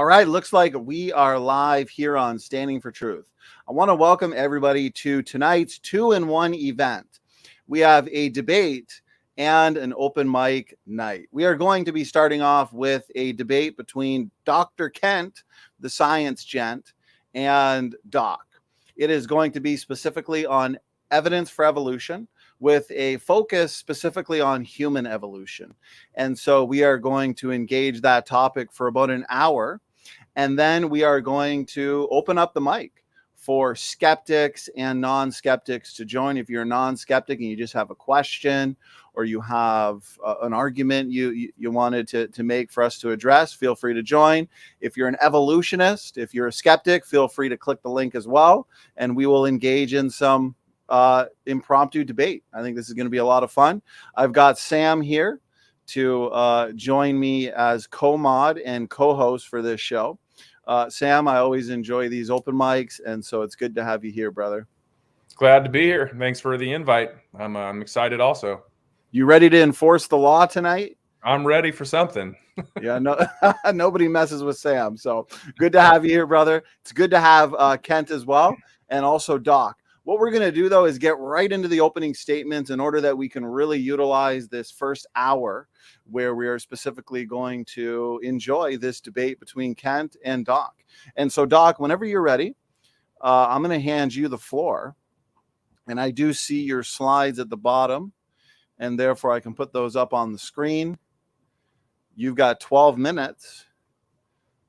right, looks like we are live here on Standing for Truth. I want to welcome everybody to tonight's 2-in-1 event. We have a debate and an open mic night. We are going to be starting off with a debate between Dr. Kent, the science gent, and Dok. It is going to be specifically on evidence for evolution, with a focus specifically on human evolution. And so we are going to engage that topic for about an hour. And then we are going to open up the mic for skeptics and non-skeptics to join. If you're a non-skeptic and you just have a question or you have an argument you wanted to make for us to address, feel free to join. If you're an evolutionist, if you're a skeptic, feel free to click the link as well. And we will engage in some impromptu debate. I think this is going to be a lot of fun. I've got Sam here to join me as co-mod and co-host for this show. Sam, I always enjoy these open mics, and so it's good to have you here, brother. Glad to be here. Thanks for the invite. I'm excited also. You ready to enforce the law tonight? I'm ready for something. Yeah, no, nobody messes with Sam. So good to have you here, brother. It's good to have Kent as well, and also Dok. What we're going to do, though, is get right into the opening statements in order that we can really utilize this first hour where we are specifically going to enjoy this debate between Kent and Dok. And so, Dok, whenever you're ready, I'm going to hand you the floor. And I do see your slides at the bottom, and therefore I can put those up on the screen. You've got 12 minutes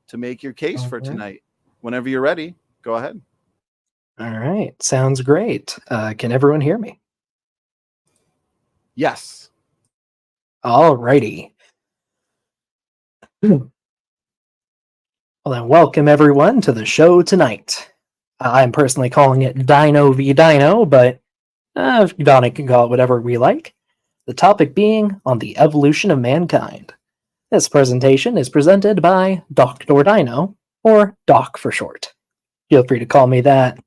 to make your case for tonight. Whenever you're ready, go ahead. All right. Sounds great. Can everyone hear me? Yes. All righty. Well, then, welcome everyone to the show tonight. I'm personally calling it Dino v. Dino, but Donny can call it whatever we like. The topic being on the evolution of mankind. This presentation is presented by Dr. Dino, or Dok for short. Feel free to call me that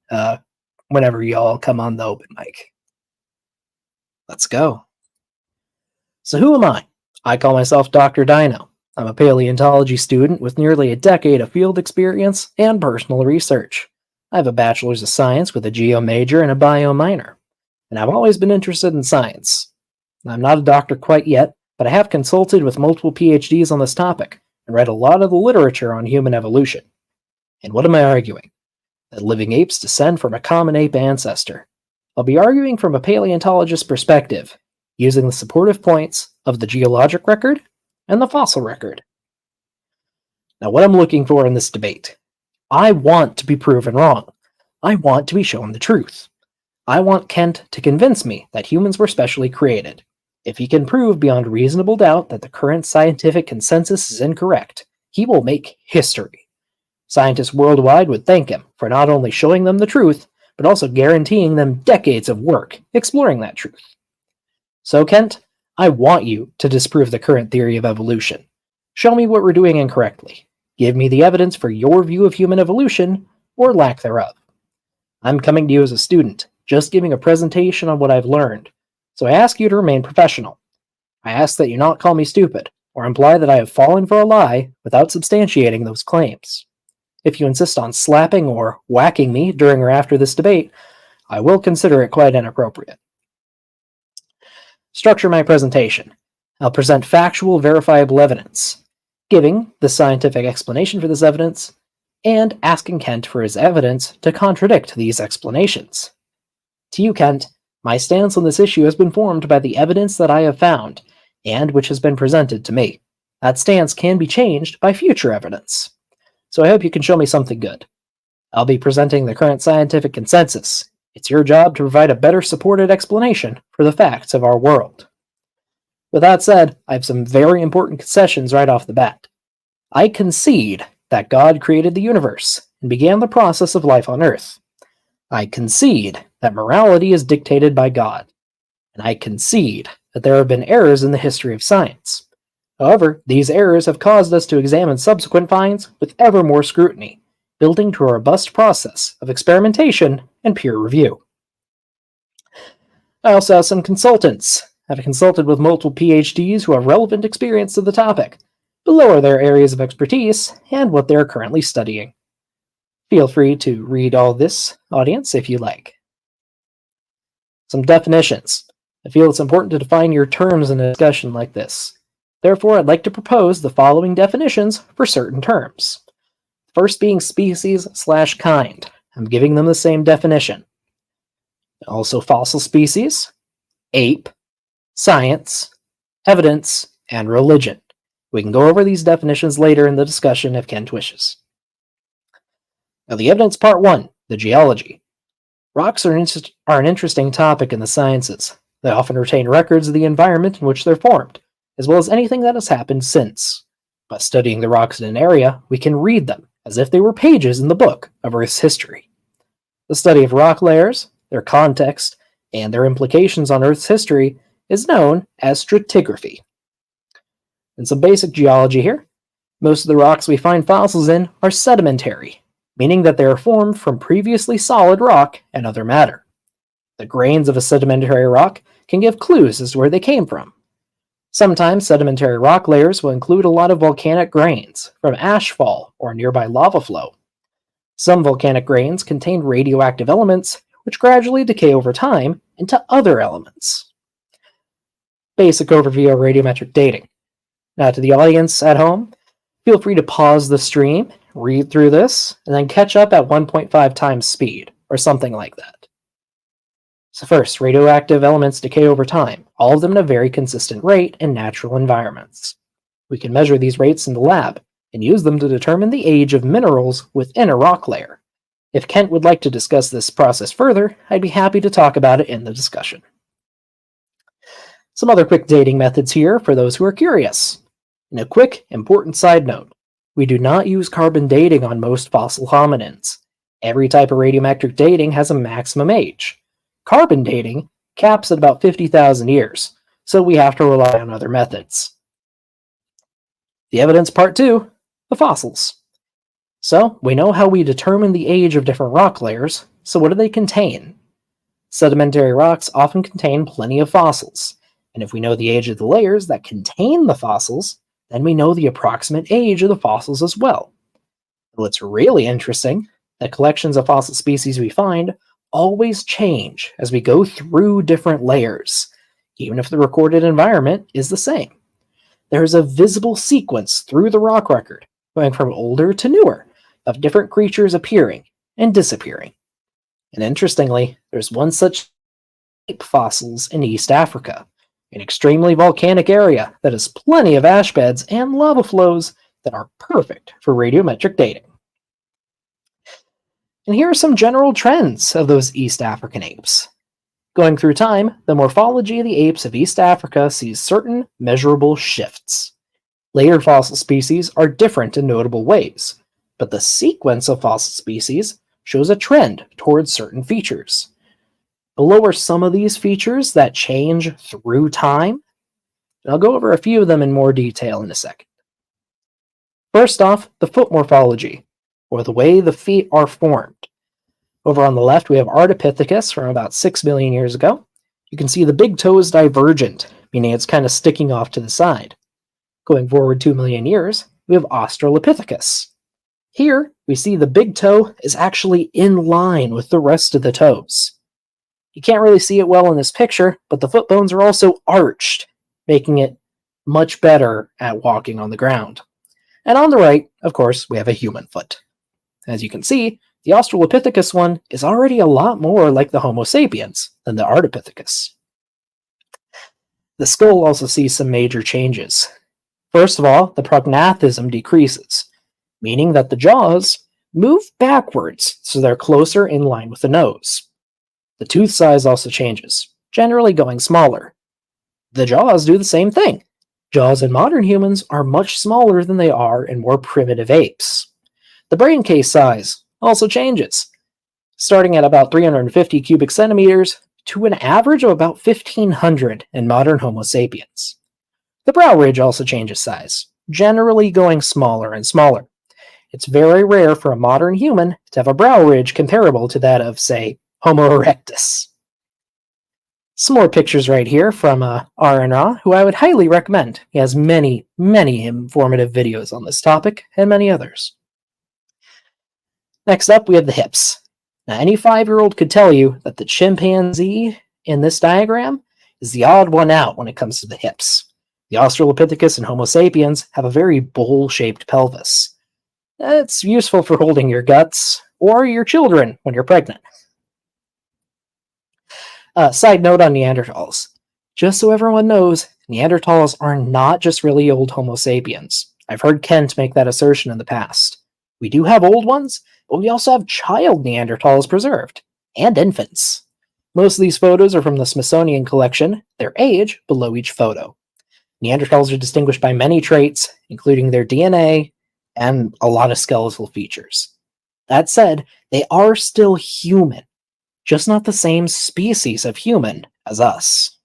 whenever y'all come on the open mic. Let's go. So who am I? I call myself Dr. Dino. I'm a paleontology student with nearly a decade of field experience and personal research. I have a bachelor's of science with a geo major and a bio minor, and I've always been interested in science. I'm not a doctor quite yet, but I have consulted with multiple PhDs on this topic and read a lot of the literature on human evolution. And what am I arguing? That living apes descend from a common ape ancestor. I'll be arguing from a paleontologist's perspective, using the supportive points of the geologic record and the fossil record. Now, what I'm looking for in this debate, I want to be proven wrong. I want to be shown the truth. I want Kent to convince me that humans were specially created. If he can prove beyond reasonable doubt that the current scientific consensus is incorrect, he will make history. Scientists worldwide would thank him for not only showing them the truth, but also guaranteeing them decades of work exploring that truth. So, Kent, I want you to disprove the current theory of evolution. Show me what we're doing incorrectly. Give me the evidence for your view of human evolution, or lack thereof. I'm coming to you as a student, just giving a presentation on what I've learned, so I ask you to remain professional. I ask that you not call me stupid, or imply that I have fallen for a lie without substantiating those claims. If you insist on slapping or whacking me during or after this debate, I will consider it quite inappropriate. Structure my presentation. I'll present factual, verifiable evidence, giving the scientific explanation for this evidence, and asking Kent for his evidence to contradict these explanations. To you, Kent, my stance on this issue has been formed by the evidence that I have found, and which has been presented to me. That stance can be changed by future evidence. So I hope you can show me something good. I'll be presenting the current scientific consensus. It's your job to provide a better supported explanation for the facts of our world. With that said, I have some very important concessions right off the bat. I concede that God created the universe and began the process of life on Earth. I concede that morality is dictated by God. And I concede that there have been errors in the history of science. However, these errors have caused us to examine subsequent finds with ever more scrutiny, building to a robust process of experimentation and peer review. I also have some consultants. I've consulted with multiple PhDs who have relevant experience to the topic. below are their areas of expertise and what they are currently studying. Feel free to read all this, audience, if you like. Some definitions. I feel it's important to define your terms in a discussion like this. Therefore, I'd like to propose the following definitions for certain terms. First being species/kind. I'm giving them the same definition. Also fossil species, ape, science, evidence, and religion. We can go over these definitions later in the discussion if Kent wishes. Now, the evidence part 1, the geology. Rocks are an interesting topic in the sciences. They often retain records of the environment in which they're formed, as well as anything that has happened since. By studying the rocks in an area, we can read them as if they were pages in the book of Earth's history. The study of rock layers, their context, and their implications on Earth's history is known as stratigraphy. And some basic geology here. Most of the rocks we find fossils in are sedimentary, meaning that they are formed from previously solid rock and other matter. The grains of a sedimentary rock can give clues as to where they came from. Sometimes sedimentary rock layers will include a lot of volcanic grains from ashfall or nearby lava flow. Some volcanic grains contain radioactive elements which gradually decay over time into other elements. Basic overview of radiometric dating. Now to the audience at home, feel free to pause the stream, read through this, and then catch up at 1.5 times speed, or something like that. So first, radioactive elements decay over time, all of them at a very consistent rate in natural environments. We can measure these rates in the lab, and use them to determine the age of minerals within a rock layer. If Kent would like to discuss this process further, I'd be happy to talk about it in the discussion. Some other quick dating methods here for those who are curious. And a quick, important side note. We do not use carbon dating on most fossil hominins. Every type of radiometric dating has a maximum age. Carbon dating caps at about 50,000 years, so we have to rely on other methods. The evidence part 2, the fossils. So, we know how we determine the age of different rock layers, so what do they contain? Sedimentary rocks often contain plenty of fossils, and if we know the age of the layers that contain the fossils, then we know the approximate age of the fossils as well. What's really interesting, the collections of fossil species we find always change as we go through different layers, even if the recorded environment is the same. There is a visible sequence through the rock record, going from older to newer, of different creatures appearing and disappearing. And interestingly, there's one such ape fossils in East Africa, an extremely volcanic area that has plenty of ash beds and lava flows that are perfect for radiometric dating. And here are some general trends of those East African apes. Going through time, the morphology of the apes of East Africa sees certain measurable shifts. Later fossil species are different in notable ways, but the sequence of fossil species shows a trend towards certain features. Below are some of these features that change through time, and I'll go over a few of them in more detail in a second. First off, the foot morphology, or the way the feet are formed. Over on the left, we have Ardipithecus from about 6 million years ago. You can see the big toe is divergent, meaning it's kind of sticking off to the side. Going forward 2 million years, we have Australopithecus. Here, we see the big toe is actually in line with the rest of the toes. You can't really see it well in this picture, but the foot bones are also arched, making it much better at walking on the ground. And on the right, of course, we have a human foot. As you can see, the Australopithecus one is already a lot more like the Homo sapiens than the Ardipithecus. The skull also sees some major changes. First of all, the prognathism decreases, meaning that the jaws move backwards so they're closer in line with the nose. The tooth size also changes, generally going smaller. The jaws do the same thing. Jaws in modern humans are much smaller than they are in more primitive apes. The brain case size also changes, starting at about 350 cubic centimeters to an average of about 1,500 in modern Homo sapiens. The brow ridge also changes size, generally going smaller and smaller. It's very rare for a modern human to have a brow ridge comparable to that of, say, Homo erectus. Some more pictures right here from R&Ra, who I would highly recommend. He has many, many informative videos on this topic, and many others. Next up, we have the hips. Now, any 5-year-old could tell you that the chimpanzee in this diagram is the odd one out when it comes to the hips. The Australopithecus and Homo sapiens have a very bowl-shaped pelvis. It's useful for holding your guts or your children when you're pregnant. Side note on Neanderthals. Just so everyone knows, Neanderthals are not just really old Homo sapiens. I've heard Kent make that assertion in the past. We do have old ones, but we also have child Neanderthals preserved, and infants. Most of these photos are from the Smithsonian collection, their age below each photo. Neanderthals are distinguished by many traits, including their DNA and a lot of skeletal features. That said, they are still human, just not the same species of human as us.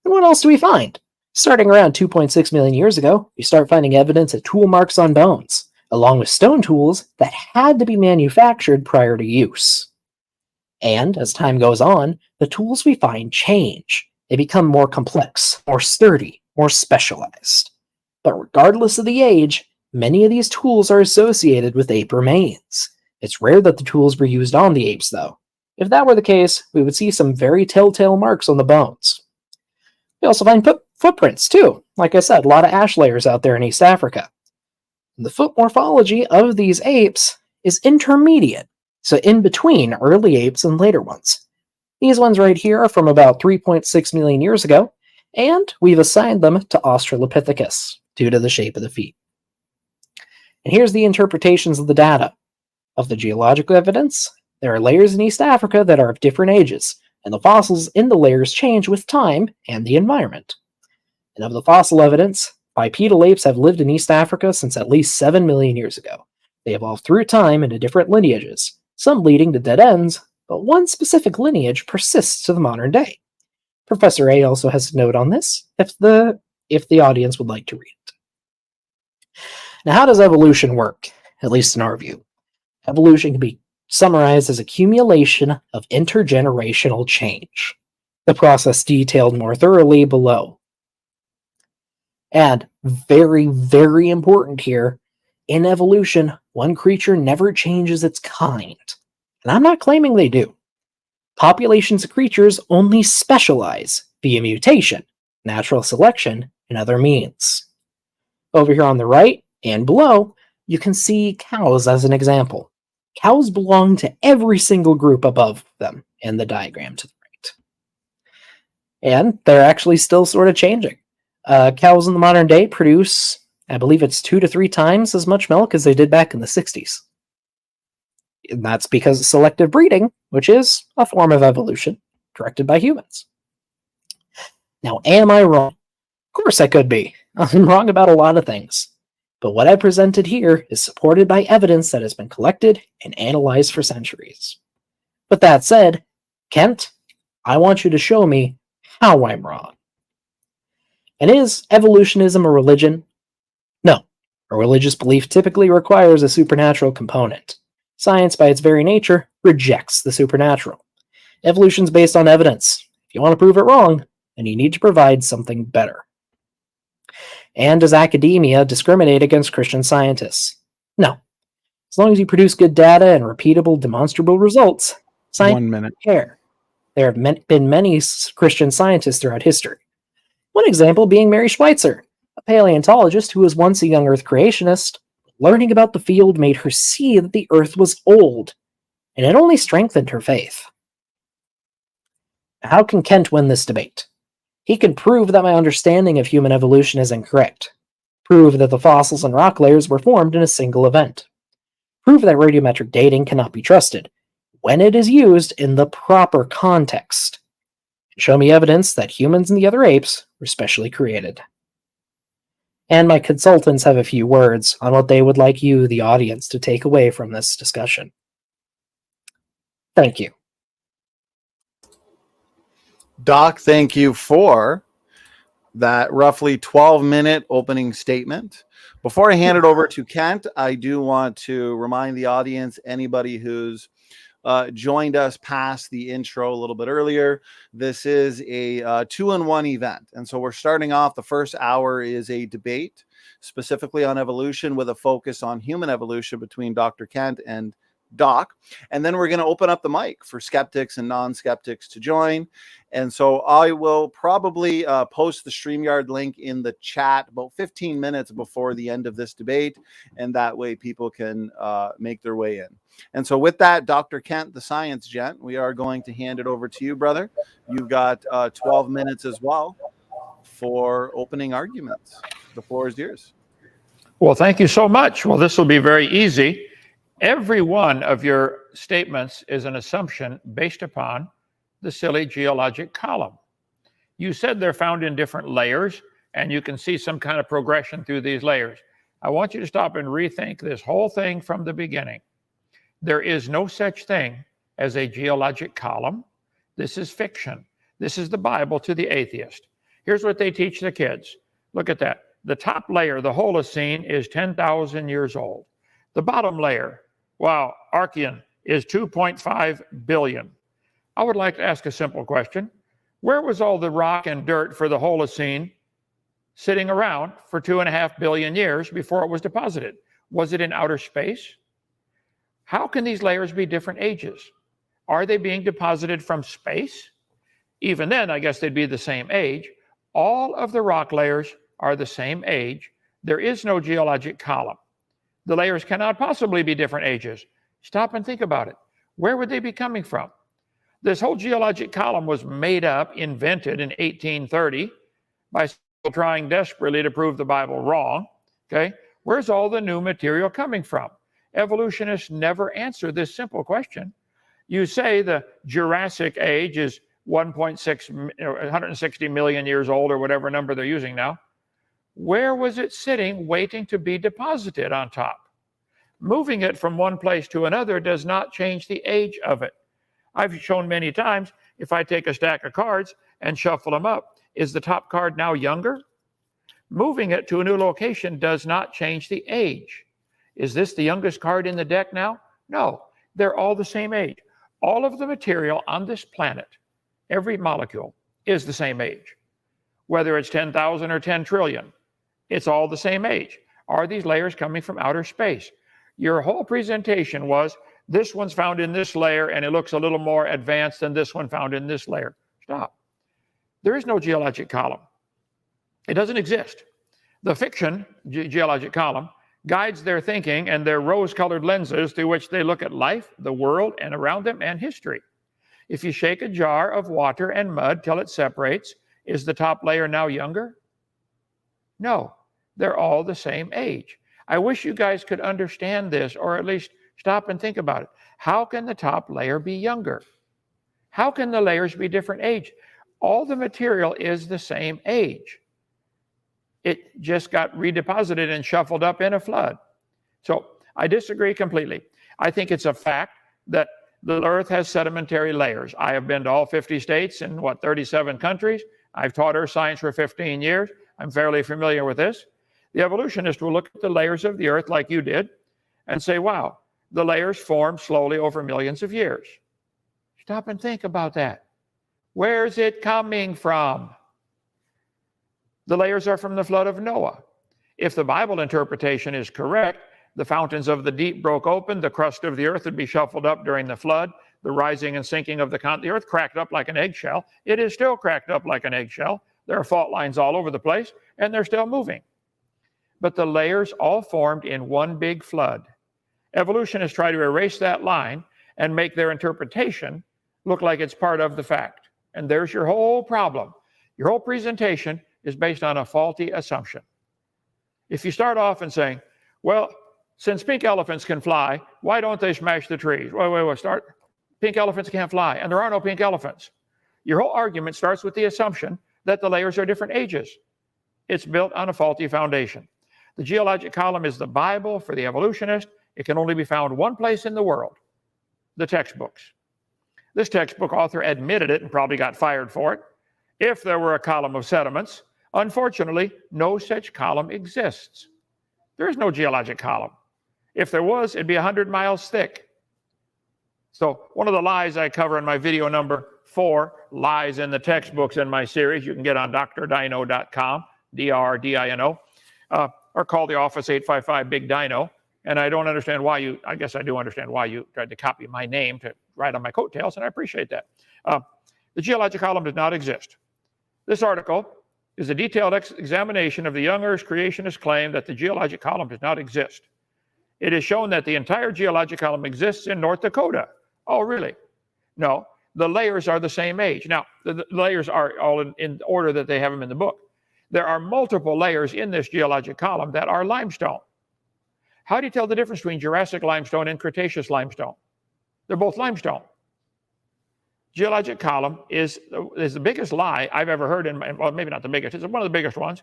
And what else do we find? Starting around 2.6 million years ago, we start finding evidence of tool marks on bones, along with stone tools that had to be manufactured prior to use. And as time goes on, the tools we find change. They become more complex, more sturdy, more specialized. But regardless of the age, many of these tools are associated with ape remains. It's rare that the tools were used on the apes, though. If that were the case, we would see some very telltale marks on the bones. We also find footprints, too. Like I said, a lot of ash layers out there in East Africa. The foot morphology of these apes is intermediate, so in between early apes and later ones. These ones right here are from about 3.6 million years ago, and we've assigned them to Australopithecus due to the shape of the feet. And here's the interpretations of the data. Of the geological evidence, there are layers in East Africa that are of different ages, and the fossils in the layers change with time and the environment. And of the fossil evidence, bipedal apes have lived in East Africa since at least 7 million years ago. They evolved through time into different lineages, some leading to dead ends, but one specific lineage persists to the modern day. Professor A also has a note on this, if the audience would like to read it. Now, how does evolution work, at least in our view? Evolution can be summarized as accumulation of intergenerational change. The process detailed more thoroughly below. And very, very important here, in evolution, one creature never changes its kind. And I'm not claiming they do. Populations of creatures only specialize via mutation, natural selection, and other means. Over here on the right and below, you can see cows as an example. Cows belong to every single group above them in the diagram to the right. And they're actually still sort of changing. Cows in the modern day produce, I believe it's 2 to 3 times as much milk as they did back in the 60s. And that's because of selective breeding, which is a form of evolution directed by humans. Now, am I wrong? Of course I could be. I'm wrong about a lot of things. But what I presented here is supported by evidence that has been collected and analyzed for centuries. But that said, Kent, I want you to show me how I'm wrong. And is evolutionism a religion? No. A religious belief typically requires a supernatural component. Science, by its very nature, rejects the supernatural. Evolution's based on evidence. If you want to prove it wrong, then you need to provide something better. And does academia discriminate against Christian scientists? No. As long as you produce good data and repeatable, demonstrable results, science 1 minute. doesn't care. There have been many Christian scientists throughout history. One example being Mary Schweitzer, a paleontologist who was once a young Earth creationist. Learning about the field made her see that the Earth was old, and it only strengthened her faith. How can Kent win this debate? He can prove that my understanding of human evolution is incorrect. Prove that the fossils and rock layers were formed in a single event. Prove that radiometric dating cannot be trusted when it is used in the proper context. Show me evidence that humans and the other apes were specially created. And my consultants have a few words on what they would like you, the audience, to take away from this discussion. Thank you. Doc, thank you for that roughly 12-minute opening statement. Before I hand it over to Kent, I do want to remind the audience, anybody who's joined us past the intro a little bit earlier, this is a 2-in-1 event. And so we're starting off, the first hour is a debate specifically on evolution with a focus on human evolution between Dr. Kent and Doc. And then we're going to open up the mic for skeptics and non-skeptics to join. And so I will probably post the StreamYard link in the chat about 15 minutes before the end of this debate. And that way people can make their way in. And so with that, Dr. Kent, the science gent, we are going to hand it over to you, brother. You've got 12 minutes as well for opening arguments. The floor is yours. Well, thank you so much. Well, this will be very easy. Every one of your statements is an assumption based upon the silly geologic column. You said they're found in different layers, and you can see some kind of progression through these layers. I want you to stop and rethink this whole thing from the beginning. There is no such thing as a geologic column. This is fiction. This is the Bible to the atheist. Here's what they teach the kids. Look at that. The top layer, the Holocene, is 10,000 years old. The bottom layer, wow, Archean, is 2.5 billion. I would like to ask a simple question. Where was all the rock and dirt for the Holocene sitting around for 2.5 billion years before it was deposited? Was it in outer space? How can these layers be different ages? Are they being deposited from space? Even then, I guess they'd be the same age. All of the rock layers are the same age. There is no geologic column. The layers cannot possibly be different ages. Stop and think about it. Where would they be coming from? This whole geologic column was made up, invented in 1830 by people trying desperately to prove the Bible wrong. Okay, where's all the new material coming from? Evolutionists never answer this simple question. You say the Jurassic age is 160 million years old, or whatever number they're using now. Where was it sitting, waiting to be deposited on top? Moving it from one place to another does not change the age of it. I've shown many times, if I take a stack of cards and shuffle them up, is the top card now younger? Moving it to a new location does not change the age. Is this the youngest card in the deck now? No, they're all the same age. All of the material on this planet, every molecule, is the same age. Whether it's 10,000 or 10 trillion, it's all the same age. Are these layers coming from outer space? Your whole presentation was, this one's found in this layer and it looks a little more advanced than this one found in this layer. Stop. There is no geologic column. It doesn't exist. The fiction geologic column guides their thinking and their rose-colored lenses through which they look at life, the world, and around them, and history. If you shake a jar of water and mud till it separates, is the top layer now younger? No, they're all the same age. I wish you guys could understand this, or at least stop and think about it. How can the top layer be younger? How can the layers be different age? All the material is the same age. It just got redeposited and shuffled up in a flood. So I disagree completely. I think it's a fact that the Earth has sedimentary layers. I have been to all 50 states and 37 countries. I've taught earth science for 15 years. I'm fairly familiar with this. The evolutionist will look at the layers of the Earth like you did and say, wow, the layers formed slowly over millions of years. Stop and think about that. Where's it coming from? The layers are from the flood of Noah. If the Bible interpretation is correct, the fountains of the deep broke open, the crust of the earth would be shuffled up during the flood, the rising and sinking of the earth cracked up like an eggshell. It is still cracked up like an eggshell. There are fault lines all over the place, and they're still moving. But the layers all formed in one big flood. Evolutionists try to erase that line and make their interpretation look like it's part of the fact. And there's your whole problem. Your whole presentation is based on a faulty assumption. If you start off and saying, well, since pink elephants can fly, why don't they smash the trees? Wait, pink elephants can't fly, and there are no pink elephants. Your whole argument starts with the assumption that the layers are different ages. It's built on a faulty foundation. The geologic column is the Bible for the evolutionist. It can only be found one place in the world, the textbooks. This textbook author admitted it and probably got fired for it. If there were a column of sediments, unfortunately, no such column exists. There is no geologic column. If there was, it'd be 100 miles thick. So one of the lies I cover in my video number 4, lies in the textbooks in my series, you can get on drdino.com, D-R-D-I-N-O, or call the office 855-BIG-DINO. And I don't understand why you, I guess I do understand why you tried to copy my name to write on my coattails, and I appreciate that. The geologic column does not exist. This article is a detailed examination of the young Earth's creationist claim that the geologic column does not exist. It is shown that the entire geologic column exists in North Dakota. Oh, really? No, the layers are the same age. Now, the layers are all in order that they have them in the book. There are multiple layers in this geologic column that are limestone. How do you tell the difference between Jurassic limestone and Cretaceous limestone? They're both limestone. Geologic column is the biggest lie I've ever heard, well, maybe not the biggest, it's one of the biggest ones.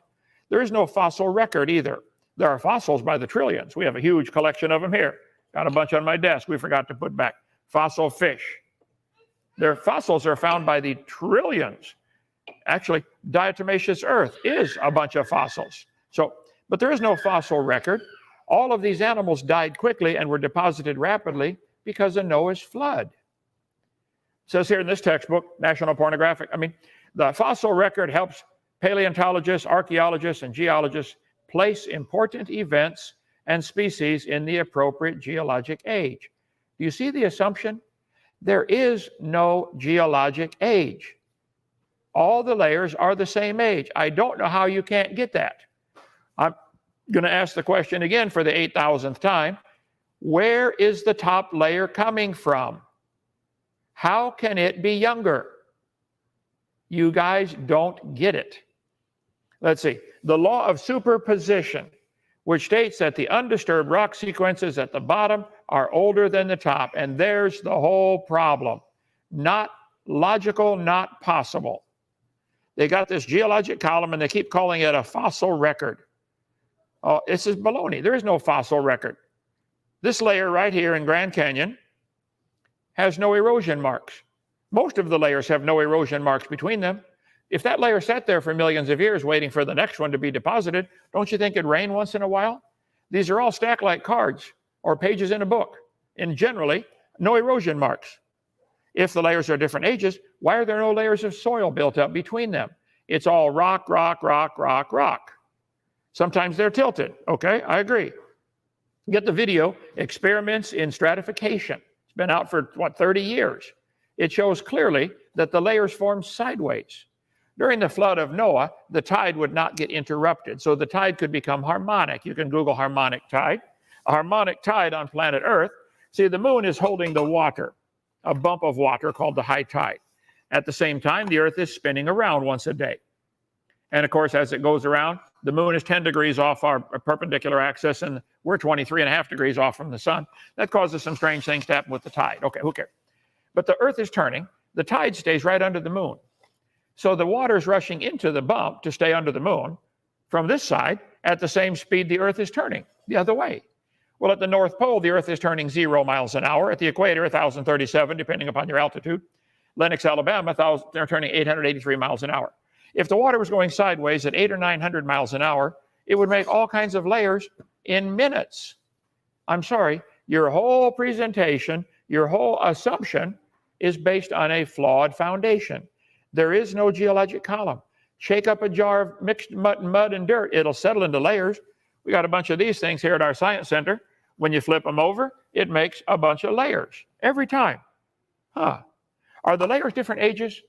There is no fossil record either. There are fossils by the trillions. We have a huge collection of them here. Got a bunch on my desk we forgot to put back. Fossil fish. Their fossils are found by the trillions. Actually, diatomaceous earth is a bunch of fossils. But there is no fossil record. All of these animals died quickly and were deposited rapidly because of Noah's flood. It says here in this textbook, National Pornographic, the fossil record helps paleontologists, archaeologists, and geologists place important events and species in the appropriate geologic age. Do you see the assumption? There is no geologic age. All the layers are the same age. I don't know how you can't get that. I'm going to ask the question again for the 8,000th time. Where is the top layer coming from? How can it be younger? You guys don't get it. Let's see. The law of superposition, which states that the undisturbed rock sequences at the bottom are older than the top. And there's the whole problem. Not logical, not possible. They got this geologic column and they keep calling it a fossil record. Oh, this is baloney. There is no fossil record. This layer right here in Grand Canyon has no erosion marks. Most of the layers have no erosion marks between them. If that layer sat there for millions of years waiting for the next one to be deposited, don't you think it'd rain once in a while? These are all stacked like cards or pages in a book, and generally no erosion marks. If the layers are different ages, why are there no layers of soil built up between them? It's all rock, rock, rock, rock, rock. Sometimes they're tilted. Okay, I agree. Get the video, Experiments in Stratification. It's been out for, 30 years. It shows clearly that the layers form sideways. During the flood of Noah, the tide would not get interrupted, so the tide could become harmonic. You can Google harmonic tide. A harmonic tide on planet Earth. See, the moon is holding the water, a bump of water called the high tide. At the same time, the Earth is spinning around once a day. And of course, as it goes around, the moon is 10 degrees off our perpendicular axis, and we're 23.5 degrees off from the sun. That causes some strange things to happen with the tide. Okay, who cares? But the Earth is turning. The tide stays right under the moon. So the water is rushing into the bump to stay under the moon from this side at the same speed the Earth is turning, the other way. Well, at the North Pole, the Earth is turning 0 miles an hour. At the equator, 1,037, depending upon your altitude. Lenox, Alabama, they're turning 883 miles an hour. If the water was going sideways at 800 or 900 miles an hour, it would make all kinds of layers in minutes. I'm sorry, your whole presentation, your whole assumption is based on a flawed foundation. There is no geologic column. Shake up a jar of mixed mud and dirt, it'll settle into layers. We got a bunch of these things here at our science center. When you flip them over, it makes a bunch of layers every time. Are the layers different ages?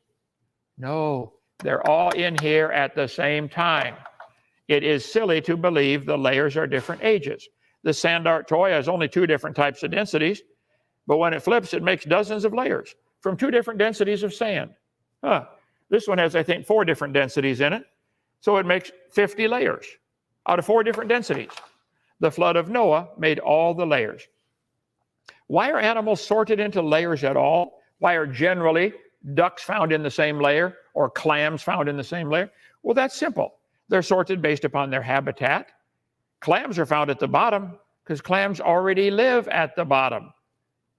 No, they're all in here at the same time. It is silly to believe the layers are different ages. The sand art toy has only 2 different types of densities, but when it flips, it makes dozens of layers from 2 different densities of sand. This one has, I think, 4 different densities in it, so it makes 50 layers out of 4 different densities. The flood of Noah made all the layers. Why are animals sorted into layers at all? Why are generally ducks found in the same layer or clams found in the same layer? Well, that's simple. They're sorted based upon their habitat. Clams are found at the bottom because clams already live at the bottom.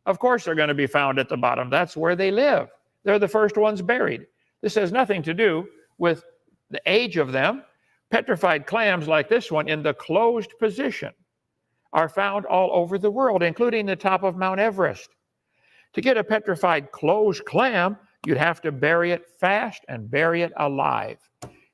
Of course they're going to be found at the bottom. That's where they live. They're the first ones buried. This has nothing to do with the age of them. Petrified clams like this one in the closed position are found all over the world, including the top of Mount Everest. To get a petrified closed clam, you'd have to bury it fast and bury it alive.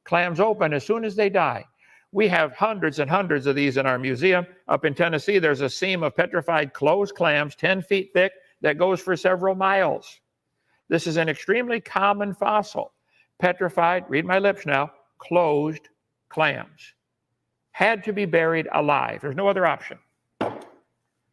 Clams open as soon as they die. We have hundreds and hundreds of these in our museum. Up in Tennessee, there's a seam of petrified closed clams, 10 feet thick, that goes for several miles. This is an extremely common fossil. Petrified, read my lips now, closed clams. Had to be buried alive. There's no other option.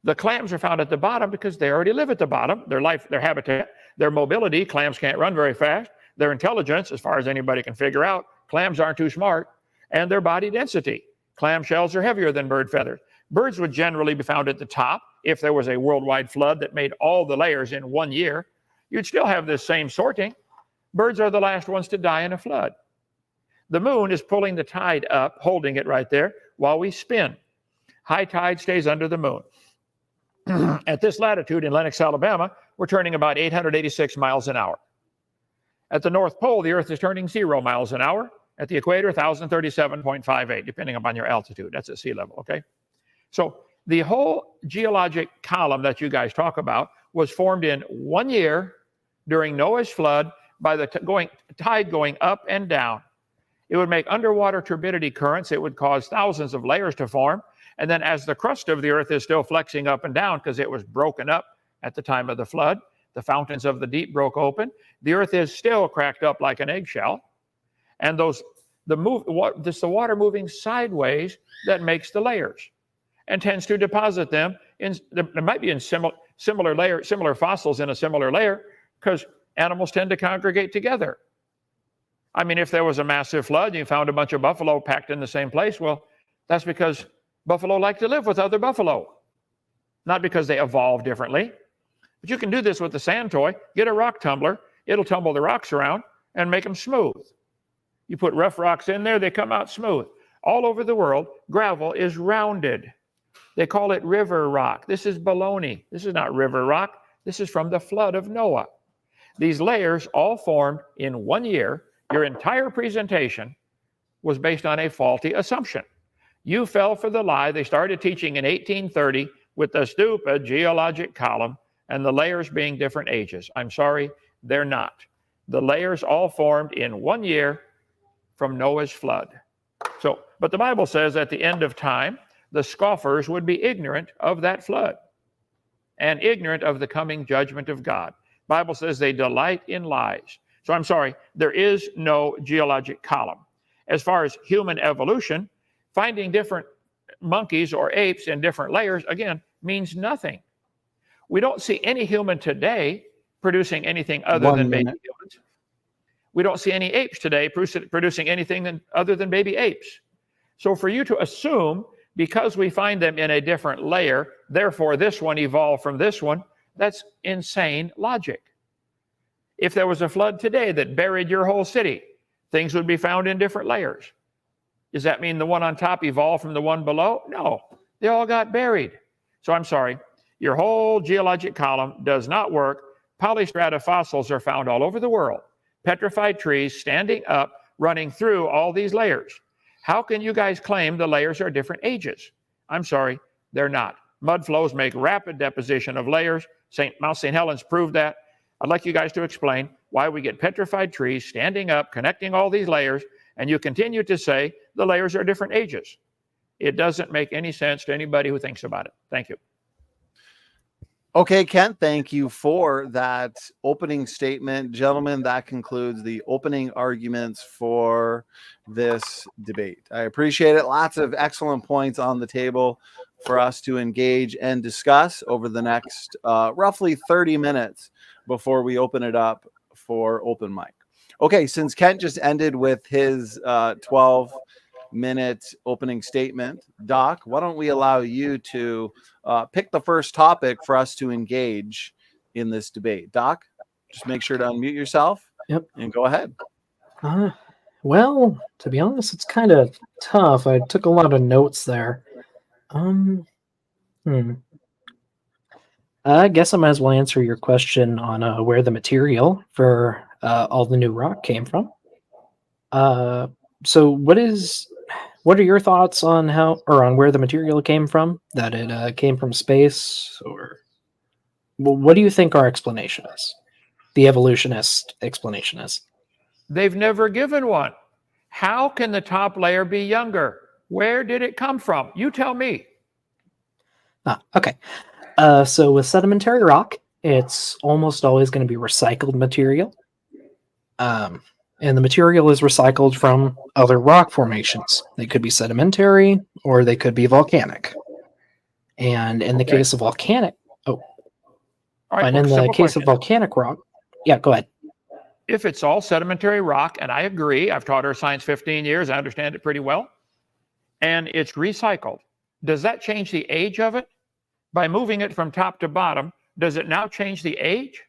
The clams are found at the bottom because they already live at the bottom. Their life, their habitat, their mobility, clams can't run very fast. Their intelligence, as far as anybody can figure out, clams aren't too smart. And their body density. Clam shells are heavier than bird feathers. Birds would generally be found at the top. If there was a worldwide flood that made all the layers in 1 year, you'd still have this same sorting. Birds are the last ones to die in a flood. The moon is pulling the tide up, holding it right there, while we spin. High tide stays under the moon. At this latitude in Lenox, Alabama, we're turning about 886 miles an hour. At the North Pole, the Earth is turning 0 miles an hour. At the equator, 1,037.58, depending upon your altitude. That's at sea level, okay? So the whole geologic column that you guys talk about was formed in 1 year during Noah's flood by the tide going up and down. It would make underwater turbidity currents. It would cause thousands of layers to form. And then as the crust of the Earth is still flexing up and down because it was broken up at the time of the flood, the fountains of the deep broke open. The Earth is still cracked up like an eggshell. And the water moving sideways that makes the layers and tends to deposit them in, there might be in similar fossils in a similar layer because animals tend to congregate together. I mean, if there was a massive flood and you found a bunch of buffalo packed in the same place, well, that's because buffalo like to live with other buffalo, not because they evolved differently. But you can do this with the sand toy. Get a rock tumbler. It'll tumble the rocks around and make them smooth. You put rough rocks in there, they come out smooth. All over the world, gravel is rounded. They call it river rock. This is baloney. This is not river rock. This is from the flood of Noah. These layers all formed in 1 year. Your entire presentation was based on a faulty assumption. You fell for the lie they started teaching in 1830 with the stupid geologic column and the layers being different ages. I'm sorry, they're not. The layers all formed in 1 year from Noah's flood. But the Bible says at the end of time, the scoffers would be ignorant of that flood and ignorant of the coming judgment of God. The Bible says they delight in lies. So I'm sorry, there is no geologic column. As far as human evolution, finding different monkeys or apes in different layers, again, means nothing. We don't see any human today producing anything other than baby humans. We don't see any apes today producing anything other than baby apes. So for you to assume, because we find them in a different layer, therefore this one evolved from this one, that's insane logic. If there was a flood today that buried your whole city, things would be found in different layers. Does that mean the one on top evolved from the one below? No, they all got buried. So I'm sorry, your whole geologic column does not work. Polystrata fossils are found all over the world. Petrified trees standing up, running through all these layers. How can you guys claim the layers are different ages? I'm sorry, they're not. Mud flows make rapid deposition of layers. Mount St. Helens proved that. I'd like you guys to explain why we get petrified trees standing up, connecting all these layers, and you continue to say the layers are different ages. It doesn't make any sense to anybody who thinks about it. Thank you. Okay, Kent, thank you for that opening statement. Gentlemen, that concludes the opening arguments for this debate. I appreciate it. Lots of excellent points on the table for us to engage and discuss over the next roughly 30 minutes before we open it up for open mic. Okay, since Kent just ended with his 12-minute opening statement, Doc, why don't we allow you to pick the first topic for us to engage in this debate? Doc, just make sure to unmute yourself. Yep. And go ahead. Well, to be honest, it's kind of tough. I took a lot of notes there. I guess I might as well answer your question on where the material for all the new rock came from. So what are your thoughts on on where the material came from? That it came from space, or Well, what do you think our explanation is? The evolutionist explanation is? They've never given one. How can the top layer be younger? Where did it come from? You tell me. Okay. So with sedimentary rock, it's almost always going to be recycled material. And the material is recycled from other rock formations. They could be sedimentary or they could be volcanic. And in the Okay. case of volcanic, All right, and well, in the simple case of question. volcanic rock, yeah, go ahead. If it's all sedimentary rock, and I agree, I've taught earth science 15 years, I understand it pretty well, and it's recycled, does that change the age of it? By moving it from top to bottom, does it now change the age?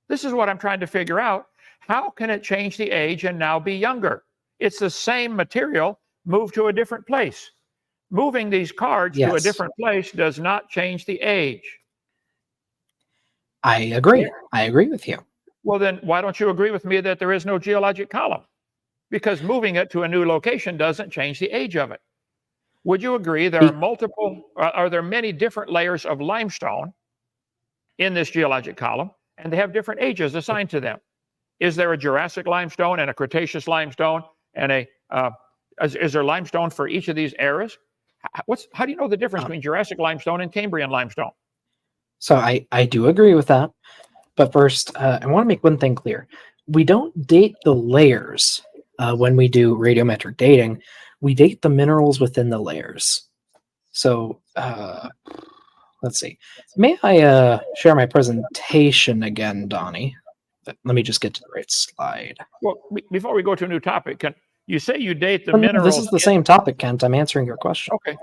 This is what I'm trying to figure out. How can it change the age and now be younger? It's the same material moved to a different place. Moving these cards to a Yes. different place does not change the age. I agree. I agree with you. Well, then why don't you agree with me that there is no geologic column? Because moving it to a new location doesn't change the age of it. Would you agree there are there many different layers of limestone in this geologic column, and they have different ages assigned to them? Is there a Jurassic limestone and a Cretaceous limestone, and is there limestone for each of these eras? How do you know the difference between Jurassic limestone and Cambrian limestone? So I do agree with that. But first, I want to make one thing clear. We don't date the layers when we do radiometric dating. We date the minerals within the layers. So let's see. May I share my presentation again, Donnie? Let me just get to the right slide. Well, before we go to a new topic, can you say you date the Oh, no, minerals? this is the same topic, Kent. I'm answering your question. Okay.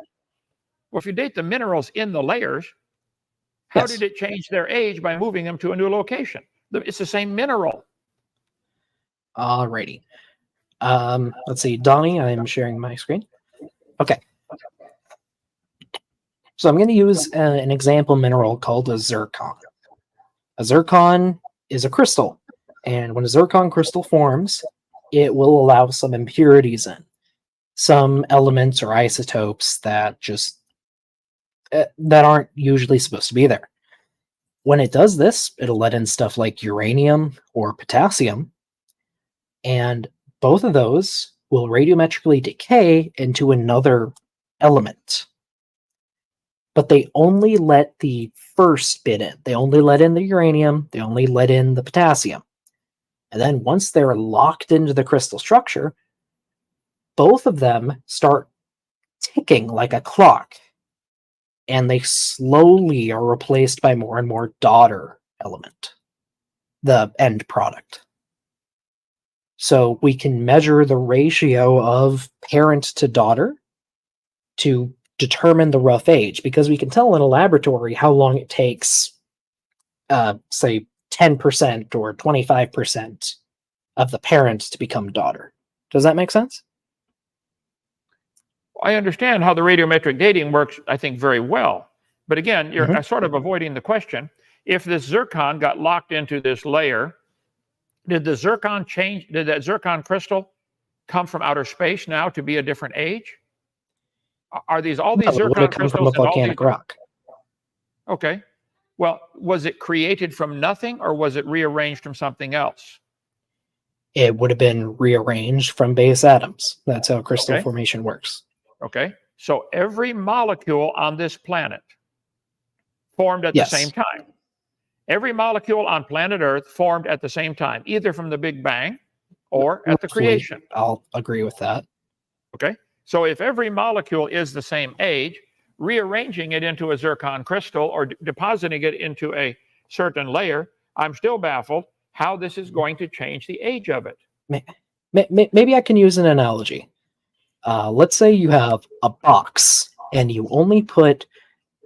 Well, if you date the minerals in the layers, how Yes. did it change their age by moving them to a new location? It's the same mineral. Alrighty. Let's see, Donnie, I'm sharing my screen. Okay. So I'm going to use an example mineral called a zircon. A zircon is a crystal, and when a zircon crystal forms, it will allow some impurities in, some elements or isotopes that just that aren't usually supposed to be there. When it does this, it'll let in stuff like uranium or potassium, and both of those will radiometrically decay into another element. But they only let the first bit in. They only let in the uranium, they only let in the potassium. And then once they're locked into the crystal structure, both of them start ticking like a clock. And they slowly are replaced by more and more daughter element, the end product. So we can measure the ratio of parent to daughter to determine the rough age, because we can tell in a laboratory how long it takes, say 10% or 25% of the parent to become daughter. Does that make sense? I understand how the radiometric dating works, I think, very well. But again, you're sort of avoiding the question. If this zircon got locked into this layer, did the zircon change? Did that zircon crystal come from outer space now to be a different age? Are these all these No, it would zircon have come from a crystals and all these? volcanic rock. Okay. Well, was it created from nothing, or was it rearranged from something else? It would have been rearranged from base atoms. That's how crystal Okay. formation works. Okay. So every molecule on this planet formed at Yes. the same time. Every molecule on planet Earth formed at the same time, either from the Big Bang or at the Roughly, creation. I'll agree with that. Okay. So if every molecule is the same age, rearranging it into a zircon crystal or depositing it into a certain layer, I'm still baffled how this is going to change the age of it. Maybe I can use an analogy. Let's say you have a box and you only put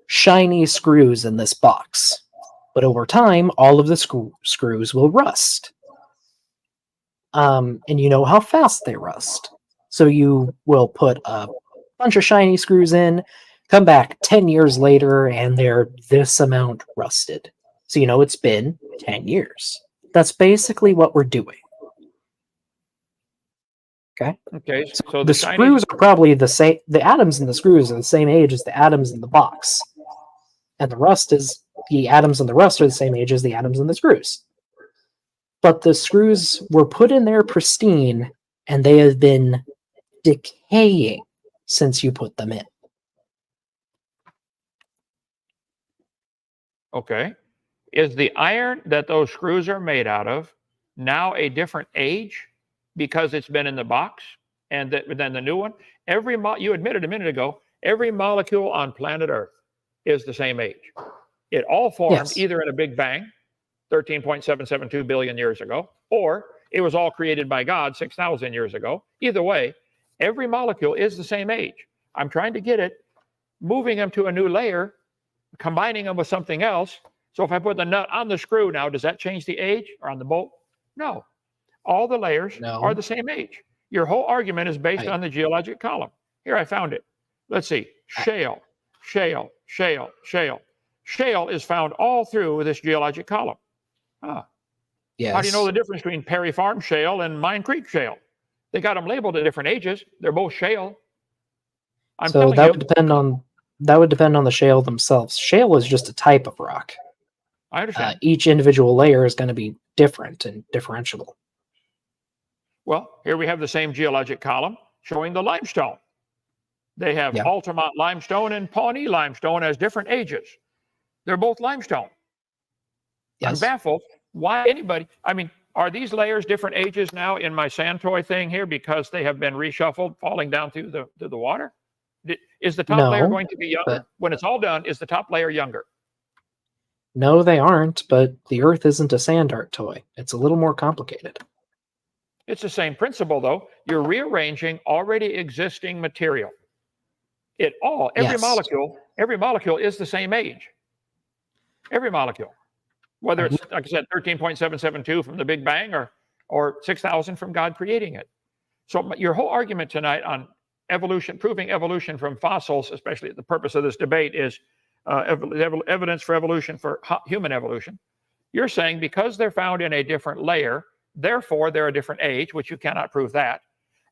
shiny screws in this box, but over time, all of the screws will rust. And you know how fast they rust. So you will put a bunch of shiny screws in, come back 10 years later, and they're this amount rusted. So you know it's been 10 years. That's basically what we're doing. Okay. Okay. So the screws are probably the same. The atoms in the screws are the same age as the atoms in the box, and the rust is the atoms in the rust are the same age as the atoms in the screws. But the screws were put in there pristine, and they have been decaying since you put them in. Okay. Is the iron that those screws are made out of now a different age because it's been in the box and than the new one? You admitted a minute ago, every molecule on planet Earth is the same age. It all formed either in a Big Bang, 13.772 billion years ago, or it was all created by God 6,000 years ago. Either way, every molecule is the same age. I'm trying to get it, moving them to a new layer, combining them with something else. So if I put the nut on the screw now, does that change the age, or on the bolt? No. All the layers are the same age. Your whole argument is based on the geologic column. Here, I found it. Let's see. Shale, shale, shale, shale. Shale is found all through this geologic column. Yes. How do you know the difference between Perry Farm shale and Mine Creek shale? They got them labeled at different ages. They're both shale. So that would depend on the shale themselves. Shale is just a type of rock. I understand. Each individual layer is going to be different and differentiable. Well, here we have the same geologic column showing the limestone. They have Altamont limestone and Pawnee limestone as different ages. They're both limestone. Yes. I'm baffled why anybody, are these layers different ages now in my sand toy thing here because they have been reshuffled, falling down through the water? Is the top layer going to be younger? When it's all done, is the top layer younger? No, they aren't, but the Earth isn't a sand art toy. It's a little more complicated. It's the same principle, though. You're rearranging already existing material. Every molecule is the same age. Every molecule. Whether it's, like I said, 13.772 from the Big Bang or 6,000 from God creating it. So your whole argument tonight on evolution, proving evolution from fossils, especially the purpose of this debate is evidence for evolution, for human evolution. You're saying because they're found in a different layer, therefore they're a different age, which you cannot prove that.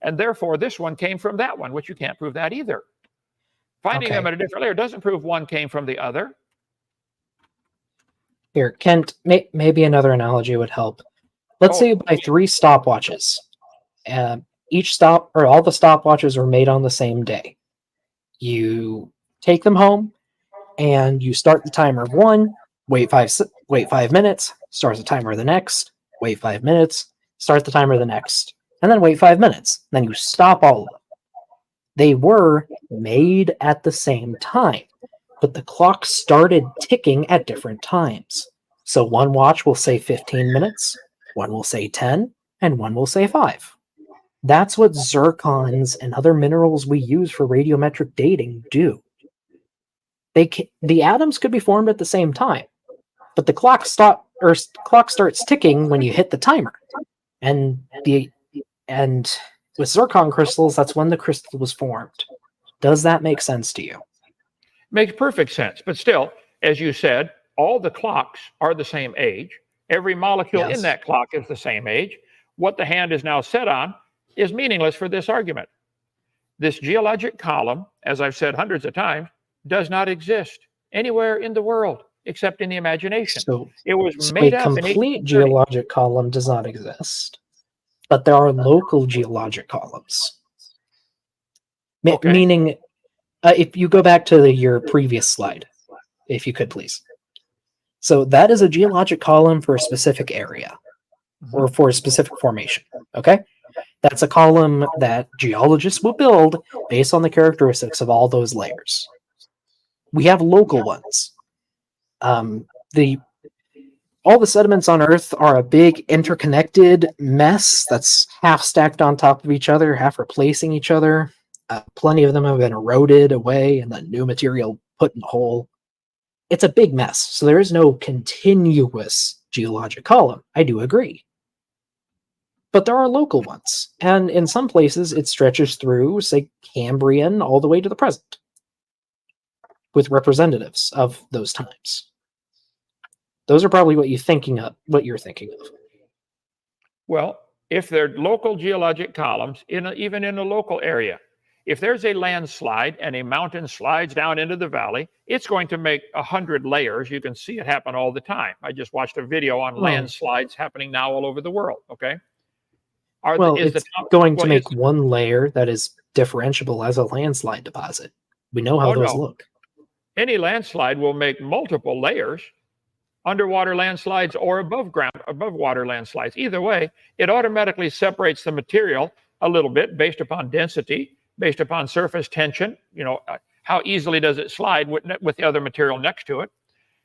And therefore this one came from that one, which you can't prove that either. Finding them at a different layer doesn't prove one came from the other. Here, Kent, maybe another analogy would help. Let's say you buy 3 stopwatches. All the stopwatches are made on the same day. You take them home and you start the timer of one, wait 5 minutes, start the timer of the next, wait 5 minutes, start the timer of the next, and then wait 5 minutes. Then you stop all of them. They were made at the same time, but the clock started ticking at different times. So one watch will say 15 minutes, one will say 10, and one will say 5. That's what zircons and other minerals we use for radiometric dating do. The atoms could be formed at the same time, but the clock starts ticking when you hit the timer. And with zircon crystals, that's when the crystal was formed. Does that make sense to you? Makes perfect sense. But still, as you said, all the clocks are the same age. Every molecule in that clock is the same age. What the hand is now set on is meaningless for this argument. This geologic column, as I've said hundreds of times, does not exist anywhere in the world except in the imagination. So it was made up. A complete geologic column does not exist, but there are local geologic columns. Meaning, if you go back to your previous slide, if you could please. So that is a geologic column for a specific area or for a specific formation. Okay? That's a column that geologists will build based on the characteristics of all those layers. We have local ones. All the sediments on Earth are a big interconnected mess that's half stacked on top of each other, half replacing each other. Plenty of them have been eroded away and then new material put in the hole. It's a big mess, so there is no continuous geologic column. I do agree. But there are local ones, and in some places it stretches through, say, Cambrian all the way to the present, with representatives of those times. Those are probably what you're thinking of. Well, if they're local geologic columns, even in a local area, If there's a landslide and a mountain slides down into the valley, it's going to make 100 layers. You can see it happen all the time. I just watched a video on landslides happening now all over the world. Okay. It's going to make one layer that is differentiable as a landslide deposit. We know how those look. Any landslide will make multiple layers, underwater landslides or above water landslides. Either way, it automatically separates the material a little bit based upon density, based upon surface tension. How easily does it slide with the other material next to it?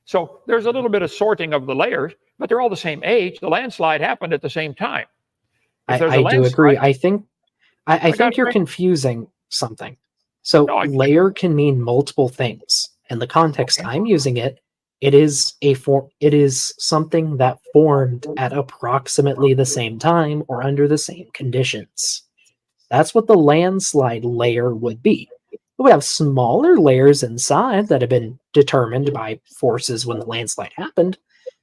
So there's a little bit of sorting of the layers, but they're all the same age. The landslide happened at the same time. I do agree. I think you're confusing something. So layer can mean multiple things. In the context I'm using it, it is something that formed at approximately the same time or under the same conditions. That's what the landslide layer would be. We have smaller layers inside that have been determined by forces when the landslide happened,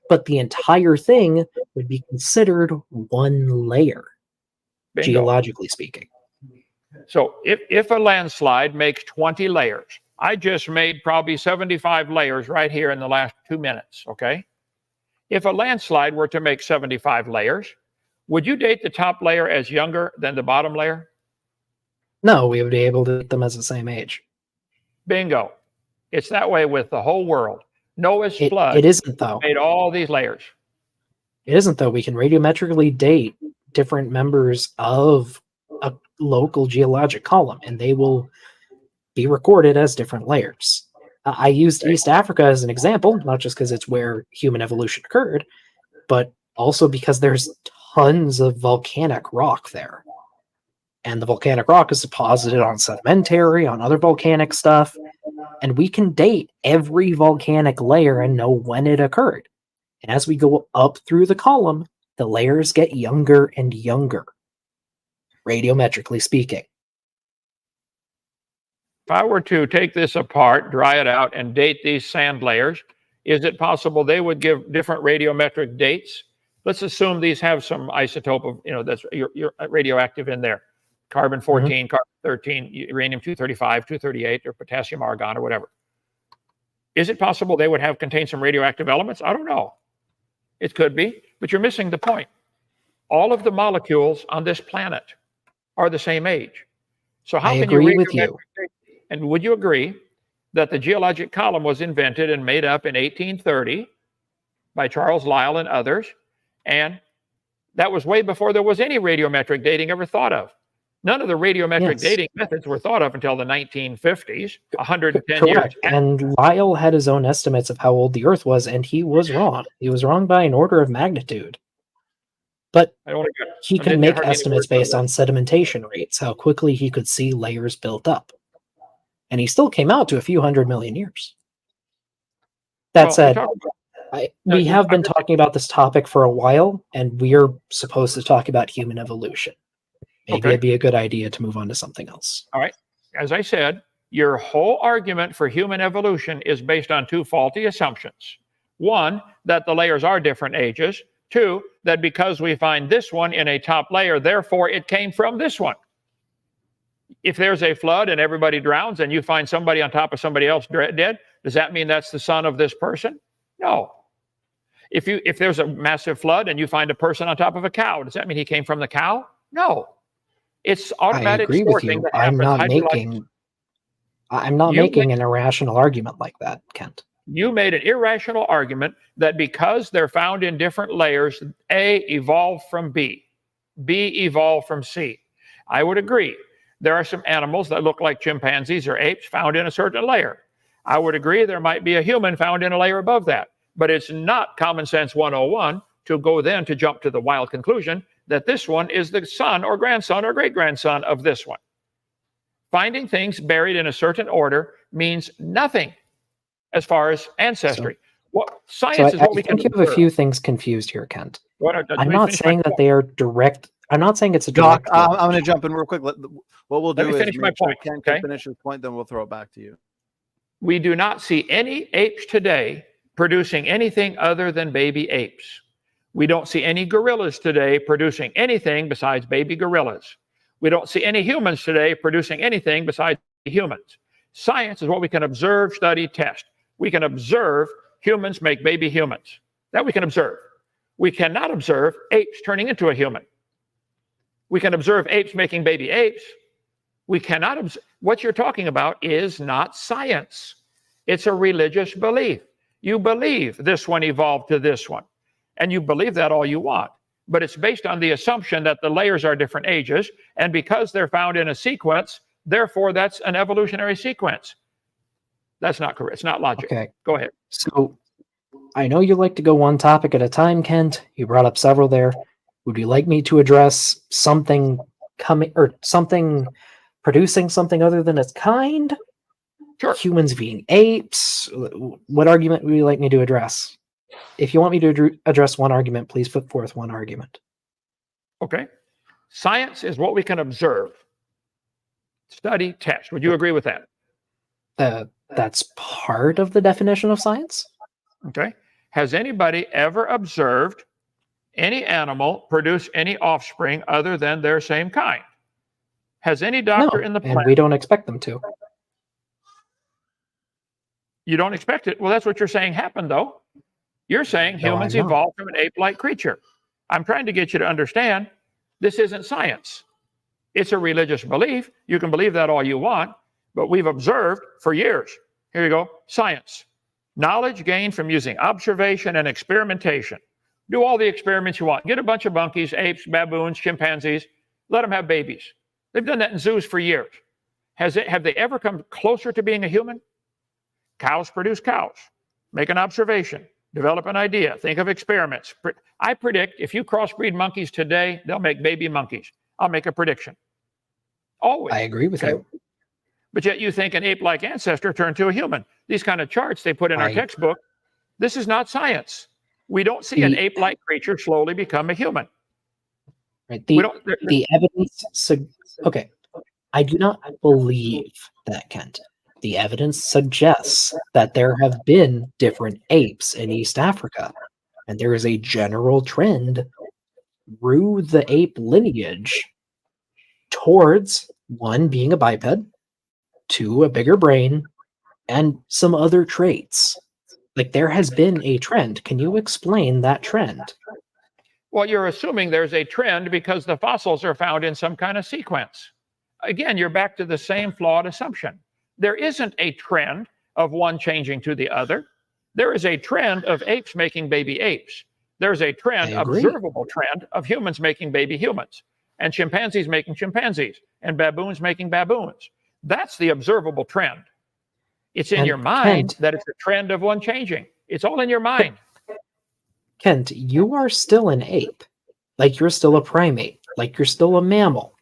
but the entire thing would be considered one layer, Bingo. Geologically speaking. So if a landslide makes 20 layers, I just made probably 75 layers right here in the last 2 minutes, okay? If a landslide were to make 75 layers, would you date the top layer as younger than the bottom layer? No, we would be able to date them as the same age. Bingo. It's that way with the whole world. Noah's flood. It isn't, though. Made all these layers. It isn't, though. We can radiometrically date different members of a local geologic column, and they will be recorded as different layers. I used East Africa as an example, not just because it's where human evolution occurred, but also because there's tons of volcanic rock there. And the volcanic rock is deposited on sedimentary, on other volcanic stuff, and we can date every volcanic layer and know when it occurred. And as we go up through the column, the layers get younger and younger, radiometrically speaking. If I were to take this apart, dry it out, and date these sand layers, is it possible they would give different radiometric dates? Let's assume these have some isotope of, that's you're radioactive in there. Carbon 14, carbon 13, uranium 235, 238, or potassium argon, or whatever. Is it possible they would contain some radioactive elements? I don't know. It could be, but you're missing the point. All of the molecules on this planet are the same age. So how can you agree with you? And would you agree that the geologic column was invented and made up in 1830 by Charles Lyell and others? And that was way before there was any radiometric dating ever thought of. None of the radiometric dating methods were thought of until the 1950s, 110 years. And Lyell had his own estimates of how old the Earth was, and he was wrong. He was wrong by an order of magnitude. But he could make estimates based on sedimentation rates, how quickly he could see layers built up. And he still came out to a few 100 million years. That said, we have been talking about this topic for a while, and we are supposed to talk about human evolution. Maybe it'd be a good idea to move on to something else. All right. As I said, your whole argument for human evolution is based on two faulty assumptions. One, that the layers are different ages. Two, that because we find this one in a top layer, therefore it came from this one. If there's a flood and everybody drowns and you find somebody on top of somebody else dead, does that mean that's the son of this person? No. If there's a massive flood and you find a person on top of a cow, does that mean he came from the cow? No. It's automatic sorting that happens. I'm not making an irrational argument like that, Kent. You made an irrational argument that because they're found in different layers, A evolved from B, B evolved from C. I would agree. There are some animals that look like chimpanzees or apes found in a certain layer. I would agree there might be a human found in a layer above that. But it's not common sense 101 to go then to jump to the wild conclusion that this one is the son or grandson or great-grandson of this one. Finding things buried in a certain order means nothing as far as ancestry. Science is what we can I think you have a few things confused here, Kent. I'm not saying that they are direct. I'm not saying it's a direct. Doc, I'm going to jump in real quick. What we'll do is finish my point. Kent can finish his point, then we'll throw it back to you. We do not see any apes today producing anything other than baby apes. We don't see any gorillas today producing anything besides baby gorillas. We don't see any humans today producing anything besides humans. Science is what we can observe, study, test. We can observe humans make baby humans. That we can observe. We cannot observe apes turning into a human. We can observe apes making baby apes. We cannot observe. What you're talking about is not science. It's a religious belief. You believe this one evolved to this one, and you believe that all you want. But it's based on the assumption that the layers are different ages, and because they're found in a sequence, therefore that's an evolutionary sequence. That's not correct. It's not logic. Okay. Go ahead. So I know you like to go one topic at a time, Kent. You brought up several there. Would you like me to address something coming or something producing something other than its kind? Sure. Humans being apes? What argument would you like me to address? If you want me to address one argument, please put forth one argument. Okay. Science is what we can observe, study, test. Would you agree with that? That's part of the definition of science. Okay. Has anybody ever observed any animal produce any offspring other than their same kind? Has any doctor in the planet? And we don't expect them to. You don't expect it? Well, that's what you're saying happened, though. You're saying humans evolved from an ape-like creature. I'm trying to get you to understand this isn't science. It's a religious belief. You can believe that all you want, but we've observed for years. Here you go. Science. Knowledge gained from using observation and experimentation. Do all the experiments you want. Get a bunch of monkeys, apes, baboons, chimpanzees. Let them have babies. They've done that in zoos for years. Have they ever come closer to being a human? Cows produce cows. Make an observation. Develop an idea. Think of experiments. I predict if you crossbreed monkeys today, they'll make baby monkeys. I'll make a prediction. Always. I agree with you. But yet you think an ape-like ancestor turned to a human. These kind of charts they put in our textbook, this is not science. We don't see an ape-like creature slowly become a human. Right. The evidence. Okay. I do not believe that, Kent. The evidence suggests that there have been different apes in East Africa, and there is a general trend through the ape lineage towards one being a biped, two a bigger brain, and some other traits. Like there has been a trend. Can you explain that trend? Well, you're assuming there's a trend because the fossils are found in some kind of sequence. Again, you're back to the same flawed assumption. There isn't a trend of one changing to the other. There is a trend of apes making baby apes. There's a trend, observable trend, of humans making baby humans, and chimpanzees making chimpanzees, and baboons making baboons. That's the observable trend. It's in your mind that it's a trend of one changing. It's all in your mind. Kent, you are still an ape. Like you're still a primate. Like you're still a mammal.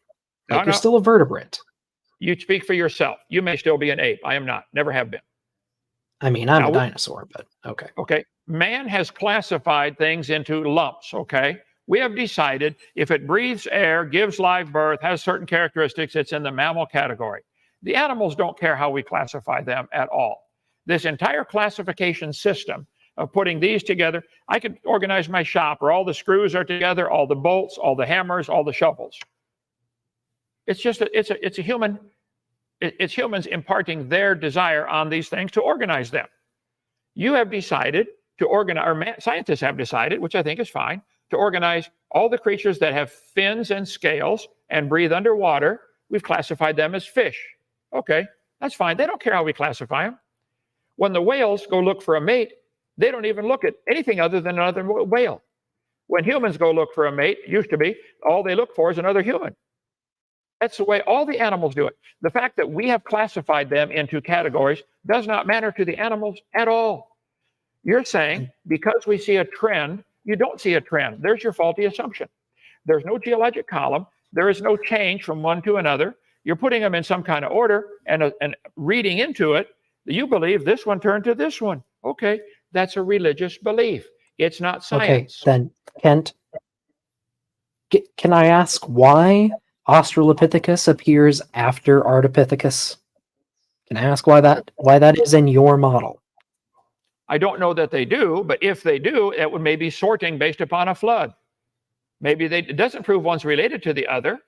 Like you're still a vertebrate. You speak for yourself. You may still be an ape. I am not. Never have been. I mean, I'm a dinosaur, but okay. Okay. Man has classified things into lumps, okay? We have decided if it breathes air, gives live birth, has certain characteristics, it's in the mammal category. The animals don't care how we classify them at all. This entire classification system of putting these together, I could organize my shop where all the screws are together, all the bolts, all the hammers, all the shovels. It's just it's humans imparting their desire on these things to organize them. You have decided to organize, or scientists have decided, which I think is fine, to organize all the creatures that have fins and scales and breathe underwater. We've classified them as fish. Okay, that's fine. They don't care how we classify them. When the whales go look for a mate, they don't even look at anything other than another whale. When humans go look for a mate, used to be, all they look for is another human. That's the way all the animals do it. The fact that we have classified them into categories does not matter to the animals at all. You're saying because we see a trend, you don't see a trend. There's your faulty assumption. There's no geologic column. There is no change from one to another. You're putting them in some kind of order and reading into it. You believe this one turned to this one. Okay, that's a religious belief. It's not science. Okay, then, Kent, can I ask why Australopithecus appears after Ardipithecus? Can I ask why that is in your model? I don't know that they do, but if they do, it would maybe sorting based upon a flood. Maybe it doesn't prove one's related to the other.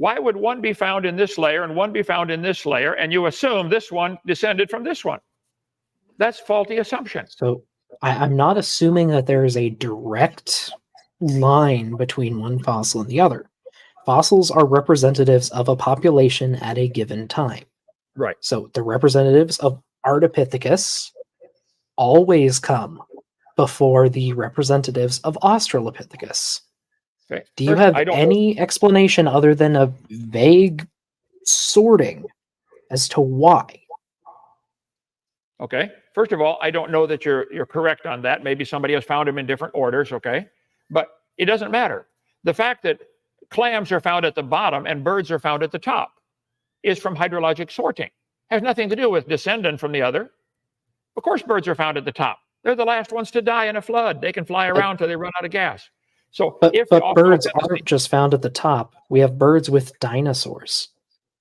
Why would one be found in this layer and one be found in this layer, and you assume this one descended from this one? That's faulty assumption. So I'm not assuming that there is a direct line between one fossil and the other. Fossils are representatives of a population at a given time. Right. So the representatives of Ardipithecus always come before the representatives of Australopithecus. Okay. Do you have any explanation other than a vague sorting as to why? Okay. First of all, I don't know that you're correct on that. Maybe somebody has found them in different orders, okay? But it doesn't matter. The fact that clams are found at the bottom and birds are found at the top is from hydrologic sorting. Has nothing to do with descendant from the other. Of course, birds are found at the top. They're the last ones to die in a flood. They can fly around till they run out of gas. So, but if birds aren't just found at the top. We have birds with dinosaurs.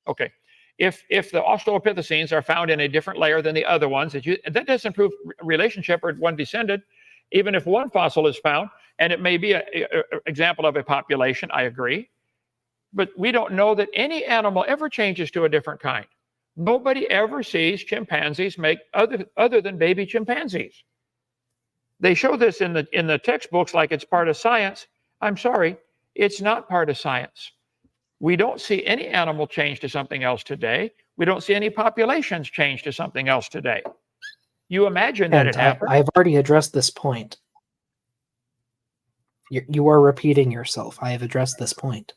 Okay. If the Australopithecines are found in a different layer than the other ones, that doesn't prove relationship or one descended. Even if one fossil is found, and it may be an example of a population, I agree. But we don't know that any animal ever changes to a different kind. Nobody ever sees chimpanzees make other than baby chimpanzees. They show this in the textbooks like it's part of science. I'm sorry, it's not part of science. We don't see any animal change to something else today. We don't see any populations change to something else today. You imagine that it happened. I've already addressed this point. You are repeating yourself. I have addressed this point.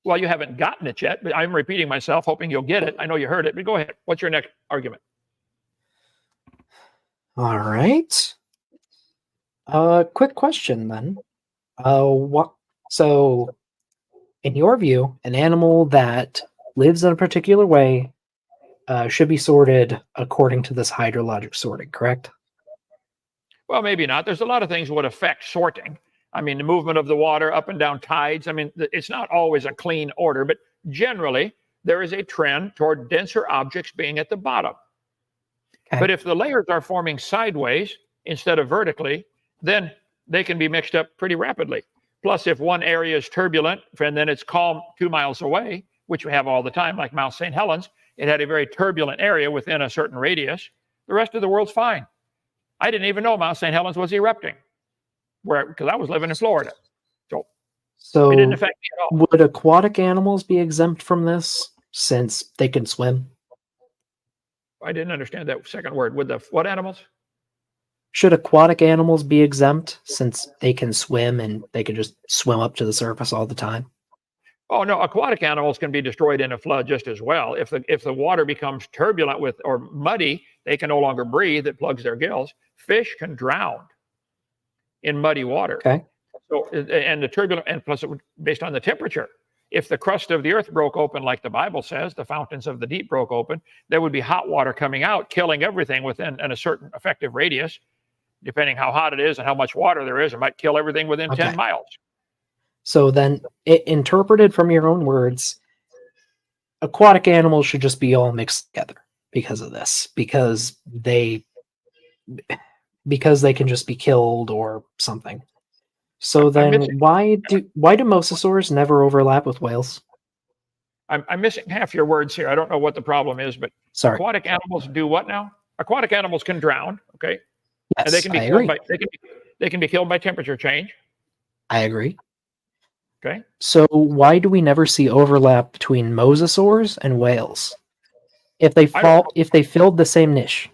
Well, you haven't gotten it yet, but I'm repeating myself, hoping you'll get it. I know you heard it, but go ahead. What's your next argument? All right. Quick question then. So, in your view, an animal that lives in a particular way should be sorted according to this hydrologic sorting, correct? Well, maybe not. There's a lot of things that would affect sorting. I mean, the movement of the water up and down tides. I mean, it's not always a clean order, but generally there is a trend toward denser objects being at the bottom. Okay. But if the layers are forming sideways instead of vertically, then they can be mixed up pretty rapidly. Plus, if one area is turbulent and then it's calm 2 miles away, which we have all the time, like Mount St. Helens, it had a very turbulent area within a certain radius. The rest of the world's fine. I didn't even know Mount St. Helens was erupting, because I was living in Florida. So it didn't affect me at all. Would aquatic animals be exempt from this since they can swim? I didn't understand that second word. Would the what animals? Should aquatic animals be exempt since they can swim and they can just swim up to the surface all the time? Oh no, aquatic animals can be destroyed in a flood just as well. If the water becomes turbulent or muddy, they can no longer breathe. It plugs their gills. Fish can drown in muddy water. Okay. So and the turbulent, and plus it would, based on the temperature. If the crust of the earth broke open, like the Bible says, the fountains of the deep broke open, there would be hot water coming out, killing everything within a certain effective radius. Depending how hot it is and how much water there is, it might kill everything within 10 miles. So then, interpreted from your own words, aquatic animals should just be all mixed together because of this, because they can just be killed or something. So then, why do mosasaurs never overlap with whales? I'm missing half your words here. I don't know what the problem is, but sorry. Aquatic animals do what now? Aquatic animals can drown. Okay. Yes, and they can be killed they can be killed by temperature change. I agree. Okay. So why do we never see overlap between mosasaurs and whales? If they filled the same niche.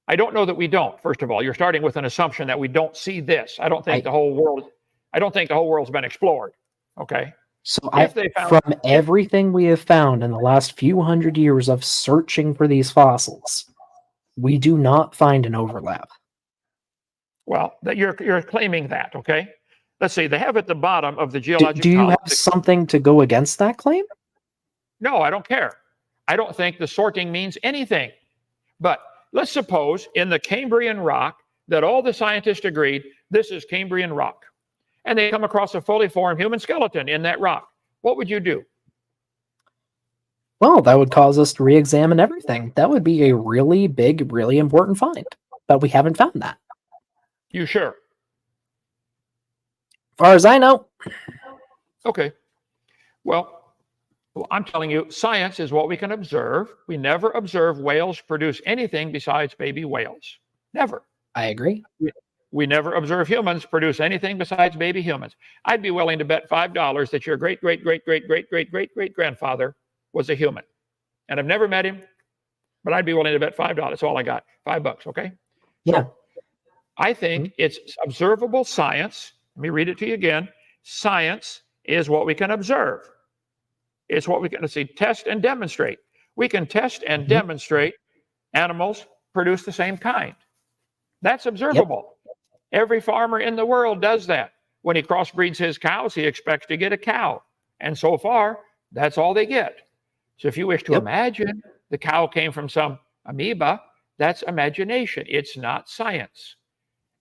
I don't know that we don't. First of all, you're starting with an assumption that we don't see this. I don't think the whole world's been explored. Okay. So from everything we have found in the last few hundred years of searching for these fossils, we do not find an overlap. Well, you're claiming that, okay? Let's see. They have at the bottom of the geologic. Do you have something to go against that claim? No, I don't care. I don't think the sorting means anything. But let's suppose in the Cambrian rock that all the scientists agreed this is Cambrian rock, and they come across a fully formed human skeleton in that rock. What would you do? Well, that would cause us to re-examine everything. That would be a really big, really important find. But we haven't found that. You sure? As far as I know. Okay. Well, Well, I'm telling you, science is what we can observe. We never observe whales produce anything besides baby whales. Never. I agree. We never observe humans produce anything besides baby humans. I'd be willing to bet $5 that your great, great, great, great, great, great, great, great grandfather was a human. And I've never met him, but I'd be willing to bet $5. That's all I got. $5, okay? Yeah. So I think it's observable science. Let me read it to you again. Science is what we can observe. It's what we can, let's see, test and demonstrate. We can test and demonstrate animals produce the same kind. That's observable. Every farmer in the world does that. When he crossbreeds his cows, he expects to get a cow. And so far, that's all they get. So if you wish to imagine the cow came from some amoeba, that's imagination. It's not science.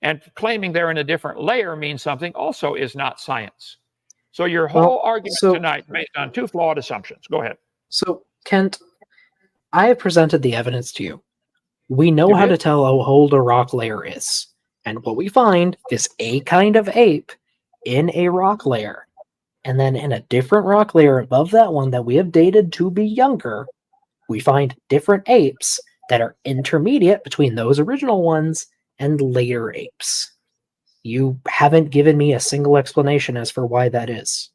And claiming they're in a different layer means something also is not science. So your whole argument tonight is based on two flawed assumptions. Go ahead. So, Kent, I have presented the evidence to you. We know how to tell how old a rock layer is. And what we find is a kind of ape in a rock layer. And then in a different rock layer above that one that we have dated to be younger, we find different apes that are intermediate between those original ones and later apes. You haven't given me a single explanation as for why that is.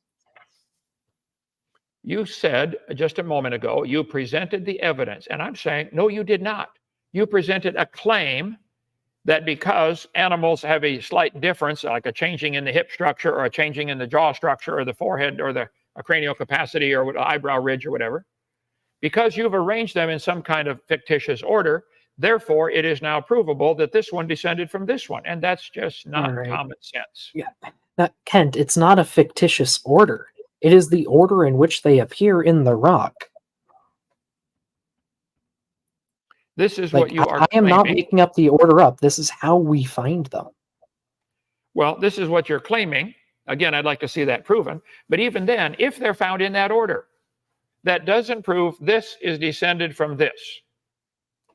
You said just a moment ago, you presented the evidence. And I'm saying, no, you did not. You presented a claim that because animals have a slight difference, like a changing in the hip structure or a changing in the jaw structure or the forehead or the cranial capacity or eyebrow ridge or whatever, because you've arranged them in some kind of fictitious order, therefore it is now provable that this one descended from this one. And that's just not common sense. Yeah. Now, Kent, it's not a fictitious order. It is the order in which they appear in the rock. This is what you are I am claiming. not making up the order up. This is how we find them. Well, this is what you're claiming. Again, I'd like to see that proven. But even then, if they're found in that order, that doesn't prove this is descended from this.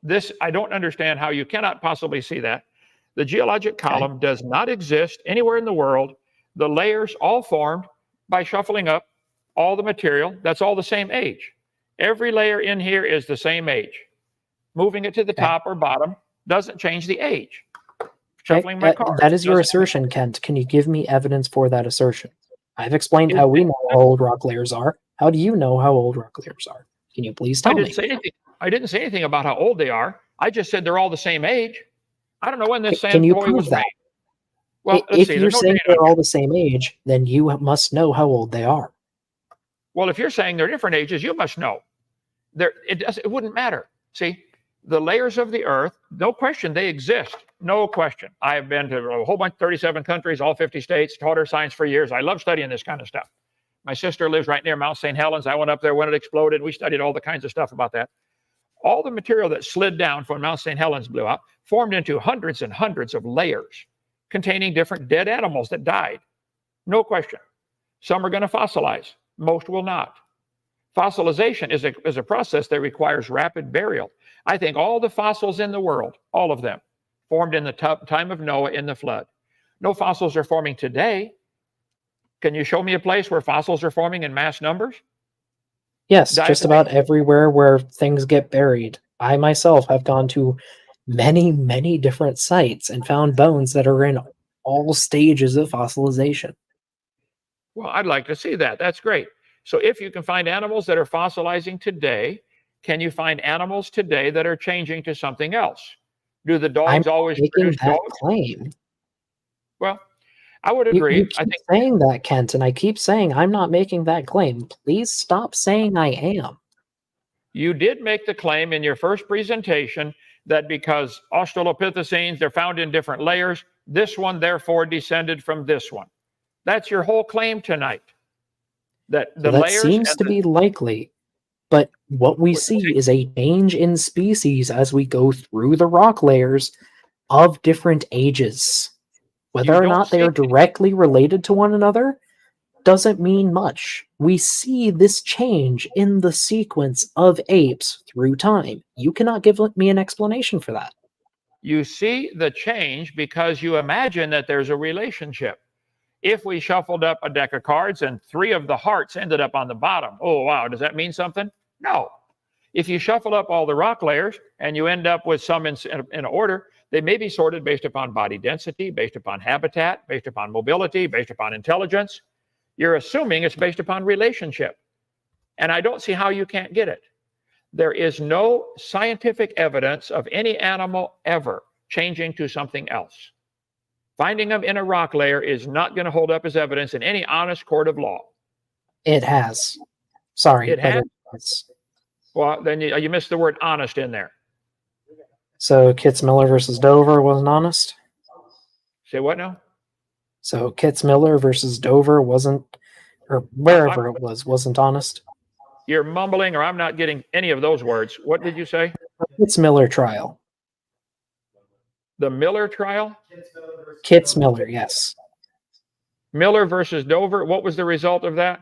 This, I don't understand how you cannot possibly see that. The geologic column does not exist anywhere in the world. The layers all formed by shuffling up all the material. That's all the same age. Every layer in here is the same age. Moving it to the top or bottom doesn't change the age. Shuffling my cards. That is your assertion, Kent. Can you give me evidence for that assertion? I've explained how we know how old rock layers are. How do you know how old rock layers are? Can you please tell me? I didn't say anything about how old they are. I just said they're all the same age. I don't know when this Can you sand toy prove was that? made. Well, If you're saying they're all the same age, then you must know how old they are. Well, if you're saying they're different ages, you must know. It wouldn't matter. See, the layers of the earth, no question, they exist. No question. I have been to a whole bunch, 37 countries, all 50 states, taught her science for years. I love studying this kind of stuff. My sister lives right near Mount St. Helens. I went up there when it exploded. We studied all the kinds of stuff about that. All the material that slid down when Mount St. Helens blew up formed into hundreds and hundreds of layers containing different dead animals that died. No question. Some are going to fossilize. Most will not. Fossilization is a process that requires rapid burial. I think all the fossils in the world, all of them, formed in the time of Noah in the flood. No fossils are forming today. Can you show me a place where fossils are forming in mass numbers? Yes, just about everywhere where things get buried. I myself have gone to many, many different sites and found bones that are in all stages of fossilization. Well, I'd like to see that. That's great. So if you can find animals that are fossilizing today, can you find animals today that are changing to something else? Do the dogs always produce that dogs? Claim. Well, I would agree. You keep saying that, Kent, and I keep saying I'm not making that claim. Please stop saying I am. You did make the claim in your first presentation that because Australopithecines, they're found in different layers, this one therefore descended from this one. That's your whole claim tonight. That layers seems to be likely, but what we see is a change in species as we go through the rock layers of different ages. Whether or not they are directly related to one another doesn't mean much. We see this change in the sequence of apes through time. You cannot give me an explanation for that. You see the change because you imagine that there's a relationship. If we shuffled up a deck of cards and 3 of the hearts ended up on the bottom, oh, wow, does that mean something? No. If you shuffle up all the rock layers and you end up with some in order, they may be sorted based upon body density, based upon habitat, based upon mobility, based upon intelligence. You're assuming it's based upon relationship. And I don't see how you can't get it. There is no scientific evidence of any animal ever changing to something else. Finding them in a rock layer is not going to hold up as evidence in any honest court of law. It has. Sorry. It has? It has. Well, then you missed the word honest in there. So Kitzmiller versus Dover wasn't honest? Say what now? So Kitzmiller versus Dover wasn't, or wherever it was, wasn't honest? You're mumbling, or I'm not getting any of those words. What did you say? Kitzmiller trial. The Miller trial? Kitzmiller, yes. Miller versus Dover. What was the result of that?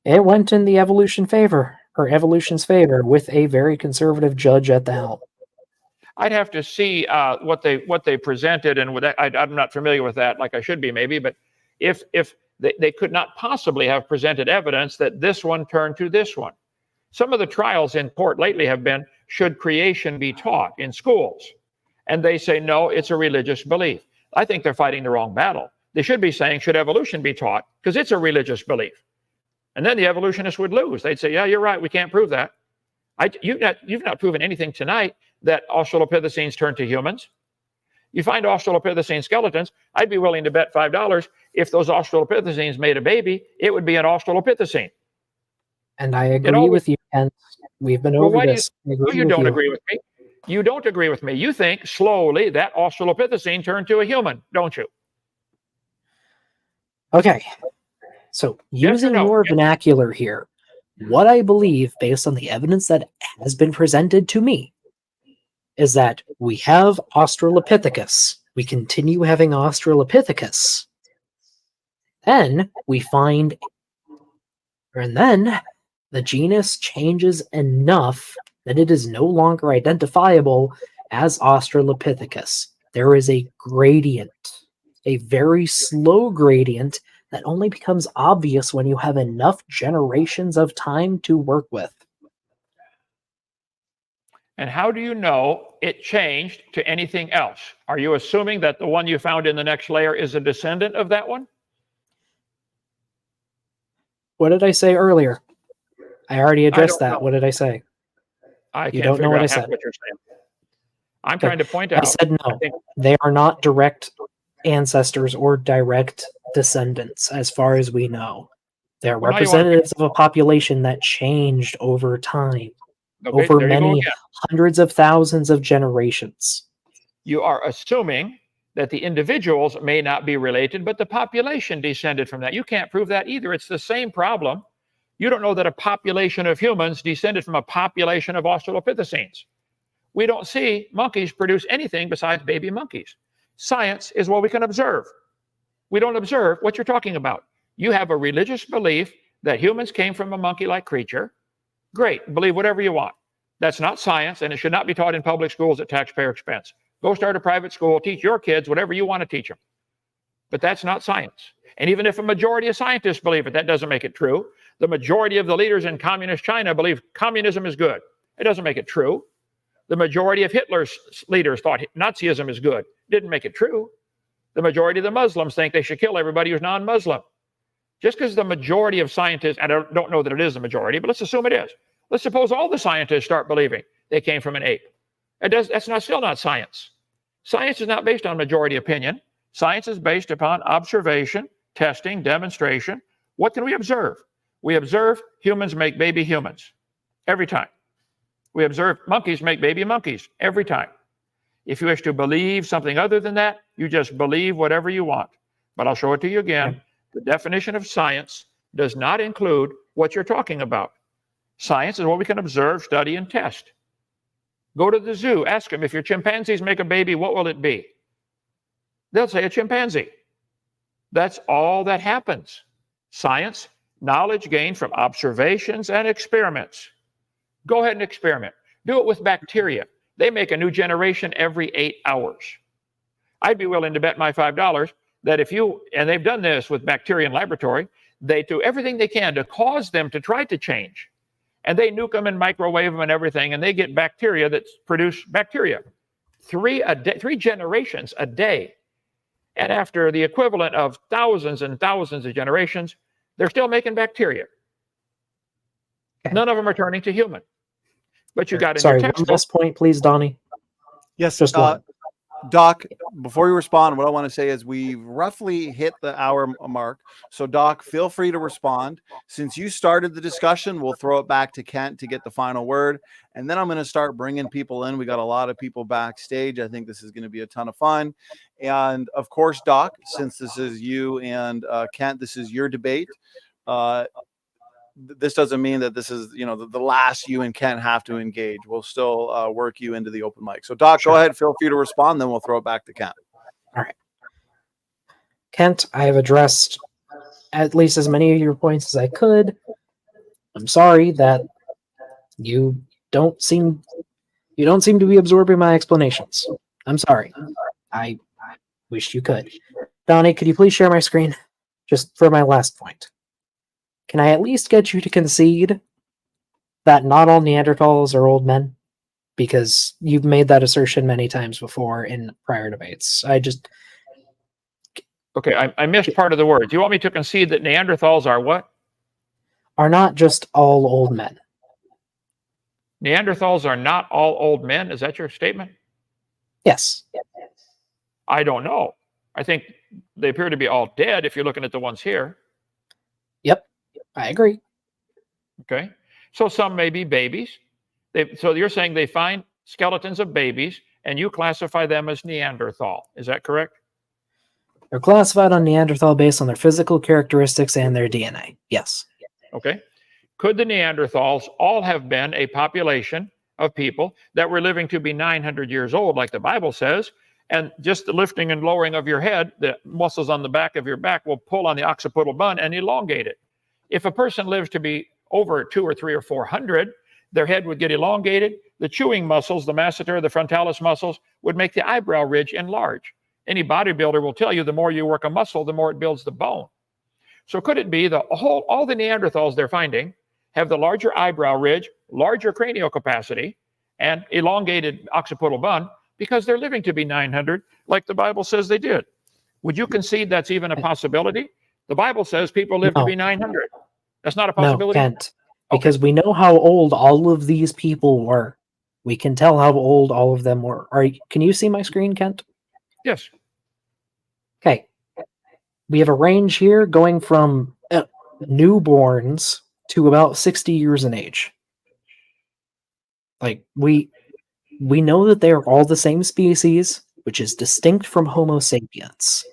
It went in the evolution's favor with a very conservative judge at the helm. I'd have to see what they presented, and I'm not familiar with that like I should be maybe, but if they could not possibly have presented evidence that this one turned to this one. Some of the trials in court lately have been, should creation be taught in schools? And they say, no, it's a religious belief. I think they're fighting the wrong battle. They should be saying, should evolution be taught? Because it's a religious belief. And then the evolutionists would lose. They'd say, yeah, you're right, we can't prove that. You've not proven anything tonight that Australopithecines turned to humans. You find Australopithecine skeletons, I'd be willing to bet $5 if those Australopithecines made a baby, it would be an Australopithecine. And I agree with you, Ken. We've been over this. You don't agree with me. You don't agree with me. You think slowly that Australopithecine turned to a human, don't you? Okay. So using your vernacular here, what I believe, based on the evidence that has been presented to me, is that we have Australopithecus. We continue having Australopithecus. Then we find, and then the genus changes enough that it is no longer identifiable as Australopithecus. There is a gradient, a very slow gradient that only becomes obvious when you have enough generations of time to work with. And how do you know it changed to anything else? Are you assuming that the one you found in the next layer is a descendant of that one? What did I say earlier? I already addressed that. What did I say? You don't know what I said. What you're saying. I'm trying to point out. I said no. They are not direct ancestors or direct descendants, as far as we know. They're representatives of a population that changed over time, over many hundreds of thousands of generations. You are assuming that the individuals may not be related, but the population descended from that. You can't prove that either. It's the same problem. You don't know that a population of humans descended from a population of Australopithecines. We don't see monkeys produce anything besides baby monkeys. Science is what we can observe. We don't observe what you're talking about. You have a religious belief that humans came from a monkey-like creature. Great, believe whatever you want. That's not science, and it should not be taught in public schools at taxpayer expense. Go start a private school, teach your kids whatever you want to teach them. But that's not science. And even if a majority of scientists believe it, that doesn't make it true. The majority of the leaders in communist China believe communism is good. It doesn't make it true. The majority of Hitler's leaders thought Nazism is good. Didn't make it true. The majority of the Muslims think they should kill everybody who's non-Muslim. Just because the majority of scientists, and I don't know that it is the majority, but let's assume it is. Let's suppose all the scientists start believing they came from an ape. That's still not science. Science is not based on majority opinion. Science is based upon observation, testing, demonstration. What can we observe? We observe humans make baby humans every time. We observe monkeys make baby monkeys every time. If you wish to believe something other than that, you just believe whatever you want. But I'll show it to you again. Okay. The definition of science does not include what you're talking about. Science is what we can observe, study, and test. Go to the zoo, ask them, if your chimpanzees make a baby, what will it be? They'll say a chimpanzee. That's all that happens. Science, knowledge gained from observations and experiments. Go ahead and experiment. Do it with bacteria. They make a new generation every 8 hours. I'd be willing to bet my $5 that and they've done this with bacteria in laboratory, they do everything they can to cause them to try to change. And they nuke them and microwave them and everything, and they get bacteria that produce bacteria. 3 generations a day. And after the equivalent of thousands and thousands of generations, they're still making bacteria. Okay. None of them are turning to human. But you got in Sorry, your one textbook. last point, please, Donnie. Yes, Just one. Doc, before you respond, what I want to say is we've roughly hit the hour mark. So, Doc, feel free to respond. Since you started the discussion, we'll throw it back to Kent to get the final word. And then I'm going to start bringing people in. We got a lot of people backstage. I think this is going to be a ton of fun. And, of course, Doc, since this is you and Kent, this is your debate. This doesn't mean that this is, the last you and Kent have to engage. We'll still work you into the open mic. So, Doc, Go ahead. Feel free to respond. Then we'll throw it back to Kent. All right. Kent, I have addressed at least as many of your points as I could. I'm sorry that you don't seem to be absorbing my explanations. I'm sorry. I wish you could. Donnie, could you please share my screen? Just for my last point. Can I at least get you to concede that not all Neanderthals are old men? Because you've made that assertion many times before in prior debates. Okay, I missed part of the word. Do you want me to concede that Neanderthals are what? Are not just all old men. Neanderthals are not all old men? Is that your statement? Yes. I don't know. I think they appear to be all dead if you're looking at the ones here. Yep, I agree. Okay, so some may be babies. So you're saying they find skeletons of babies and you classify them as Neanderthal. Is that correct? They're classified on Neanderthal based on their physical characteristics and their DNA. Yes. Okay. Could the Neanderthals all have been a population of people that were living to be 900 years old, like the Bible says, and just the lifting and lowering of your head, the muscles on the back of your back will pull on the occipital bone and elongate it. If a person lives to be over 200 or 300 or 400, their head would get elongated. The chewing muscles, the masseter, the frontalis muscles, would make the eyebrow ridge enlarge. Any bodybuilder will tell you the more you work a muscle, the more it builds the bone. So could it be all the Neanderthals they're finding have the larger eyebrow ridge, larger cranial capacity, and elongated occipital bone because they're living to be 900, like the Bible says they did? Would you concede that's even a possibility? The Bible says people live to be 900. That's not a possibility? No, Kent. Because we know how old all of these people were. We can tell how old all of them were. Can you see my screen, Kent? Yes. Okay. We have a range here going from newborns to about 60 years in age. Like, we know that they are all the same species, which is distinct from Homo sapiens.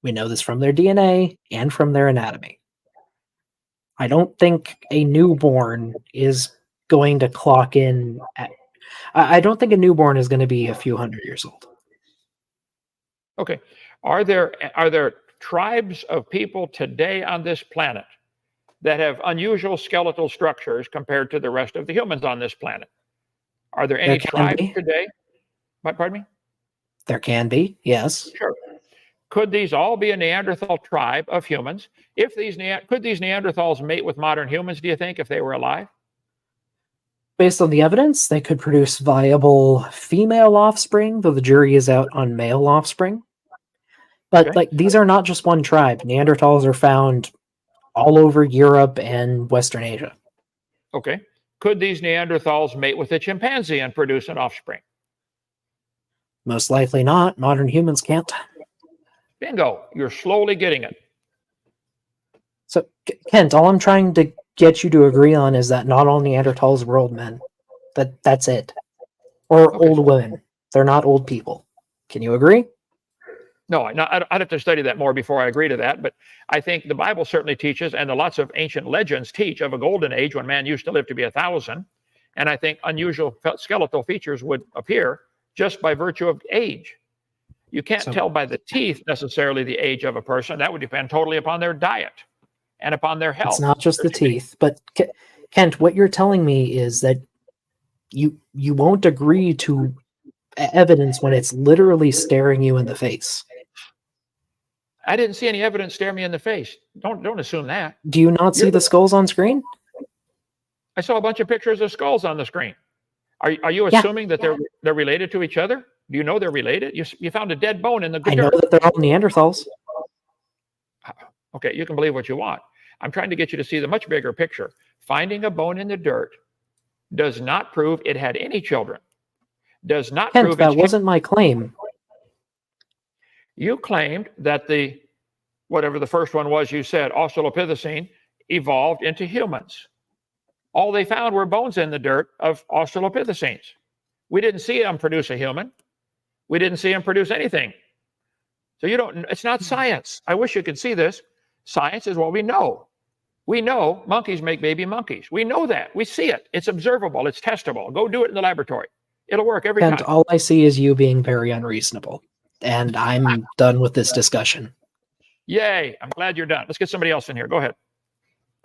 We know this from their DNA and from their anatomy. I don't think a newborn is going to clock in I don't think a newborn is going to be a few hundred years old. Okay. Are there tribes of people today on this planet that have unusual skeletal structures compared to the rest of the humans on this planet? Are there any tribes today? Pardon me? There can be, yes. Sure. Could these all be a Neanderthal tribe of humans? Could these Neanderthals mate with modern humans, do you think, if they were alive? Based on the evidence, they could produce viable female offspring, though the jury is out on male offspring. But these are not just one tribe. Neanderthals are found all over Europe and Western Asia. Okay. Could these Neanderthals mate with a chimpanzee and produce an offspring? Most likely not. Modern humans can't. Bingo. You're slowly getting it. So, Kent, all I'm trying to get you to agree on is that not all Neanderthals were old men. That's it. Or old women. They're not old people. Can you agree? No, I'd have to study that more before I agree to that. But I think the Bible certainly teaches, and lots of ancient legends teach, of a golden age when man used to live to be 1,000. And I think unusual skeletal features would appear just by virtue of age. You can't tell by the teeth necessarily the age of a person. That would depend totally upon their diet and upon their health. It's not just the teeth. But Kent, what you're telling me is that you won't agree to evidence when it's literally staring you in the face. I didn't see any evidence stare me in the face. Don't assume that. Do you not see the skulls on screen? I saw a bunch of pictures of skulls on the screen. Are you Yeah. assuming that they're related to each other? Do you know they're related? You found a dead bone in the I know dirt. that they're all Neanderthals. Okay, you can believe what you want. I'm trying to get you to see the much bigger picture. Finding a bone in the dirt does not prove it had any children. Does not Kent, prove that wasn't my claim. You claimed that whatever the first one was, you said Australopithecine evolved into humans. All they found were bones in the dirt of Australopithecines. We didn't see them produce a human. We didn't see them produce anything. So it's not science. I wish you could see this. Science is what we know. We know monkeys make baby monkeys. We know that. We see it. It's observable. It's testable. Go do it in the laboratory. It'll work every Kent, time. all I see is you being very unreasonable. And I'm done with this discussion. Yay. I'm glad you're done. Let's get somebody else in here. Go ahead.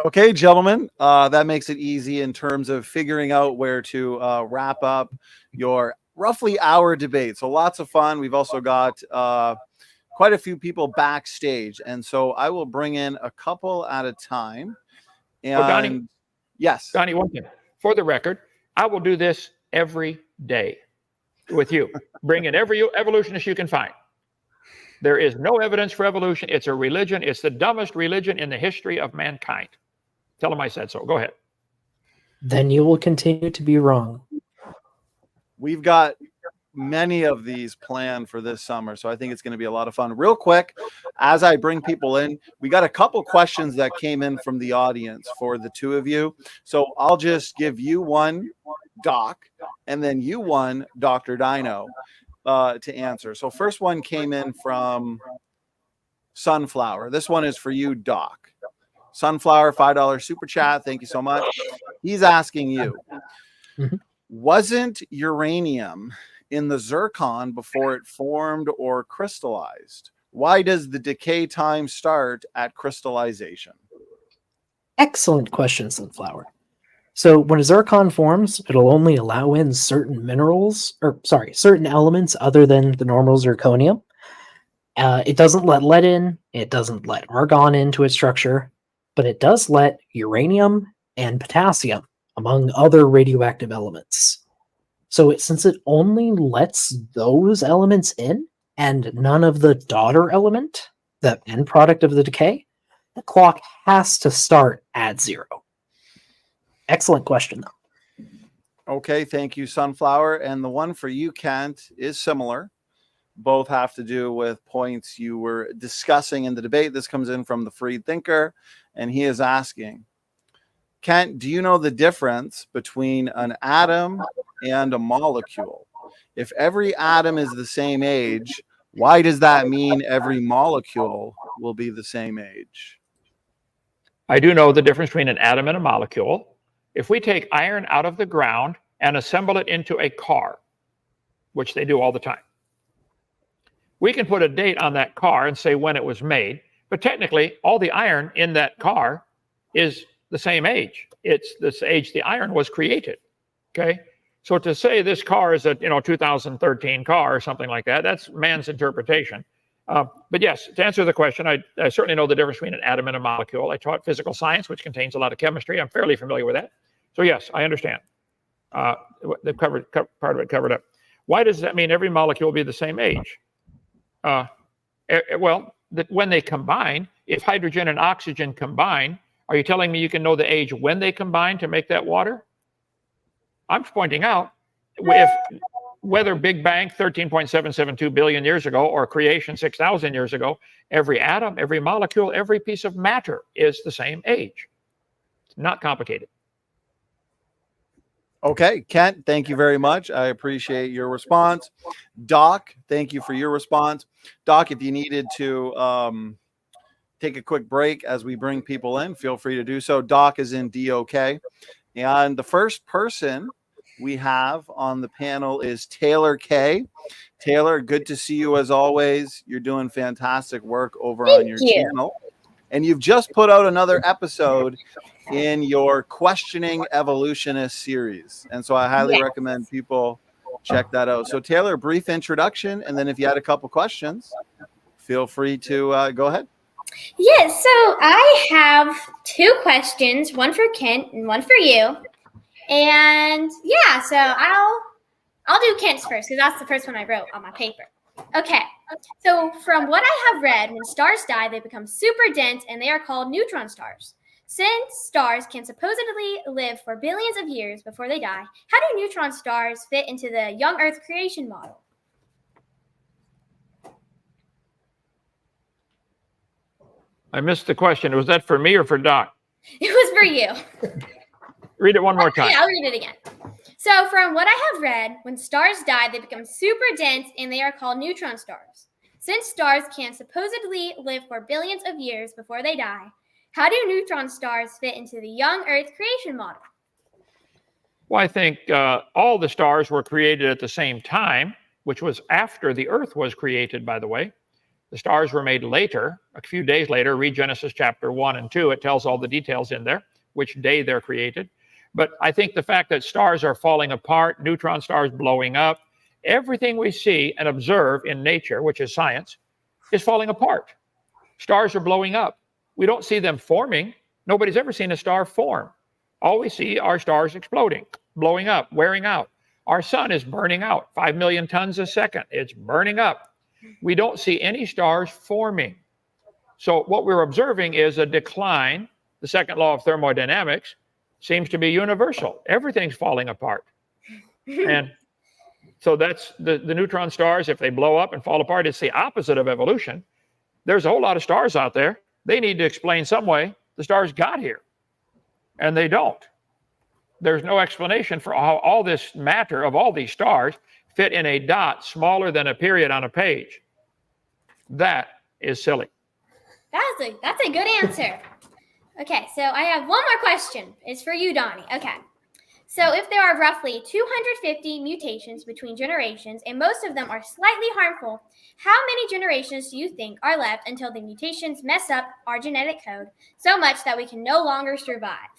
Okay, gentlemen, that makes it easy in terms of figuring out where to wrap up your roughly hour debate. So lots of fun. We've also got quite a few people backstage. And so I will bring in a couple at a time. And Donnie, yes. Donnie, one thing. For the record, I will do this every day with you. Bring in every evolutionist you can find. There is no evidence for evolution. It's a religion. It's the dumbest religion in the history of mankind. Tell them I said so. Go ahead. Then you will continue to be wrong. We've got many of these planned for this summer, so I think it's going to be a lot of fun. Real quick, as I bring people in, we got a couple questions that came in from the audience for the two of you. So I'll just give you one, Doc, and then you one, Dr. Dino, to answer. So first one came in from Sunflower. This one is for you, Doc. Sunflower, $5 super chat. Thank you so much. He's asking you, wasn't uranium in the zircon before it formed or crystallized? Why does the decay time start at crystallization? Excellent question, Sunflower. So when a zircon forms, it'll only allow in certain certain elements other than the normal zirconium. It doesn't let lead in, it doesn't let argon into its structure, but it does let uranium and potassium, among other radioactive elements. So since it only lets those elements in, and none of the daughter element, the end product of the decay, the clock has to start at 0. Excellent question, though. Okay, thank you, Sunflower. And the one for you, Kent, is similar. Both have to do with points you were discussing in the debate. This comes in from the Freed Thinker, and he is asking, Kent, do you know the difference between an atom and a molecule? If every atom is the same age, why does that mean every molecule will be the same age? I do know the difference between an atom and a molecule. If we take iron out of the ground and assemble it into a car, which they do all the time, we can put a date on that car and say when it was made, but technically all the iron in that car is the same age. It's this age the iron was created. Okay, so to say this car is a 2013 car or something like that, that's man's interpretation. But yes, to answer the question, I certainly know the difference between an atom and a molecule. I taught physical science, which contains a lot of chemistry. I'm fairly familiar with that. So yes, I understand. The part of it covered up. Why does that mean every molecule will be the same age? Well, when they combine, if hydrogen and oxygen combine, are you telling me you can know the age when they combine to make that water? I'm pointing out whether Big Bang 13.772 billion years ago or creation 6,000 years ago, every atom, every molecule, every piece of matter is the same age. It's not complicated. Okay, Kent, thank you very much. I appreciate your response. Doc, thank you for your response. Doc, if you needed to take a quick break as we bring people in, feel free to do so. Doc is in DOK. And the first person we have on the panel is Taylor K. Taylor, good to see you as always. You're doing fantastic work over on your channel. And you've just put out another episode in your Questioning Evolutionist series. And so I highly recommend people check that out. So Taylor, brief introduction, and then if you had a couple questions, feel free to go ahead. Yes, so I have two questions, one for Kent and one for you. And yeah, so I'll do Kent's first because that's the first one I wrote on my paper. Okay, so from what I have read, when stars die, they become super dense and they are called neutron stars. Since stars can supposedly live for billions of years before they die, how do neutron stars fit into the young Earth creation model? I missed the question. Was that for me or for Doc? It was for you. Read it one more time. Yeah, I'll read it again. So from what I have read, when stars die, they become super dense and they are called neutron stars. Since stars can supposedly live for billions of years before they die, how do neutron stars fit into the young Earth creation model? Well, I think all the stars were created at the same time, which was after the Earth was created, by the way. The stars were made later, a few days later. Read Genesis chapter 1 and 2. It tells all the details in there, which day they're created. But I think the fact that stars are falling apart, neutron stars blowing up, everything we see and observe in nature, which is science, is falling apart. Stars are blowing up. We don't see them forming. Nobody's ever seen a star form. All we see are stars exploding, blowing up, wearing out. Our sun is burning out, 5 million tons a second. It's burning up. We don't see any stars forming. So what we're observing is a decline. The second law of thermodynamics seems to be universal. Everything's falling apart. And so that's the neutron stars. If they blow up and fall apart, it's the opposite of evolution. There's a whole lot of stars out there. They need to explain some way the stars got here. And they don't. There's no explanation for how all this matter of all these stars fit in a dot smaller than a period on a page. That is silly. That's a good answer. Okay, so I have one more question. It's for you, Donnie. Okay. So if there are roughly 250 mutations between generations, and most of them are slightly harmful, how many generations do you think are left until the mutations mess up our genetic code so much that we can no longer survive?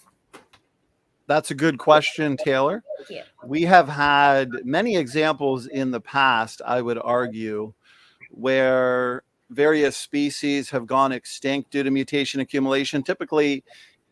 That's a good question, Taylor. Thank you. We have had many examples in the past, I would argue, where various species have gone extinct due to mutation accumulation. Typically,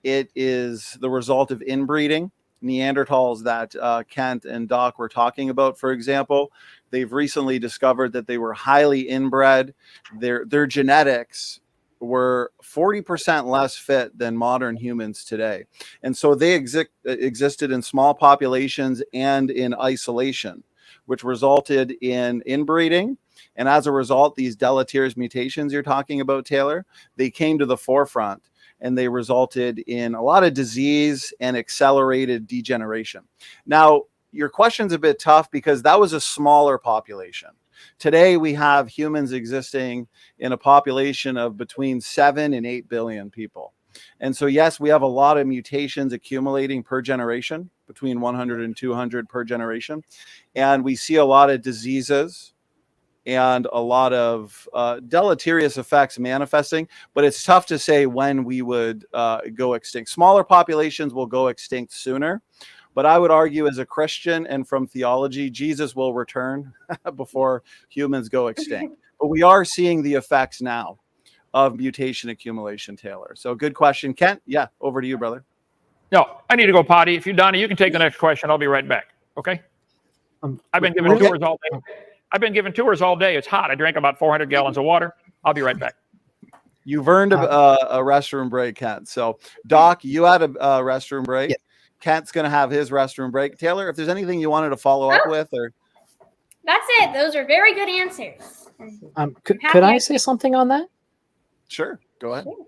it is the result of inbreeding. Neanderthals that Kent and Doc were talking about, for example, they've recently discovered that they were highly inbred. Their genetics were 40% less fit than modern humans today. And so they existed in small populations and in isolation, which resulted in inbreeding. And as a result, these deleterious mutations you're talking about, Taylor, they came to the forefront and they resulted in a lot of disease and accelerated degeneration. Now, your question's a bit tough because that was a smaller population. Today, we have humans existing in a population of between 7 and 8 billion people. And so, yes, we have a lot of mutations accumulating per generation, between 100 and 200 per generation. And we see a lot of diseases and a lot of deleterious effects manifesting, but it's tough to say when we would go extinct. Smaller populations will go extinct sooner, but I would argue as a Christian and from theology, Jesus will return before humans go extinct. But we are seeing the effects now of mutation accumulation, Taylor. So good question. Kent, yeah, over to you, brother. No, I need to go potty. If you're Donnie, you can take the next question. I'll be right back. Okay? I've been given tours all day. It's hot. I drank about 400 gallons of water. I'll be right back. You've earned a restroom break, Kent. So, Doc, you had a restroom break. Yeah. Kent's going to have his restroom break. Taylor, if there's anything you wanted to follow up with, or that's it. Those are very good answers. Could I say something on that? Sure. Go ahead. Sure.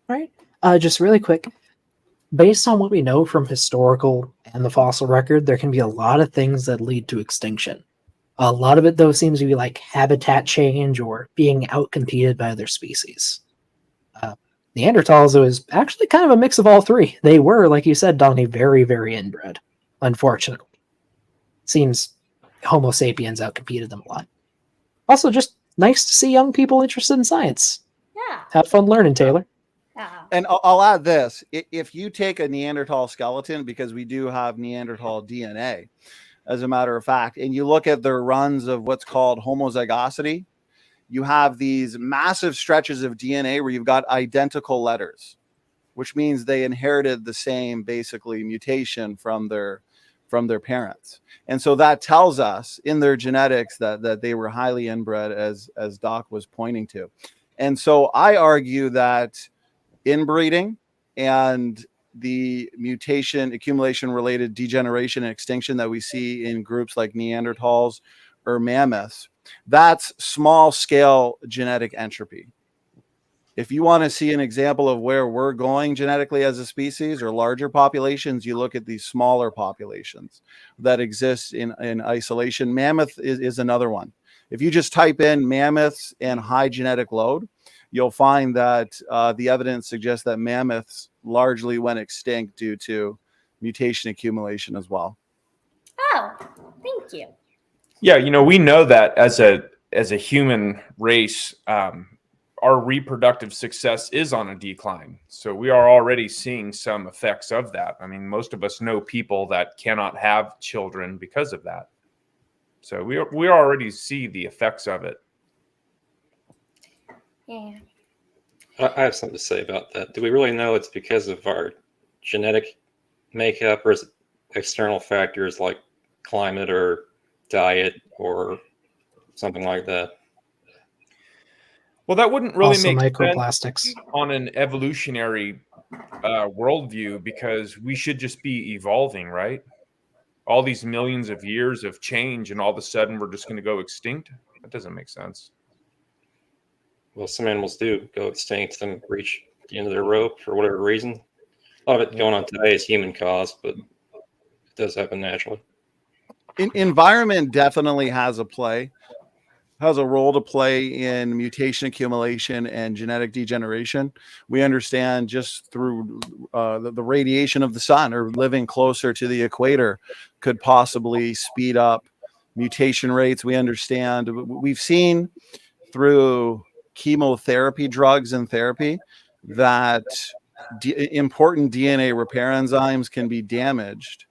Right. Just really quick. Based on what we know from historical and the fossil record, there can be a lot of things that lead to extinction. A lot of it, though, seems to be like habitat change or being outcompeted by other species. Neanderthals, it was actually kind of a mix of all three. They were, like you said, Donnie, very, very inbred, unfortunately. Seems Homo sapiens outcompeted them a lot. Also, just nice to see young people interested in science. Yeah. Have fun learning, Taylor. And I'll add this. If you take a Neanderthal skeleton, because we do have Neanderthal DNA, as a matter of fact, and you look at their runs of what's called homozygosity, you have these massive stretches of DNA where you've got identical letters, which means they inherited the same basically mutation from their parents. And so that tells us in their genetics that they were highly inbred, as Doc was pointing to. And so I argue that inbreeding and the mutation accumulation related degeneration and extinction that we see in groups like Neanderthals or mammoths, that's small scale genetic entropy. If you want to see an example of where we're going genetically as a species or larger populations, you look at these smaller populations that exist in isolation. Mammoth is another one. If you just type in mammoths and high genetic load, you'll find that the evidence suggests that mammoths largely went extinct due to mutation accumulation as well. Oh, thank you. Yeah, we know that as a human race, our reproductive success is on a decline. So we are already seeing some effects of that. I mean, most of us know people that cannot have children because of that. So we already see the effects of it. Yeah. I have something to say about that. Do we really know it's because of our genetic makeup, or is it external factors like climate or diet or something like that? Well, that wouldn't really Also make microplastics. sense on an evolutionary worldview, because we should just be evolving, right? All these millions of years of change, and all of a sudden we're just going to go extinct. That doesn't make sense. Well, some animals do go extinct and reach the end of their rope for whatever reason. A lot of it going on today is human caused, but it does happen naturally. Environment definitely has a role to play in mutation accumulation and genetic degeneration. We understand just through the radiation of the sun, or living closer to the equator, could possibly speed up mutation rates. We understand, we've seen through chemotherapy drugs and therapy that important DNA repair enzymes can be damaged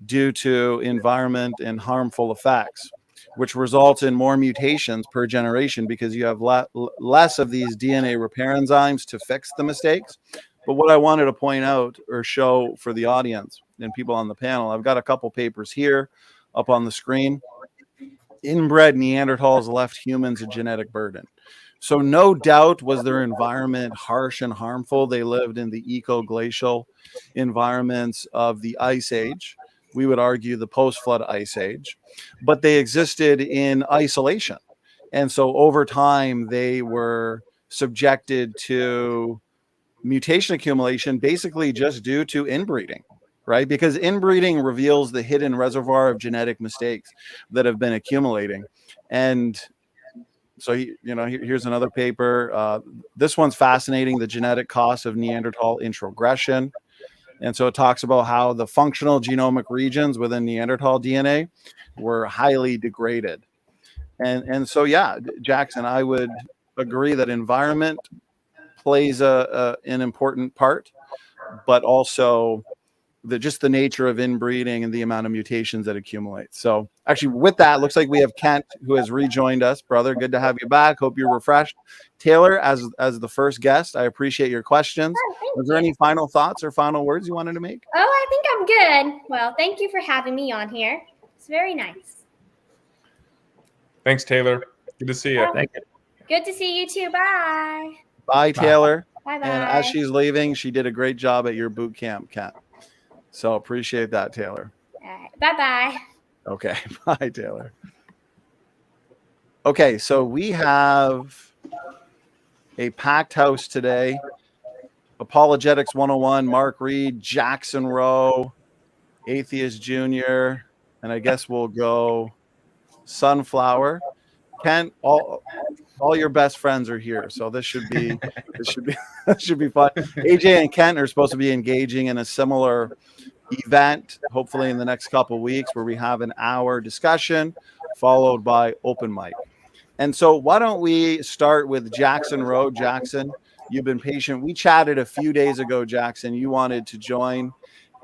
due to environment and harmful effects, which results in more mutations per generation because you have less of these DNA repair enzymes to fix the mistakes. But what I wanted to point out or show for the audience and people on the panel, I've got a couple papers here up on the screen. Inbred Neanderthals left humans a genetic burden. So no doubt was their environment harsh and harmful. They lived in the eco-glacial environments of the Ice Age. We would argue the post-flood Ice Age, but they existed in isolation. And so over time, they were subjected to mutation accumulation, basically just due to inbreeding, right? Because inbreeding reveals the hidden reservoir of genetic mistakes that have been accumulating. And so, here's another paper. This one's fascinating, the genetic cost of Neanderthal introgression. And so it talks about how the functional genomic regions within Neanderthal DNA were highly degraded. And so, yeah, Jackson, I would agree that environment plays an important part, but also just the nature of inbreeding and the amount of mutations that accumulate. So actually with that, looks like we have Kent who has rejoined us. Brother, good to have you back. Hope you're refreshed. Taylor, as the first guest, I appreciate your questions. Was there any final thoughts or final words you wanted to make? Oh, I think I'm good. Well, thank you for having me on here. It's very nice. Thanks, Taylor. Good to see you. Thank you. Good to see you too. Bye. Bye, Taylor. Bye-bye. And as she's leaving, she did a great job at your boot camp, Kent. So appreciate that, Taylor. All right. Bye-bye. Okay. Bye, Taylor. Okay, so we have a packed house today. Apologetics 101, Mark Reed, Jackson Rowe, Atheist Jr., and I guess we'll go Sunflower. Kent, all your best friends are here, so this should be fun. AJ and Kent are supposed to be engaging in a similar event, hopefully in the next couple of weeks, where we have an hour discussion followed by open mic. And so why don't we start with Jackson Rowe. Jackson, you've been patient. We chatted a few days ago, Jackson. You wanted to join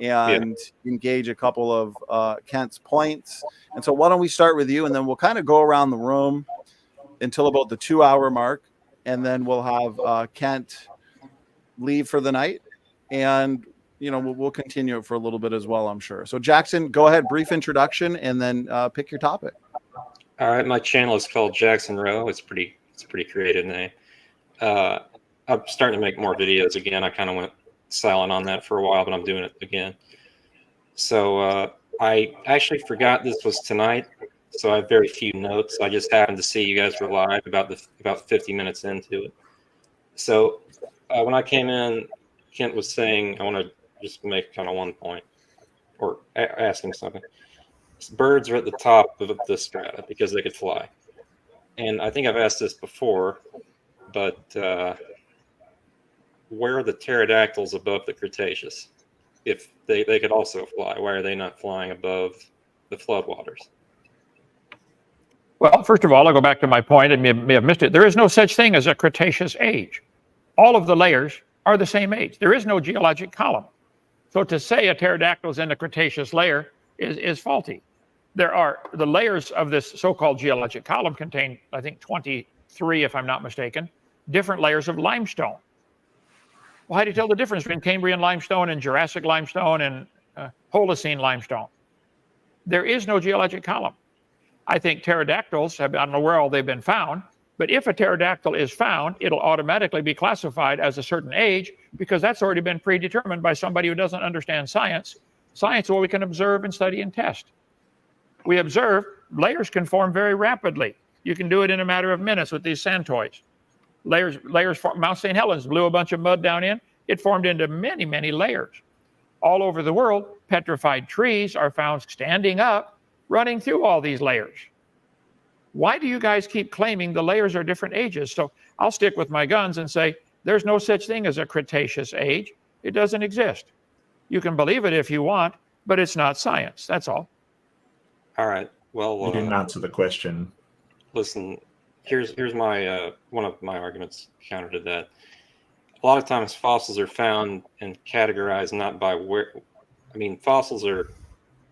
and engage a couple of Kent's points. And so why don't we start with you, and then we'll kind of go around the room until about the 2-hour mark, and then we'll have Kent leave for the night, and we'll continue it for a little bit as well, I'm sure. So Jackson, go ahead, brief introduction, and then pick your topic. All right, my channel is called Jackson Rowe. It's a pretty creative name. I'm starting to make more videos again. I kind of went silent on that for a while, but I'm doing it again. So I actually forgot this was tonight, so I have very few notes. I just happened to see you guys were live about 50 minutes into it. So when I came in, Kent was saying, I want to just make kind of one point, or ask him something. Birds are at the top of the strata because they could fly. And I think I've asked this before, but where are the pterodactyls above the Cretaceous? If they could also fly, why are they not flying above the floodwaters? Well, first of all, I'll go back to my point and may have missed it. There is no such thing as a Cretaceous age. All of the layers are the same age. There is no geologic column. So to say a pterodactyl is in the Cretaceous layer is faulty. There are the layers of this so-called geologic column contain, I think, 23, if I'm not mistaken, different layers of limestone. Well, how do you tell the difference between Cambrian limestone and Jurassic limestone and Holocene limestone? There is no geologic column. I think pterodactyls, I don't know where all they've been found, but if a pterodactyl is found, it'll automatically be classified as a certain age because that's already been predetermined by somebody who doesn't understand science. Science is what we can observe and study and test. We observe layers can form very rapidly. You can do it in a matter of minutes with these santoids. Layers. Mount St. Helens blew a bunch of mud down in. It formed into many, many layers. All over the world, petrified trees are found standing up, running through all these layers. Why do you guys keep claiming the layers are different ages? So I'll stick with my guns and say, there's no such thing as a Cretaceous age. It doesn't exist. You can believe it if you want, but it's not science. That's all. All right. Well, you didn't answer the question. Listen, here's my one of my arguments counter to that. A lot of times fossils are found and categorized not by where. I mean, fossils are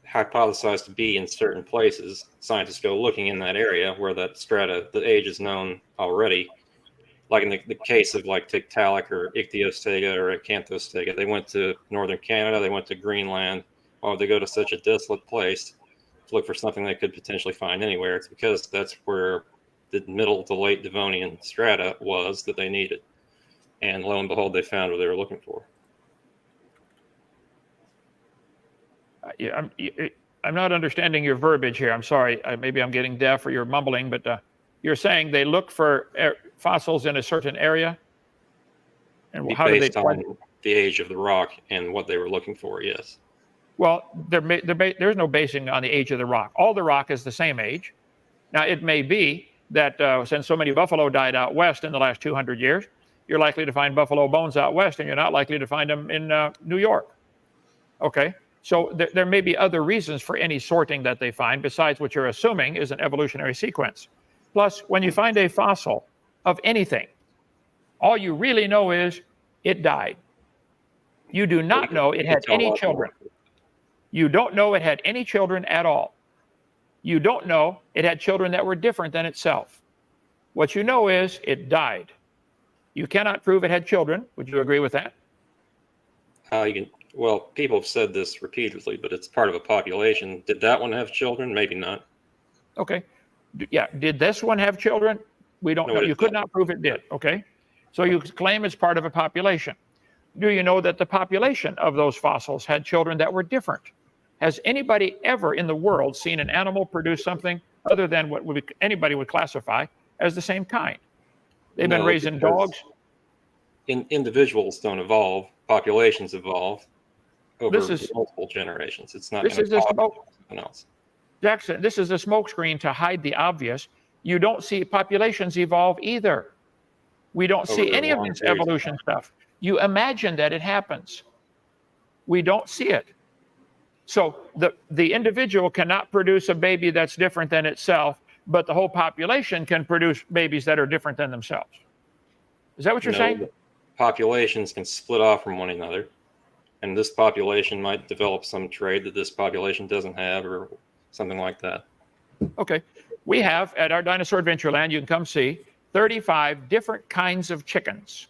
hypothesized to be in certain places. Scientists go looking in that area where that strata, the age is known already. Like in the case of like Tiktaalik or Ichthyostega or Acanthostega, they went to northern Canada, they went to Greenland. Why would they go to such a desolate place to look for something they could potentially find anywhere? It's because that's where the middle to late Devonian strata was that they needed. And lo and behold, they found what they were looking for. I'm not understanding your verbiage here. I'm sorry. Maybe I'm getting deaf or you're mumbling, but you're saying they look for fossils in a certain area? And how do they on the age of the rock and what they were looking for, yes. Well, there's no basing on the age of the rock. All the rock is the same age. Now, it may be that since so many buffalo died out west in the last 200 years, you're likely to find buffalo bones out west, and you're not likely to find them in New York. Okay, so there may be other reasons for any sorting that they find besides what you're assuming is an evolutionary sequence. Plus, when you find a fossil of anything, all you really know is it died. You do not know it had any children. You don't know it had any children at all. You don't know it had children that were different than itself. What you know is it died. You cannot prove it had children. Would you agree with that? Well, people have said this repeatedly, but it's part of a population. Did that one have children? Maybe not. Okay. Yeah. Did this one have children? We don't know. You could not prove it did. Okay. So you claim it's part of a population. Do you know that the population of those fossils had children that were different? Has anybody ever in the world seen an animal produce something other than what anybody would classify as the same kind? They've been raising dogs. Individuals don't evolve. Populations evolve over multiple generations. It's not. This is something else. Jackson, this is a smokescreen to hide the obvious. You don't see populations evolve either. We don't see any of this evolution stuff. You imagine that it happens. We don't see it. So the individual cannot produce a baby that's different than itself, but the whole population can produce babies that are different than themselves. Is that what you're saying? Populations can split off from one another, and this population might develop some trait that this population doesn't have or something like that. Okay. We have, at our Dinosaur Adventureland, you can come see, 35 different kinds of chickens.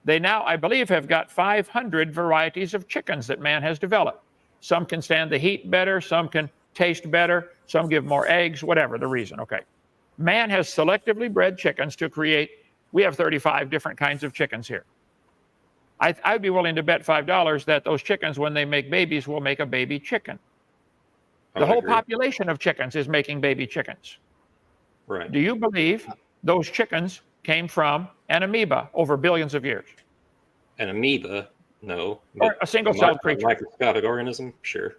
They now, I believe, have got 500 varieties of chickens that man has developed. Some can stand the heat better, some can taste better, some give more eggs, whatever the reason, okay. Man has selectively bred chickens to create, we have 35 different kinds of chickens here. I'd be willing to bet $5 that those chickens, when they make babies, will make a baby chicken. The whole population of chickens is making baby chickens. Right. Do you believe those chickens came from an amoeba over billions of years? An amoeba? No. Or a single-celled creature? A microscopic organism? Sure.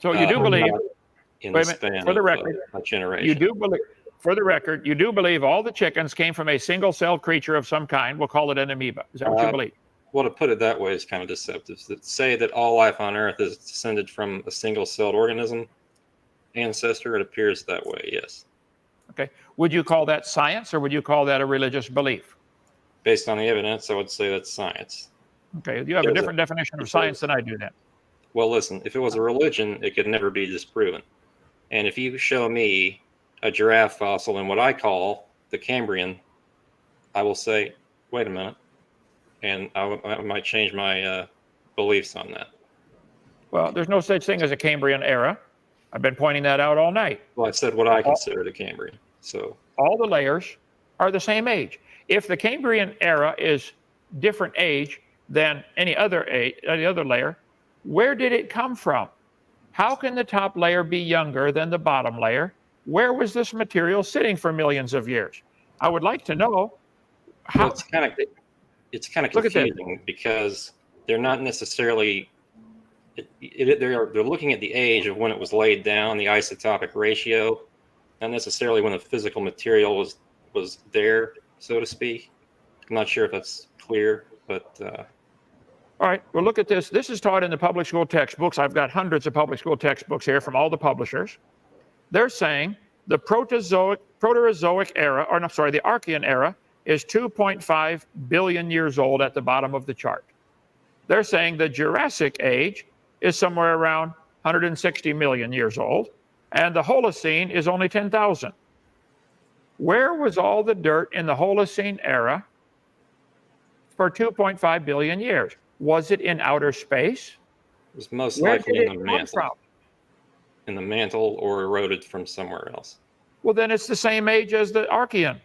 So you do believe, in the span for the record, of a generation. you do believe, for the record, you do believe all the chickens came from a single-celled creature of some kind. We'll call it an amoeba. Is that what you believe? Well, to put it that way is kind of deceptive. To say that all life on Earth is descended from a single-celled organism ancestor, it appears that way, yes. Okay. Would you call that science, or would you call that a religious belief? Based on the evidence, I would say that's science. Okay. You have a different definition of science than I do then. Well, listen, if it was a religion, it could never be disproven. And if you show me a giraffe fossil in what I call the Cambrian, I will say, wait a minute. And I might change my beliefs on that. Well, there's no such thing as a Cambrian era. I've been pointing that out all night. Well, I said what I consider the Cambrian. So all the layers are the same age. If the Cambrian era is different age than any other layer, where did it come from? How can the top layer be younger than the bottom layer? Where was this material sitting for millions of years? I would like to know how. Well, it's kind of confusing because they're not necessarily. They're looking at the age of when it was laid down, the isotopic ratio, not necessarily when the physical material was there, so to speak. I'm not sure if that's clear, but. All right, well, look at this. This is taught in the public school textbooks. I've got hundreds of public school textbooks here from all the publishers. They're saying the Proterozoic era, or no, sorry, the Archean era is 2.5 billion years old at the bottom of the chart. They're saying the Jurassic age is somewhere around 160 million years old, and the Holocene is only 10,000. Where was all the dirt in the Holocene era for 2.5 billion years? Was it in outer space? It was most likely in the mantle. In the mantle or eroded from somewhere else. Well, then it's the same age as the Archean.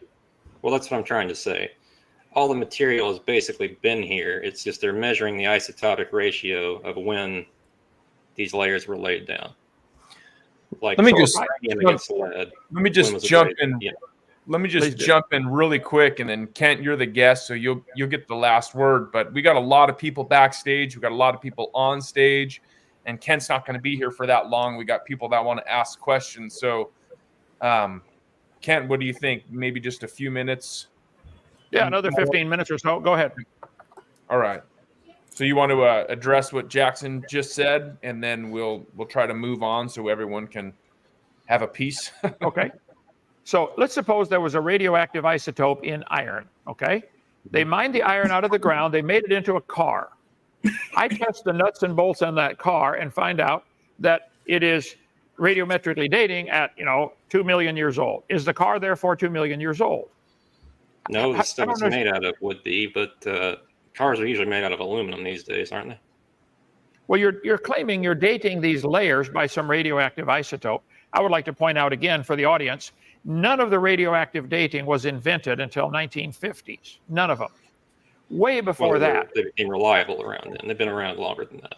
Well, that's what I'm trying to say. All the material has basically been here. It's just they're measuring the isotopic ratio of when these layers were laid down. Like let me just jump in. Yeah. Let me just jump in really quick, and then Kent, you're the guest, so you'll get the last word. But we got a lot of people backstage. We got a lot of people on stage, and Kent's not going to be here for that long. We got people that want to ask questions. So, Kent, what do you think? Maybe just a few minutes? Yeah, another 15 minutes or so. Go ahead. All right. So you want to address what Jackson just said, and then we'll try to move on so everyone can have a piece. Okay. So let's suppose there was a radioactive isotope in iron, okay? They mined the iron out of the ground. They made it into a car. I test the nuts and bolts on that car and find out that it is radiometrically dating at, 2 million years old. Is the car therefore 2 million years old? No, the stuff it's made out of would be, but cars are usually made out of aluminum these days, aren't they? Well, you're claiming you're dating these layers by some radioactive isotope. I would like to point out again for the audience, none of the radioactive dating was invented until 1950s. None of them. Way before that. They became reliable around then. They've been around longer than that.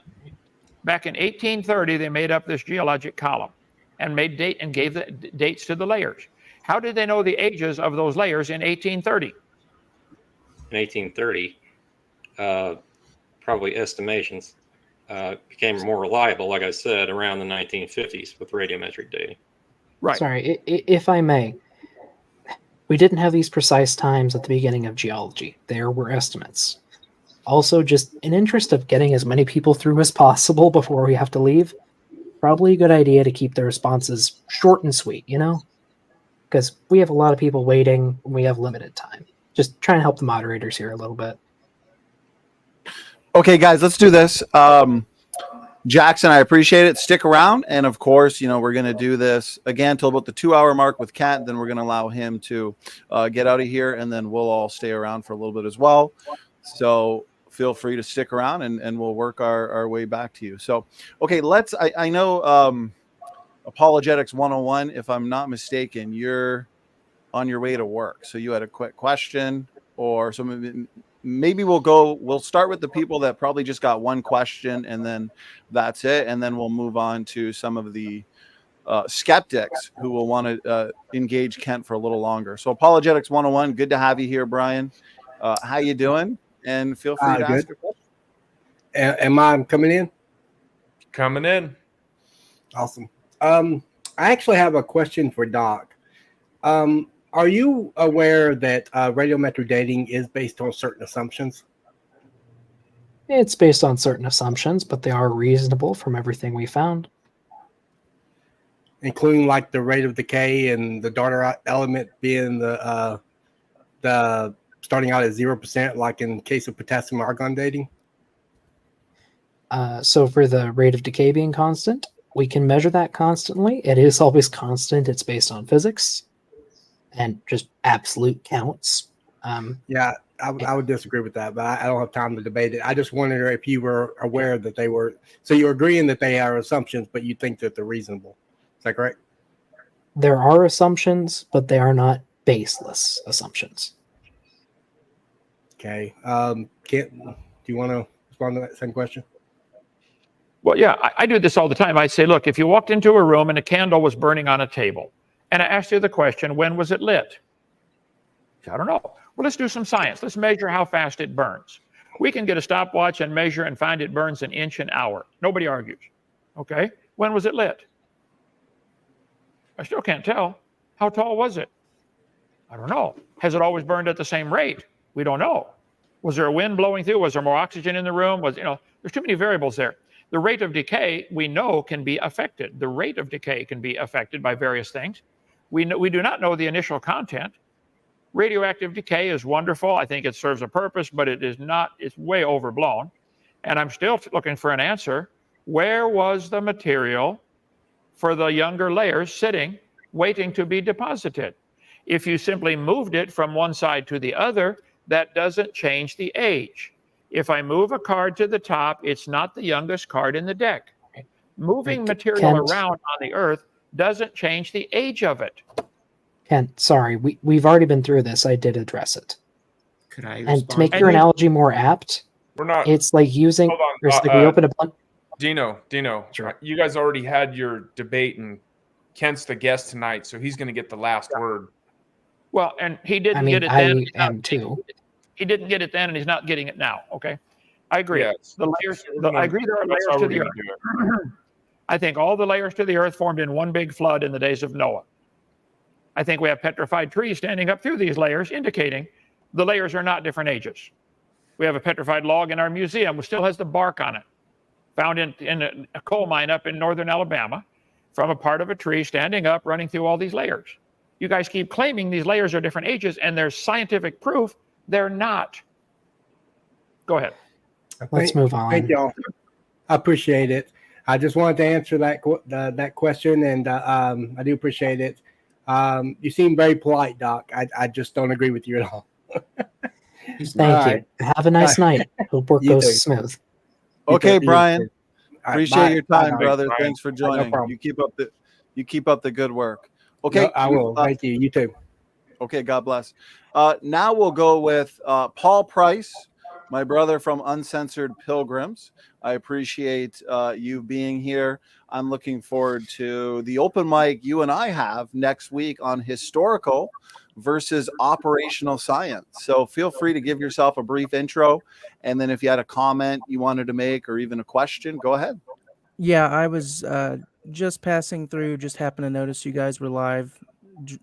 Back in 1830, they made up this geologic column and gave the dates to the layers. How did they know the ages of those layers in 1830? In 1830, probably estimations became more reliable, like I said, around the 1950s with radiometric dating. Right. Sorry, if I may, we didn't have these precise times at the beginning of geology. There were estimates. Also, just in interest of getting as many people through as possible before we have to leave, probably a good idea to keep the responses short and sweet, Because we have a lot of people waiting and we have limited time. Just trying to help the moderators here a little bit. Okay, guys, let's do this. Jackson, I appreciate it. Stick around. And of course, we're going to do this again till about the 2-hour mark with Kent. Then we're going to allow him to get out of here. And then we'll all stay around for a little bit as well. So feel free to stick around and we'll work our way back to you. So, okay, I know Apologetics 101, if I'm not mistaken, you're on your way to work. So you had a quick question or something. Maybe we'll start with the people that probably just got one question and then that's it. And then we'll move on to some of the skeptics who will want to engage Kent for a little longer. So Apologetics 101, good to have you here, Brian. How you doing? And feel free to ask a question. Am I coming in? Coming in. Awesome. I actually have a question for Doc. Are you aware that radiometric dating is based on certain assumptions? It's based on certain assumptions, but they are reasonable from everything we found. Including like the rate of decay and the daughter element being the starting out at 0%, like in case of potassium argon dating? So for the rate of decay being constant, we can measure that constantly. It is always constant. It's based on physics and just absolute counts. Yeah, I would disagree with that, but I don't have time to debate it. I just wondered if you were aware that they were. So you're agreeing that they are assumptions, but you think that they're reasonable. Is that correct? There are assumptions, but they are not baseless assumptions. Okay. Kent, do you want to respond to that same question? Well, yeah, I do this all the time. I say, look, if you walked into a room and a candle was burning on a table, and I asked you the question, when was it lit? I don't know. Well, let's do some science. Let's measure how fast it burns. We can get a stopwatch and measure and find it burns an inch an hour. Nobody argues. Okay. When was it lit? I still can't tell. How tall was it? I don't know. Has it always burned at the same rate? We don't know. Was there a wind blowing through? Was there more oxygen in the room? There's too many variables there. The rate of decay, we know, can be affected. The rate of decay can be affected by various things. We do not know the initial content. Radioactive decay is wonderful. I think it serves a purpose, but it is not, it's way overblown. And I'm still looking for an answer. Where was the material for the younger layers sitting, waiting to be deposited? If you simply moved it from one side to the other, that doesn't change the age. If I move a card to the top, it's not the youngest card in the deck. Moving material around on the earth doesn't change the age of it. Kent, sorry, we've already been through this. I did address it. Could I And to make your analogy more apt, We're not. it's like using. Hold on, There's like we open a bunch. Dino, Sure. You guys already had your debate, and Kent's the guest tonight, so he's going to get the last word. Well, and he didn't get it I then. am too. He didn't get it then, and he's not getting it now. Okay, I agree. Yes. I agree. There are That's layers how to we're the gonna earth. do it. I think all the layers to the earth formed in one big flood in the days of Noah. I think we have petrified trees standing up through these layers, indicating the layers are not different ages. We have a petrified log in our museum, which still has the bark on it, found in a coal mine up in northern Alabama, from a part of a tree standing up, running through all these layers. You guys keep claiming these layers are different ages, and there's scientific proof they're not. Go ahead. Let's move on. Thank y'all. I appreciate it. I just wanted to answer that question, and I do appreciate it. You seem very polite, Doc. I just don't agree with you at all. Thank you. Have a nice night. Hope work goes smooth. Okay, Brian. All right, Appreciate your time, bye. brother. Bye. Thanks for No joining. problem. You keep up the good work. Okay, No, I will. Thank you. You too. Okay, God bless. Now we'll go with Paul Price, my brother from Uncensored Pilgrims. I appreciate you being here. I'm looking forward to the open mic you and I have next week on historical versus operational science. So feel free to give yourself a brief intro. And then if you had a comment you wanted to make or even a question, go ahead. Yeah, I was just passing through, just happened to notice you guys were live,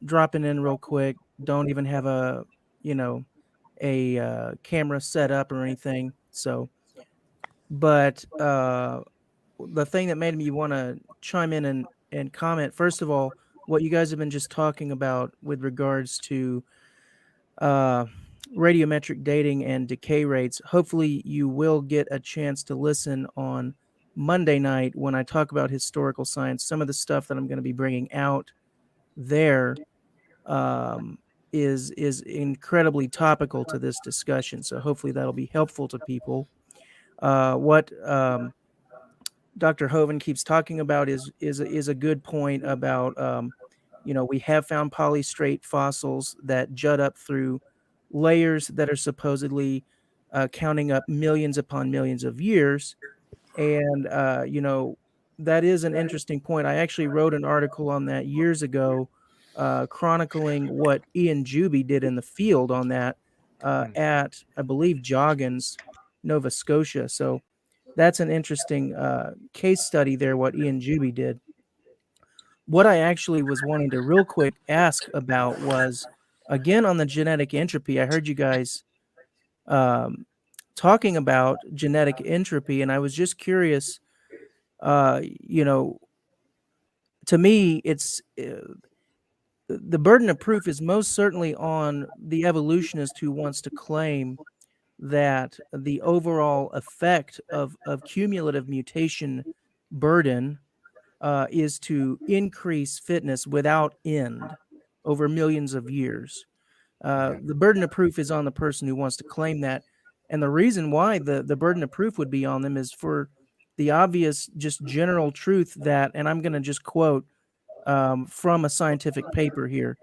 dropping in real quick. Don't even have a camera set up or anything. So, but the thing that made me want to chime in and comment, first of all, what you guys have been just talking about with regards to radiometric dating and decay rates. Hopefully you will get a chance to listen on Monday night when I talk about historical science. Some of the stuff that I'm going to be bringing out there is incredibly topical to this discussion. So hopefully that'll be helpful to people. What Dr. Hoven keeps talking about is a good point about we have found polystrate fossils that jut up through layers that are supposedly counting up millions upon millions of years. And, that is an interesting point. I actually wrote an article on that years ago, chronicling what Ian Juby did in the field on that at, I believe, Joggins, Nova Scotia. So that's an interesting case study there, what Ian Juby did. What I actually was wanting to real quick ask about was, again, on the genetic entropy, I heard you guys talking about genetic entropy, and I was just curious, to me, it's the burden of proof is most certainly on the evolutionist who wants to claim that the overall effect of cumulative mutation burden is to increase fitness without end over millions of years. The burden of proof is on the person who wants to claim that. And the reason why the burden of proof would be on them is for the obvious, just general truth that, and I'm going to just quote from a scientific paper here,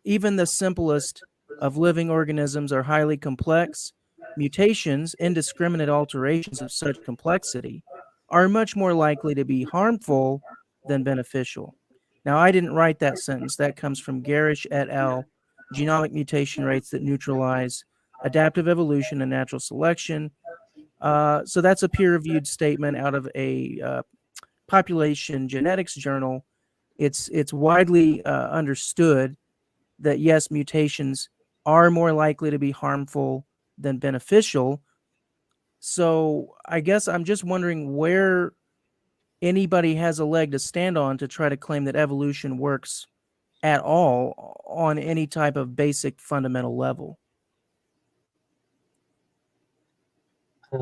even the simplest of living organisms are highly complex. Mutations, indiscriminate alterations of such complexity, are much more likely to be harmful than beneficial. Now, I didn't write that sentence. That comes from Garish et al., Genomic Mutation Rates That Neutralize Adaptive Evolution and Natural Selection. So that's a peer-reviewed statement out of a population genetics journal. It's widely understood that, yes, mutations are more likely to be harmful than beneficial. So I guess I'm just wondering where anybody has a leg to stand on to try to claim that evolution works at all on any type of basic fundamental level.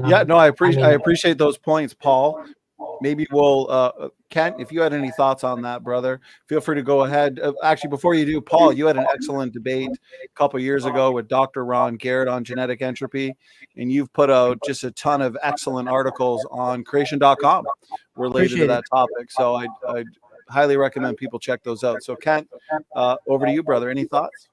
Yeah, no, I appreciate those points, Paul. Maybe we'll, Kent, if you had any thoughts on that, brother, feel free to go ahead. Actually, before you do, Paul, you had an excellent debate a couple years ago with Dr. Ron Garrett on genetic entropy, and you've put out just a ton of excellent articles on creation.com related to that topic. So I highly recommend people check those out. So Kent, over to you, brother. Any thoughts?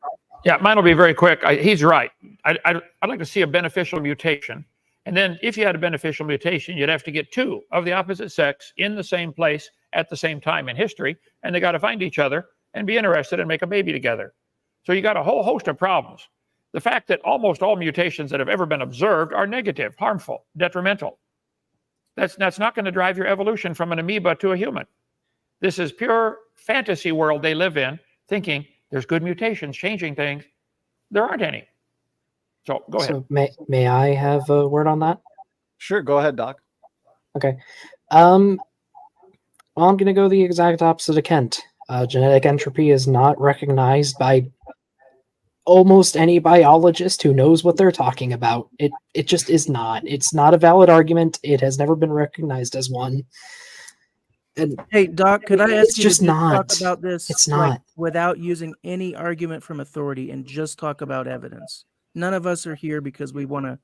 Yeah, mine will be very quick. He's right. I'd like to see a beneficial mutation. And then if you had a beneficial mutation, you'd have to get two of the opposite sex in the same place at the same time in history, and they got to find each other and be interested and make a baby together. So you got a whole host of problems. The fact that almost all mutations that have ever been observed are negative, harmful, detrimental. That's not going to drive your evolution from an amoeba to a human. This is pure fantasy world they live in, thinking there's good mutations changing things. There aren't any. So go ahead. So may I have a word on that? Sure, go ahead, Doc. Okay. Well, I'm going to go the exact opposite of Kent. Genetic entropy is not recognized by almost any biologist who knows what they're talking about. It just is not. It's not a valid argument. It has never been recognized as one. And hey, Doc, could I ask you to not talk about this? It's not. Without using any argument from authority and just talk about evidence. None of us are here because we want to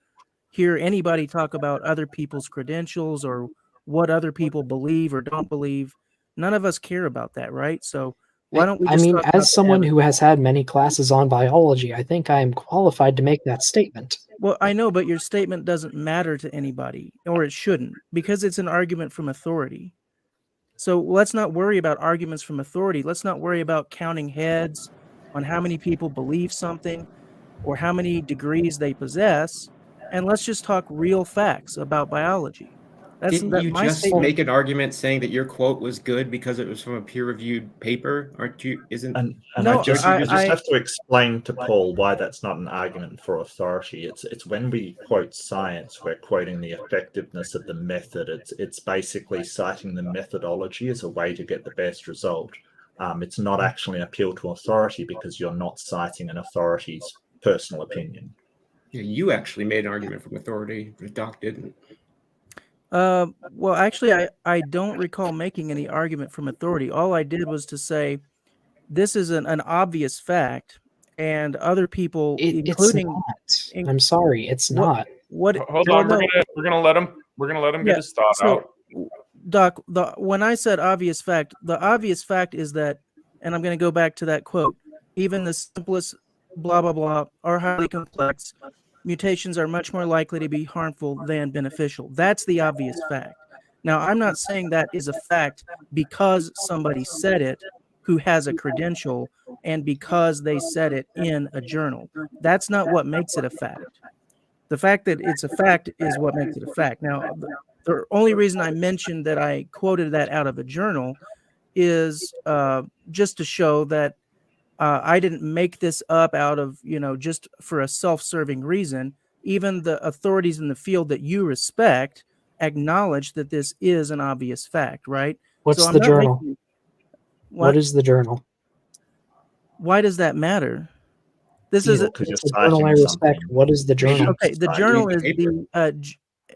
hear anybody talk about other people's credentials or what other people believe or don't believe. None of us care about that, right? So why don't we just talk about as someone who has had many classes on biology, I think I am qualified to make that statement. Well, I know, but your statement doesn't matter to anybody, or it shouldn't, because it's an argument from authority. So let's not worry about arguments from authority. Let's not worry about counting heads on how many people believe something or how many degrees they possess, and let's just talk real facts about biology. Didn't you just make an argument saying that your quote was good because it was from a peer-reviewed paper? Aren't you? Isn't and no, you just have to explain to Paul why that's not an argument for authority. It's when we quote science, we're quoting the effectiveness of the method. It's basically citing the methodology as a way to get the best result. It's not actually an appeal to authority because you're not citing an authority's personal opinion. Yeah, you actually made an argument from authority, but Doc didn't. Well, actually, I don't recall making any argument from authority. All I did was to say this is an obvious fact, and other people, It's including not. I'm sorry, it's what not. what. Hold well, on, no, we're gonna let him get his thought out. Doc, when I said obvious fact, the obvious fact is that, and I'm going to go back to that quote, even the simplest blah, blah, blah are highly complex. Mutations are much more likely to be harmful than beneficial. That's the obvious fact. Now, I'm not saying that is a fact because somebody said it who has a credential and because they said it in a journal. That's not what makes it a fact. The fact that it's a fact is what makes it a fact. Now, the only reason I mentioned that I quoted that out of a journal is just to show that I didn't make this up out of, just for a self-serving reason. Even the authorities in the field that you respect acknowledge that this is an obvious fact, right? What's I'm the not journal? making- What is the journal? Why does that matter? This is Because you're It's a journal I citing respect. something. What is the journal? okay. The Citing journal the is paper.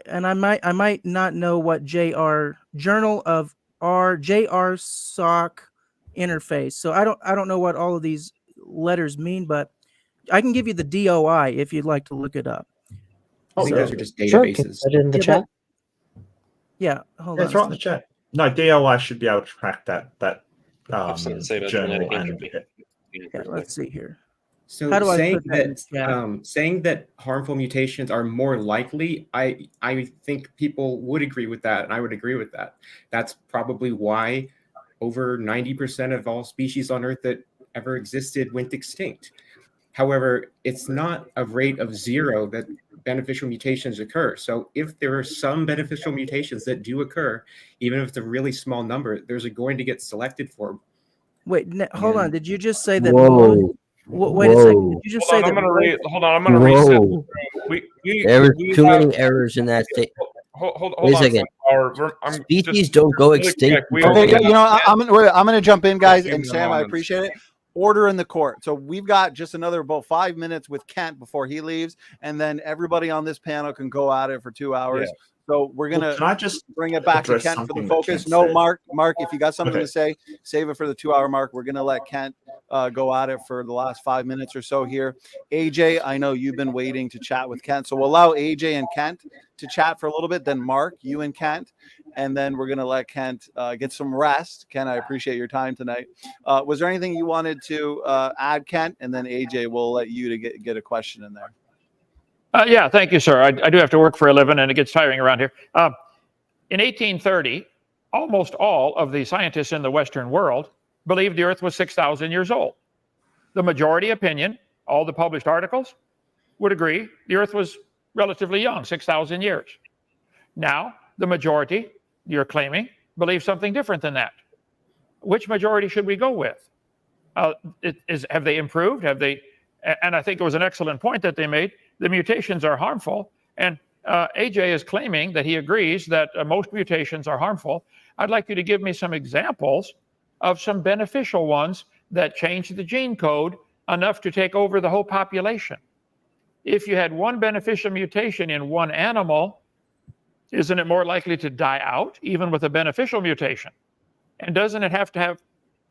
and I might not know what Journal of JR SOC interface. So I don't know what all of these letters mean, but I can give you the DOI if you'd like to look it up. I think So- those are just Sure, can you databases. put it in the Yeah, chat. Yeah, hold Yeah, on. it's right in the chat. No, DOI should be able to track that I've something to say about journal genetic and entropy. Yeah, let's see here. So How do I saying put that in that the chat? saying that harmful mutations are more likely, I think people would agree with that, and I would agree with that. That's probably why over 90% of all species on Earth that ever existed went extinct. However, it's not a rate of 0 that beneficial mutations occur. So if there are some beneficial mutations that do occur, even if it's a really small number, there's going to get selected for. Wait, hold on. And- Did you just say that? Whoa. Wait a second. Did you just say Hold on, that? I'm gonna reset. Whoa. We There were we too have- many errors in that state. Hold Wait a on. second. I'm Species just don't go really extinct. quick, we until are Okay, they- in- you know, I'm gonna jump in, guys, Few and more Sam, I moments. appreciate it. Order in the court. So we've got just another about 5 minutes with Kent before he leaves, and then everybody on this panel can go at it for 2 hours. Yeah. So we're Well, gonna can I just bring it back to address Kent for the something that focus. Kent No, said? Mark, if you got something Okay. to say, save it for the 2 hour mark. We're gonna let Kent go at it for the last 5 minutes or so here. AJ, I know you've been waiting to chat with Kent, so we'll allow AJ and Kent to chat for a little bit. Then Mark, you and Kent, and then we're gonna let Kent get some rest. Kent, I appreciate your time tonight. Was there anything you wanted to add, Kent? And then AJ, we'll let you to get a question in there. Yeah, thank you, sir. I do have to work for a living, and it gets tiring around here. In 1830, almost all of the scientists in the Western world believed the Earth was 6,000 years old. The majority opinion, all the published articles, would agree the Earth was relatively young, 6,000 years. Now, the majority, you're claiming, believe something different than that. Which majority should we go with? Have they improved? Have they? And I think it was an excellent point that they made. The mutations are harmful, and AJ is claiming that he agrees that most mutations are harmful. I'd like you to give me some examples of some beneficial ones that change the gene code enough to take over the whole population. If you had one beneficial mutation in one animal, isn't it more likely to die out, even with a beneficial mutation? And doesn't it have to have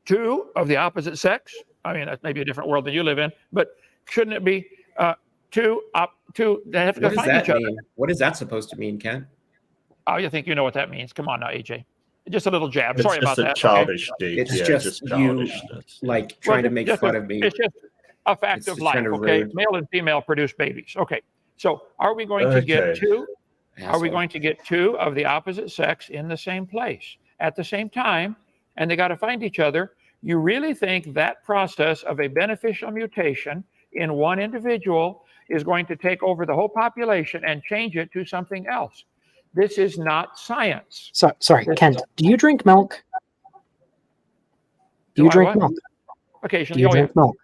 2 of the opposite sex? I mean, that may be a different world than you live in, but shouldn't it be 2? They have to What does find that each other. mean? What is that supposed to mean, Kent? Oh, you think you know what that means? Come on now, AJ. Just a little jab. It's Sorry just about a that. childish deed. It's Yeah, just you childishness. like trying to make just fun of me. It's just a fact It's of just life. kind of Okay, rude. male and female produce babies. Okay, so are we going to get Okay. 2? Are we Asshole. going to get 2 of the opposite sex in the same place at the same time? And they got to find each other. You really think that process of a beneficial mutation in one individual is going to take over the whole population and change it to something else? This is not science. Sorry, Kent. Do you drink milk? Do Do you I drink what? milk? Do Occasionally, you oh yeah. drink milk?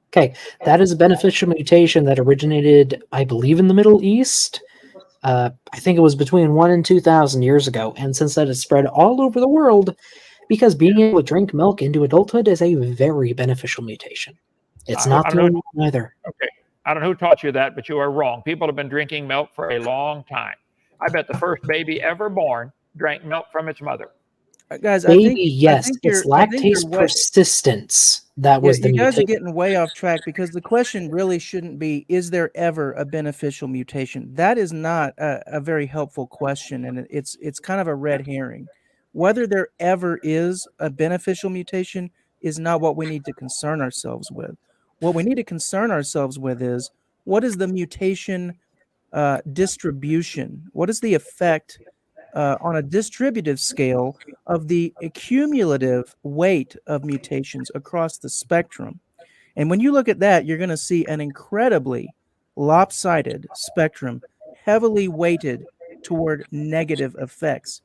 Okay, that is a beneficial mutation that originated, I believe, in the Middle East. I think it was between 1 and 2,000 years ago, and since that has spread all over the world, because being able to drink milk into adulthood is a very beneficial mutation. It's not I the don't only know. one either. Okay. I don't know who taught you that, but you are wrong. People have been drinking milk for a long time. I bet the first baby ever born drank milk from its mother. Guys, Baby, yes, it's I think lactase you're persistence. That was the you guys are mutation. getting way off track, because the question really shouldn't be, is there ever a beneficial mutation? That is not a very helpful question, and it's kind of a red herring. Whether there ever is a beneficial mutation is not what we need to concern ourselves with. What we need to concern ourselves with is, what is the mutation distribution? What is the effect on a distributive scale of the cumulative weight of mutations across the spectrum? And when you look at that, you're going to see an incredibly lopsided spectrum, heavily weighted toward negative effects.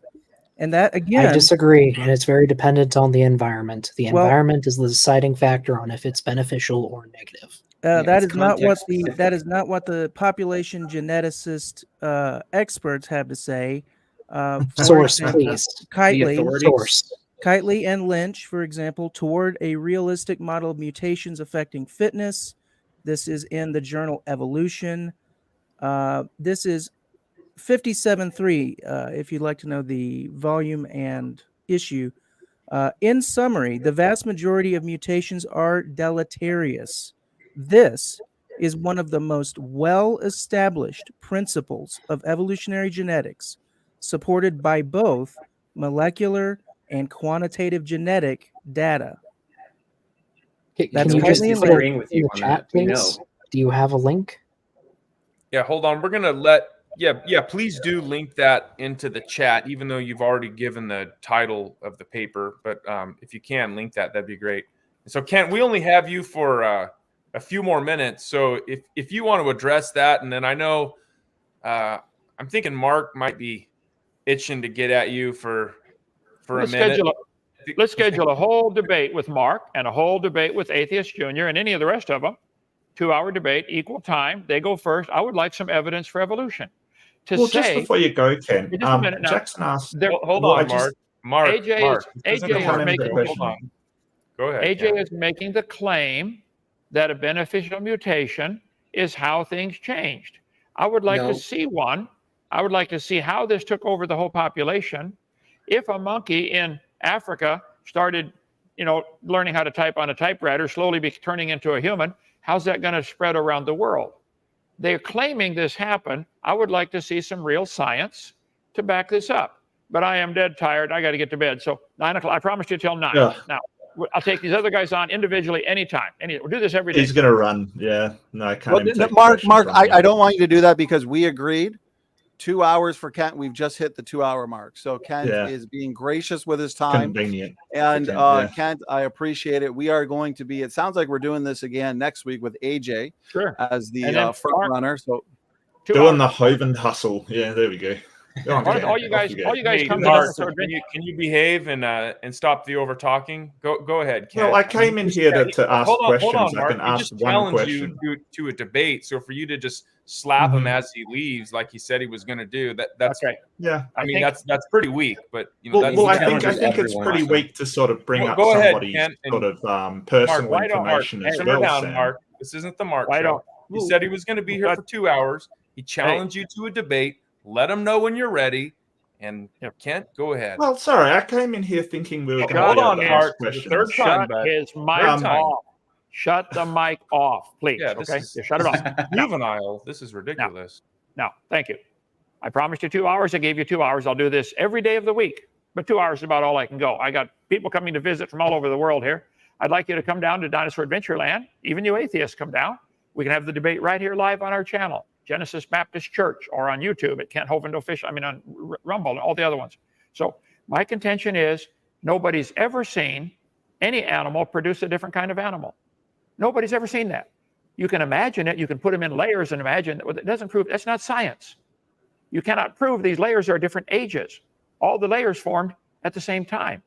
And that, again, I disagree, and it's very dependent on the environment. The Well- environment is the deciding factor on if it's beneficial or negative. that it's is not what context that is not what the population geneticist experts have to say. For Source, example, please. Kitely, Source. Kitely and Lynch, for example, toward a realistic model of mutations affecting fitness. This is in the journal Evolution. This is 57.3, if you'd like to know the volume and issue. In summary, the vast majority of mutations are deleterious. This is one of the most well-established principles of evolutionary genetics, supported by both molecular and quantitative genetic data. That's Can you just Kitely and put it agreeing with in you the on chat, that. We please? know. Do you have a link? Yeah, hold on. We're gonna let please do link that into the chat, even though you've already given the title of the paper. But if you can link that, that'd be great. So Kent, we only have you for a few more minutes. So if you want to address that, and then I know I'm thinking Mark might be itching to get at you for a minute. Let's schedule a whole debate with Mark and a whole debate with Atheist Junior and any of the rest of them. 2-hour debate, equal time. They go first. I would like some evidence for evolution. Well, just before you go, Ken, just a minute now. Jackson asked. Hold on, Mark. AJ is making. Hold on. Go ahead. AJ is making the claim that a beneficial mutation is how things changed. I would like to see one. I would like to see how this took over the whole population. If a monkey in Africa started, learning how to type on a typewriter, slowly turning into a human, how's that going to spread around the world? They're claiming this happened. I would like to see some real science to back this up. But I am dead tired. I got to get to bed. So 9 o'clock. I promised you till 9. Yeah. Now, I'll take these other guys on individually anytime. We'll do this every day. He's going to run. Yeah. No, I can't. Well, Mark, I don't want you to do that because we agreed 2 hours for Kent. We've just hit the 2-hour mark. So Kent is being gracious with his time. Convenient. And Kent, I appreciate it. We are going to be, it sounds like we're doing this again next week with AJ as the front runner. So doing the Hoven hustle. Yeah, there we go. All you guys come Mark, to can you behave and stop the over talking? Go ahead, Ken. Well, I came in here to ask questions. Hold on, I can Mark. ask one question. You to a debate. So for you to just slap him as he leaves, like he said he was going to do, that's okay. Yeah, I mean that's pretty weak. But I think it's pretty weak to sort of bring up somebody's sort of personal information as well. Down, Mark. This isn't the Mark show. He said he was going to be here for 2 hours. He challenged you to a debate. Let him know when you're ready. And Kent, go ahead. Well, sorry, I came in here thinking we were going to hold on, Mark. questions. Third time, Shut his mic off. Shut the mic off, please. Yeah, shut it off. Juvenile. This is ridiculous. No, thank you. I promised you 2 hours. I gave you 2 hours. I'll do this every day of the week. But 2 hours is about all I can go. I got people coming to visit from all over the world here. I'd like you to come down to Dinosaur Adventureland. Even you atheists come down. We can have the debate right here live on our channel, Genesis Baptist Church, or on YouTube at Kent Hovind Official, on Rumble and all the other ones. So my contention is nobody's ever seen any animal produce a different kind of animal. Nobody's ever seen that. You can imagine it. You can put them in layers and imagine that. It doesn't prove, that's not science. You cannot prove these layers are different ages. All the layers formed at the same time.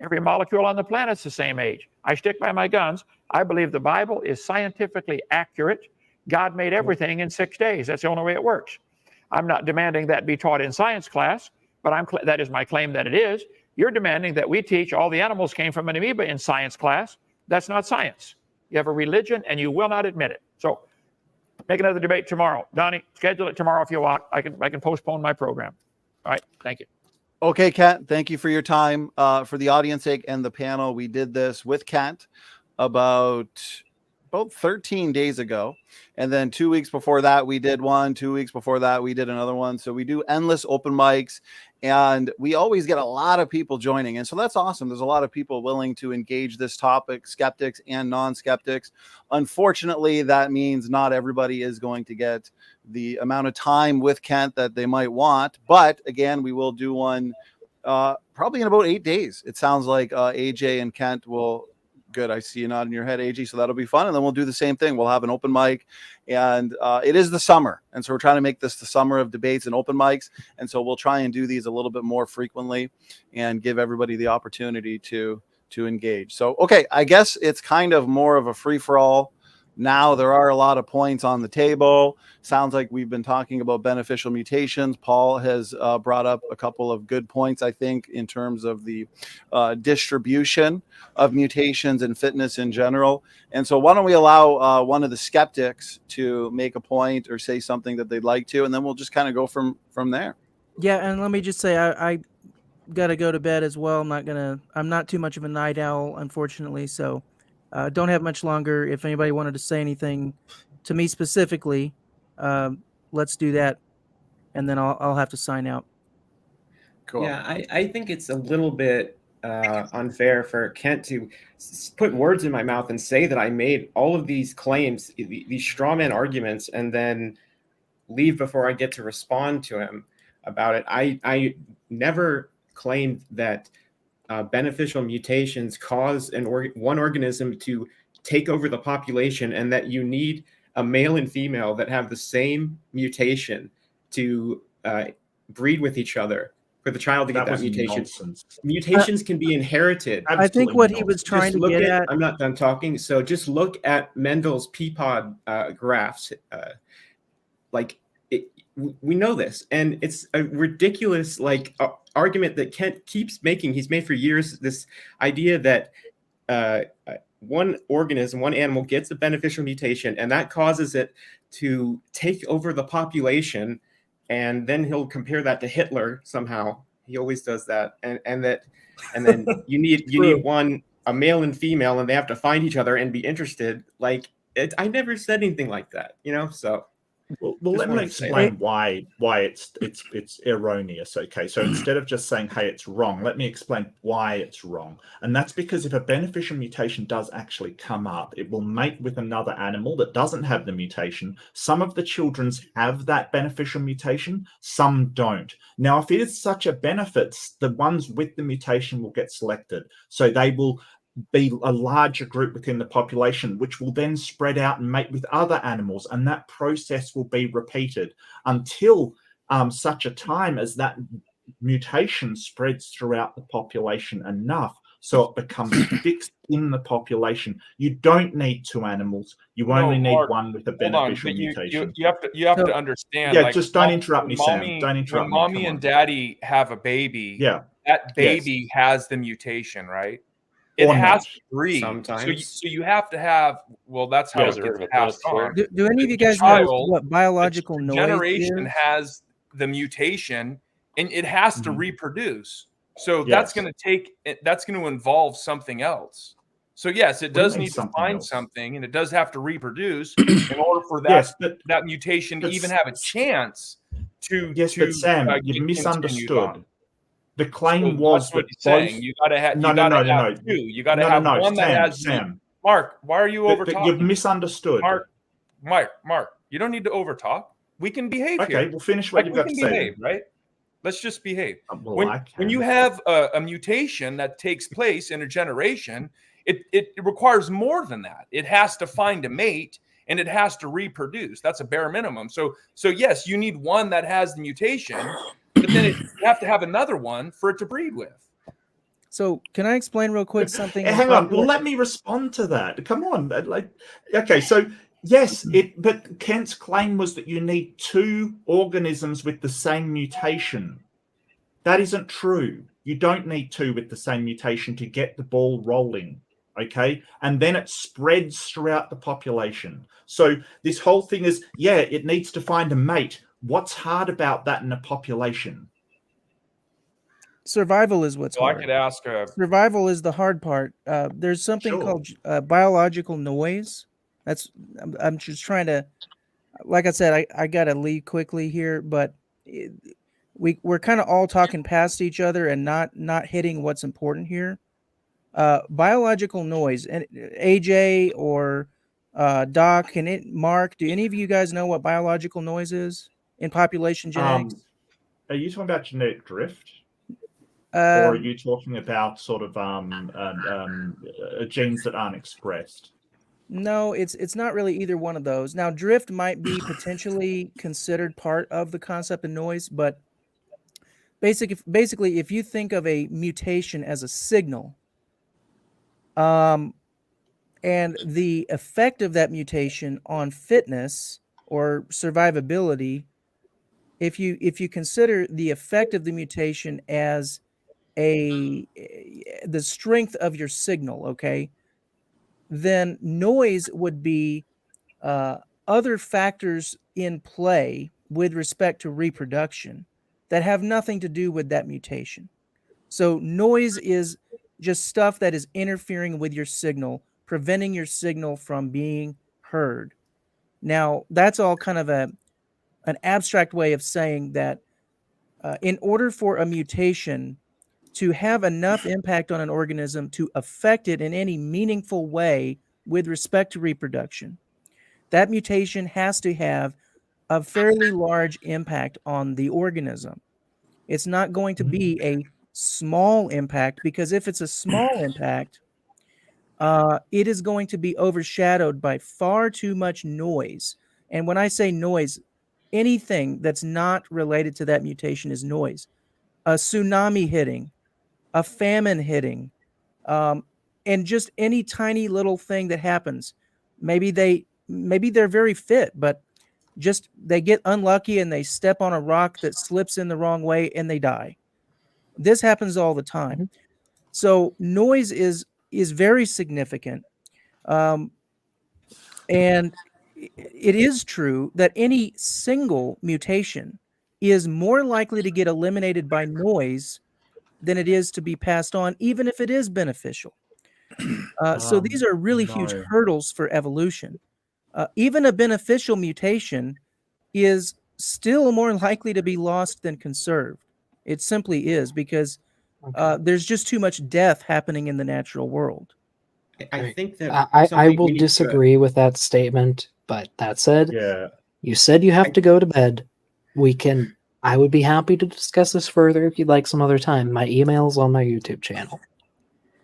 Every molecule on the planet's the same age. I stick by my guns. I believe the Bible is scientifically accurate. God made everything in 6 days. That's the only way it works. I'm not demanding that be taught in science class, but that is my claim that it is. You're demanding that we teach all the animals came from an amoeba in science class. That's not science. You have a religion and you will not admit it. So Make another debate tomorrow. Donnie, schedule it tomorrow if you want. I can postpone my program. All right. Thank you. Okay, Kent, thank you for your time. For the audience sake and the panel, we did this with Kent about 13 days ago. And then 2 weeks before that, we did one. 2 weeks before that, we did another one. So we do endless open mics, and we always get a lot of people joining. And so that's awesome. There's a lot of people willing to engage this topic, skeptics and non-skeptics. Unfortunately, that means not everybody is going to get the amount of time with Kent that they might want. But again, we will do one probably in about 8 days. It sounds like AJ and Kent will. Good. I see you nodding your head, AJ. So that'll be fun. And then we'll do the same thing. We'll have an open mic, and it is the summer. And so we're trying to make this the summer of debates and open mics. And so we'll try and do these a little bit more frequently and give everybody the opportunity to engage. So, okay, I guess it's kind of more of a free for all. Now there are a lot of points on the table. Sounds like we've been talking about beneficial mutations. Paul has brought up a couple of good points, I think, in terms of the distribution of mutations and fitness in general. And so why don't we allow one of the skeptics to make a point or say something that they'd like to, and then we'll just kind of go from there. Yeah, and let me just say, I got to go to bed as well. I'm not too much of a night owl, unfortunately, so don't have much longer. If anybody wanted to say anything to me specifically, let's do that, and then I'll have to sign out. Cool. Yeah, I think it's a little bit unfair for Kent to put words in my mouth and say that I made all of these claims, these straw man arguments, and then leave before I get to respond to him about it. I never claimed that beneficial mutations cause one organism to take over the population, and that you need a male and female that have the same mutation to breed with each other for the child to get that mutation. Nonsense. Mutations can be inherited. I think what he was trying to get at... I'm not done talking. So just look at Mendel's Peapod graphs. We know this, and it's a ridiculous argument that Kent keeps making. He's made for years this idea that one organism, one animal gets a beneficial mutation, and that causes it to take over the population, and then he'll compare that to Hitler somehow. He always does that, and then you need a male and female, and they have to find each other and be interested. I never said anything like that, so. Well, let me explain why it's erroneous. Okay, so instead of just saying, hey, it's wrong, let me explain why it's wrong. And that's because if a beneficial mutation does actually come up, it will mate with another animal that doesn't have the mutation. Some of the children's have that beneficial mutation, some don't. Now, if it is such a benefit, the ones with the mutation will get selected. So they will be a larger group within the population, which will then spread out and mate with other animals, and that process will be repeated until such a time as that mutation spreads throughout the population enough so it becomes fixed in the population. You don't need two animals. You only need one with a beneficial mutation. You have to understand. Yeah, just don't interrupt me, Sam. Don't interrupt me. When mommy and daddy have a baby, that baby has the mutation, right? It has to breed. Sometimes. So you have to have. Well, that's how it gets passed on. Do any of you guys know what biological noise generation is? has the mutation, and it has to reproduce. So that's going to involve something else. So yes, it does need to find something, and it does have to reproduce in order for that mutation to even have a chance to. Yes, but Sam, you've misunderstood. The claim was what he's saying. You got to have two. You got to have one that has. Sam, Mark, why are you over talking? You've misunderstood. Mark, you don't need to over talk. We can behave here. Okay, we'll finish what you've got to say. Behave, right? Let's just behave. When you have a mutation that takes place in a generation, it requires more than that. It has to find a mate, and it has to reproduce. That's a bare minimum. So yes, you need one that has the mutation, but then you have to have another one for it to breed with. So can I explain real quick something? Hang on. Well, let me respond to that. Come on. Okay, so yes, but Kent's claim was that you need two organisms with the same mutation. That isn't true. You don't need two with the same mutation to get the ball rolling. okay? And then it spreads throughout the population. So this whole thing is, yeah, it needs to find a mate. What's hard about that in a population? Survival is what's So I hard. could ask Survival is the hard part. There's something Sure. called biological noise. I'm just trying to, like I said, I got to leave quickly here, but we're kind of all talking past each other and not hitting what's important here. Biological noise, and AJ or Doc, Mark, do any of you guys know what biological noise is in population genetics? Are you talking about genetic drift? Or are Um, you talking about sort of genes that aren't expressed? No, it's not really either one of those. Now, drift might be potentially considered part of the concept of noise, but basically, if you think of a mutation as a signal, and the effect of that mutation on fitness or survivability, if you consider the effect of the mutation as the strength of your signal, okay, then noise would be other factors in play with respect to reproduction that have nothing to do with that mutation. So noise is just stuff that is interfering with your signal, preventing your signal from being heard. Now, that's all kind of an abstract way of saying that in order for a mutation to have enough impact on an organism to affect it in any meaningful way with respect to reproduction, that mutation has to have a fairly large impact on the organism. It's not going to be a small impact, because if it's a small impact, it is going to be overshadowed by far too much noise. And when I say noise, anything that's not related to that mutation is noise. A tsunami hitting, a famine hitting, and just any tiny little thing that happens. Maybe they're very fit, but just they get unlucky and they step on a rock that slips in the wrong way and they die. This happens all the time. So noise is very significant. And it is true that any single mutation is more likely to get eliminated by noise than it is to be passed on, even if it is beneficial. So these are really huge No. hurdles for evolution. Even a beneficial mutation is still more likely to be lost than conserved. It simply is, because there's just too much death happening in the natural world. I think that I something will we need to- disagree with that statement, but that said, Yeah. you said you have to go to bed. I would be happy to discuss this further if you'd like some other time. My email's on my YouTube channel.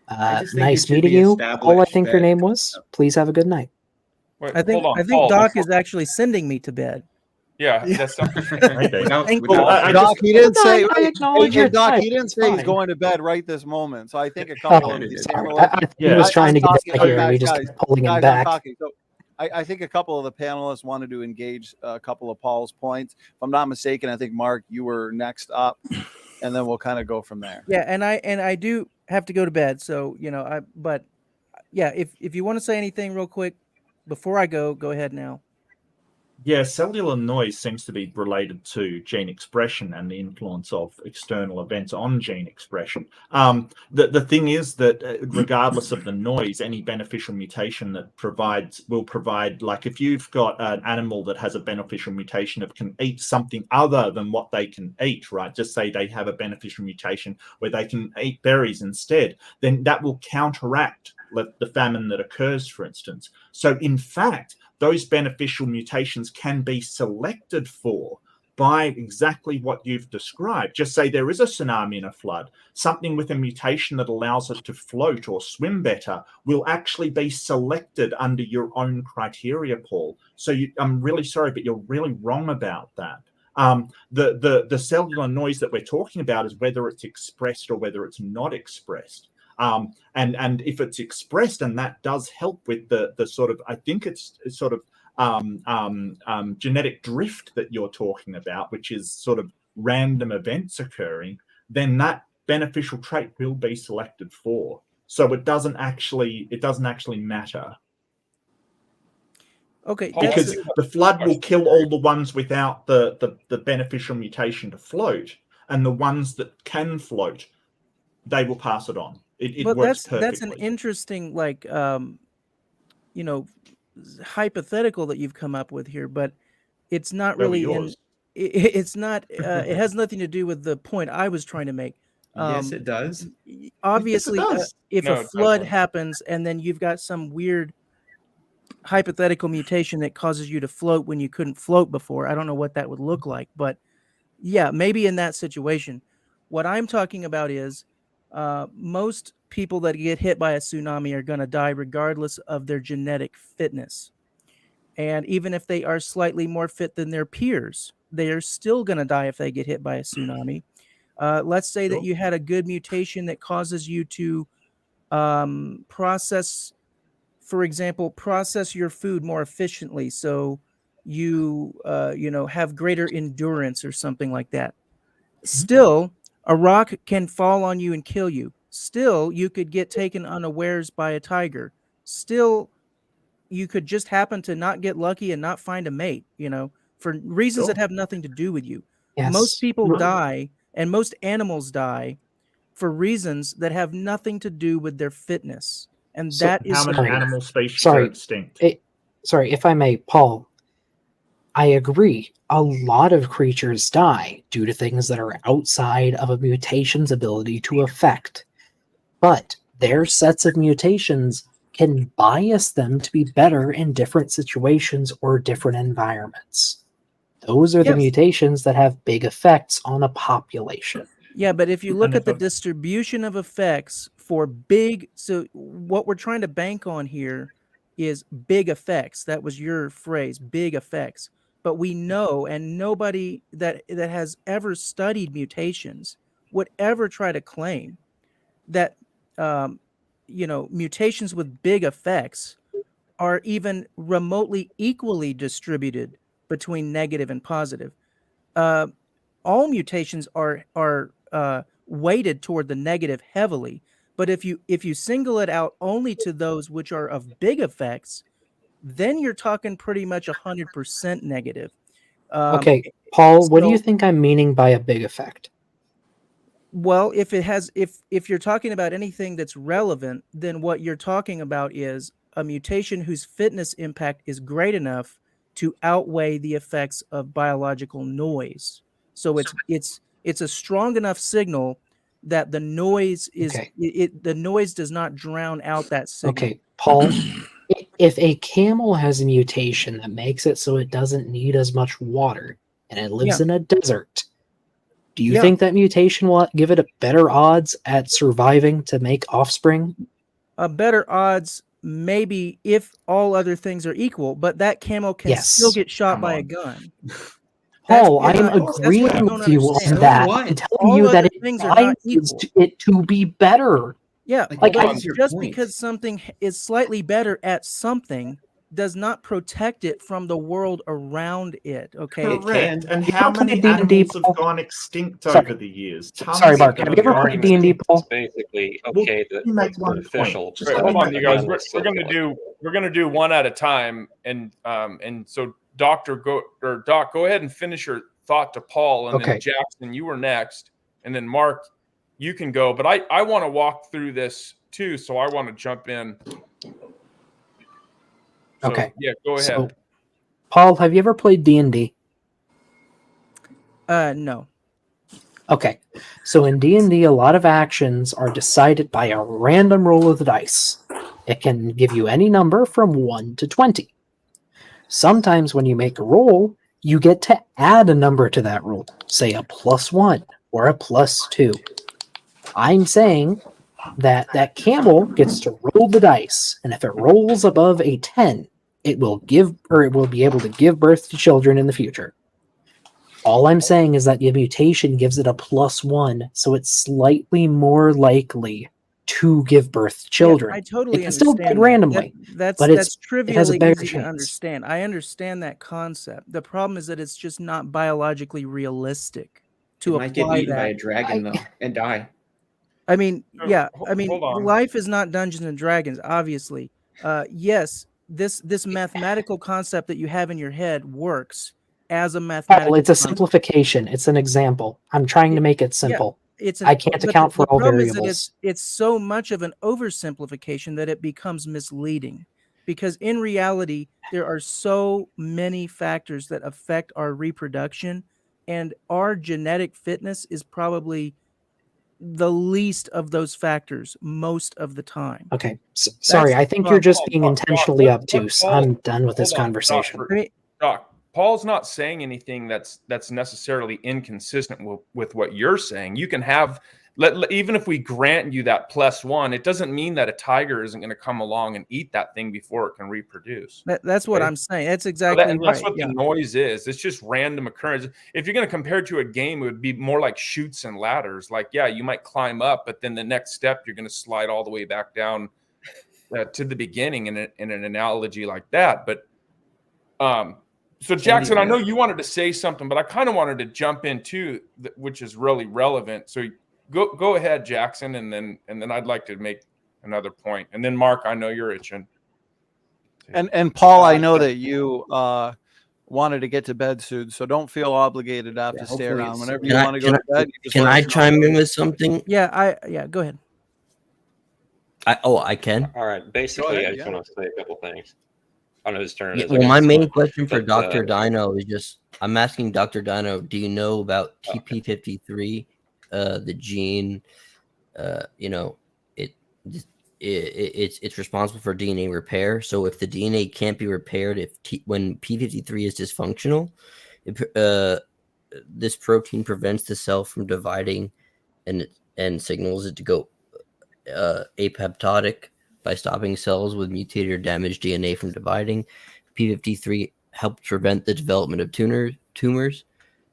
I just think Nice it should meeting be you. All I established think your that- name was. Please have a good night. wait, I think hold on, I think Paul, Doc before- is actually sending me to bed. Yeah, that's not. Maybe. Without- Thank without- Well, I Doc, just- he didn't say. I acknowledge Hey, your Doc, time. he didn't It's say he's fine. going to bed right this moment. So I think a couple Oh, of the sorry. panelists. He was trying to get talking- out of here. guys, We just guys, kept pulling him guys, I'm back. talking. So I think a couple of the panelists wanted to engage a couple of Paul's points. If I'm not mistaken, I think Mark, you were next up, and then we'll kind of go from there. Yeah, and I do have to go to bed, so but yeah, if you want to say anything real quick before I go ahead now. Yeah, cellular noise seems to be related to gene expression and the influence of external events on gene expression. The thing is that regardless of the noise, any beneficial mutation that will provide, like if you've got an animal that has a beneficial mutation that can eat something other than what they can eat, right? Just say they have a beneficial mutation where they can eat berries instead, then that will counteract the famine that occurs, for instance. So in fact, those beneficial mutations can be selected for by exactly what you've described. Just say there is a tsunami and a flood, something with a mutation that allows it to float or swim better will actually be selected under your own criteria, Paul. So I'm really sorry, but you're really wrong about that. The cellular noise that we're talking about is whether it's expressed or whether it's not expressed. And if it's expressed, and that does help with the sort of, I think it's sort of genetic drift that you're talking about, which is sort of random events occurring, then that beneficial trait will be selected for. So it doesn't actually matter. Okay, Paul, that's Because the flood will kill all the ones without the beneficial mutation to float, and the ones that can float, they will pass it on. It but works that's perfectly. an interesting, like, you know, hypothetical that you've come up with here, but it's not Go with really yours. it's not it has nothing to do with the point I was trying to make. Yes, it does. Obviously, Yes, it does. if No, a it flood doesn't. happens and then you've got some weird hypothetical mutation that causes you to float when you couldn't float before, I don't know what that would look like, but yeah, maybe in that situation. What I'm talking about is most people that get hit by a tsunami are going to die regardless of their genetic fitness. And even if they are slightly more fit than their peers, they are still going to die if they get hit by a tsunami. Let's say that Sure. you had a good mutation that causes you to process, for example, process your food more efficiently, so you have greater endurance or something like that. Still, a rock can fall on you and kill you. Still, you could get taken unawares by a tiger. Still, you could just happen to not get lucky and not find a mate, for reasons that Sure. have nothing to do with you. Yes. Most people Right. die, and most animals die for reasons that have nothing to do with their fitness. And So that is How many Sorry. animal species Sorry. are extinct? Sorry, if I may, Paul, I agree. A lot of creatures die due to things that are outside of a mutation's ability to affect. But their sets of mutations can bias them to be better in different situations or different environments. Those are the Yes. mutations that have big effects on a population. Yeah, but if you look And at if the a- distribution of effects for big, so what we're trying to bank on here is big effects. That was your phrase, big effects. But we know, and nobody that has ever studied mutations would ever try to claim that mutations with big effects are even remotely equally distributed between negative and positive. All mutations are weighted toward the negative heavily, but if you single it out only to those which are of big effects, then you're talking pretty much 100% negative. Okay, Paul, what do you So, think I'm meaning by a big effect? well, if you're talking about anything that's relevant, then what you're talking about is a mutation whose fitness impact is great enough to outweigh the effects of biological noise. So it's a strong enough signal that the noise is Okay. the noise does not drown out that signal. Okay, Paul, if a camel has a mutation that makes it so it doesn't need as much water and it lives Yeah. in a desert, do you Yeah. think that mutation will give it a better odds at surviving to make offspring? Better odds, maybe, if all other things are equal, but that camel can still Yes. get shot Come by a on. gun. Paul, what I'm I- that's what agreeing you don't with you understand. on that. Why? I'm telling All you that other it things are not biases equal. it to be better. Yeah, Like, but what is your just point? because something is slightly better at something does not protect it from the world around it. Okay. It Correct. can. And You how ever played many D&D, animals have Paul? gone extinct Sorry. over the years? Sorry, Tons Mark. of Have them you have ever gone played D&D, extinct. Paul? It's basically Well, okay let me make one point. artificial. Just Wait, let hold me on, make you guys. one We're still gonna do one at a time, and so Doc, go ahead and finish your thought to Paul, and then Okay. Jackson, you were next, and then Mark, you can go. But I want to walk through this too, so I want to jump in. So, Okay. yeah, go ahead. So, Paul, have you ever played D&D? No. Okay. So in D&D, a lot of actions are decided by a random roll of the dice. It can give you any number from 1 to 20. Sometimes when you make a roll, you get to add a number to that roll, say a +1 or a +2. I'm saying that that camel gets to roll the dice, and if it rolls above a 10, it will be able to give birth to children in the future. All I'm saying is that the mutation gives it a +1, so it's slightly more likely to give birth to children. Yeah, I totally it can still understand get that. randomly, That's but it has a trivially better easy to chance. understand. I understand that concept. The problem is that it's just not biologically realistic It to might get apply eaten by that. a dragon though and die. I mean, So, yeah. ho- I mean, hold on. life is not Dungeons and Dragons, obviously. Yes, this mathematical concept that you have in your head works as a mathematical Well, it's a concept. simplification. It's an example. I'm trying to make it Yeah, simple. it's I can't but account for the all problem is that variables. it's so much of an oversimplification that it becomes misleading, because in reality there are so many factors that affect our reproduction, and our genetic fitness is probably the least of those factors most of the time. Okay, sorry. That's I the think you're problem. just being Doc, intentionally what obtuse. Paul- I'm done with this hold on, conversation. Doc, I mean, Doc, Paul's not saying anything that's necessarily inconsistent with what you're saying. You can have even if we grant you that +1, it doesn't mean that a tiger isn't going to come along and eat that thing before it can reproduce. that's what Okay? I'm saying. That's So exactly and right. that's what Yeah. the noise is. It's just random occurrence. If you're going to compare it to a game, it would be more like chutes and ladders. Like, yeah, you might climb up, but then the next step, you're going to slide all the way back down to the beginning in an analogy like that. But so Jackson, I know you wanted to say something, but I kind of wanted to jump in too, which is really relevant. So go ahead, Jackson, and then I'd like to make another point. And then Mark, I know you're itching. And Paul, I know that you wanted to get to bed soon, so don't feel obligated to have to stay around. Whenever you want to go to bed, you just Can let I us know. chime in with something? Yeah, go ahead. I can. All right. Basically, ahead, I just yeah. want to say a couple things. I know his turn Yeah, is. well, my main question for but, Dr. Dino is just, I'm asking Dr. Dino, do you know about TP53, the gene? You know, it's responsible for DNA repair. So if the DNA can't be repaired, when P53 is dysfunctional, this protein prevents the cell from dividing, and signals it to go apoptotic by stopping cells with mutated or damaged DNA from dividing. P53 helps prevent the development of tumors.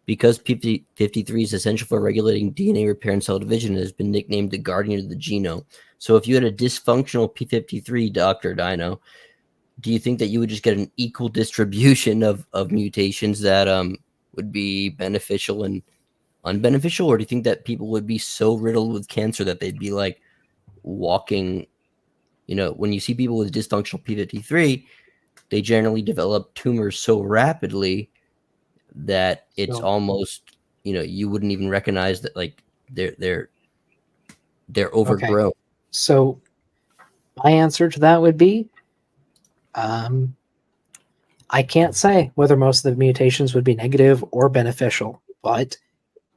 Because P53 is essential for regulating DNA repair and cell division, it has been nicknamed the guardian of the genome. So if you had a dysfunctional P53, Dr. Dino, do you think that you would just get an equal distribution of mutations that would be beneficial and unbeneficial? Or do you think that people would be so riddled with cancer that they'd be like walking, when you see people with dysfunctional P53, they generally develop tumors so rapidly that it's almost, you wouldn't even recognize that, like, they're overgrown. Okay. So my answer to that would be, I can't say whether most of the mutations would be negative or beneficial, but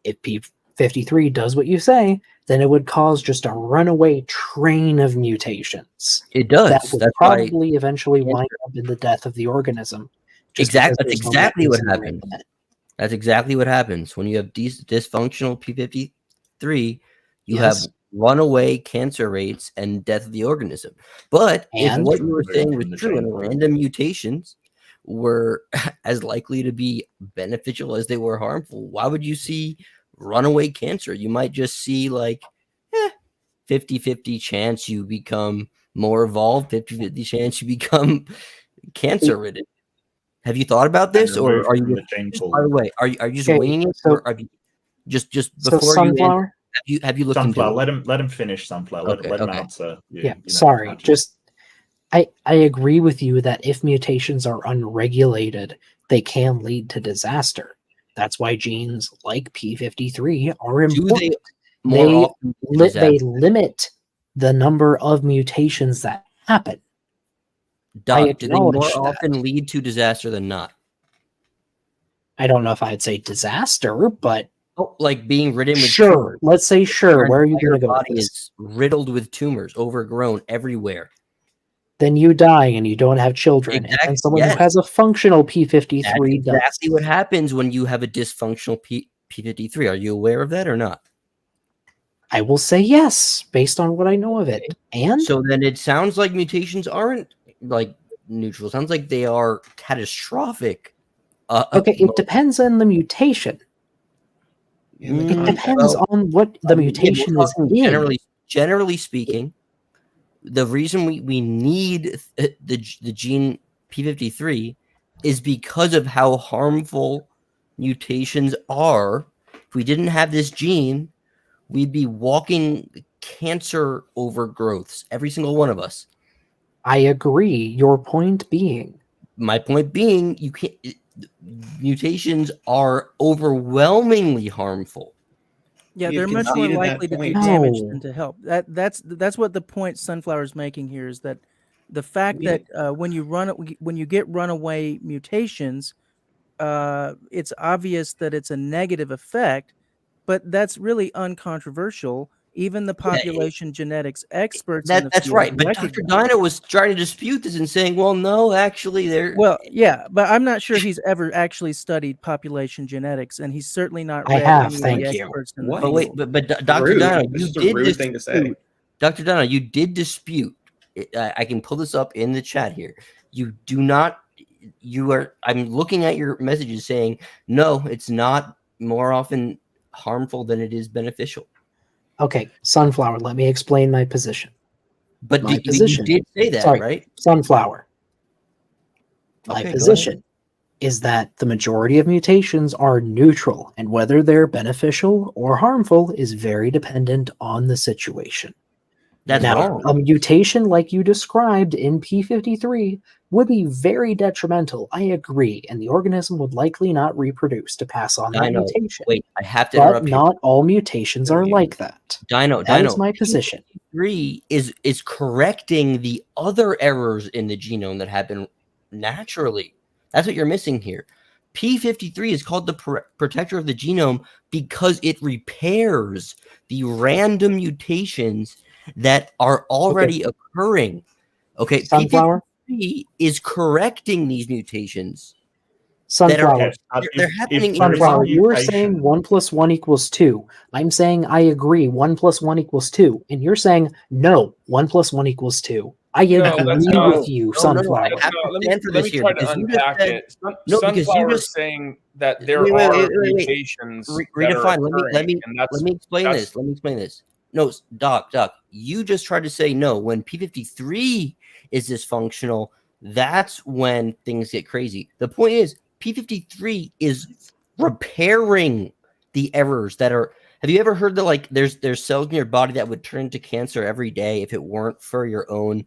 if P53 does what you say, then it would cause just a runaway train of mutations. It does. That would That's probably eventually wind up in the death of the organism. That's exactly what happens. That's exactly what happens when you have dysfunctional P53. You have runaway cancer rates and death of the organism. But if what you were saying was true and random mutations were as likely to be beneficial as they were harmful, why would you see runaway cancer? You might just see like 50-50 chance you become more evolved, 50-50 chance you become cancer ridden. Have you thought about this, or are you? By the way, are you just winging it, or are you just before Sunflower? Have you looked Sunflower? into Let him finish. Sunflower. Let him answer. Sorry. I agree with you that if mutations are unregulated, they can lead to disaster. That's why genes like P53 are important. They limit the number of mutations that happen. Doc, do they more often lead to disaster than not? I don't know if I'd say disaster, but like being ridden with tumors. Let's say sure. Where are you going to go? Body is riddled with tumors, overgrown everywhere. Then you die and you don't have children. Exactly. And someone who has a functional P53 That's exactly what happens when you have a dysfunctional P53. Are you aware of that or not? I will say yes, based on what I know of it. And so then it sounds like mutations aren't like neutral. It sounds like they are catastrophic. Okay, it depends on the mutation. It depends on what the mutation is in. Generally speaking, the reason we need the gene P53 is because of how harmful mutations are. If we didn't have this gene, we'd be walking cancer overgrowths, every single one of us. I agree. Your point being? My point being, you can't. Mutations are overwhelmingly harmful. Yeah, You've they're much more conceded that likely to do point. damage No. than to help. That's what the point Sunflower's making here is that the fact We- that when you get runaway mutations, it's obvious that it's a negative effect, but that's really uncontroversial. Even the population genetics experts in the That's field right. But Dr. recognize. Dino was trying to dispute this and saying, well, no, actually, they're. Well, yeah, but I'm not sure he's ever actually studied population genetics, and he's certainly not I read have, any of thank the you. experts in the What? But wait, field. but Dr. Rude. Dino, This you is a did rude thing to say. dispute. Dr. Dino, you did dispute. I can pull this up in the chat here. You do not. You are. I'm looking at your messages saying, no, it's not more often harmful than it is beneficial. Okay, Sunflower, let me explain my position. But My you position. did say that, Sorry, right? Sunflower. My Okay, go position is that the majority of mutations are neutral, and whether they're beneficial or harmful is very dependent on the situation. That's Now, wrong. a mutation like you described in P53 would be very detrimental. I agree, and the organism would likely not reproduce to pass on that Dino, mutation. wait, I have to But interrupt you. not all mutations are like that. Dino, That is my position. P53 is correcting the other errors in the genome that happen naturally. That's what you're missing here. P53 is called the protector of the genome because it repairs the random mutations that are already occurring. Okay, Sunflower? P53 is correcting these mutations. Sunflower. They're happening in Sunflower, you were mutation- saying 1 + 1 = 2. I'm saying I agree 1 + 1 = 2. And you're saying no, 1 + 1 = 2. I agree with you, Sunflower. I have to stand for this here try to because you just unpack said it. no, because you Sunflower just is saying that there wait, are wait. mutations. Redefine. Let me explain that's- this. Let me explain this. No, Doc, you just tried to say no. When P53 is dysfunctional, that's when things get crazy. The point is, P53 is repairing the errors that are. Have you ever heard that like there's cells in your body that would turn into cancer every day if it weren't for your own,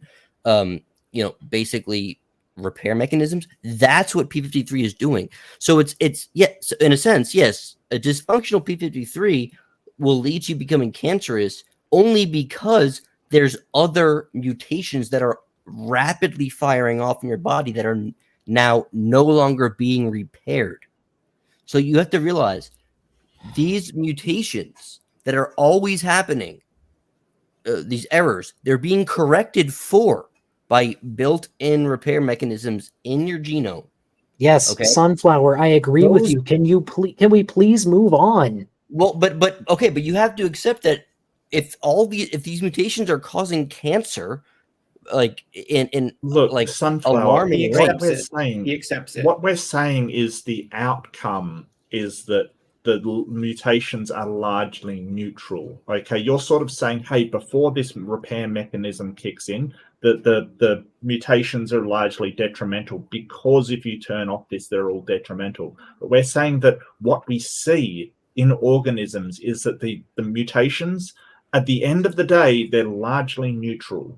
basically repair mechanisms? That's what P53 is doing. So it's yes, in a sense, yes, a dysfunctional P53 will lead to you becoming cancerous only because there's other mutations that are rapidly firing off in your body that are now no longer being repaired. So you have to realize these mutations that are always happening, these errors, they're being corrected for by built-in repair mechanisms in your genome. Yes, Okay. Sunflower, I agree with you. Can we please move on? Well, but okay, but you have to accept that if these mutations are causing cancer, like in Look, like Sunflower, alarming what rates. He accepts it. What we're saying is the outcome is that the mutations are largely neutral. Okay, you're sort of saying, hey, before this repair mechanism kicks in, the mutations are largely detrimental because if you turn off this, they're all detrimental. But we're saying that what we see in organisms is that the mutations, at the end of the day, they're largely neutral.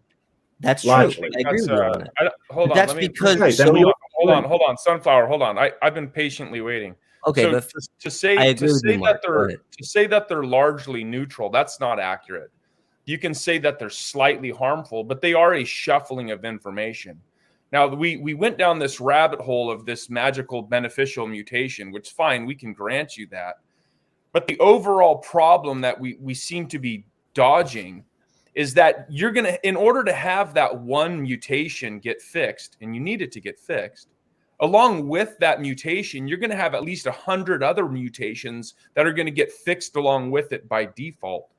That's largely. true. I agree with you on that. Hold on. That's let me, because okay, then we hold on, Sunflower. Hold on. I've been patiently waiting. Okay, so but to say that they're largely neutral, that's not accurate. You can say that they're slightly harmful, but they are a shuffling of information. Now, we went down this rabbit hole of this magical beneficial mutation, which fine, we can grant you that. But the overall problem that we seem to be dodging is that you're going to, in order to have that one mutation get fixed, and you need it to get fixed, along with that mutation, you're going to have at least 100 other mutations that are going to get fixed along with it by default.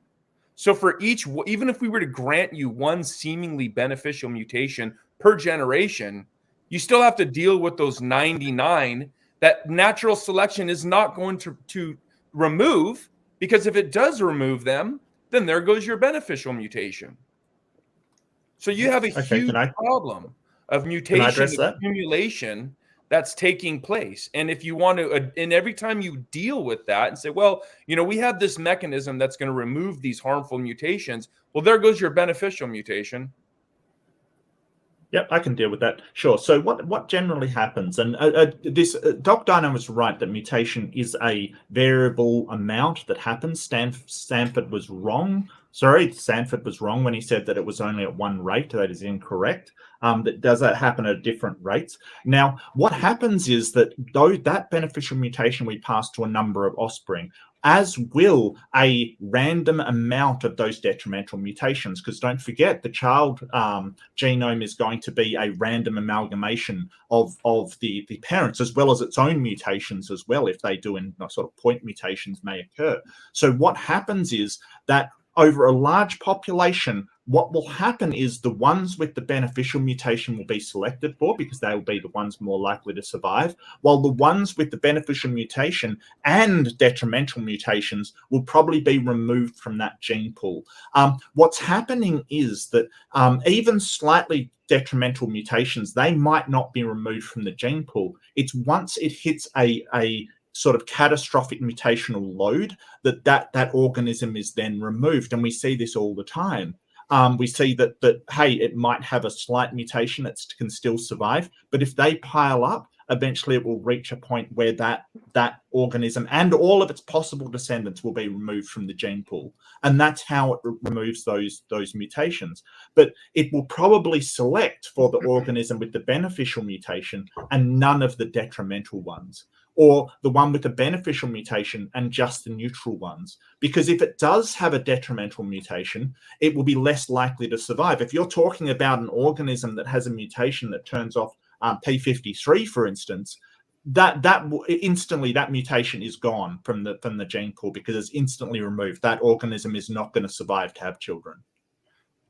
So for each, even if we were to grant you one seemingly beneficial mutation per generation, you still have to deal with those 99 that natural selection is not going to remove, because if it does remove them, then there goes your beneficial mutation. So you have a huge problem of mutation accumulation that's taking place. And if you want to, and every time you deal with that and say, well, we have this mechanism that's going to remove these harmful mutations. Well, there goes your beneficial mutation. Yep, I can deal with that. Sure. So what generally happens, and Doc Dino was right that mutation is a variable amount that happens. Sanford was wrong. Sanford was wrong when he said that it was only at one rate. That is incorrect. Does that happen at different rates? Now, what happens is that though that beneficial mutation we pass to a number of offspring, as will a random amount of those detrimental mutations, because don't forget the child genome is going to be a random amalgamation of the parents, as well as its own mutations as well, if they do, in sort of point mutations may occur. So what happens is that over a large population, what will happen is the ones with the beneficial mutation will be selected for because they will be the ones more likely to survive, while the ones with the beneficial mutation and detrimental mutations will probably be removed from that gene pool. What's happening is that even slightly detrimental mutations, they might not be removed from the gene pool. It's once it hits a sort of catastrophic mutational load that organism is then removed. And we see this all the time. We see that hey, it might have a slight mutation that can still survive, but if they pile up, eventually it will reach a point where that organism and all of its possible descendants will be removed from the gene pool. And that's how it removes those mutations. But it will probably select for the organism with the beneficial mutation and none of the detrimental ones, or the one with the beneficial mutation and just the neutral ones. Because if it does have a detrimental mutation, it will be less likely to survive. If you're talking about an organism that has a mutation that turns off P53, for instance, that instantly that mutation is gone from the gene pool because it's instantly removed. That organism is not going to survive to have children.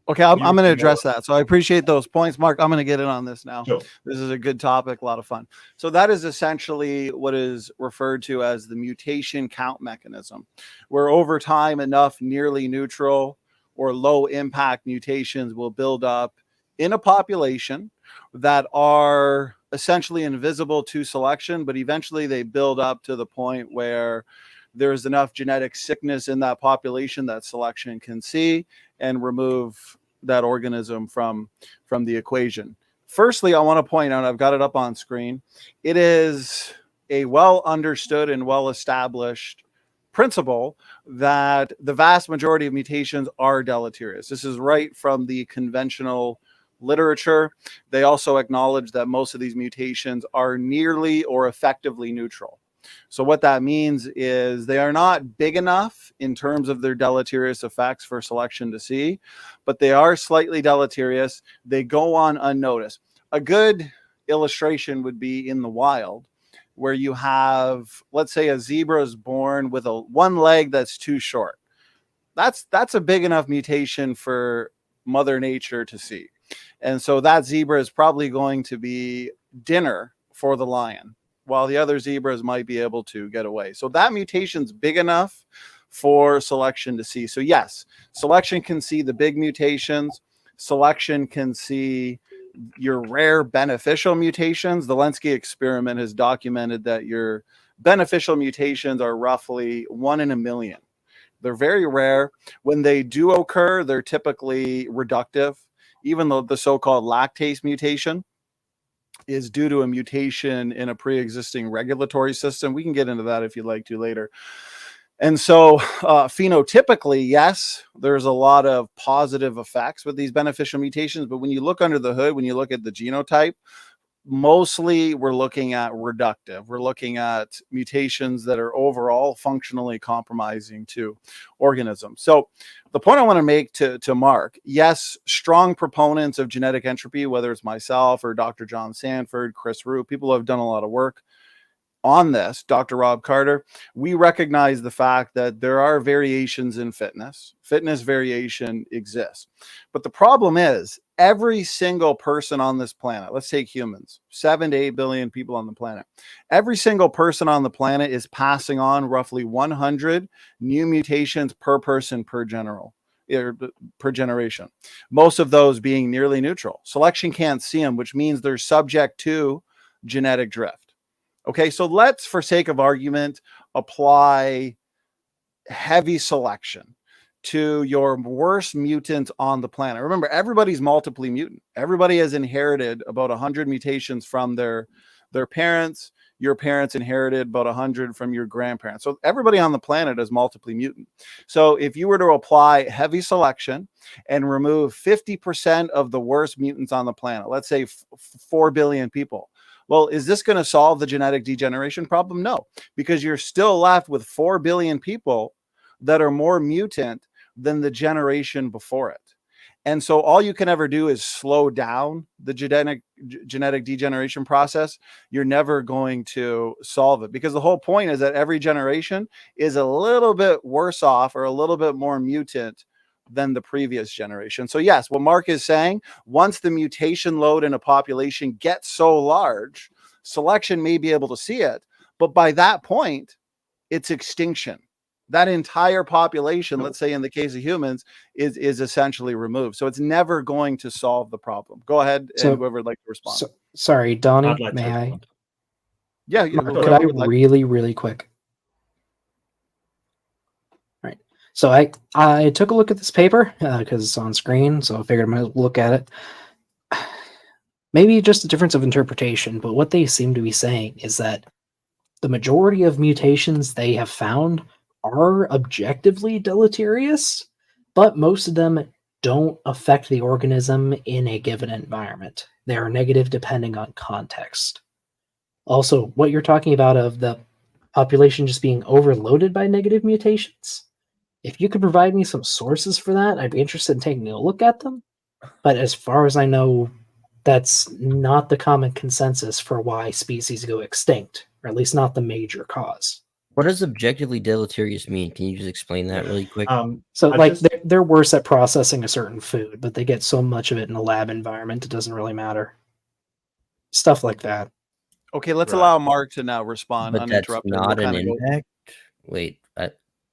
Okay, I'm going to address that. So I appreciate those points, Mark. I'm going to get in on this now. Sure. This is a good topic, a lot of fun. So that is essentially what is referred to as the mutation count mechanism, where over time enough nearly neutral or low impact mutations will build up in a population that are essentially invisible to selection, but eventually they build up to the point where there's enough genetic sickness in that population that selection can see and remove that organism from the equation. Firstly, I want to point out, I've got it up on screen, it is a well understood and well established principle that the vast majority of mutations are deleterious. This is right from the conventional literature. They also acknowledge that most of these mutations are nearly or effectively neutral. So what that means is they are not big enough in terms of their deleterious effects for selection to see, but they are slightly deleterious. They go on unnoticed. A good illustration would be in the wild, where you have, let's say, a zebra is born with one leg that's too short. That's a big enough mutation for Mother Nature to see. And so that zebra is probably going to be dinner for the lion, while the other zebras might be able to get away. So that mutation's big enough for selection to see. So yes, selection can see the big mutations. Selection can see your rare beneficial mutations. The Lenski experiment has documented that your beneficial mutations are roughly 1 in a million. They're very rare. When they do occur, they're typically reductive. Even though the so-called lactase mutation is due to a mutation in a pre-existing regulatory system. We can get into that if you'd like to later. And so phenotypically, yes, there's a lot of positive effects with these beneficial mutations. But when you look under the hood, when you look at the genotype, mostly we're looking at reductive. We're looking at mutations that are overall functionally compromising to organisms. So the point I want to make to Mark, yes, strong proponents of genetic entropy, whether it's myself or Dr. John Sanford, Chris Root, people who have done a lot of work on this, Dr. Rob Carter, we recognize the fact that there are variations in fitness. Fitness variation exists. But the problem is every single person on this planet, let's take humans, 7 to 8 billion people on the planet. Every single person on the planet is passing on roughly 100 new mutations per person per generation. Most of those being nearly neutral. Selection can't see them, which means they're subject to genetic drift. Okay, so let's, for sake of argument, apply heavy selection to your worst mutant on the planet. Remember, everybody's multiply mutant. Everybody has inherited about 100 mutations from their parents. Your parents inherited about 100 from your grandparents. So everybody on the planet is multiply mutant. So if you were to apply heavy selection and remove 50% of the worst mutants on the planet, let's say 4 billion people, well, is this going to solve the genetic degeneration problem? No, because you're still left with 4 billion people that are more mutant than the generation before it. And so all you can ever do is slow down the genetic degeneration process. You're never going to solve it, because the whole point is that every generation is a little bit worse off or a little bit more mutant than the previous generation. So yes, what Mark is saying, once the mutation load in a population gets so large, selection may be able to see it, but by that point, it's extinction. That entire population, let's say in the case of humans, is essentially removed. So it's never going to solve the problem. Go ahead, and whoever would like to respond. Sorry, Donny, like may I? Yeah, Mark, could I really quick? Right. So I took a look at this paper because it's on screen, so I figured I might look at it. Maybe just a difference of interpretation, but what they seem to be saying is that the majority of mutations they have found are objectively deleterious, but most of them don't affect the organism in a given environment. They are negative depending on context. Also, what you're talking about of the population just being overloaded by negative mutations, if you could provide me some sources for that, I'd be interested in taking a look at them. But as far as I know, that's not the common consensus for why species go extinct, or at least not the major cause. What does objectively deleterious mean? Can you just explain that really quick? They're worse at processing a certain food, but they get so much of it in a lab environment, it doesn't really matter. Stuff like that. Okay, let's allow Mark to now respond But that's uninterrupted. not an impact? Wait.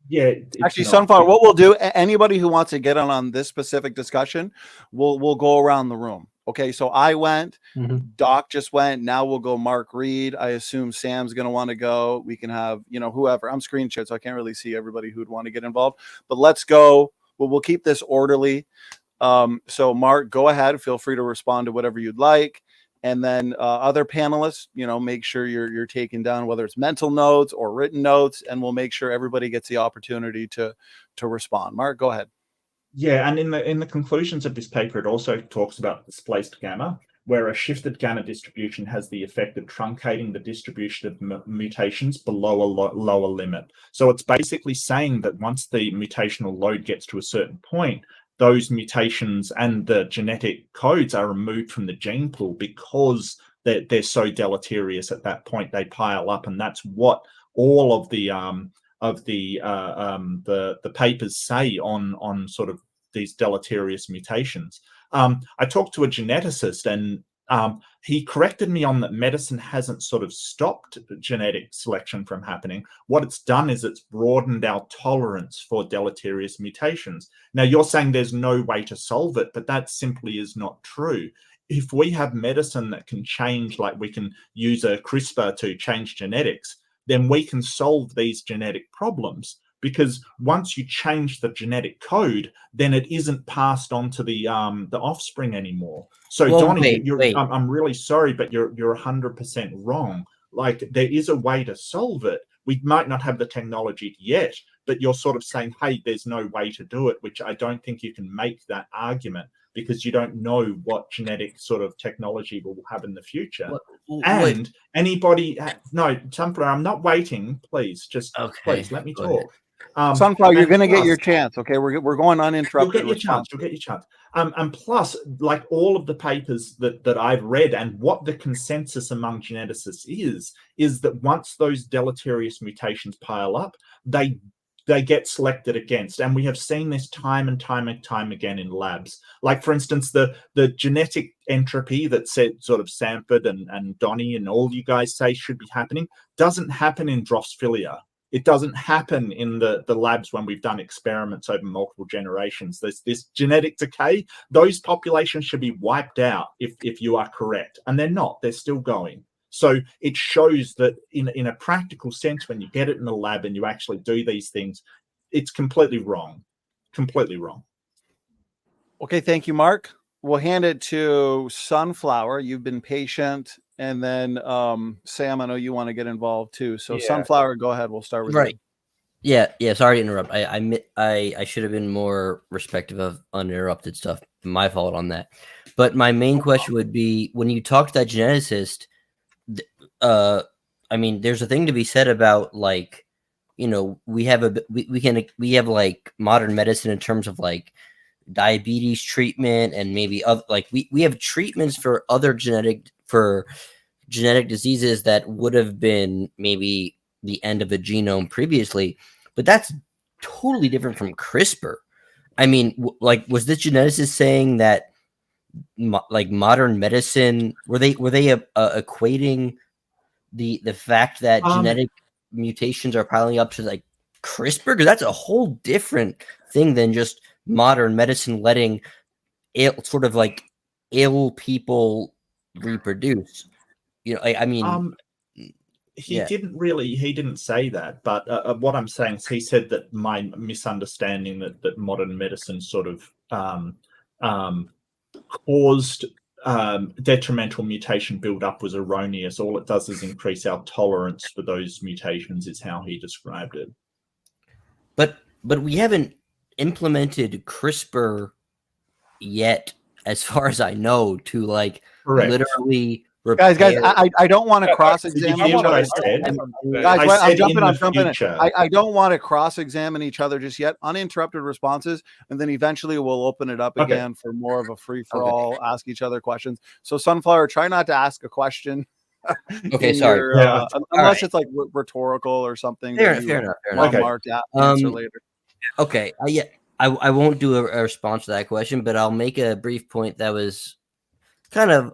Yeah. Actually, Sunflower, what we'll do, anybody who wants to get on this specific discussion, we'll go around the room. Okay, so I went, Doc just went, now we'll go Mark Reed. I assume Sam's going to want to go. We can have, whoever. I'm screen shared, so I can't really see everybody who'd want to get involved. But let's go. We'll keep this orderly. So Mark, go ahead. Feel free to respond to whatever you'd like. And then other panelists, make sure you're taking down whether it's mental notes or written notes, and we'll make sure everybody gets the opportunity to respond. Mark, go ahead. Yeah, and in the conclusions of this paper, it also talks about displaced gamma, where a shifted gamma distribution has the effect of truncating the distribution of mutations below a lower limit. So it's basically saying that once the mutational load gets to a certain point, those mutations and the genetic codes are removed from the gene pool because they're so deleterious at that point. They pile up, and that's what all of the papers say on sort of these deleterious mutations. I talked to a geneticist, and he corrected me on that medicine hasn't sort of stopped genetic selection from happening. What it's done is it's broadened our tolerance for deleterious mutations. Now, you're saying there's no way to solve it, but that simply is not true. If we have medicine that can change, like we can use a CRISPR to change genetics, then we can solve these genetic problems, because once you change the genetic code, then it isn't passed on to the offspring anymore. So, well, Donny, I'm really sorry, but you're 100% wrong. Like, there is a way to solve it. We might not have the technology yet, but you're sort of saying, hey, there's no way to do it, which I don't think you can make that argument, because you don't know what genetic sort of technology will have in the future. And anybody, no, Sunflower, I'm not waiting. Please, just please let me talk. Sunflower, you're going to get your chance. Okay, we're going uninterrupted. You'll get your chance. And plus, like all of the papers that I've read, and what the consensus among geneticists is that once those deleterious mutations pile up, they get selected against. And we have seen this time and time again in labs. Like, for instance, the genetic entropy that said sort of Sanford and Donny and all you guys say should be happening doesn't happen in Drosophila. It doesn't happen in the labs when we've done experiments over multiple generations. There's this genetic decay. Those populations should be wiped out if you are correct. And they're not. They're still going. So it shows that in a practical sense, when you get it in the lab and you actually do these things, it's completely wrong. Completely wrong. Okay, thank you, Mark. We'll hand it to Sunflower. You've been patient. And then Sam, I know you want to get involved too. So Yeah. Sunflower, go ahead. We'll start with Right. you. Yeah. Sorry to interrupt. I should have been more respectful of uninterrupted stuff. My fault on that. But my main question would be, when you talk to that geneticist, I mean, there's a thing to be said about, like, you know, we have like modern medicine in terms of like diabetes treatment, and maybe other, like we have treatments for other genetic diseases that would have been maybe the end of the genome previously, but that's totally different from CRISPR. I mean, like, was this geneticist saying that like modern medicine, were they equating the fact that genetic mutations are piling up to like CRISPR? Because that's a whole different thing than just modern medicine letting sort of like ill people reproduce. You know, I mean, he didn't say that, but what I'm saying is, he said that my misunderstanding that modern medicine sort of caused detrimental mutation build-up was erroneous. All it does is increase our tolerance for those mutations, is how he described it. But we haven't implemented CRISPR yet, as far as I know, to like literally Guys, I don't want to cross-examine each other. Guys, I'm jumping in. I don't want to cross-examine each other just yet. Uninterrupted responses, and then eventually we'll open it up again for more of a free-for-all, ask each other questions. So, Sunflower, try not to ask a question. Okay, sorry. Unless it's like rhetorical or something. Fair enough. Mark answer later. Okay. I won't do a response to that question, but I'll make a brief point that was kind of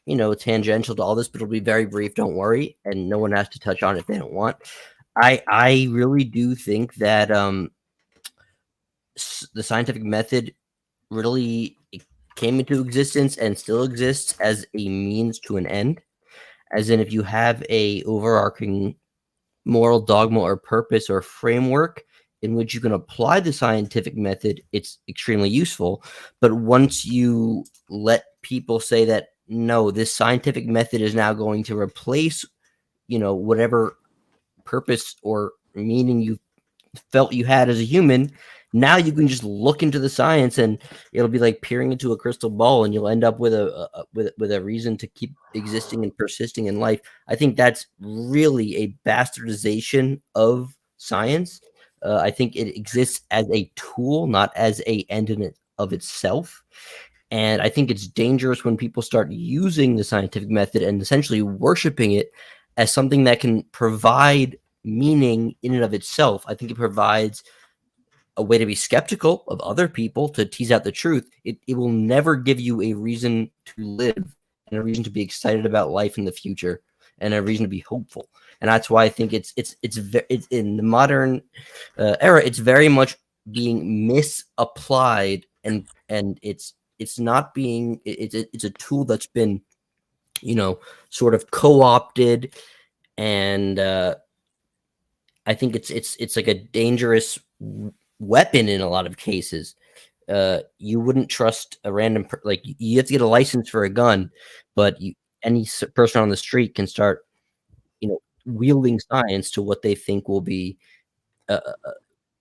you know, tangential to all this, but it'll be very brief. Don't worry, and no one has to touch on it if they don't want. I really do think that the scientific method really came into existence and still exists as a means to an end. As in, if you have a overarching moral dogma or purpose or framework in which you can apply the scientific method, it's extremely useful. But once you let people say that, no, this scientific method is now going to replace, you know, whatever purpose or meaning you felt you had as a human, now you can just look into the science and it'll be like peering into a crystal ball, and you'll end up with a reason to keep existing and persisting in life. I think that's really a bastardization of science. I think it exists as a tool, not as a end in it of itself. And I think it's dangerous when people start using the scientific method and essentially worshiping it as something that can provide meaning in and of itself. I think it provides a way to be skeptical of other people, to tease out the truth. It will never give you a reason to live and a reason to be excited about life in the future and a reason to be hopeful. And that's why I think it's in the modern era, it's very much being misapplied, and it's not being, it's a tool that's been, you know, sort of co-opted, and I think it's like a dangerous weapon in a lot of cases. You wouldn't trust a random like, you have to get a license for a gun, but any person on the street can start, you know, wielding science to what they think will be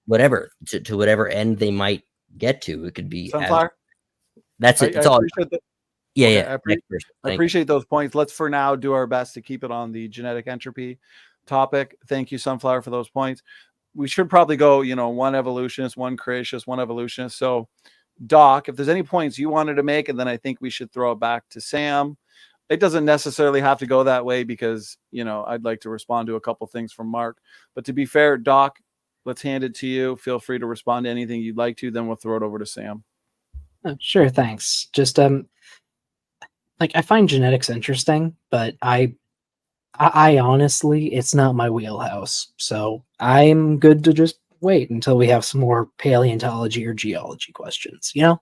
whatever to whatever end they might get to. It could be Sunflower. That's it. That's all. I appreciate those points. Let's for now do our best to keep it on the genetic entropy topic. Thank you, Sunflower, for those points. We should probably go, you know, one evolutionist, one creationist, one evolutionist. So, Doc, if there's any points you wanted to make, and then I think we should throw it back to Sam. It doesn't necessarily have to go that way because, you know, I'd like to respond to a couple things from Mark. But to be fair, Doc, let's hand it to you. Feel free to respond to anything you'd like to. Then we'll throw it over to Sam. Sure, thanks. Just like, I find genetics interesting, but I honestly, it's not my wheelhouse. So I'm good to just wait until we have some more paleontology or geology questions, you know?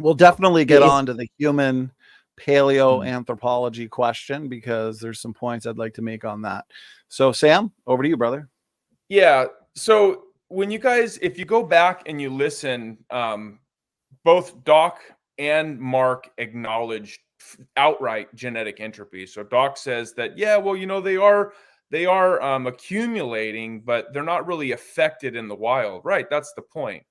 We'll definitely get on to the human paleoanthropology question, because there's some points I'd like to make on that. So Sam, over to you, brother. Yeah. So when you guys, if you go back and you listen, both Dok and Mark acknowledged outright genetic entropy. So Dok says that, yeah, well, they are accumulating, but they're not really affected in the wild. Right. That's the point.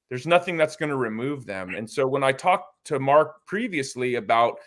There's nothing that's going to remove them. And so when I talked to Mark previously about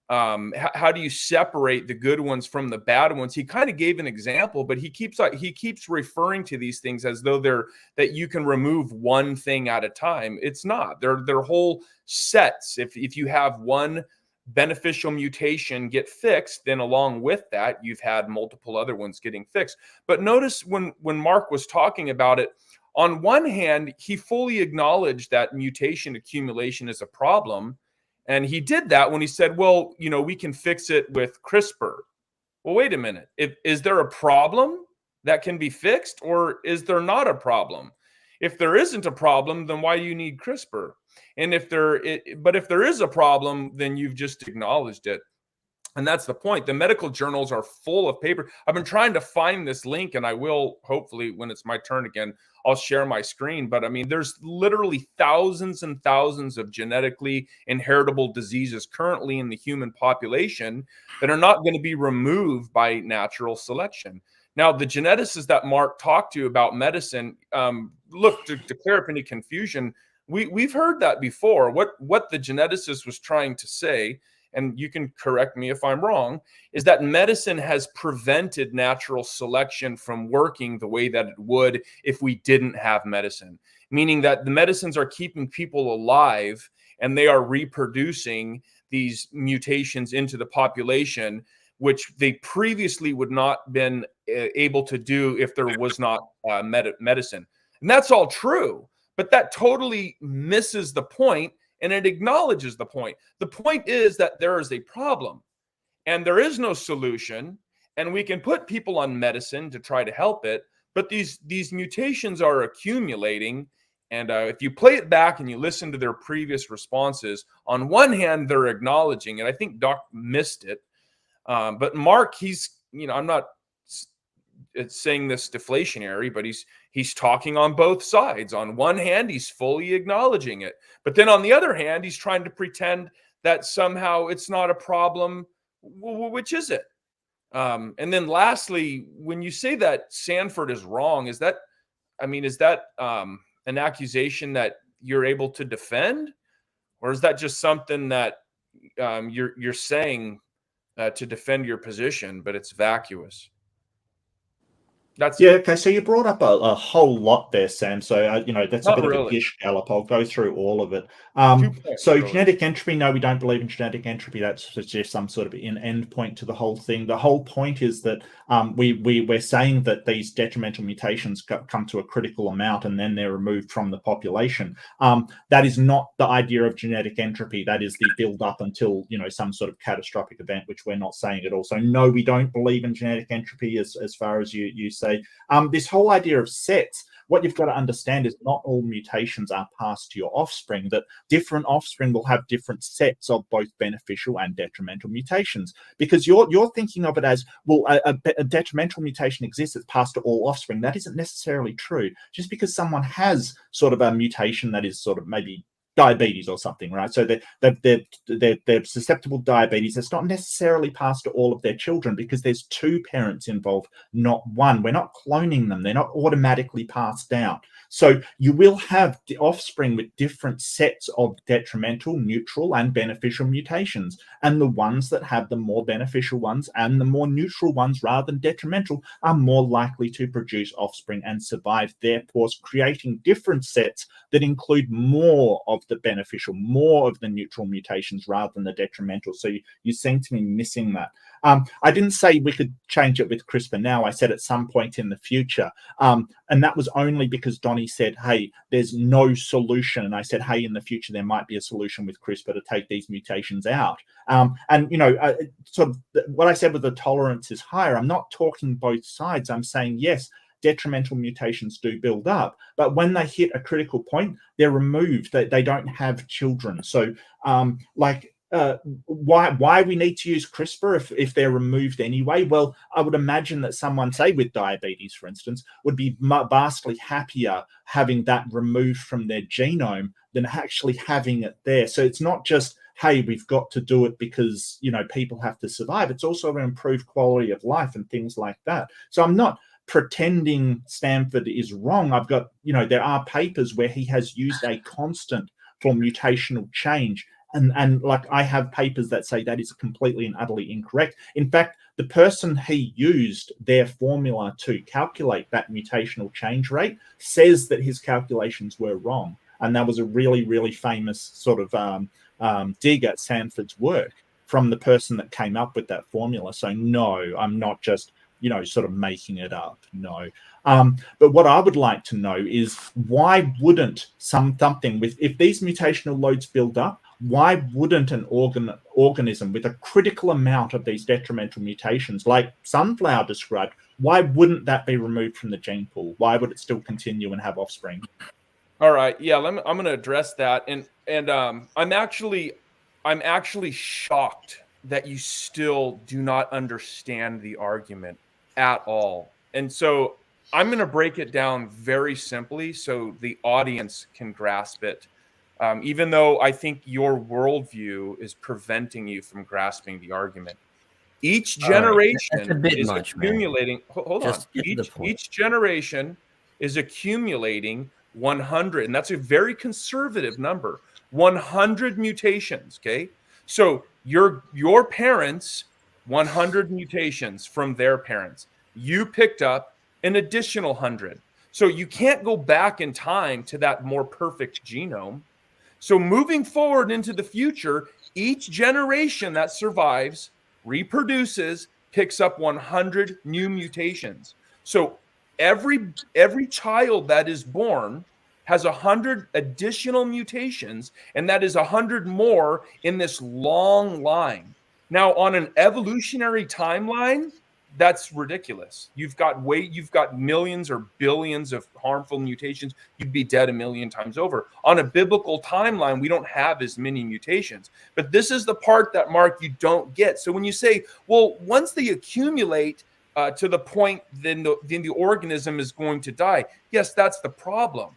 how do you separate the good ones from the bad ones, he kind of gave an example, but he keeps referring to these things as though that you can remove one thing at a time. It's not. They're whole sets. If you have one beneficial mutation get fixed, then along with that, you've had multiple other ones getting fixed. But notice when Mark was talking about it, on one hand, he fully acknowledged that mutation accumulation is a problem. And he did that when he said, well, we can fix it with CRISPR. Well, wait a minute. Is there a problem that can be fixed, or is there not a problem? If there isn't a problem, then why do you need CRISPR? And if there is a problem, then you've just acknowledged it. And that's the point. The medical journals are full of paper. I've been trying to find this link, and I will, hopefully, when it's my turn again, I'll share my screen. But I mean, there's literally thousands and thousands of genetically inheritable diseases currently in the human population that are not going to be removed by natural selection. Now, the geneticists that Mark talked to about medicine, look, to clear up any confusion, we've heard that before. What the geneticist was trying to say, and you can correct me if I'm wrong, is that medicine has prevented natural selection from working the way that it would if we didn't have medicine. Meaning that the medicines are keeping people alive, and they are reproducing these mutations into the population, which they previously would not been able to do if there was not medicine. And that's all true, but that totally misses the point. And it acknowledges the point. The point is that there is a problem and there is no solution, and we can put people on medicine to try to help it, but these mutations are accumulating. And if you play it back and you listen to their previous responses, on one hand, they're acknowledging it. I think Doc missed it. But Mark, I'm not saying this deflationary, but he's talking on both sides. On one hand, he's fully acknowledging it, but then on the other hand, he's trying to pretend that somehow it's not a problem. Which is it? And then lastly, when you say that Sanford is wrong, is that an accusation that you're able to defend, or is that just something that you're saying to defend your position, but it's vacuous? Okay. So you brought up a whole lot there, Sam. So that's a bit of a gish gallop. I'll go through all of it. Genetic entropy. No, we don't believe in genetic entropy. That's just some sort of an end point to the whole thing. The whole point is that we're saying that these detrimental mutations come to a critical amount and then they're removed from the population. That is not the idea of genetic entropy. That is the build up until some sort of catastrophic event, which we're not saying at all. So no, we don't believe in genetic entropy as far as you say. This whole idea of sets, what you've got to understand is not all mutations are passed to your offspring, that different offspring will have different sets of both beneficial and detrimental mutations, because you're thinking of it as, well, a detrimental mutation exists that's passed to all offspring. That isn't necessarily true. Just because someone has sort of a mutation that is sort of maybe diabetes or something, right? So they're susceptible to diabetes. It's not necessarily passed to all of their children because there's two parents involved, not one. We're not cloning them. They're not automatically passed down. So you will have the offspring with different sets of detrimental, neutral, and beneficial mutations. And the ones that have the more beneficial ones and the more neutral ones rather than detrimental are more likely to produce offspring and survive, therefore creating different sets that include more of the beneficial, more of the neutral mutations rather than the detrimental. So you seem to be missing that. I didn't say we could change it with CRISPR now. I said at some point in the future. And that was only because Donny said, hey, there's no solution. And I said, hey, in the future, there might be a solution with CRISPR to take these mutations out. Sort of what I said with the tolerance is higher. I'm not talking both sides. I'm saying, yes, detrimental mutations do build up, but when they hit a critical point, they're removed. They don't have children. So why we need to use CRISPR if they're removed anyway. Well, I would imagine that someone, say with diabetes, for instance, would be vastly happier having that removed from their genome than actually having it there. So it's not just, hey, we've got to do it because, you know, people have to survive. It's also to improve quality of life and things like that. So I'm not pretending Stanford is wrong. I've got, you know, there are papers where he has used a constant for mutational change. And like, I have papers that say that is completely and utterly incorrect. In fact, the person he used their formula to calculate that mutational change rate says that his calculations were wrong. And that was a really, really famous sort of dig at Stanford's work from the person that came up with that formula. So no, I'm not just, you know, sort of making it up. No. But what I would like to know is, why wouldn't something with, if these mutational loads build up, why wouldn't an organism with a critical amount of these detrimental mutations, like sunflower described, why wouldn't that be removed from the gene pool? Why would it still continue and have offspring? All right, yeah, I'm going to address that, and I'm actually shocked that you still do not understand the argument at all. And so I'm going to break it down very simply so the audience can grasp it. Even though I think your worldview is preventing you from grasping the argument. Each generation is accumulating. Hold on. Each generation is accumulating 100, and that's a very conservative number. 100 mutations. Okay, so your parents, 100 mutations from their parents. You picked up an additional 100. So you can't go back in time to that more perfect genome. So moving forward into the future, each generation that survives, reproduces, picks up 100 new mutations. So every child that is born has 100 additional mutations, and that is 100 more in this long line. Now, on an evolutionary timeline, that's ridiculous. You've got millions or billions of harmful mutations. You'd be dead a million times over. On a biblical timeline, we don't have as many mutations. But this is the part that, Mark, you don't get. So when you say, well, once they accumulate to the point, then the organism is going to die. Yes, that's the problem.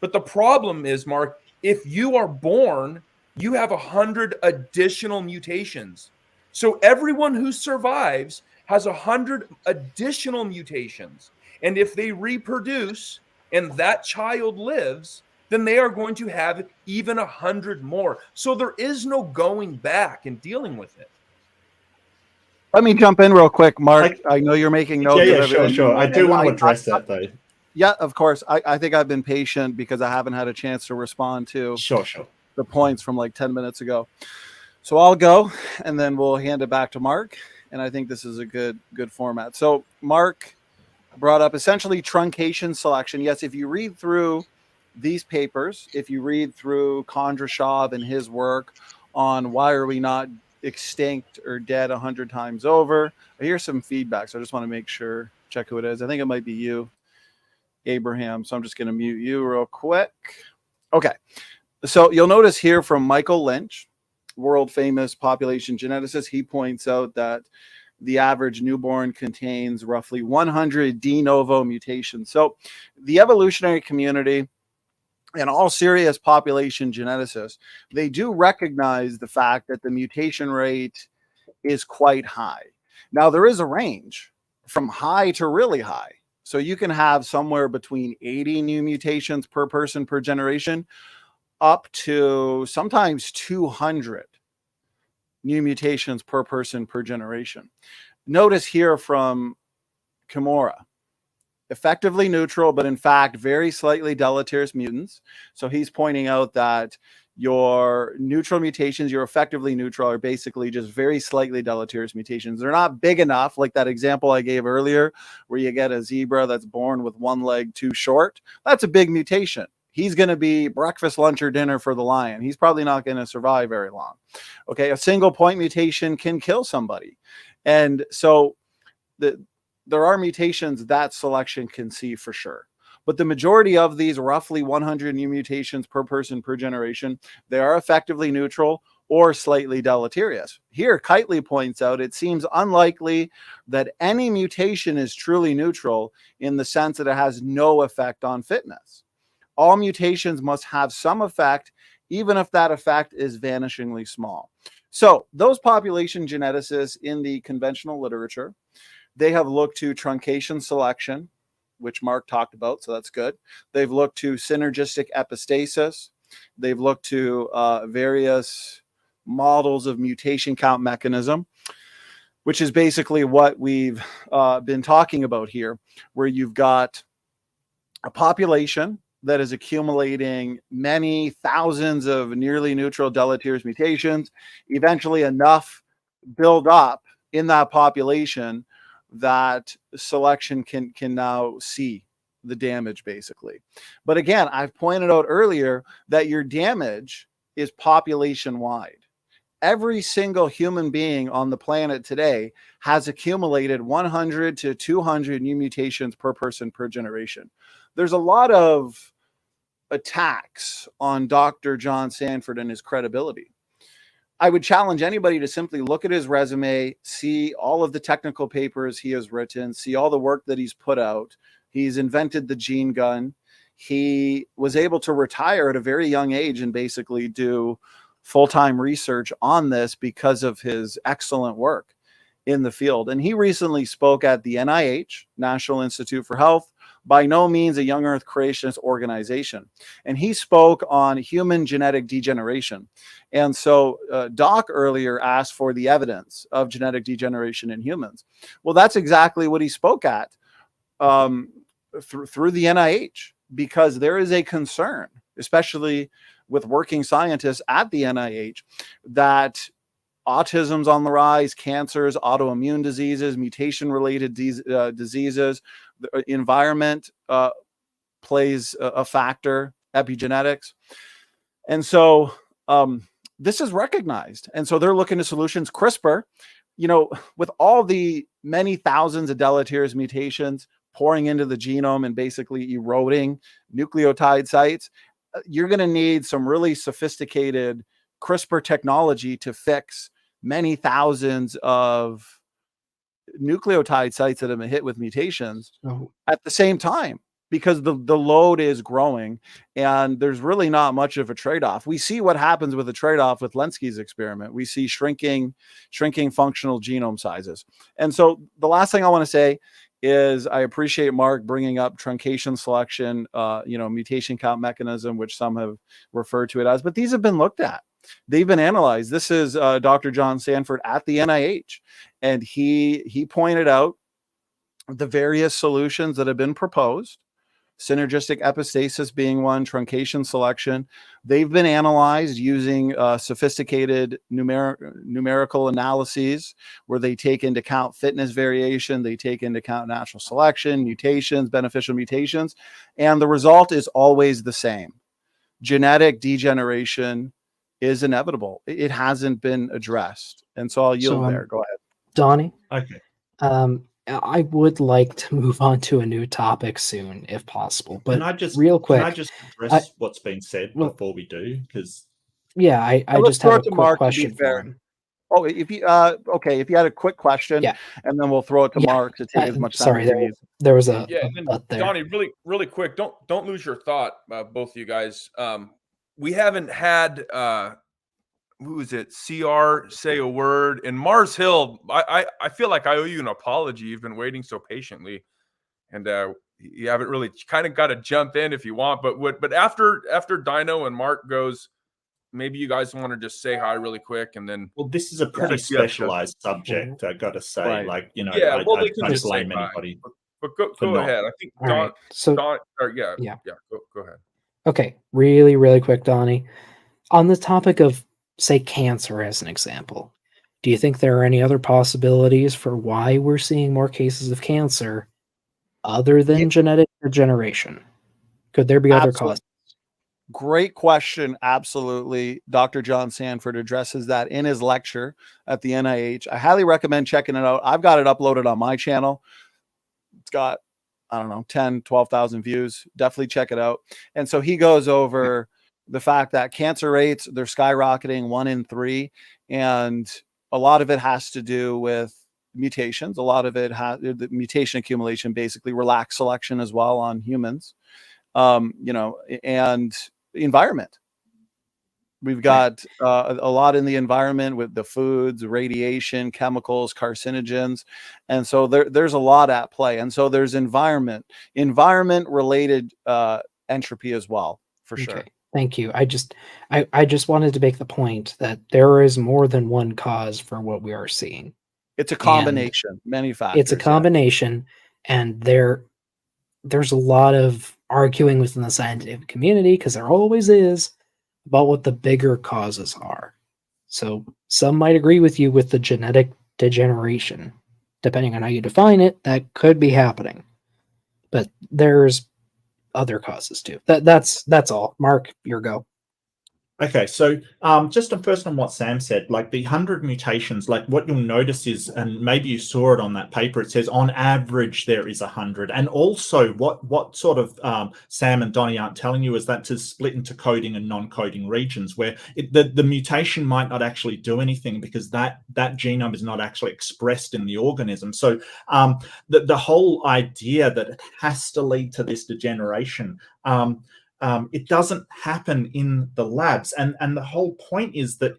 But the problem is, Mark, if you are born, you have 100 additional mutations. So everyone who survives has 100 additional mutations. And if they reproduce and that child lives, then they are going to have even 100 more. So there is no going back and dealing with it. Let me jump in real quick, Mark. I know you're making notes. Yeah, sure. I do want to address that, though. Yeah, of course. I think I've been patient because I haven't had a chance to respond to the points from like 10 minutes ago. So I'll go, and then we'll hand it back to Mark. And I think this is a good format. So Mark brought up essentially truncation selection. Yes, if you read through these papers, if you read through Kondrashov and his work on why are we not extinct or dead 100 times over, I hear some feedback. So I just want to make sure, check who it is. I think it might be you, Abraham. So I'm just going to mute you real quick. Okay. So you'll notice here from Michael Lynch, world famous population geneticist, he points out that the average newborn contains roughly 100 de novo mutations. So the evolutionary community and all serious population geneticists, they do recognize the fact that the mutation rate is quite high. Now, there is a range from high to really high. So you can have somewhere between 80 new mutations per person per generation up to sometimes 200 new mutations per person per generation. Notice here from Kimura, effectively neutral, but in fact, very slightly deleterious mutants. So he's pointing out that your neutral mutations, your effectively neutral, are basically just very slightly deleterious mutations. They're not big enough, like that example I gave earlier, where you get a zebra that's born with one leg too short. That's a big mutation. He's going to be breakfast, lunch, or dinner for the lion. He's probably not going to survive very long. Okay, a single point mutation can kill somebody. And so there are mutations that selection can see for sure. But the majority of these, roughly 100 new mutations per person per generation, they are effectively neutral, or slightly deleterious. Here, Kitely points out it seems unlikely that any mutation is truly neutral in the sense that it has no effect on fitness. All mutations must have some effect, even if that effect is vanishingly small. So those population geneticists in the conventional literature, they have looked to truncation selection, which Mark talked about, so that's good. They've looked to synergistic epistasis. They've looked to various models of mutation count mechanism, which is basically what we've been talking about here, where you've got a population that is accumulating many thousands of nearly neutral deleterious mutations. Eventually enough build up in that population that selection can now see the damage, basically. But again, I've pointed out earlier that your damage is population wide. Every single human being on the planet today has accumulated 100 to 200 new mutations per person per generation. There's a lot of attacks on Dr. John Sanford and his credibility. I would challenge anybody to simply look at his resume, see all of the technical papers he has written, see all the work that he's put out. He's invented the gene gun. He was able to retire at a very young age and basically do full-time research on this because of his excellent work in the field. And he recently spoke at the NIH, National Institute for Health, by no means a young earth creationist organization. And he spoke on human genetic degeneration. And so Doc earlier asked for the evidence of genetic degeneration in humans. Well, that's exactly what he spoke at through the NIH, because there is a concern, especially with working scientists at the NIH, that autism's on the rise, cancers, autoimmune diseases, mutation-related diseases, the environment plays a factor, epigenetics. And so this is recognized. And so they're looking to solutions. CRISPR, with all the many thousands of deleterious mutations pouring into the genome and basically eroding nucleotide sites, you're going to need some really sophisticated CRISPR technology to fix many thousands of nucleotide sites that have been hit with mutations at the same time, because the load is growing and there's really not much of a trade-off. We see what happens with a trade-off with Lenski's experiment. We see shrinking functional genome sizes. And so the last thing I want to say is I appreciate Mark bringing up truncation selection, mutation count mechanism, which some have referred to it as, but these have been looked at. They've been analyzed. This is Dr. John Sanford at the NIH, and he pointed out the various solutions that have been proposed, synergistic epistasis being one, truncation selection. They've been analyzed using sophisticated numerical analyses where they take into account fitness variation, they take into account natural selection, mutations, beneficial mutations, and the result is always the same. Genetic degeneration is inevitable. It hasn't been addressed. And so I'll yield there. Go ahead. Donnie? Okay. I would like to move on to a new topic soon, if possible. But real quick, can I just address what's been said before we do? Because I just have a quick question for him. Oh, if you if you had a quick question, and then we'll throw it to Mark to take as much time as he needs. There was a and then, Donnie, really quick, don't lose your thought, both of you guys. We haven't had who is it? CR say a word. And Mars Hill, I feel like I owe you an apology. You've been waiting so patiently, and you haven't really kind of got to jump in if you want. But after Dino and Mark goes, maybe you guys want to just say hi really quick, and then. Well, this is a pretty specialized subject. I got to say, right. I don't just blame anybody. But go ahead. I think Don. Go ahead. Okay, really, really quick, Donnie. On the topic of, say, cancer as an example, do you think there are any other possibilities for why we're seeing more cases of cancer other than genetic degeneration? Could there be other causes? Great question. Absolutely. Dr. John Sanford addresses that in his lecture at the NIH. I highly recommend checking it out. I've got it uploaded on my channel. It's got, 10, 12,000 views. Definitely check it out. And so he goes over the fact that cancer rates, they're skyrocketing 1 in 3. And a lot of it has to do with mutations. A lot of it has the mutation accumulation, basically relaxed selection as well on humans, and environment. We've got a lot in the environment with the foods, radiation, chemicals, carcinogens. And so there's a lot at play. And so there's environment related entropy as well, for sure. Thank you. I just wanted to make the point that there is more than one cause for what we are seeing. It's a combination, many factors. It's a combination, and there's a lot of arguing within the scientific community, because there always is, about what the bigger causes are. So some might agree with you with the genetic degeneration. Depending on how you define it, that could be happening. But there's other causes too. That's all. Mark, your go. Okay, so just first on what Sam said, like the 100 mutations, like what you'll notice is, and maybe you saw it on that paper, it says on average there is 100. And also what sort of Sam and Donny aren't telling you is that it's split into coding and non-coding regions, where the mutation might not actually do anything because that genome is not actually expressed in the organism. So the whole idea that it has to lead to this degeneration, it doesn't happen in the labs. And the whole point is that,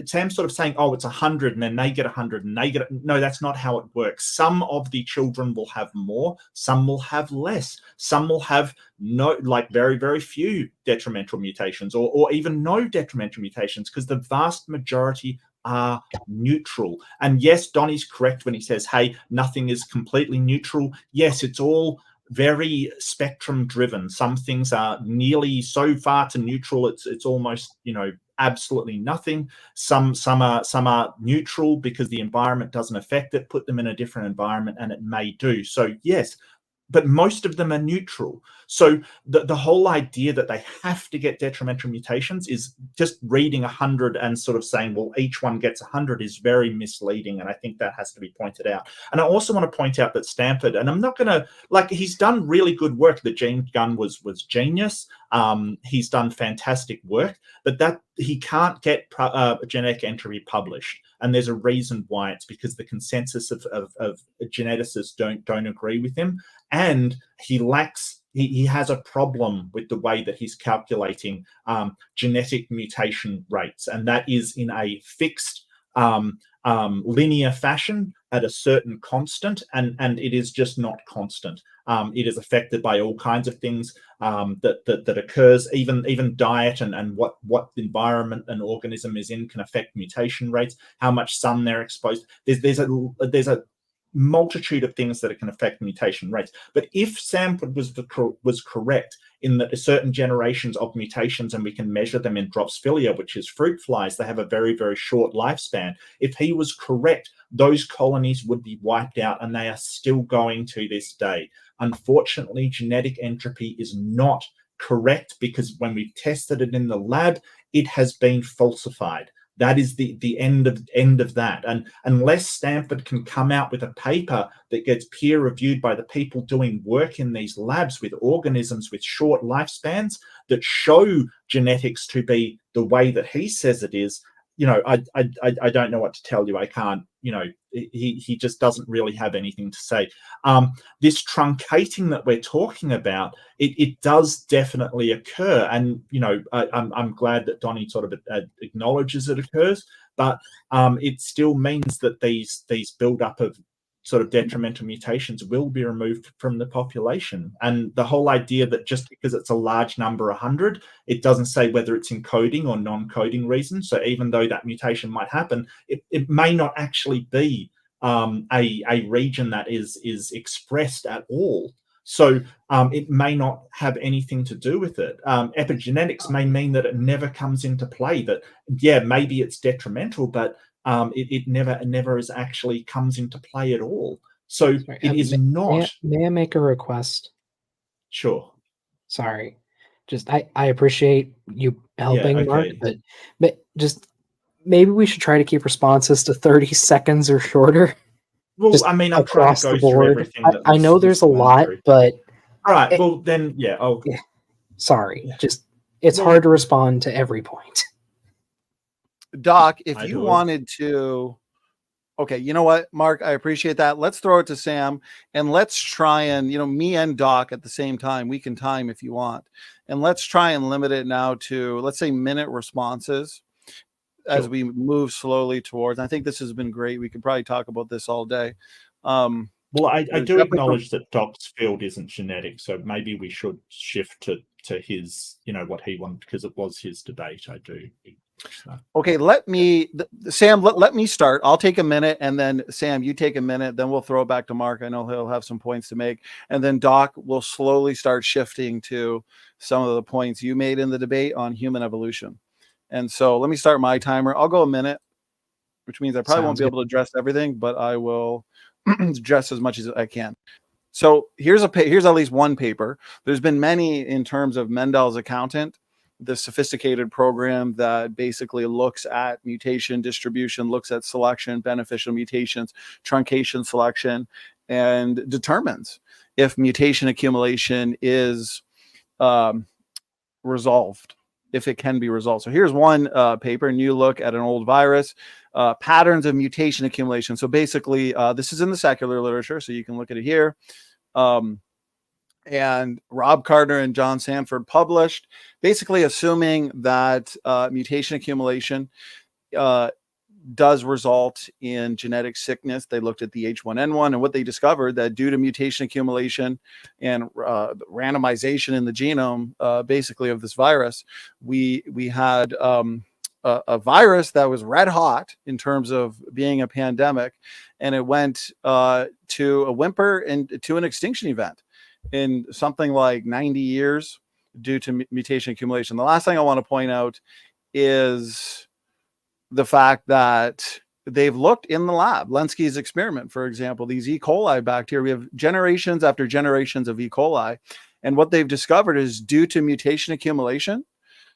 Sam's sort of saying, oh, it's 100 and then they get 100 and they get it. No, that's not how it works. Some of the children will have more, some will have less, some will have very, very few detrimental mutations or even no detrimental mutations, because the vast majority are neutral. And yes, Donny's correct when he says, hey, nothing is completely neutral. Yes, it's all very spectrum driven. Some things are nearly so far to neutral it's almost absolutely nothing. Some are neutral because the environment doesn't affect it. Put them in a different environment and it may do. So yes, but most of them are neutral. So the whole idea that they have to get detrimental mutations is just reading 100 and sort of saying, well, each one gets 100 is very misleading. And I think that has to be pointed out. And I also want to point out that Stanford, and I'm not going to, he's done really good work. The gene gun was genius. He's done fantastic work, but that he can't get genetic entropy published. And there's a reason why. It's because the consensus of geneticists don't agree with him. And he has a problem with the way that he's calculating genetic mutation rates. And that is in a fixed linear fashion at a certain constant, and it is just not constant. It is affected by all kinds of things that occurs. Even diet and what environment an organism is in can affect mutation rates. How much sun they're exposed. There's a multitude of things that can affect mutation rates. But if Sanford was correct in that certain generations of mutations, and we can measure them in Drosophila, which is fruit flies, they have a very, very short lifespan. If he was correct, those colonies would be wiped out, and they are still going to this day. Unfortunately, genetic entropy is not correct, because when we've tested it in the lab, it has been falsified. That is the end of that. And unless Stanford can come out with a paper that gets peer reviewed by the people doing work in these labs with organisms with short lifespans that show genetics to be the way that he says it is, I don't know what to tell you. I can't, he just doesn't really have anything to say. This truncating that we're talking about, it does definitely occur. And, I'm glad that Donny sort of acknowledges it occurs, but it still means that these build-up of sort of detrimental mutations will be removed from the population. And the whole idea that just because it's a large number, 100, it doesn't say whether it's in coding or non-coding reasons. So even though that mutation might happen, it may not actually be a region that is expressed at all. So it may not have anything to do with it. Epigenetics may mean that it never comes into play, that, yeah, maybe it's detrimental, but it never is actually comes into play at all. So it is not. May I make a request? Sure. Sorry. Just I appreciate you helping, Yeah, Mark, okay. but just maybe we should try to keep responses to 30 seconds or shorter. Well, Just I mean, I'm trying across to go the through board. everything. I know there's a lot, but all right. Well, then, yeah. sorry. Yeah. Just it's hard to respond to every point. Doc, if I you do. wanted to, okay, you know what, Mark, I appreciate that. Let's throw it to Sam and let's try and, me and Doc at the same time, we can time if you want. And let's try and limit it now to, let's say, minute responses as we move slowly towards. I think this has been great. We could probably talk about this all day. Well, I do acknowledge that Doc's field isn't genetic, so maybe we should shift to his, what he wanted, because it was his debate. I do. Okay, Sam, let me start. I'll take a minute, and then Sam, you take a minute, then we'll throw it back to Mark. I know he'll have some points to make. And then Doc will slowly start shifting to some of the points you made in the debate on human evolution. And so let me start my timer. I'll go a minute, which means I probably won't be able to address everything, but I will address as much as I can. So here's at least one paper. There's been many in terms of Mendel's accountant, the sophisticated program that basically looks at mutation distribution, looks at selection, beneficial mutations, truncation selection, and determines if mutation accumulation is resolved, if it can be resolved. So here's one paper, and you look at an old virus, patterns of mutation accumulation. So basically, this is in the secular literature, so you can look at it here. And Rob Gardner and John Sanford published, basically assuming that mutation accumulation does result in genetic sickness. They looked at the H1N1, and what they discovered that due to mutation accumulation and randomization in the genome, basically of this virus, we had a virus that was red hot in terms of being a pandemic, and it went to a whimper and to an extinction event in something like 90 years due to mutation accumulation. The last thing I want to point out is the fact that they've looked in the lab, Lenski's experiment, for example, these E. coli bacteria, we have generations after generations of E. coli. And what they've discovered is due to mutation accumulation,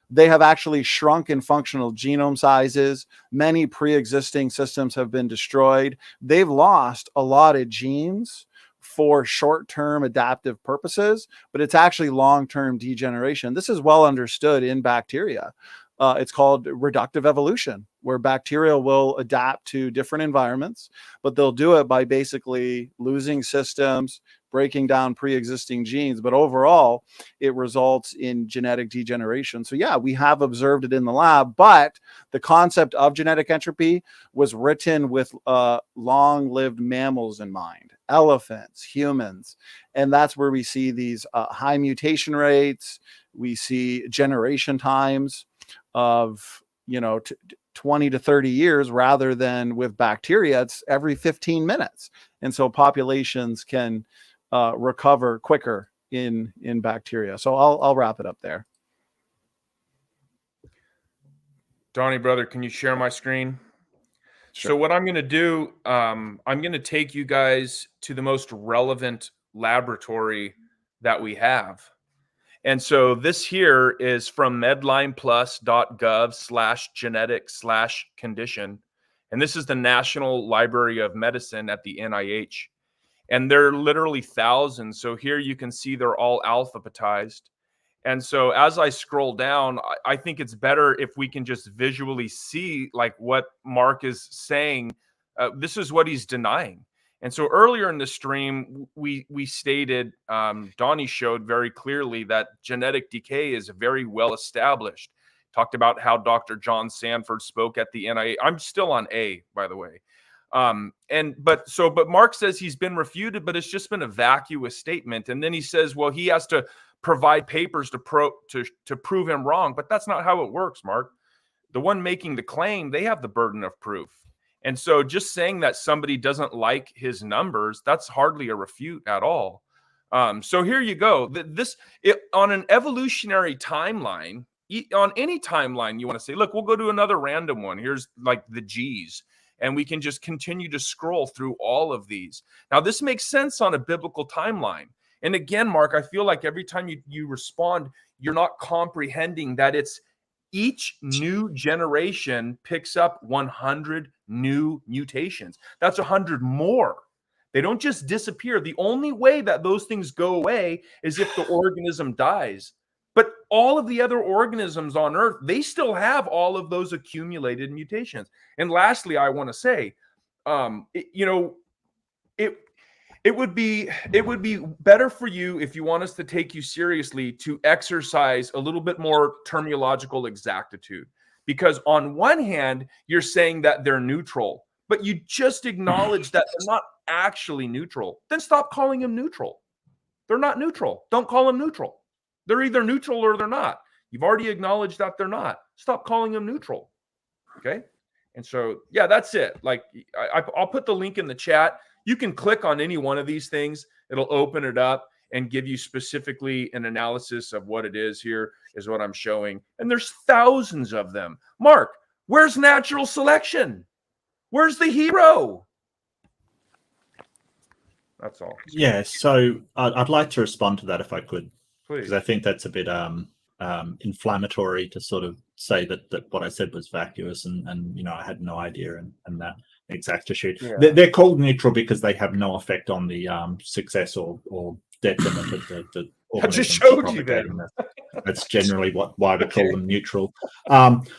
they have actually shrunk in functional genome sizes. Many pre-existing systems have been destroyed. They've lost a lot of genes for short-term adaptive purposes, but it's actually long-term degeneration. This is well understood in bacteria. It's called reductive evolution, where bacteria will adapt to different environments, but they'll do it by basically losing systems, breaking down pre-existing genes. But overall, it results in genetic degeneration. So yeah, we have observed it in the lab, but the concept of genetic entropy was written with long-lived mammals in mind, elephants, humans. And that's where we see these high mutation rates. We see generation times of 20 to 30 years, rather than with bacteria, it's every 15 minutes. And so populations can recover quicker in bacteria. So I'll wrap it up there. Donnie, brother, can you share my screen? Sure. So what I'm going to do, I'm going to take you guys to the most relevant laboratory that we have. And so this here is from medlineplus.gov/genetic/condition. And this is the National Library of Medicine at the NIH. And there are literally thousands. So here you can see they're all alphabetized. And so as I scroll down, I think it's better if we can just visually see like what Mark is saying. This is what he's denying. And so earlier in the stream, we stated, Donnie showed very clearly that genetic decay is very well established. Talked about how Dr. John Sanford spoke at the NIH. I'm still on A, by the way. But Mark says he's been refuted, but it's just been a vacuous statement. And then he says, well, he has to provide papers to prove him wrong. But that's not how it works, Mark. The one making the claim, they have the burden of proof. And so just saying that somebody doesn't like his numbers, that's hardly a refute at all. So here you go. On an evolutionary timeline, on any timeline you want to say, look, we'll go to another random one. Here's like the G's. And we can just continue to scroll through all of these. Now, this makes sense on a biblical timeline. And again, Mark, I feel like every time you respond, you're not comprehending that it's each new generation picks up 100 new mutations. That's 100 more. They don't just disappear. The only way that those things go away is if the organism dies. But all of the other organisms on Earth, they still have all of those accumulated mutations. And lastly, I want to say, it would be better for you, if you want us to take you seriously, to exercise a little bit more terminological exactitude. Because on one hand, you're saying that they're neutral, but you just acknowledge that they're not actually neutral. Then stop calling them neutral. They're not neutral. Don't call them neutral. They're either neutral or they're not. You've already acknowledged that they're not. Stop calling them neutral. Okay? And so, yeah, that's it. Like, I'll put the link in the chat. You can click on any one of these things. It'll open it up and give you specifically an analysis of what it is. Here is what I'm showing. And there's thousands of them. Mark, where's natural selection? Where's the hero? That's all. Yeah, so I'd like to respond to that if I could, Please. because I think that's a bit inflammatory to sort of say that what I said was vacuous and I had no idea and that exactitude. Yeah. They're called neutral because they have no effect on the success or detriment of the I just organisms showed you propagating that. That's generally why we call them neutral.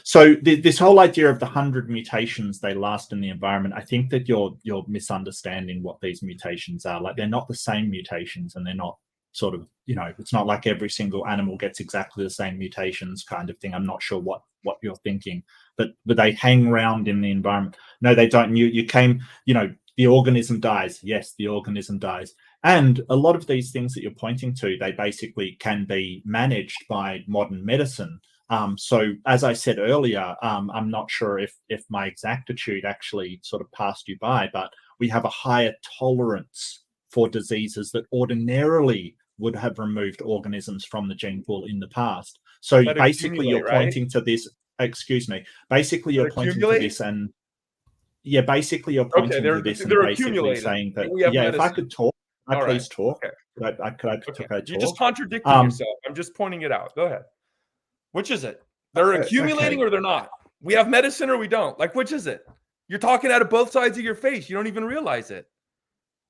So this whole idea of the 100 mutations they last in the environment, I think that you're misunderstanding what these mutations are. Like, they're not the same mutations, and they're not sort of, it's not like every single animal gets exactly the same mutations kind of thing. I'm not sure what you're thinking, but they hang around in the environment. No, they don't. You came, the organism dies. Yes, the organism dies. And a lot of these things that you're pointing to, they basically can be managed by modern medicine. So as I said earlier, I'm not sure if my exactitude actually sort of passed you by, but we have a higher tolerance for diseases that ordinarily would have removed organisms from the gene pool in the past. So That basically you're accumulate, pointing to this, excuse me, basically you're pointing to this and yeah, basically you're pointing to this and basically saying that, yeah, if I could talk, I please talk. Okay. I could talk. You're just contradicting yourself. I'm just pointing it out. Go ahead. Which is it? They're accumulating or they're not? We have medicine or we don't. Like, which is it? You're talking out of both sides of your face. You don't even realize it.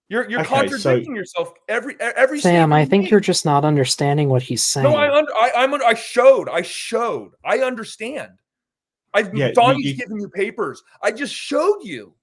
You're contradicting yourself every Sam, I think you're just not understanding what he's saying. No, I showed. I understand. Donnie's giving you papers. I just showed you.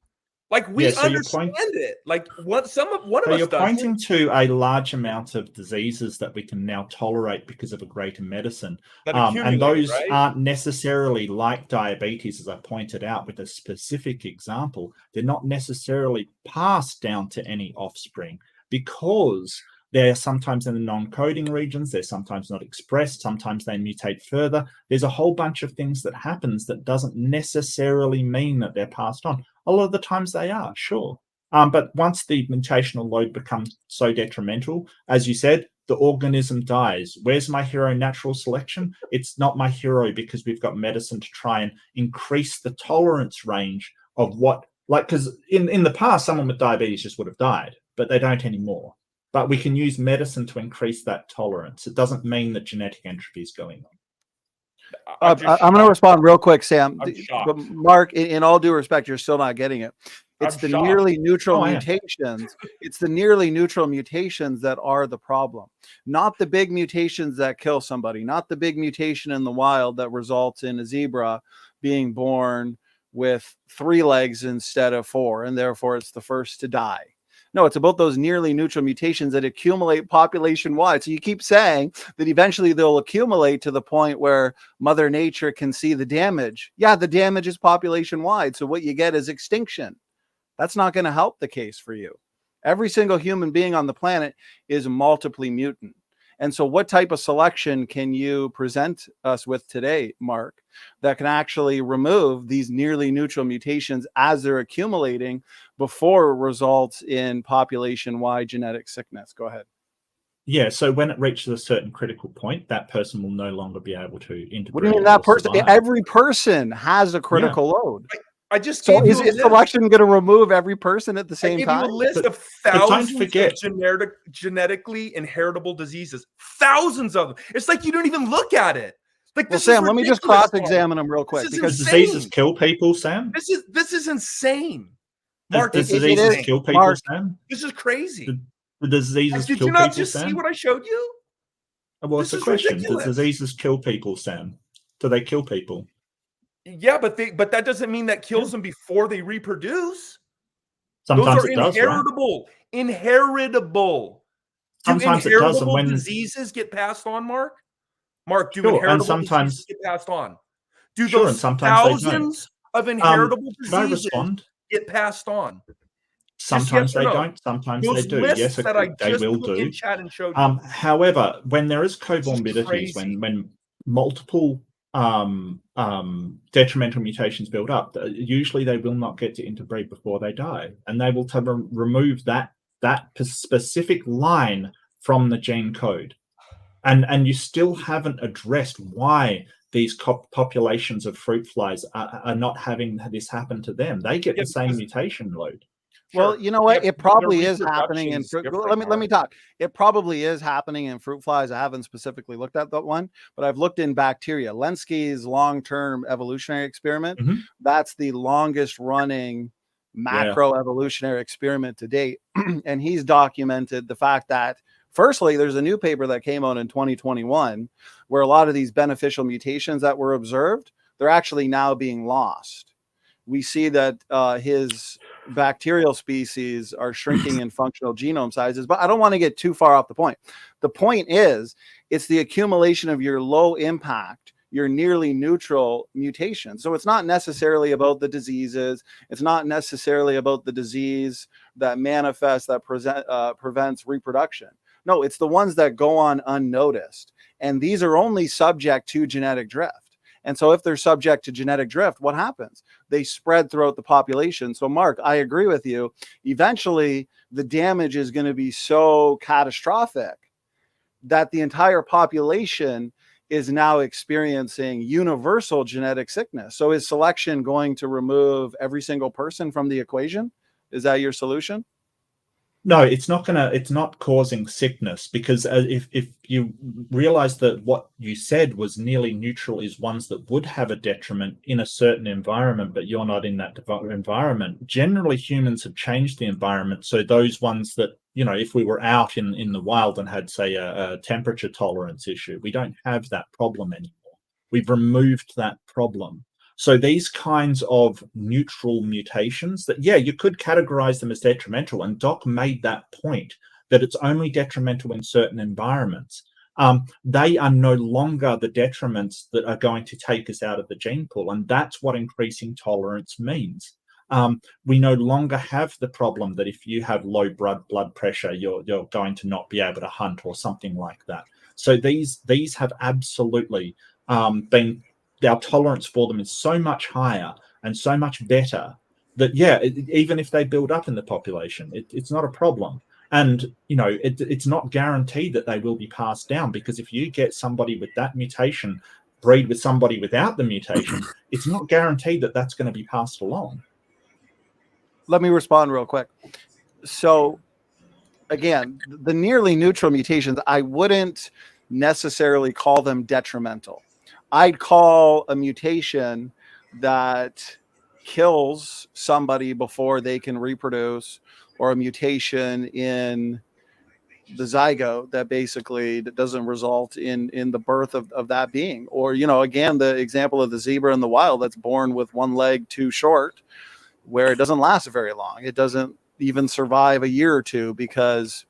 Like, we understand it. Like, one of us does. You're pointing to a large amount of diseases that we can now tolerate because of a greater medicine. And those aren't necessarily like diabetes, as I pointed out with a specific example. They're not necessarily passed down to any offspring because they're sometimes in the non-coding regions. They're sometimes not expressed. Sometimes they mutate further. There's a whole bunch of things that happens that doesn't necessarily mean that they're passed on. A lot of the times they are, sure. But once the mutational load becomes so detrimental, as you said, the organism dies. Where's my hero? Natural selection? It's not my hero because we've got medicine to try and increase the tolerance range of what, like, because in the past, someone with diabetes just would have died, but they don't anymore. But we can use medicine to increase that tolerance. It doesn't mean that genetic entropy is going on. I'm going to respond real quick, Sam. But Mark, in all due respect, you're still not getting it. It's the nearly neutral mutations. It's the nearly neutral mutations that are the problem, not the big mutations that kill somebody, not the big mutation in the wild that results in a zebra being born with 3 legs instead of 4, and therefore it's the first to die. No, it's about those nearly neutral mutations that accumulate population-wide. So you keep saying that eventually they'll accumulate to the point where Mother Nature can see the damage. Yeah, the damage is population-wide. So what you get is extinction. That's not going to help the case for you. Every single human being on the planet is multiply mutant. And so what type of selection can you present us with today, Mark, that can actually remove these nearly neutral mutations as they're accumulating before it results in population-wide genetic sickness? Go ahead. Yeah, so when it reaches a certain critical point, that person will no longer be able to integrate. What do you mean that person? Every person has a critical load. I just gave you a list. Selection going to remove every person at the same time? I gave you a list of thousands of genetically inheritable diseases. Thousands of them. It's like you don't even look at it. Like, well, Sam, let me just cross-examine them real quick. Because diseases kill people, Sam. This is insane. Mark, diseases kill people, Mark, Sam? This is crazy. The diseases kill people, Sam? Did you not just see what I showed you? Well, it's This a is question. ridiculous. Do diseases kill people, Sam? Do they kill people? Yeah, but that doesn't mean that kills them before they reproduce. Sometimes Those are it does, right? inheritable. Inheritable. Do Sometimes it does, and inheritable when diseases get passed on, Mark? Mark, do sure, and inheritable diseases sometimes get passed on? Do sure, and those sometimes they don't. thousands of inheritable Could I diseases respond? get passed on? Just Sometimes yes or they no. don't. Sometimes they Those do. lists Yes, that I they just will put do. in chat and showed you. However, when there is This is comorbidities, crazy. when multiple detrimental mutations build up, usually they will not get to interbreed before they die, and they will remove that specific line from the gene code, and you still haven't addressed why these populations of fruit flies are not having this happen to them. They get the same mutation load. Well, you know what? Yeah, it probably their is happening in reproduction's fruit. different, Let me talk. It probably is happening in fruit flies. I haven't specifically looked at that one, but I've looked in bacteria. Lenski's long-term evolutionary experiment. That's the longest running macro evolutionary experiment to date. And he's documented the fact that, firstly, there's a new paper that came out in 2021 where a lot of these beneficial mutations that were observed, they're actually now being lost. We see that his bacterial species are shrinking in functional genome sizes, but I don't want to get too far off the point. The point is, it's the accumulation of your low impact, your nearly neutral mutations. So it's not necessarily about the diseases. It's not necessarily about the disease that manifests, that prevents reproduction. No, it's the ones that go on unnoticed. And these are only subject to genetic drift. And so if they're subject to genetic drift, what happens? They spread throughout the population. So Mark, I agree with you. Eventually, the damage is going to be so catastrophic that the entire population is now experiencing universal genetic sickness. So is selection going to remove every single person from the equation? Is that your solution? No, it's not causing sickness, because if you realize that what you said was nearly neutral is ones that would have a detriment in a certain environment, but you're not in that environment. Generally, humans have changed the environment. So those ones that, if we were out in the wild and had, say, a temperature tolerance issue, we don't have that problem anymore. We've removed that problem. So these kinds of neutral mutations that, you could categorize them as detrimental. And Doc made that point, that it's only detrimental in certain environments. They are no longer the detriments that are going to take us out of the gene pool. And that's what increasing tolerance means. We no longer have the problem that if you have low blood pressure, you're going to not be able to hunt or something like that. So these have absolutely been... Our tolerance for them is so much higher and so much better that, even if they build up in the population, it's not a problem. And, it's not guaranteed that they will be passed down, because if you get somebody with that mutation breed with somebody without the mutation, it's not guaranteed that that's going to be passed along. Let me respond real quick. So again, the nearly neutral mutations, I wouldn't necessarily call them detrimental. I'd call a mutation that kills somebody before they can reproduce, or a mutation in the zygote that basically doesn't result in the birth of that being. Or, again, the example of the zebra in the wild that's born with one leg too short, where it doesn't last very long. It doesn't even survive a year or two, because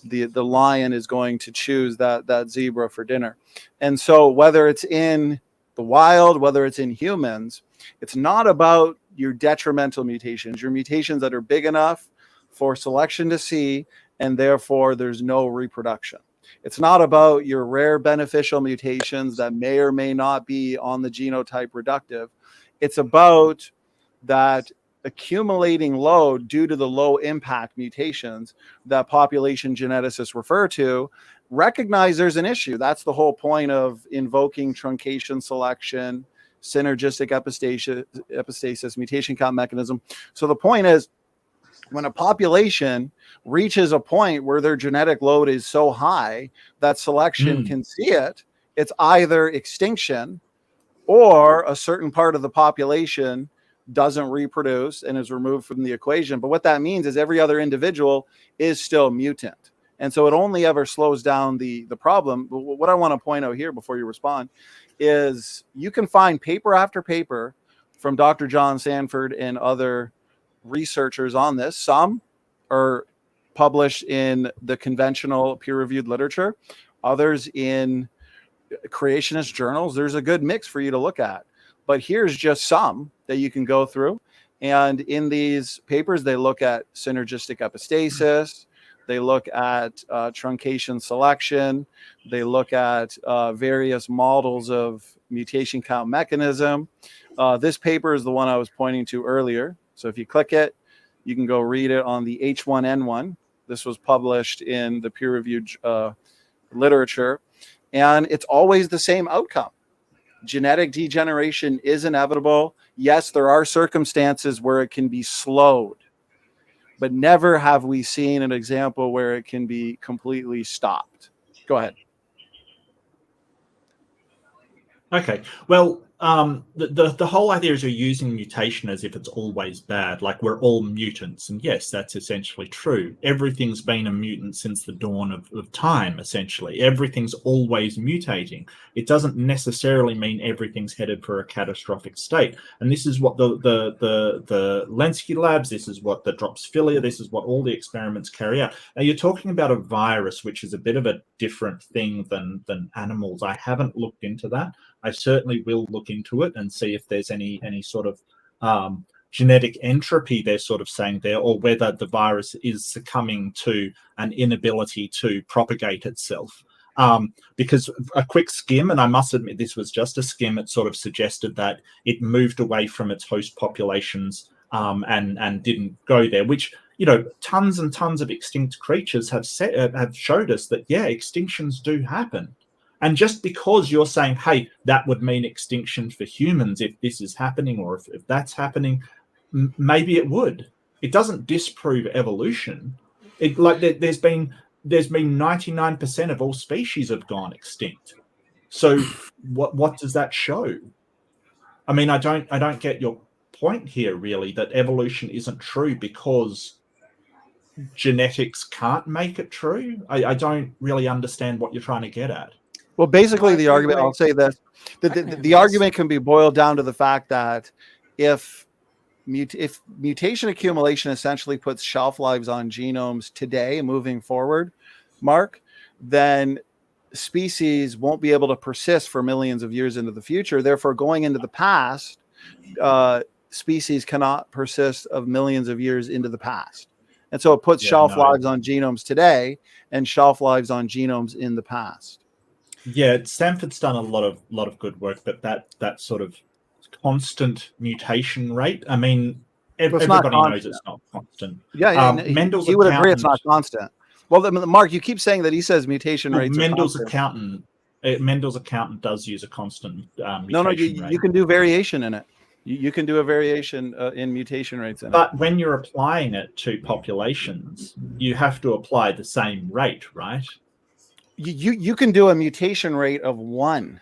the lion is going to choose that zebra for dinner. And so whether it's in the wild, whether it's in humans, it's not about your detrimental mutations, your mutations that are big enough for selection to see, and therefore there's no reproduction. It's not about your rare beneficial mutations that may or may not be on the genotype reductive. It's about that accumulating load due to the low impact mutations that population geneticists refer to. Recognize there's an issue. That's the whole point of invoking truncation selection, synergistic epistasis, mutation count mechanism. So the point is, when a population reaches a point where their genetic load is so high that selection can see it, it's either extinction or a certain part of the population doesn't reproduce and is removed from the equation. But what that means is every other individual is still mutant. And so it only ever slows down the problem. But what I want to point out here before you respond is you can find paper after paper from Dr. John Sanford and other researchers on this. Some are published in the conventional peer-reviewed literature, others in creationist journals. There's a good mix for you to look at. But here's just some that you can go through. And in these papers, they look at synergistic epistasis. They look at truncation selection. They look at various models of mutation count mechanism. This paper is the one I was pointing to earlier. So if you click it, you can go read it on the H1N1. This was published in the peer-reviewed literature. And it's always the same outcome. Genetic degeneration is inevitable. Yes, there are circumstances where it can be slowed, but never have we seen an example where it can be completely stopped. Go ahead. Okay. Well, the whole idea is you're using mutation as if it's always bad, like we're all mutants. And yes, that's essentially true. Everything's been a mutant since the dawn of time, essentially. Everything's always mutating. It doesn't necessarily mean everything's headed for a catastrophic state. And this is what the Lenski labs, this is what the Drosophila, this is what all the experiments carry out. Now, you're talking about a virus, which is a bit of a different thing than animals. I haven't looked into that. I certainly will look into it and see if there's any sort of genetic entropy they're sort of saying there, or whether the virus is succumbing to an inability to propagate itself. Because a quick skim, and I must admit this was just a skim, it sort of suggested that it moved away from its host populations and didn't go there, which, you know, tons and tons of extinct creatures have showed us that, yeah, extinctions do happen. And just because you're saying, hey, that would mean extinction for humans if this is happening, or if that's happening, maybe it would. It doesn't disprove evolution. There's been 99% of all species have gone extinct. So what does that show? I mean, I don't get your point here, really, that evolution isn't true because genetics can't make it true. I don't really understand what you're trying to get at. Well, basically, the argument, I'll say this, the argument can be boiled down to the fact that if mutation accumulation essentially puts shelf lives on genomes today moving forward, Mark, then species won't be able to persist for millions of years into the future. Therefore, going into the past, species cannot persist of millions of years into the past. And so it puts shelf lives on genomes today and shelf lives on genomes in the past. Yeah, Stanford's done a lot of good work, but that sort of constant mutation rate, I mean, everybody knows it's not constant. Yeah, he would agree it's not constant. Well, Mark, you keep saying that he says mutation rates. Mendel's accountant does use a constant mutation rate. You can do variation in it. You can do a variation in mutation rates in it. But when you're applying it to populations, you have to apply the same rate, right? You can do a mutation rate of 1,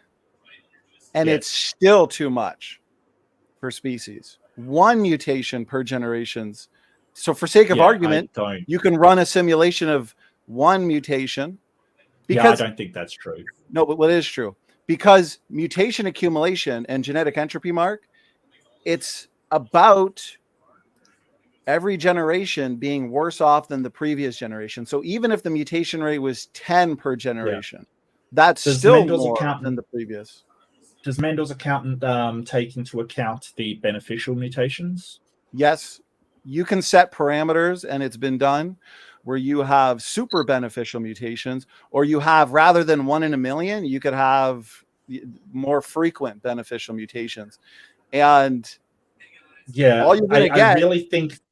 and it's still too much for species. 1 mutation per generations. So for sake of argument, you can run a simulation of 1 mutation. Because, I don't think that's true. No, but what is true? Because mutation accumulation and genetic entropy, Mark, it's about every generation being worse off than the previous generation. So even if the mutation rate was 10 per generation, that's still more than the previous. Does Mendel's accountant take into account the beneficial mutations? Yes. You can set parameters, and it's been done, where you have super beneficial mutations, or you have, rather than 1 in a million, you could have more frequent beneficial mutations. And all you're going to get...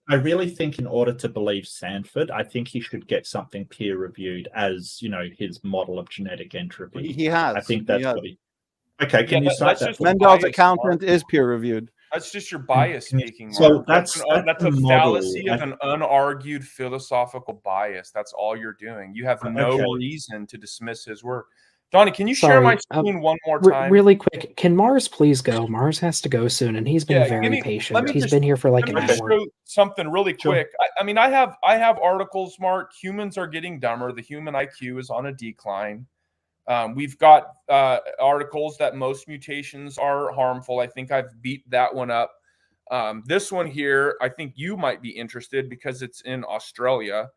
I really think in order to believe Sanford, I think he should get something peer reviewed as, you know, his model of genetic entropy. He has. I think that's what he... Okay, can you cite that? Mendel's accountant is peer reviewed. That's just your bias speaking. So that's a fallacy of an unargued philosophical bias. That's all you're doing. You have no reason to dismiss his work. Donnie, can you share my screen one more time? Really quick, can Mars please go? Mars has to go soon, and he's been very patient. He's been here for like an hour. Show something really quick. I mean, I have articles, Mark. Humans are getting dumber. The human IQ is on a decline. We've got articles that most mutations are harmful. I think I've beat that one up. This one here, I think you might be interested because it's in Australia.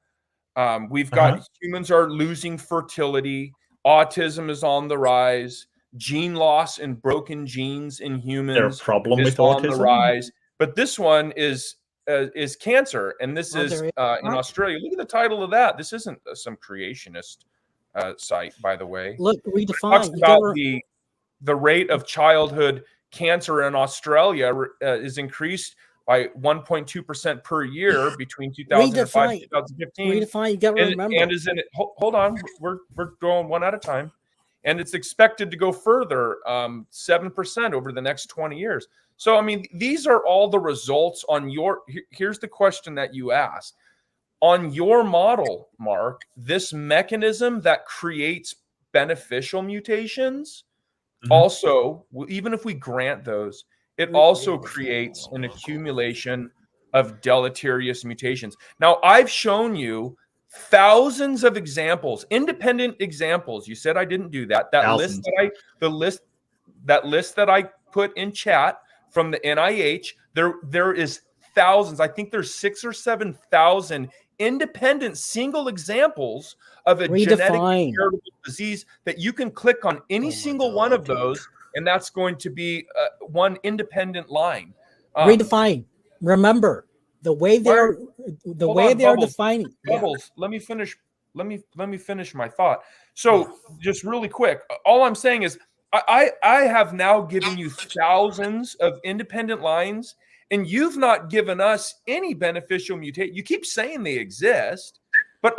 We've got humans are losing fertility. Autism is on the rise. Gene loss and broken genes in humans is there a problem with on autism? the rise. But this one is cancer, and this is in Australia. Look at the title of that. This isn't some creationist site, by the way. Look, Redefine. It talks about the rate of childhood cancer in Australia is increased by 1.2% per year between 2005 and 2015. Redefine, you got to remember. And is in it. Hold on, we're going one at a time, and it's expected to go further, 7% over the next 20 years. So, I mean, these are all the results on your. Here's the question that you asked. On your model, Mark, this mechanism that creates beneficial mutations, also, even if we grant those, it also creates an accumulation of deleterious mutations. Now, I've shown you thousands of examples, independent examples. You said I didn't do that. That list that I put in chat from the NIH, there is thousands. I think there's 6,000 or 7,000 independent single examples of a genetically heritable disease that you can click on any single one of those, and that's going to be one independent line. Redefine. Remember the way they're defining. Bubbles. Let me finish. Let me finish my thought. So just really quick, all I'm saying is I have now given you thousands of independent lines, and you've not given us any beneficial mutation. You keep saying they exist, but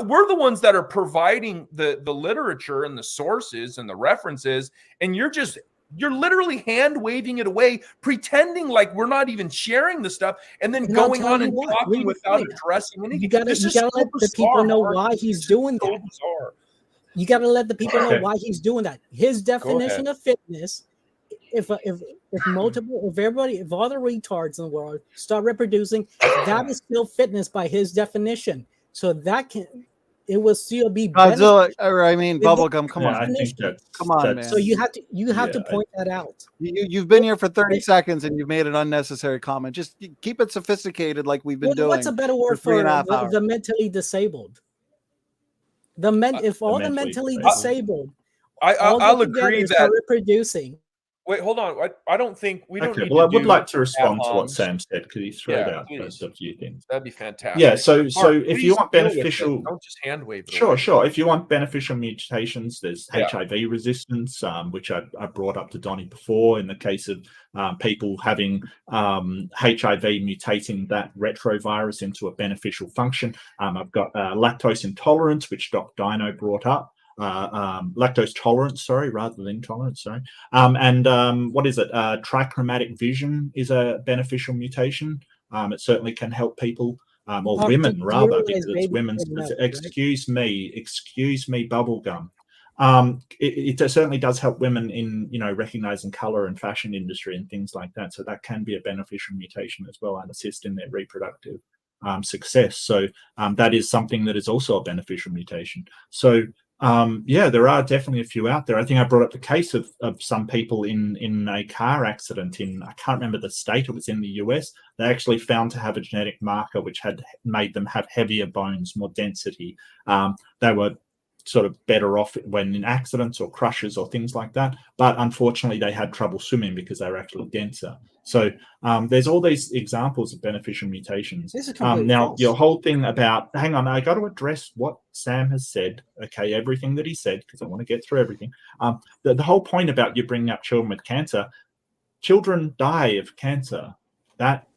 we're the ones that are providing the literature and the sources and the references, and you're literally hand waving it away, pretending like we're not even sharing the stuff, and then going on and talking without addressing anything. You gotta let the people know why he's doing that. You got to let the people know why he's doing that. His definition of fitness, if all the retards in the world start reproducing, that is still fitness by his definition. So it will still be Godzilla, or I mean Bubblegum. Come on, come on, man. So you have to point that out. You've been here for 30 seconds and you've made an unnecessary comment. Just keep it sophisticated, like we've been doing. What's a better word for the mentally disabled? The mentally disabled, I'll agree that reproducing. Wait, hold on. I don't think we don't. Okay, well, I would like to respond to what Sam said because he threw out a few things. That'd be fantastic. Yeah. So if you want beneficial, don't just hand wave it. Sure. If you want beneficial mutations, there's HIV resistance, which I brought up to Donnie before. In the case of people having HIV mutating that retrovirus into a beneficial function, I've got lactose intolerance, which Dino brought up. Lactose tolerance, rather than intolerance, and what is it? Trichromatic vision is a beneficial mutation. It certainly can help people, or women rather, because it's women's. Excuse me, bubblegum. It certainly does help women in recognizing color and fashion industry and things like that. So that can be a beneficial mutation as well and assist in their reproductive success. So that is something that is also a beneficial mutation. So there are definitely a few out there. I think I brought up the case of some people in a car accident I can't remember the state, it was in the US. They actually found to have a genetic marker which had made them have heavier bones, more density. They were sort of better off when in accidents or crushes or things like that. But unfortunately, they had trouble swimming because they were actually denser. So there's all these examples of beneficial mutations. Now, false. Your whole thing about, hang on, I got to address what Sam has said, okay, everything that he said, because I want to get through everything. The whole point about you bringing up children with cancer, children die of cancer. That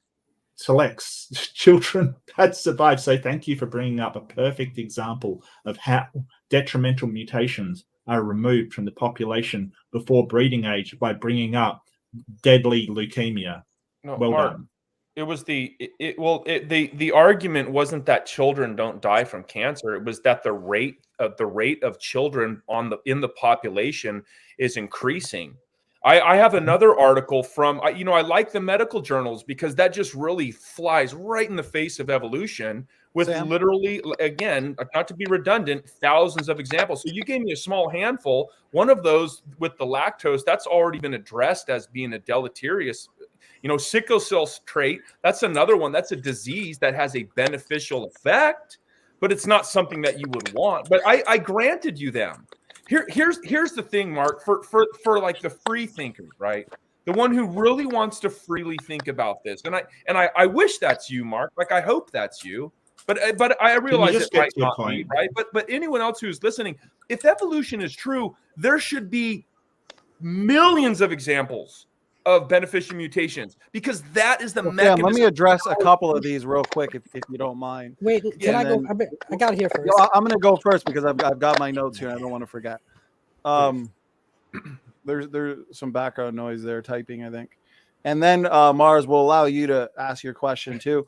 selects children that survive. So thank you for bringing up a perfect example of how detrimental mutations are removed from the population before breeding age by bringing up deadly leukemia. No, well Mark, done. It was the argument wasn't that children don't die from cancer. It was that the rate of children in the population is increasing. I have another article from, I like the medical journals because that just really flies right in the face of evolution with Sam? literally, again, not to be redundant, thousands of examples. So you gave me a small handful. One of those with the lactose, that's already been addressed as being a deleterious, sickle cell trait. That's another one. That's a disease that has a beneficial effect, but it's not something that you would want. But I granted you them. Here's the thing, Mark, for like the free thinkers, right? The one who really wants to freely think about this. And I wish that's you, Mark. Like, I hope that's you. But I realize it might not be, right? But anyone else who's listening, if evolution is true, there should be millions of examples of beneficial mutations, because that is the mechanism. Let me address a couple of these real quick, if you don't mind. Wait, can I go? I got it here first. I'm going to go first because I've got my notes here. I don't want to forget. There's some background noise there, typing, I think. And then Mars will allow you to ask your question too.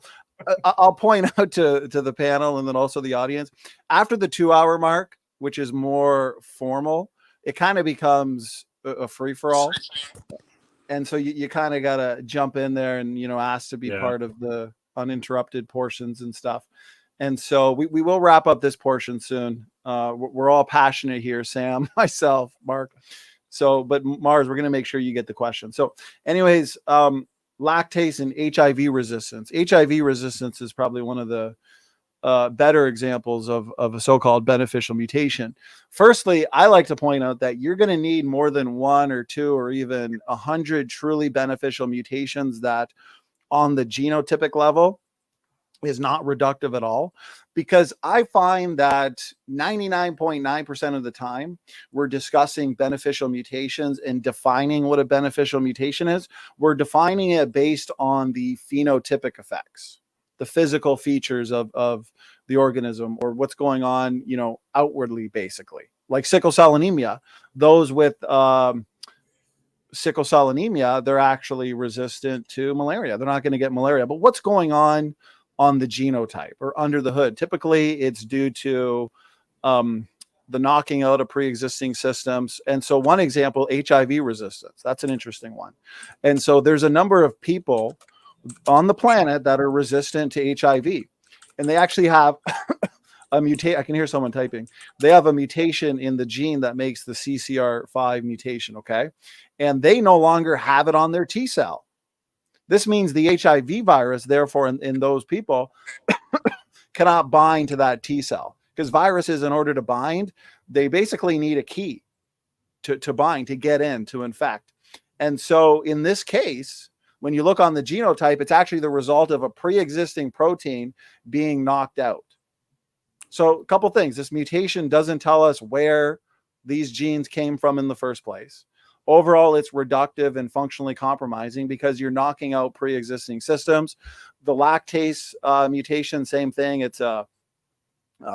I'll point out to the panel and then also the audience, after the 2-hour mark, which is more formal, it kind of becomes a free-for-all. And so you kind of got to jump in there and, ask to be part of the uninterrupted portions and stuff. And so we will wrap up this portion soon. We're all passionate here, Sam, myself, Mark. So, but Mars, we're going to make sure you get the question. So anyways, lactase and HIV resistance. HIV resistance is probably one of the better examples of a so-called beneficial mutation. Firstly, I like to point out that you're going to need more than 1 or 2 or even 100 truly beneficial mutations that on the genotypic level is not reductive at all, because I find that 99.9% of the time we're discussing beneficial mutations and defining what a beneficial mutation is. We're defining it based on the phenotypic effects, the physical features of the organism, or what's going on, outwardly, basically. Like sickle cell anemia, those with sickle cell anemia, they're actually resistant to malaria. They're not going to get malaria. But what's going on the genotype or under the hood? Typically, it's due to the knocking out of pre-existing systems. And so one example, HIV resistance. That's an interesting one. And so there's a number of people on the planet that are resistant to HIV, and they actually have a mutation. I can hear someone typing. They have a mutation in the gene that makes the CCR5 mutation. Okay. And they no longer have it on their T cell. This means the HIV virus, therefore, in those people cannot bind to that T cell, because viruses, in order to bind, they basically need a key to bind, to get in, to infect. And so in this case, when you look on the genotype, it's actually the result of a pre-existing protein being knocked out. So a couple things. This mutation doesn't tell us where these genes came from in the first place. Overall, it's reductive and functionally compromising because you're knocking out pre-existing systems. The lactase mutation, same thing. It's a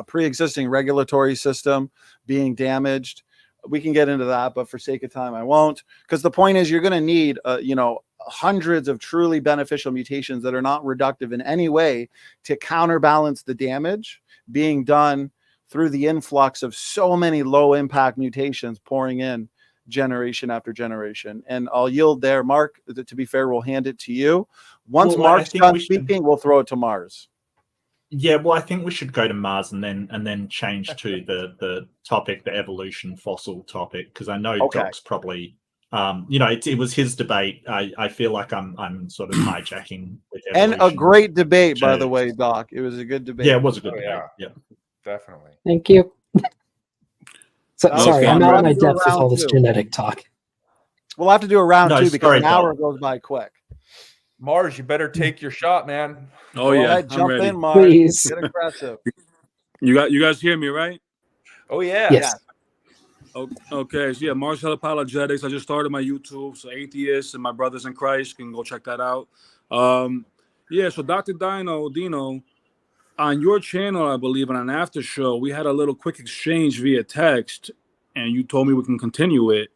pre-existing regulatory system being damaged. We can get into that, but for sake of time, I won't. Because the point is, you're going to need, hundreds of truly beneficial mutations that are not reductive in any way to counterbalance the damage being done through the influx of so many low-impact mutations pouring in generation after generation. And I'll yield there. Mark, to be fair, we'll hand it to you. Once Mark's done speaking, we'll throw it to Mars. Yeah, well, I think we should go to Mars and then change to the topic, the evolution fossil topic, because I know Doc's probably, it was his debate. I feel like I'm sort of hijacking with evolution. And a great debate, by the way, Doc. It was a good debate. Yeah, it was a good debate. Yeah, definitely. Thank you. Sorry, I'm out of my depth with all this genetic talk. We'll have to do a round two because an hour goes by quick. Mars, you better take your shot, man. Oh, Go ahead, jump in, Mars. Please. Get aggressive. You guys hear me, right? Oh, yeah. Yes. Okay, so yeah, Martial Apologetics. I just started my YouTube, so atheists and my brothers in Christ can go check that out. So Dr. Dino, on your channel, I believe, on an after show, we had a little quick exchange via text, and you told me we can continue it.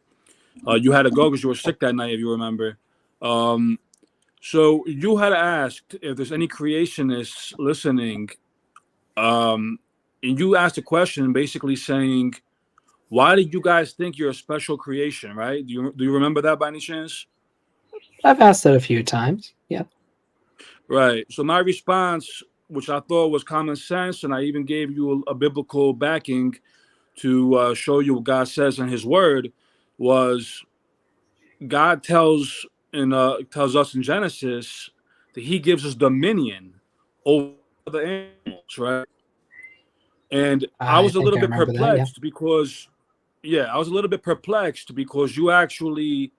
You had to go because you were sick that night, if you remember. So you had asked if there's any creationists listening, and you asked a question basically saying, why did you guys think you're a special creation, right? Do you remember that by any chance? I've asked it a few times. Yeah. Right. So my response, which I thought was common sense, and I even gave you a biblical backing to show you what God says in His Word, was God tells us in Genesis that He gives us dominion over the animals, right? And I was a little bit perplexed because you actually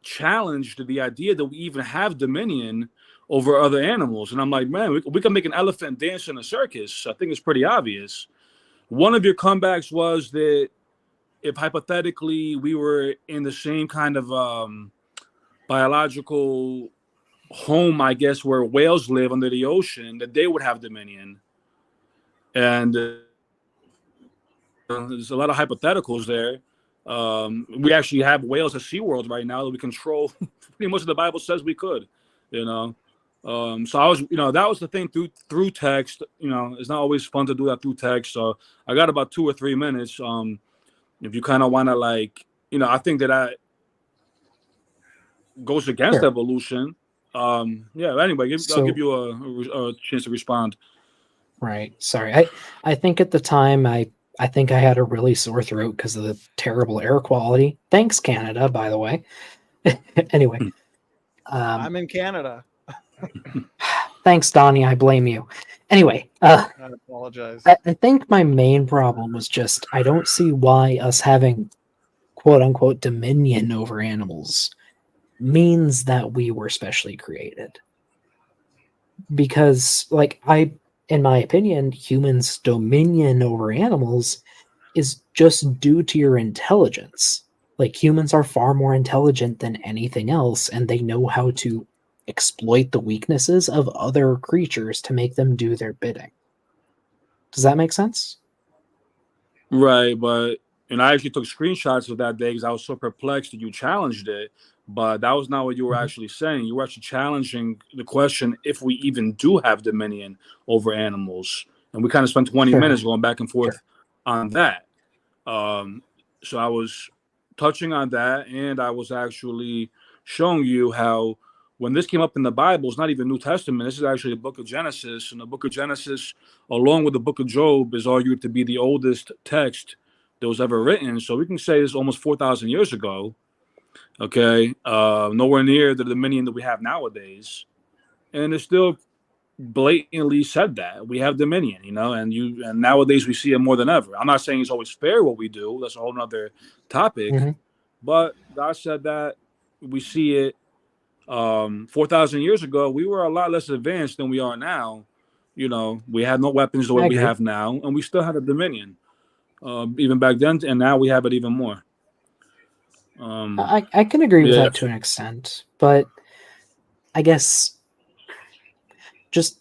challenged the idea that we even have dominion over other animals. And I'm like, man, we can make an elephant dance in a circus. I think it's pretty obvious. One of your comebacks was that if hypothetically we were in the same kind of biological home, I guess, where whales live under the ocean, that they would have dominion. And there's a lot of hypotheticals there. We actually have whales at SeaWorld right now that we control pretty much what the Bible says we could, you know. So I was, that was the thing through text. It's not always fun to do that through text. So I got about 2 or 3 minutes. If you kind of want to, like, I think that goes against evolution. Anyway, I'll give you a chance to respond. Right. Sorry. I think at the time I think I had a really sore throat because of the terrible air quality. Thanks, Canada, by the way. Anyway. I'm in Canada. Thanks, Donnie. I blame you. Anyway. I apologize. I think my main problem was just I don't see why us having quote-unquote dominion over animals means that we were specially created. Because, in my opinion, humans' dominion over animals is just due to your intelligence. Like, humans are far more intelligent than anything else, and they know how to exploit the weaknesses of other creatures to make them do their bidding. Does that make sense? Right, but I actually took screenshots of that day because I was so perplexed that you challenged it. But that was not what you were actually saying. You were actually challenging the question if we even do have dominion over animals. And we kind of spent 20 minutes going back and forth on that. So I was touching on that, and I was actually showing you how when this came up in the Bible, it's not even New Testament. This is actually the book of Genesis. And the book of Genesis, along with the book of Job, is argued to be the oldest text that was ever written. So we can say it's almost 4,000 years ago. Okay, nowhere near the dominion that we have nowadays, and it still blatantly said that we have dominion, and nowadays we see it more than ever. I'm not saying it's always fair what we do. That's a whole nother topic. But God said that we see it. 4,000 years ago, we were a lot less advanced than we are now. We had no weapons the way we have now, and we still had a dominion even back then, and now we have it even more. I can agree with that to an extent, but I guess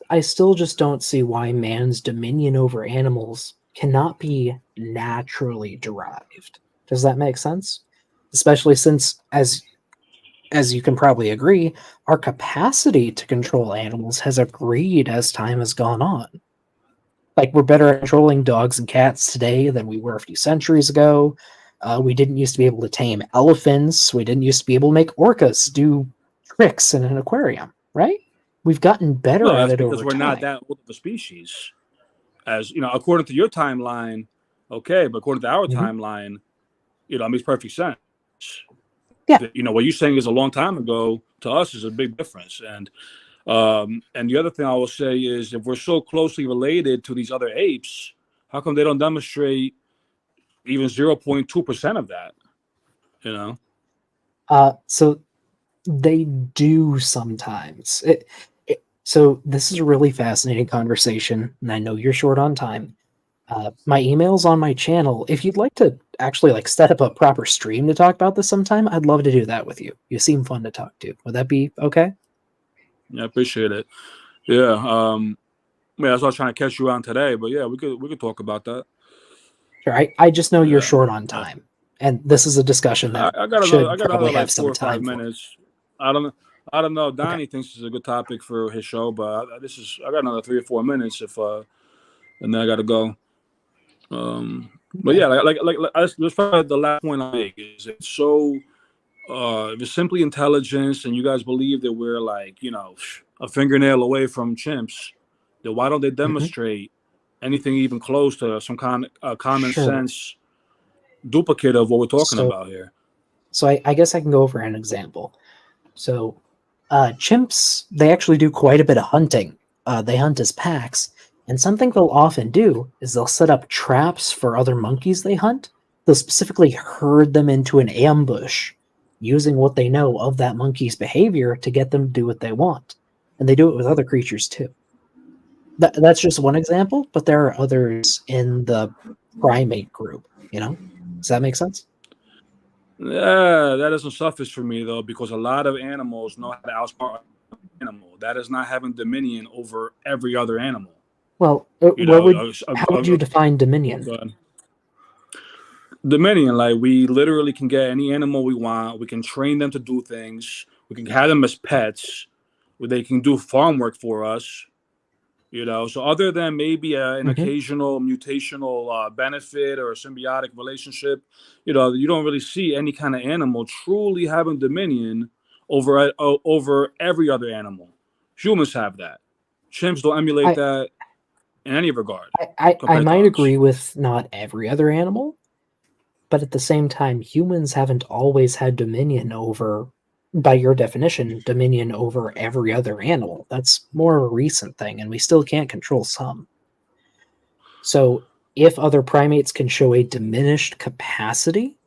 I still just don't see why man's dominion over animals cannot be naturally derived. Does that make sense? Especially since, as you can probably agree, our capacity to control animals has agreed as time has gone on. Like, we're better at controlling dogs and cats today than we were a few centuries ago. We didn't used to be able to tame elephants. We didn't used to be able to make orcas do tricks in an aquarium, right? We've gotten better at it over time. Because we're not that old of a species. As according to your timeline, okay, but according to our timeline, it makes perfect sense. Yeah. What you're saying is a long time ago to us is a big difference. And the other thing I will say is, if we're so closely related to these other apes, how come they don't demonstrate even 0.2% of that? So they do sometimes. So this is a really fascinating conversation, and I know you're short on time. My email's on my channel. If you'd like to actually set up a proper stream to talk about this sometime, I'd love to do that with you. You seem fun to talk to. Would that be okay? Yeah, I appreciate it. Yeah. That's what I was trying to catch you on today, but yeah, we could talk about that. Sure. I just know you're short on time, and this is a discussion that I got should another probably have like 4 some or 5 time. minutes. I don't I don't know. Donnie thinks it's a good topic for his show, but I got another 3 or 4 minutes and then I got to go. But yeah, that's probably the last point I make is it's so. If it's simply intelligence, and you guys believe that we're like, a fingernail away from chimps, then why don't they demonstrate anything even close to some kind of common sense duplicate of what we're talking about here? So I guess I can go over an example. So chimps, they actually do quite a bit of hunting. They hunt as packs, and something they'll often do is they'll set up traps for other monkeys they hunt. They'll specifically herd them into an ambush, using what they know of that monkey's behavior to get them to do what they want. And they do it with other creatures too. That's just one example, but there are others in the primate group, Does that make sense? Yeah, that doesn't suffice for me, though, because a lot of animals know how to outsmart an animal. That is not having dominion over every other animal. Well, how would you define dominion? Dominion, like we literally can get any animal we want. We can train them to do things. We can have them as pets, where they can do farm work for us. So other than maybe an occasional mutational benefit or a symbiotic relationship, you don't really see any kind of animal truly having dominion over every other animal. Humans have that. Chimps don't emulate that in any regard. I might agree with not every other animal, but at the same time, humans haven't always had dominion over, by your definition, dominion over every other animal. That's more of a recent thing, and we still can't control some. So if other primates can show a diminished capacity,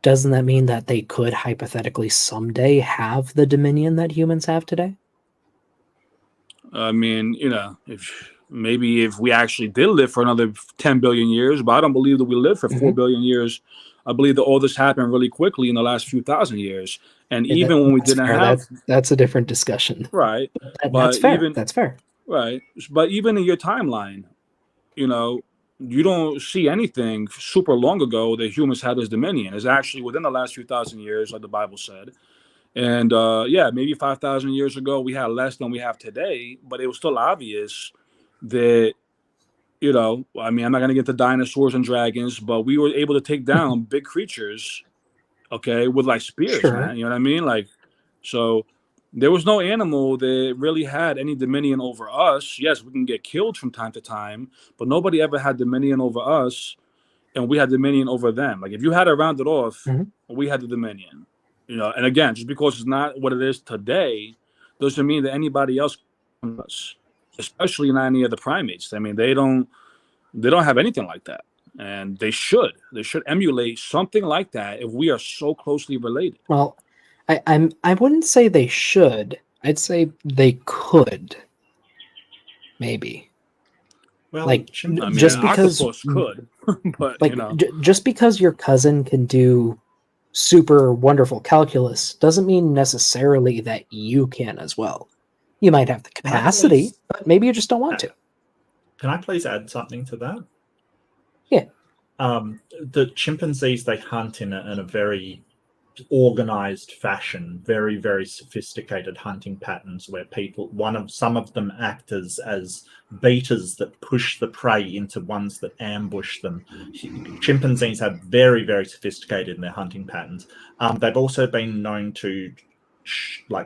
doesn't that mean that they could hypothetically someday have the dominion that humans have today? I mean, if we actually did live for another 10 billion years, but I don't believe that we lived for 4 billion years. I believe that all this happened really quickly in the last few thousand years. And even when we didn't have... That's a different discussion. Right. That's fair. That's fair. Right. But even in your timeline, you don't see anything super long ago that humans had this dominion. It's actually within the last few thousand years, like the Bible said. And maybe 5,000 years ago, we had less than we have today, but it was still obvious that, I'm not going to get to dinosaurs and dragons, but we were able to take down big creatures, with like spears, man. You know what I mean? Like, so there was no animal that really had any dominion over us. Yes, we can get killed from time to time, but nobody ever had dominion over us, and we had dominion over them. Like, if you had to round it off, we had the dominion. And again, just because it's not what it is today, doesn't mean that anybody else can us, especially not any of the primates. I mean, they don't have anything like that, and they should emulate something like that if we are so closely related. Well, I wouldn't say they should. I'd say they could, maybe. Well, like just because could, but just because your cousin can do super wonderful calculus doesn't mean necessarily that you can as well. You might have the capacity, but maybe you just don't want to. Can I please add something to that? Yeah. The chimpanzees, they hunt in a very organized fashion, very, very sophisticated hunting patterns where some of them act as beaters that push the prey into ones that ambush them. Chimpanzees have very, very sophisticated in their hunting patterns. They've also been known to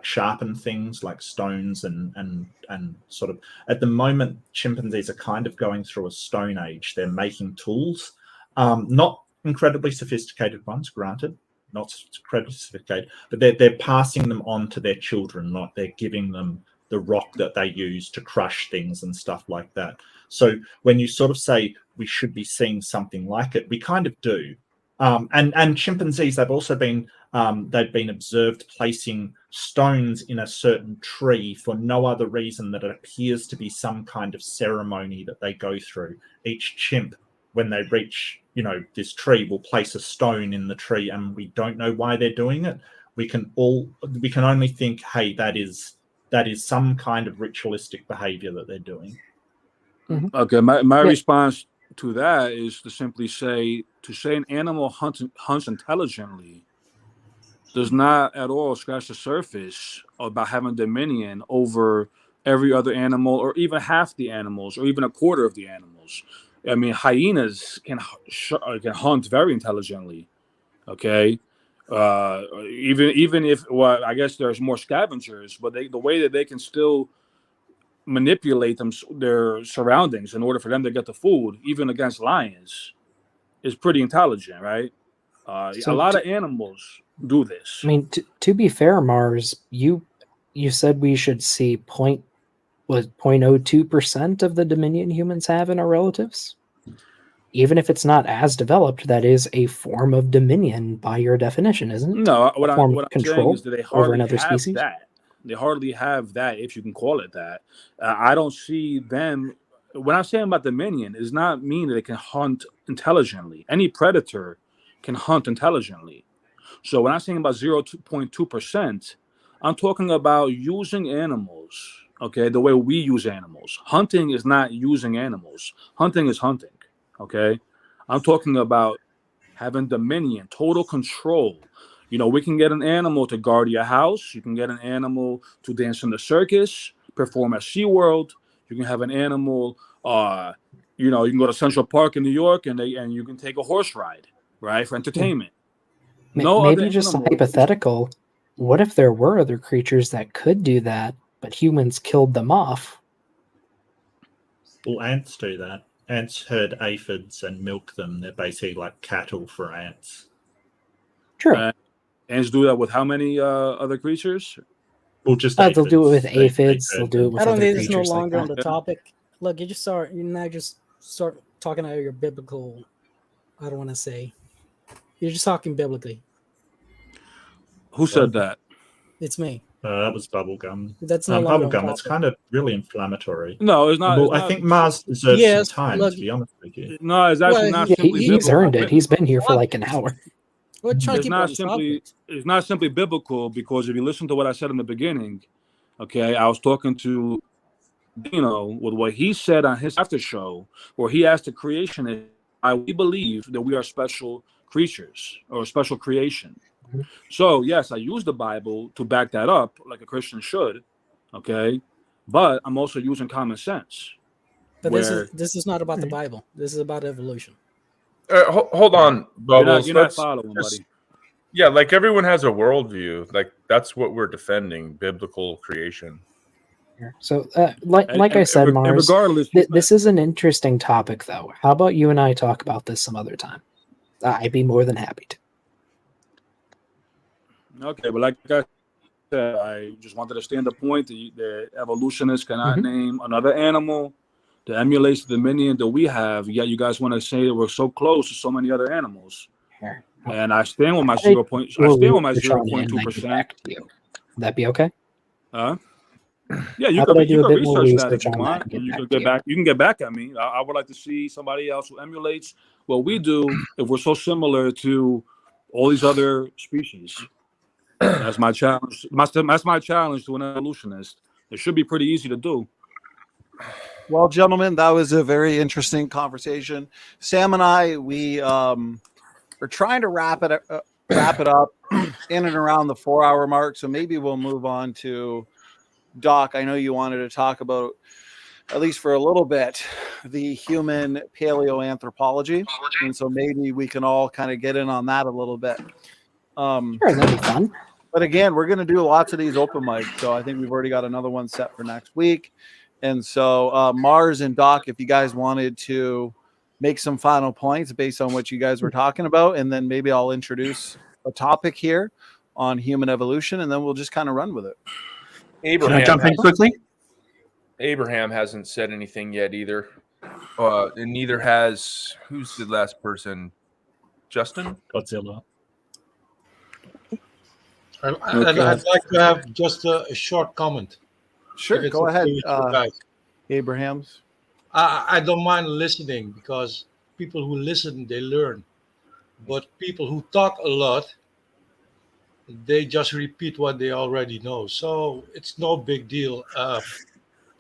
sharpen things like stones and sort of, at the moment, chimpanzees are kind of going through a stone age. They're making tools, not incredibly sophisticated ones, granted, not incredibly sophisticated, but they're passing them on to their children, like they're giving them the rock that they use to crush things and stuff like that. So when you sort of say we should be seeing something like it, we kind of do. And chimpanzees, they've also been they've been observed placing stones in a certain tree for no other reason that it appears to be some kind of ceremony that they go through. Each chimp, when they reach, this tree, will place a stone in the tree, and we don't know why they're doing it. We can only think, hey, that is some kind of ritualistic behavior that they're doing. Mm-hmm. Okay, my response to that is to simply say, an animal hunts intelligently does not at all scratch the surface about having dominion over every other animal, or even half the animals, or even a quarter of the animals. I mean, hyenas can hunt very intelligently. Okay, even if, well, I guess there's more scavengers, but the way that they can still manipulate their surroundings in order for them to get the food, even against lions, is pretty intelligent, right? So a lot of animals do this. I mean, to be fair, Mars, you said we should see 0.02% of the dominion humans have in our relatives? Even if it's not as developed, that is a form of dominion by your definition, isn't it? No, what a form I'm of saying control is that they over hardly another have species? that. They hardly have that, if you can call it that. I don't see them. When I'm saying about dominion, does not mean that they can hunt intelligently. Any predator can hunt intelligently. So when I'm saying about 0.2%, I'm talking about using animals, okay, the way we use animals. Hunting is not using animals. Hunting is hunting, okay? I'm talking about having dominion, total control. You know, we can get an animal to guard your house. You can get an animal to dance in the circus, perform at SeaWorld. You can have an animal, you can go to Central Park in New York and you can take a horse ride, right, for entertainment. No Maybe other just a animal. hypothetical. What if there were other creatures that could do that, but humans killed them off? Well, ants do that. Ants herd aphids and milk them. They're basically like cattle for ants. True. Ants do that with how many other creatures? Well, just they'll do it with They aphids. They'll herd do it them. with I don't other think it's no creatures like longer on that. the topic. Look, you now just start talking out of your biblical. I don't want to say. You're just talking biblically. Who said that? It's me. That was bubblegum. That's no longer on bubblegum. topic. It's kind of really inflammatory. No, it's not. Well, It's I not, think Mars deserves Yes, some time, look, to be honest with you. No, it's actually not Yeah, simply he's biblical. earned it. He's been here for like an hour. We're trying to It's keep not on simply. topic. It's not simply biblical, because if you listen to what I said in the beginning, okay, I was talking to Dino with what he said on his after show, where he asked the creationist why we believe that we are special creatures or special creation. So yes, I use the Bible to back that up, like a Christian should, okay, but I'm also using common sense. But where this is not about the Bible. This is about evolution. Hold on, Bubbles. you're not Let's following, just- buddy. Yeah, like everyone has a worldview. Like that's what we're defending: biblical creation. So, like I said, Mars, regardless, this is an interesting topic, though. How about you and I talk about this some other time? I'd be more than happy to. Okay, but like I said, I just wanted to stand the point that the evolutionists cannot name another animal that emulates the dominion that we have. Yet you guys want to say that we're so close to so many other animals. Here. And I stand with my 0.2%. Would that be okay? Yeah, you How can about I do a bit more research that if research you on that want. and get You back can to get you? back. You can get back at me. I would like to see somebody else who emulates what we do if we're so similar to all these other species. That's my challenge. That's my challenge to an evolutionist. It should be pretty easy to do. Well, gentlemen, that was a very interesting conversation. Sam and I, we are trying to wrap it up in and around the 4-hour mark. So maybe we'll move on to Doc. I know you wanted to talk about, at least for a little bit, the human paleoanthropology, and so maybe we can all kind of get in on that a little bit. Sure, that'd be fun. But again, we're going to do lots of these open mics, so I think we've already got another one set for next week. And so Mars and Doc, if you guys wanted to make some final points based on what you guys were talking about, and then maybe I'll introduce a topic here on human evolution, and then we'll just kind of run with it. Abraham, Can I jump in quickly? Abraham hasn't said anything yet either. And neither has, who's the last person? Justin? Godzilla. I'd like to have just a short comment. Sure, If go it's ahead, okay with you guys. Abrahams. I don't mind listening, because people who listen, they learn. But people who talk a lot, they just repeat what they already know. So it's no big deal.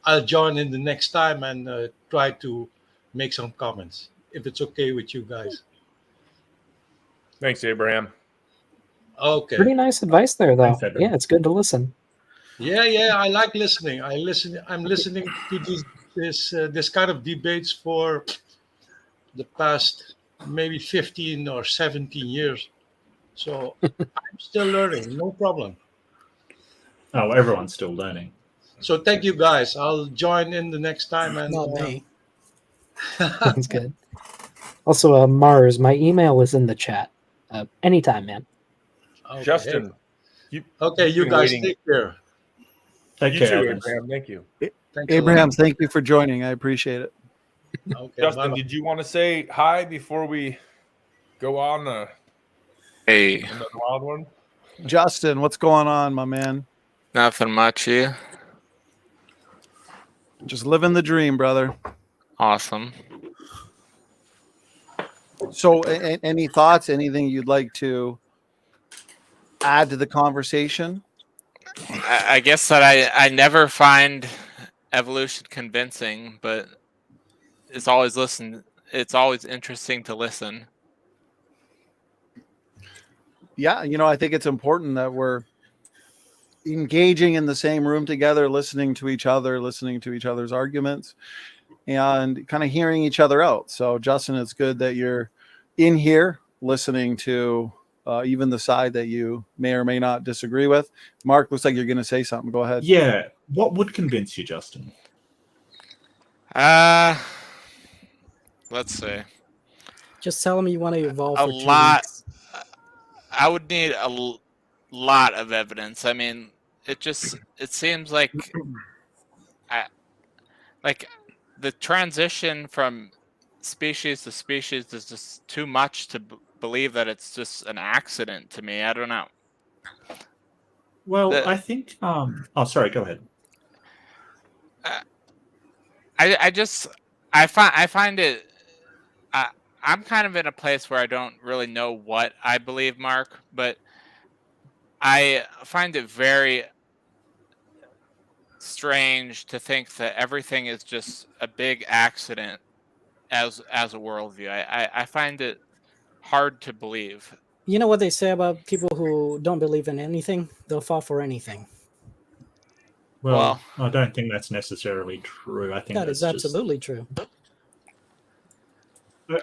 I'll join in the next time and try to make some comments, if it's okay with you guys. Thanks, Abraham. Okay. Pretty nice advice there, though. Thanks, Edwin. Yeah, it's good to listen. Yeah. I like listening. I'm listening to this kind of debates for the past maybe 15 or 17 years. So I'm still learning. No problem. Oh, everyone's still learning. So thank you guys. I'll join in the next time. And Not me. That's good. Also, Mars, my email is in the chat. Anytime, man. Okay. Justin, you been guys waiting. take care. Take You care, too, Evans. Abraham. Thank you. Thanks a lot. Abraham, thank you for joining. I appreciate it. Okay, Justin, bye-bye. did you want to say hi before we go on Hey, another wild one? Justin, what's going on, my man? nothing much here. Just living the dream, brother. Awesome. So, any thoughts? Anything you'd like to add to the conversation? I guess that I never find evolution convincing, but it's always interesting to listen. Yeah, I think it's important that we're engaging in the same room together, listening to each other's arguments, and kind of hearing each other out. So, Justin, it's good that you're in here listening to even the side that you may or may not disagree with. Mark, looks like you're going to say something. Go ahead. Yeah. What would convince you, Justin? Let's see. Just tell them you want to evolve A for 2 lot. weeks. I would need a lot of evidence. I mean, it seems like the transition from species to species is just too much to believe that it's just an accident to me. I don't know. Well, I think. Oh, sorry. Go ahead. I find it. I'm kind of in a place where I don't really know what I believe, Mark, but I find it very strange to think that everything is just a big accident as a worldview. I find it hard to believe. You know what they say about people who don't believe in anything? They'll fall for anything. Well, I don't think that's necessarily true. I think That is absolutely true.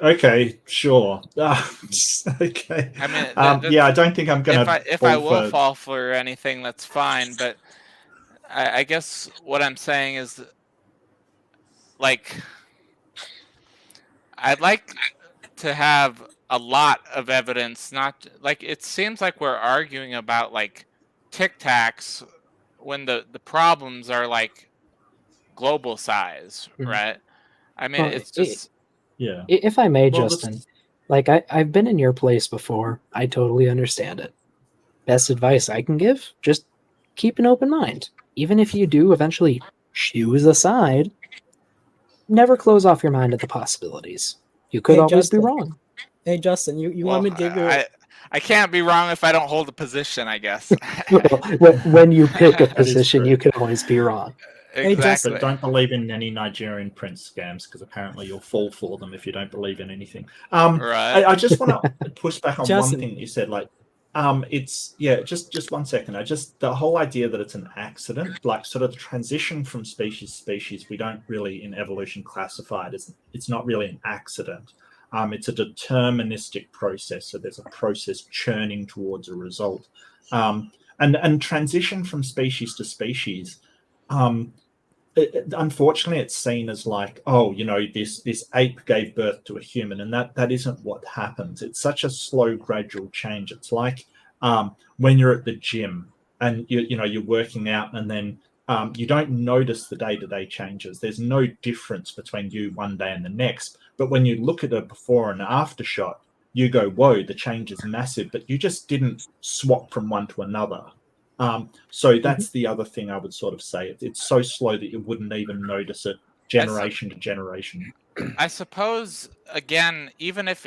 Okay, sure. Okay. I mean, yeah, I don't think I'm gonna. If I will fall for anything, that's fine. But I guess what I'm saying is, like, I'd like to have a lot of evidence. Not like it seems like we're arguing about like Tic Tacs when the problems are like global size, right? I mean, it's just. Yeah. If I may, Justin, like I've been in your place before. I totally understand it. Best advice I can give, just keep an open mind. Even if you do eventually choose a side, never close off your mind to the possibilities. You could always Justin. be wrong. Hey, Justin, you want me to give you... I can't be wrong if I don't hold a position, I guess. When you pick a position, you can always be wrong. Exactly. But don't believe in any Nigerian prince scams because apparently you'll fall for them if you don't believe in anything. Right. I just want to push back on Justin. one thing you said. Like, it's just 1 second. The whole idea that it's an accident, like sort of the transition from species to species, we don't really in evolution classify it as it's not really an accident. It's a deterministic process. So there's a process churning towards a result, and transition from species to species. Unfortunately, it's seen as like, oh, this ape gave birth to a human, and that isn't what happens. It's such a slow, gradual change. It's like when you're at the gym and you're working out, and then you don't notice the day-to-day changes. There's no difference between you one day and the next. But when you look at a before and after shot, you go, whoa, the change is massive. But you just didn't swap from one to another. So that's the other thing I would sort of say. It's so slow that you wouldn't even notice it generation to generation. I suppose again, even if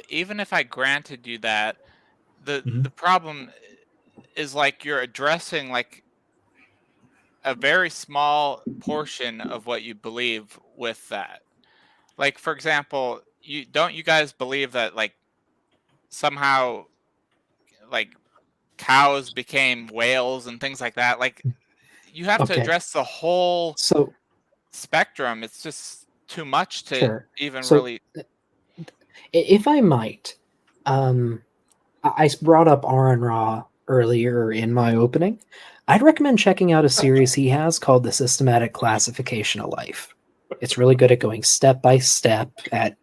I granted you that, the problem is like you're addressing like a very small portion of what you believe with that. Like, for example, you guys believe that like somehow like cows became whales and things like that. Like, you have to Okay. address the whole So spectrum. It's just too much to sure. even So really. if I might, I brought up Aaron Ra earlier in my opening. I'd recommend checking out a series he has called The Systematic Classification of Life. It's really good at going step by step at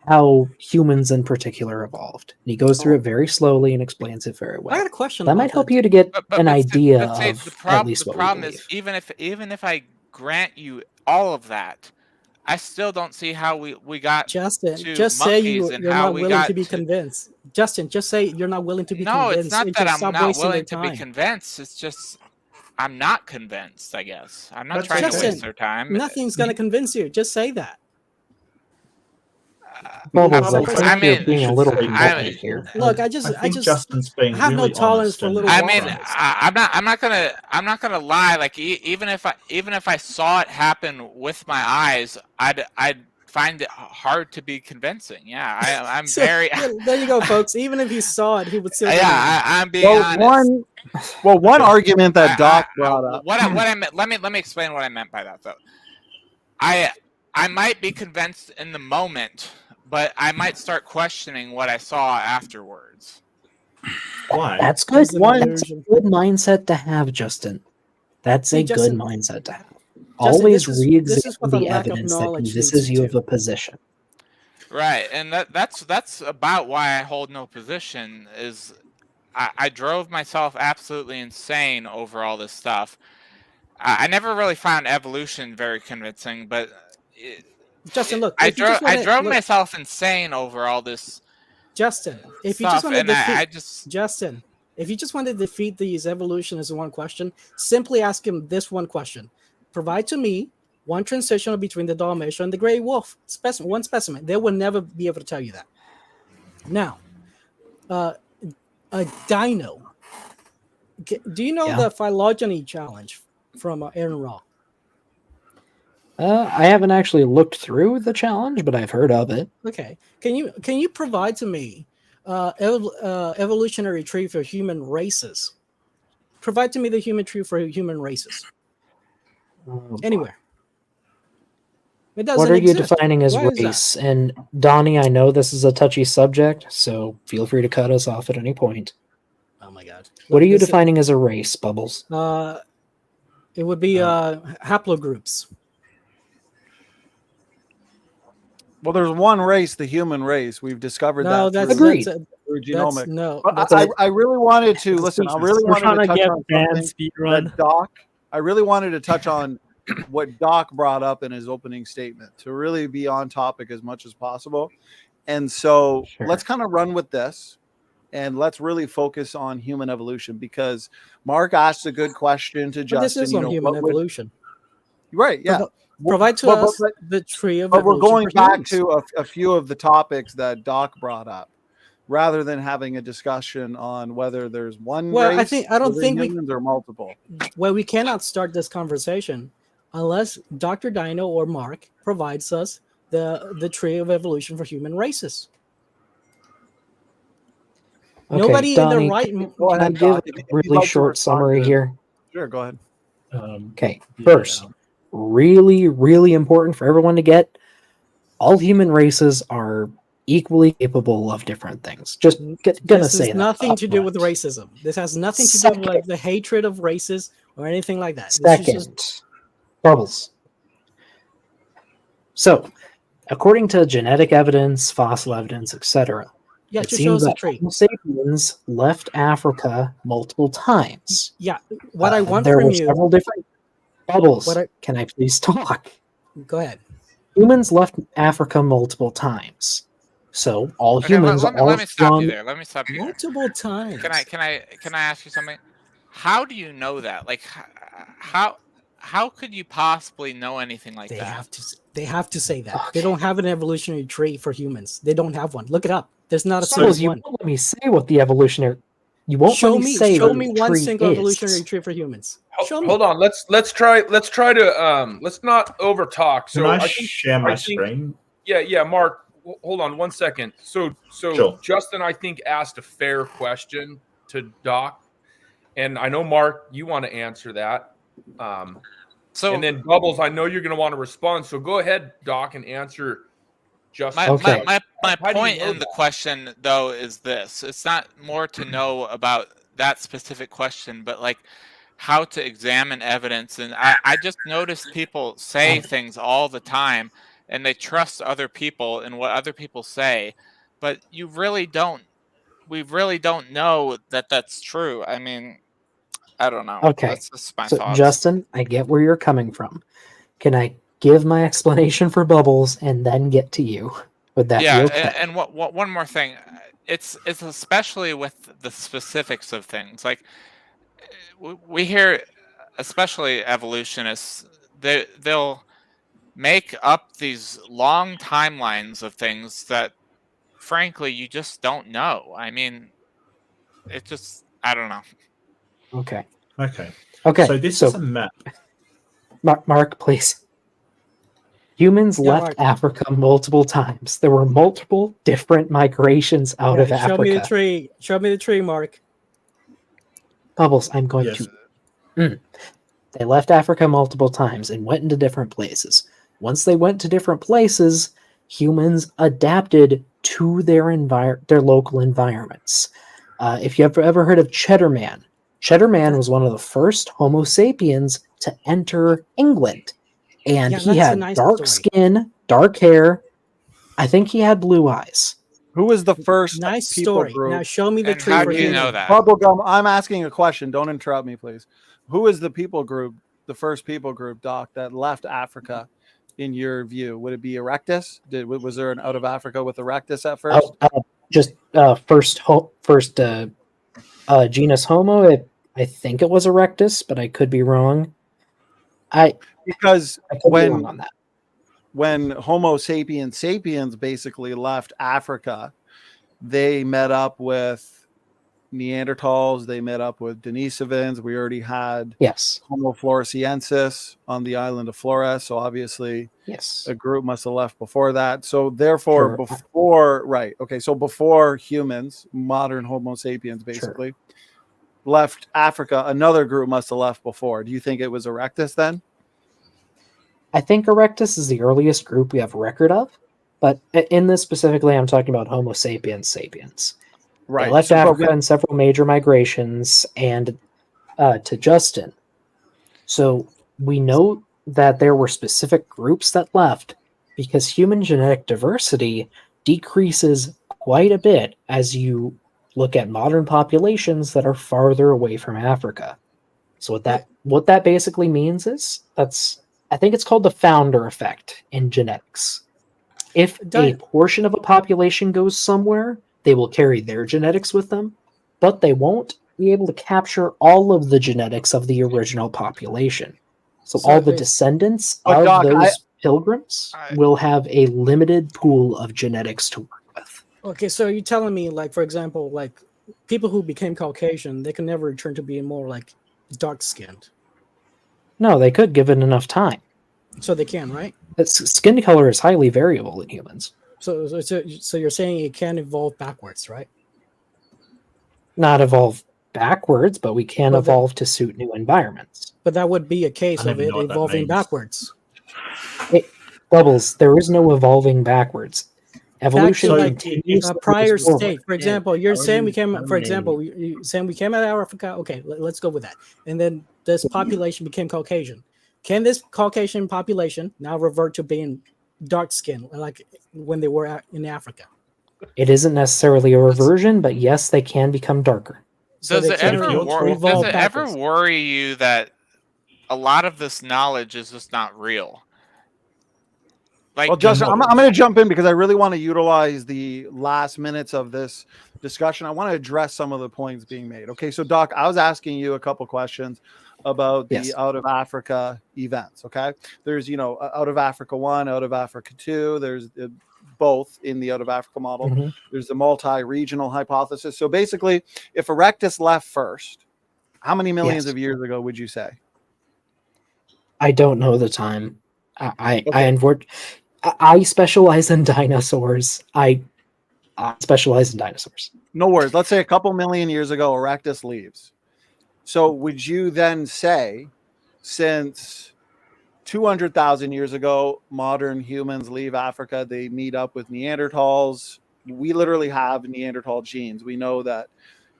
how humans in particular evolved. And he goes through it very slowly and explains it very well. I got a question. That about might help that. you to get But an idea say of the at least what we problem believe. is even if I grant you all of that, I still don't see how we got Justin, to just say monkeys and you're how not we willing got to be convinced. Justin, just say you're not willing to be No, convinced. it's not and that just I'm stop not wasting willing their to be time. convinced. It's just I'm not convinced, I guess. I'm not That's trying to Justin, waste their time. nothing's going to convince you. Just say that. Bubbles, I Bubbles, think I you're mean, being a should little say combative here. Look, I think Justin's being have no really tolerance honest for and little I mean, waffles. I'm not gonna lie. Like even if I saw it happen with my eyes, I'd find it hard to be convincing. Yeah, I'm So, very. yeah, there you go, folks. Even if he saw it, he would still. Yeah, I'm being honest. One argument that Doc brought up. What I meant. Let me explain what I meant by that though. I might be convinced in the moment, but I might start questioning what I saw afterwards. Why? That's good. It's an That's a illusion. good mindset to have, Justin. That's Hey, a Justin- good mindset to have. Justin, Always this is re-examine what the the lack of evidence that knowledge leads convinces you to. of a position. Right, and that's about why I hold no position. Is I drove myself absolutely insane over all this stuff. I never really found evolution very convincing, but Justin, look, I if you just drove wanna- look, myself insane over all this Justin, if you just stuff, want to and defeat Justin, if you just want to defeat these evolutionists in one question, simply ask him this one question: provide to me one transition between the Dalmatian and the gray wolf specimen, one specimen. They will never be able to tell you that. Now, a dino. Do you know Yeah. the phylogeny challenge from Aaron Ra? I haven't actually looked through the challenge, but I've heard of it. Okay, can you provide to me evolutionary tree for human races? Provide to me the human tree for human races. Anywhere. It doesn't What are you exist. defining as Why is that? race? And Donnie, I know this is a touchy subject, so feel free to cut us off at any point. Oh my God. What are you This- defining as a race, Bubbles? It would be haplogroups. Well, there's one race, the human race. We've discovered No, that that's through, Agreed. through that's genomics. no. But that's- I really wanted to listen. I really We're wanted trying to to touch get on banned something speed run. that Doc. I really wanted to touch on what Doc brought up in his opening statement to really be on topic as much as possible. And so let's kind of run with this and let's really focus on human evolution because Mark asked a good question to But Justin. this is on human what would- evolution. right? Yeah. Provide to But- us but- the tree of But we're evolution going for back humans. to a few of the topics that Doc brought up, rather than having a discussion on whether there's one Well, race I don't within think we humans or multiple. Well, we cannot start this conversation unless Dr. Dino or Mark provides us the tree of evolution for human races. Okay, Nobody Donnie, in the right. Can I give a really short summary here? Sure, go ahead. Okay, first, really, really important for everyone to get. All human races are equally capable of different things. Just gonna This say has that. nothing to do upfront. with racism. This has nothing to do with like the hatred of races or anything like that. This is Second, just- Bubbles. So, according to genetic evidence, fossil evidence, etc., Yeah, it just show seems us a that tree. Homo sapiens left Africa multiple times. Yeah, what I want there from were you. several different Bubbles. What I- Can I please talk? Go ahead. Humans left Africa multiple times. So all Okay, humans let are me stop from you there. Let me stop you there. Multiple times. Can I ask you something? How do you know that? Like, how could you possibly know anything like that? They have to say that. They don't have an evolutionary tree for humans. They don't have one. Look it up. There's not a Suppose single you one. won't let me say what the evolutionary. You won't Show let me say show what me the one tree single is. evolutionary tree for humans. Show me. Hold on. Let's try to let's not over talk. So Can I I think, share my I think- screen? Yeah, Mark. Hold on 1 second. So Sure. Justin, I think, asked a fair question to Doc. and I know Mark, you want to answer that. So, and then Bubbles, I know you're going to want to respond. So go ahead, Doc, and answer. My point in the that? question though is this: it's not more to know about that specific question, but like how to examine evidence. And I just noticed people say things all the time, and they trust other people and what other people say, but we really don't know that that's true. I mean, I don't know. Okay. That's just my So, thoughts. Justin, I get where you're coming from. Can I give my explanation for Bubbles and then get to you? Would that be okay? And one more thing, it's especially with the specifics of things. Like we hear, especially evolutionists, they'll make up these long timelines of things that, frankly, you just don't know. I mean, I don't know. Okay. Okay. Okay. So this is a map. Mark, please. Humans Yeah, left Mark. Africa multiple times. There were multiple different migrations out of Show me the Africa. tree. Show me the tree, Mark. Bubbles, I'm going to. They left Africa multiple times and went into different places. Once they went to different places, humans adapted to their local environments. If you've ever heard of Cheddar Man was one of the first Homo sapiens to enter England. And he had dark skin, dark hair. I think he had blue eyes. Who was the first Nice people story. group? Now show me the And tree. how for do you human. know that? Bubblegum, I'm asking a question. Don't interrupt me, please. Who is the people group, the first people group, Doc, that left Africa in your view? Would it be Erectus? Was there an out of Africa with Erectus at first? First genus Homo. I think it was Erectus, but I could be wrong. Because I could be wrong on that. When Homo sapiens basically left Africa, they met up with Neanderthals, they met up with Denisovans. We already had Homo floresiensis on the island of Flores, so obviously a group must have left before that. So therefore, before humans, modern Homo sapiens basically left Africa, another group must have left before. Do you think it was Erectus then? I think Erectus is the earliest group we have record of, but in this specifically, I'm talking about Homo sapiens. Right. They left Africa in several major migrations, and to Justin. So we know that there were specific groups that left because human genetic diversity decreases quite a bit as you look at modern populations that are farther away from Africa. So what that basically means is I think it's called the founder effect in genetics. If a portion of a population goes somewhere, they will carry their genetics with them, but they won't be able to capture all of the genetics of the original population. So all the descendants of those pilgrims will have a limited pool of genetics to work with. Okay, so you're telling me, like, for example, like people who became Caucasian, they can never return to being more like dark-skinned. No, they could, given enough time. So they can, right? Skin color is highly variable in humans. So you're saying it can evolve backwards, right? Not evolve backwards, but we can evolve to suit new environments. But that would be a case of it evolving backwards. Bubbles, there is no evolving backwards. Evolution continues. Prior state. For example, you're saying we came. For example, you're saying we came out of Africa. Okay, let's go with that. And then this population became Caucasian. Can this Caucasian population now revert to being dark skin like when they were in Africa? It isn't necessarily a reversion, but yes, they can become darker. Does it ever worry you that a lot of this knowledge is just not real? Well, Justin, I'm going to jump in because I really want to utilize the last minutes of this discussion. I want to address some of the points being made. Okay, so Doc, I was asking you a couple questions about the out of Africa events. Okay, there's out of Africa 1, out of Africa 2. There's both in the out of Africa model. Mm-hmm. There's the multi-regional hypothesis. So basically, if Erectus left first, how many millions of years ago would you say? I don't know the time. I specialize in dinosaurs. I specialize in dinosaurs. No worries. Let's say a couple million years ago, Erectus leaves. So would you then say, since 200,000 years ago, modern humans leave Africa, they meet up with Neanderthals. We literally have Neanderthal genes. We know that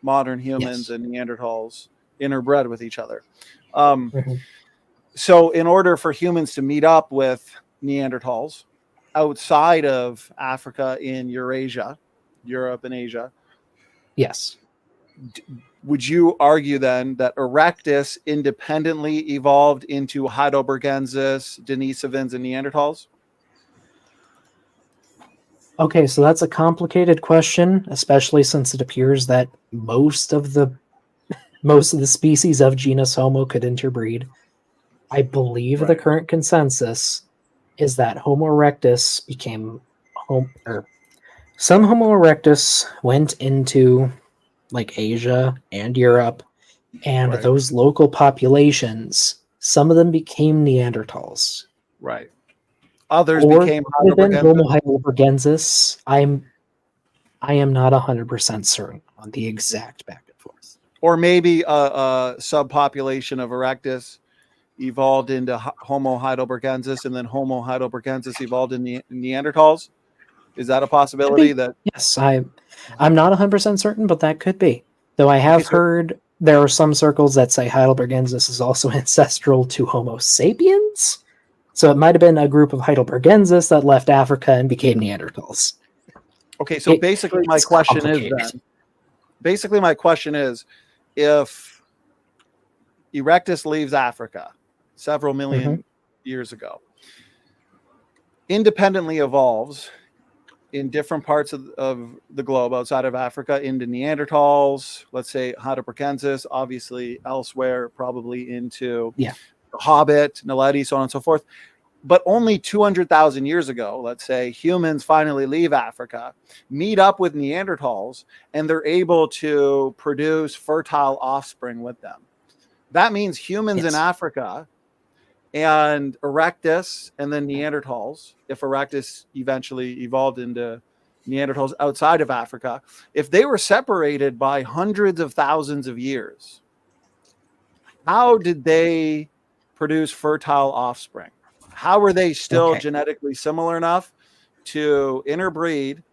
modern humans and Neanderthals interbred with each other. So in order for humans to meet up with Neanderthals outside of Africa in Eurasia, Europe and Asia, yes, would you argue then that Erectus independently evolved into Heidelbergensis, Denisovans, and Neanderthals? Okay, so that's a complicated question, especially since it appears that most of the species of genus Homo could interbreed. I believe the current consensus is that Homo erectus became some Homo erectus went into like Asia and Europe, and those local populations, some of them became Neanderthals. Right. Others Or became Homo heidelbergensis. I am not 100% certain on the exact back and forth. Or maybe a subpopulation of Erectus evolved into Homo heidelbergensis, and then Homo heidelbergensis evolved in Neanderthals. Is that a possibility? That yes, I'm not 100% certain, but that could be. Though I have heard there are some circles that say Heidelbergensis is also ancestral to Homo sapiens. So it might have been a group of Heidelbergensis that left Africa and became Neanderthals. Okay, so basically my question is, if Erectus leaves Africa several million years ago, independently evolves in different parts of the globe outside of Africa into Neanderthals, let's say Heidelbergensis, obviously elsewhere, probably into the Hobbit, Naledi, so on and so forth. But only 200,000 years ago, let's say, humans finally leave Africa, meet up with Neanderthals, and they're able to produce fertile offspring with them. That means humans in Africa and Erectus and then Neanderthals, if Erectus eventually evolved into Neanderthals outside of Africa, if they were separated by hundreds of thousands of years, how did they produce fertile offspring? How were they still genetically similar enough to interbreed,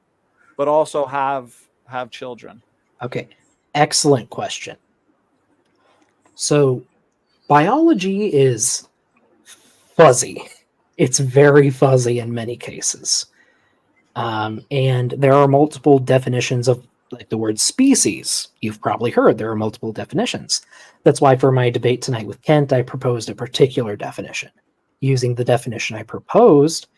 but also have children? Okay, excellent question. So biology is fuzzy. It's very fuzzy in many cases. And there are multiple definitions of like the word species. You've probably heard there are multiple definitions. That's why for my debate tonight with Kent, I proposed a particular definition. Using the definition I proposed,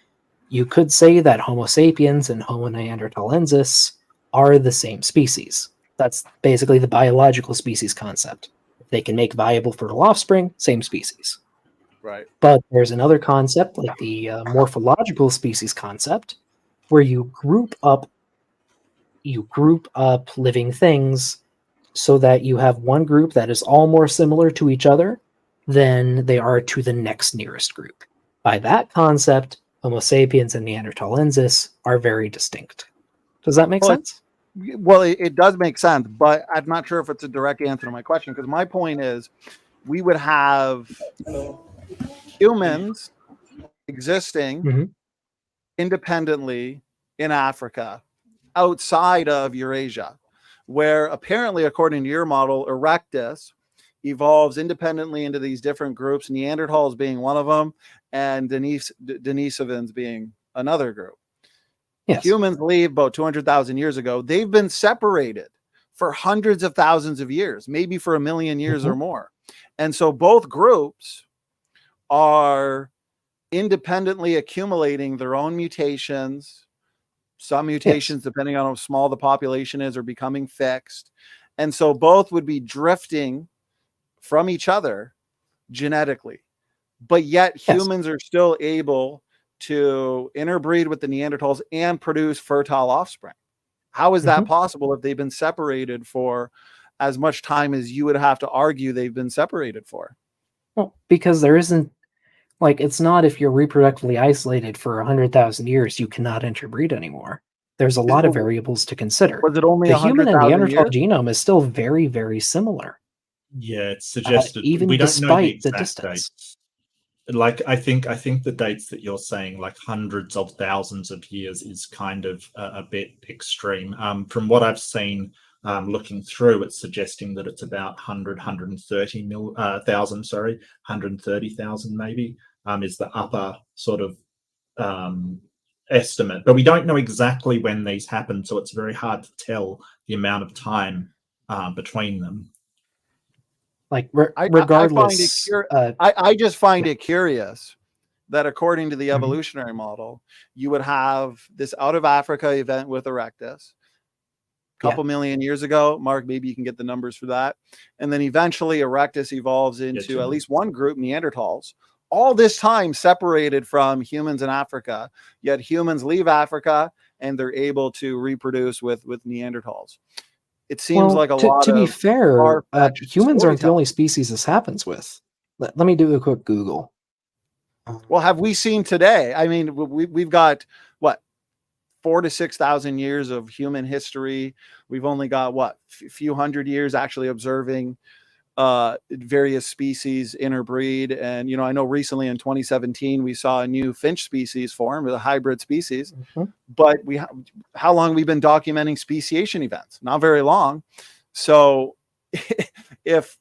you could say that Homo sapiens and Homo neanderthalensis are the same species. That's basically the biological species concept. If they can make viable fertile offspring, same species. Right. But there's another concept, like the morphological species concept, where you group up living things so that you have one group that is all more similar to each other than they are to the next nearest group. By that concept, Homo sapiens and Neanderthalensis are very distinct. Does that make sense? Well, it does make sense, but I'm not sure if it's a direct answer to my question, because my point is we would have humans existing independently in Africa outside of Eurasia, where apparently, according to your model, Erectus evolves independently into these different groups, Neanderthals being one of them, and Denisovans being another group. Yes. Humans leave about 200,000 years ago. They've been separated for hundreds of thousands of years, maybe for 1 million years or more. And so both groups are independently accumulating their own mutations. Some mutations, depending on how small the population is, are becoming fixed. And so both would be drifting from each other genetically. But yet humans are still able to interbreed with the Neanderthals and produce fertile offspring. How is that possible if they've been separated for as much time as you would have to argue they've been separated for? Well, because there isn't, like, it's not if you're reproductively isolated for 100,000 years, you cannot interbreed anymore. There's a lot of variables to consider. Was it only the human and 100,000 Neanderthal years? genome is still very, very similar. Yeah, it's suggested. even We don't know the despite the exact distance. dates. Like I think the dates that you're saying, like hundreds of thousands of years, is kind of a bit extreme. From what I've seen, looking through, it's suggesting that it's about 130,000, sorry, 130,000 maybe, is the upper sort of estimate. But we don't know exactly when these happen, so it's very hard to tell the amount of time between them. Like I regardless, just find it curious that according to the evolutionary model, you would have this out of Africa event with Erectus a couple million years ago. Mark, maybe you can get the numbers for that. And then eventually Erectus evolves into at least one group, Neanderthals. All this time separated from humans in Africa, yet humans leave Africa and they're able to reproduce with Neanderthals. It seems like a lot to be of fair, humans aren't the storytelling. only species this happens with. Let me do a quick Google. Well, have we seen today? I mean, we've got what, 4,000 to 6,000 years of human history. We've only got what, a few hundred years actually observing various species interbreed. And, I know recently in 2017, we saw a new finch species form, a hybrid species. But how long have we been documenting speciation events? Not very long. So if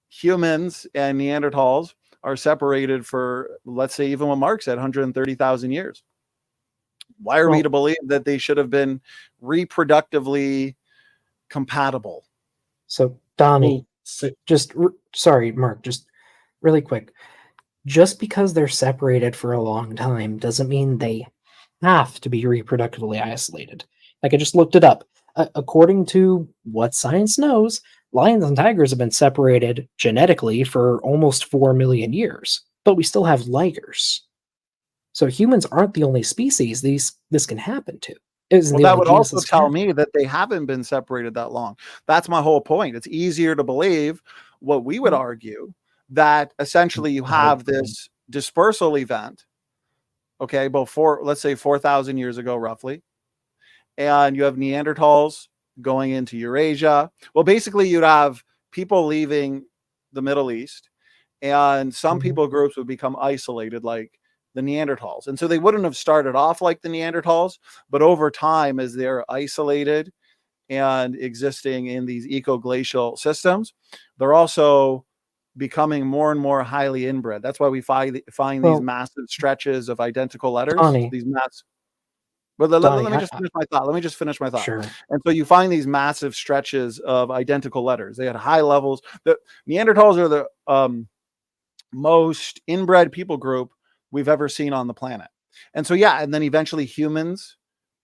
humans and Neanderthals are separated for, let's say, even what Mark said, 130,000 years, why are we to believe that they should have been reproductively compatible? So, Donnie, sorry, Mark, just really quick. Just because they're separated for a long time doesn't mean they have to be reproductively isolated. Like, I just looked it up. According to what science knows, lions and tigers have been separated genetically for almost 4 million years, but we still have ligers. So humans aren't the only species this can happen to. Well, that would also tell me that they haven't been separated that long. That's my whole point. It's easier to believe what we would argue, that essentially you have this dispersal event, okay, let's say 4,000 years ago, roughly, and you have Neanderthals going into Eurasia. Well, basically you'd have people leaving the Middle East, and some people groups would become isolated, like the Neanderthals. And so they wouldn't have started off like the Neanderthals, but over time, as they're isolated and existing in these ecoglacial systems, they're also becoming more and more highly inbred. That's why we find these massive stretches of identical letters. These mass. But let me just finish my thought. Sure. And so you find these massive stretches of identical letters. They had high levels. The Neanderthals are the most inbred people group we've ever seen on the planet. And so, and then eventually humans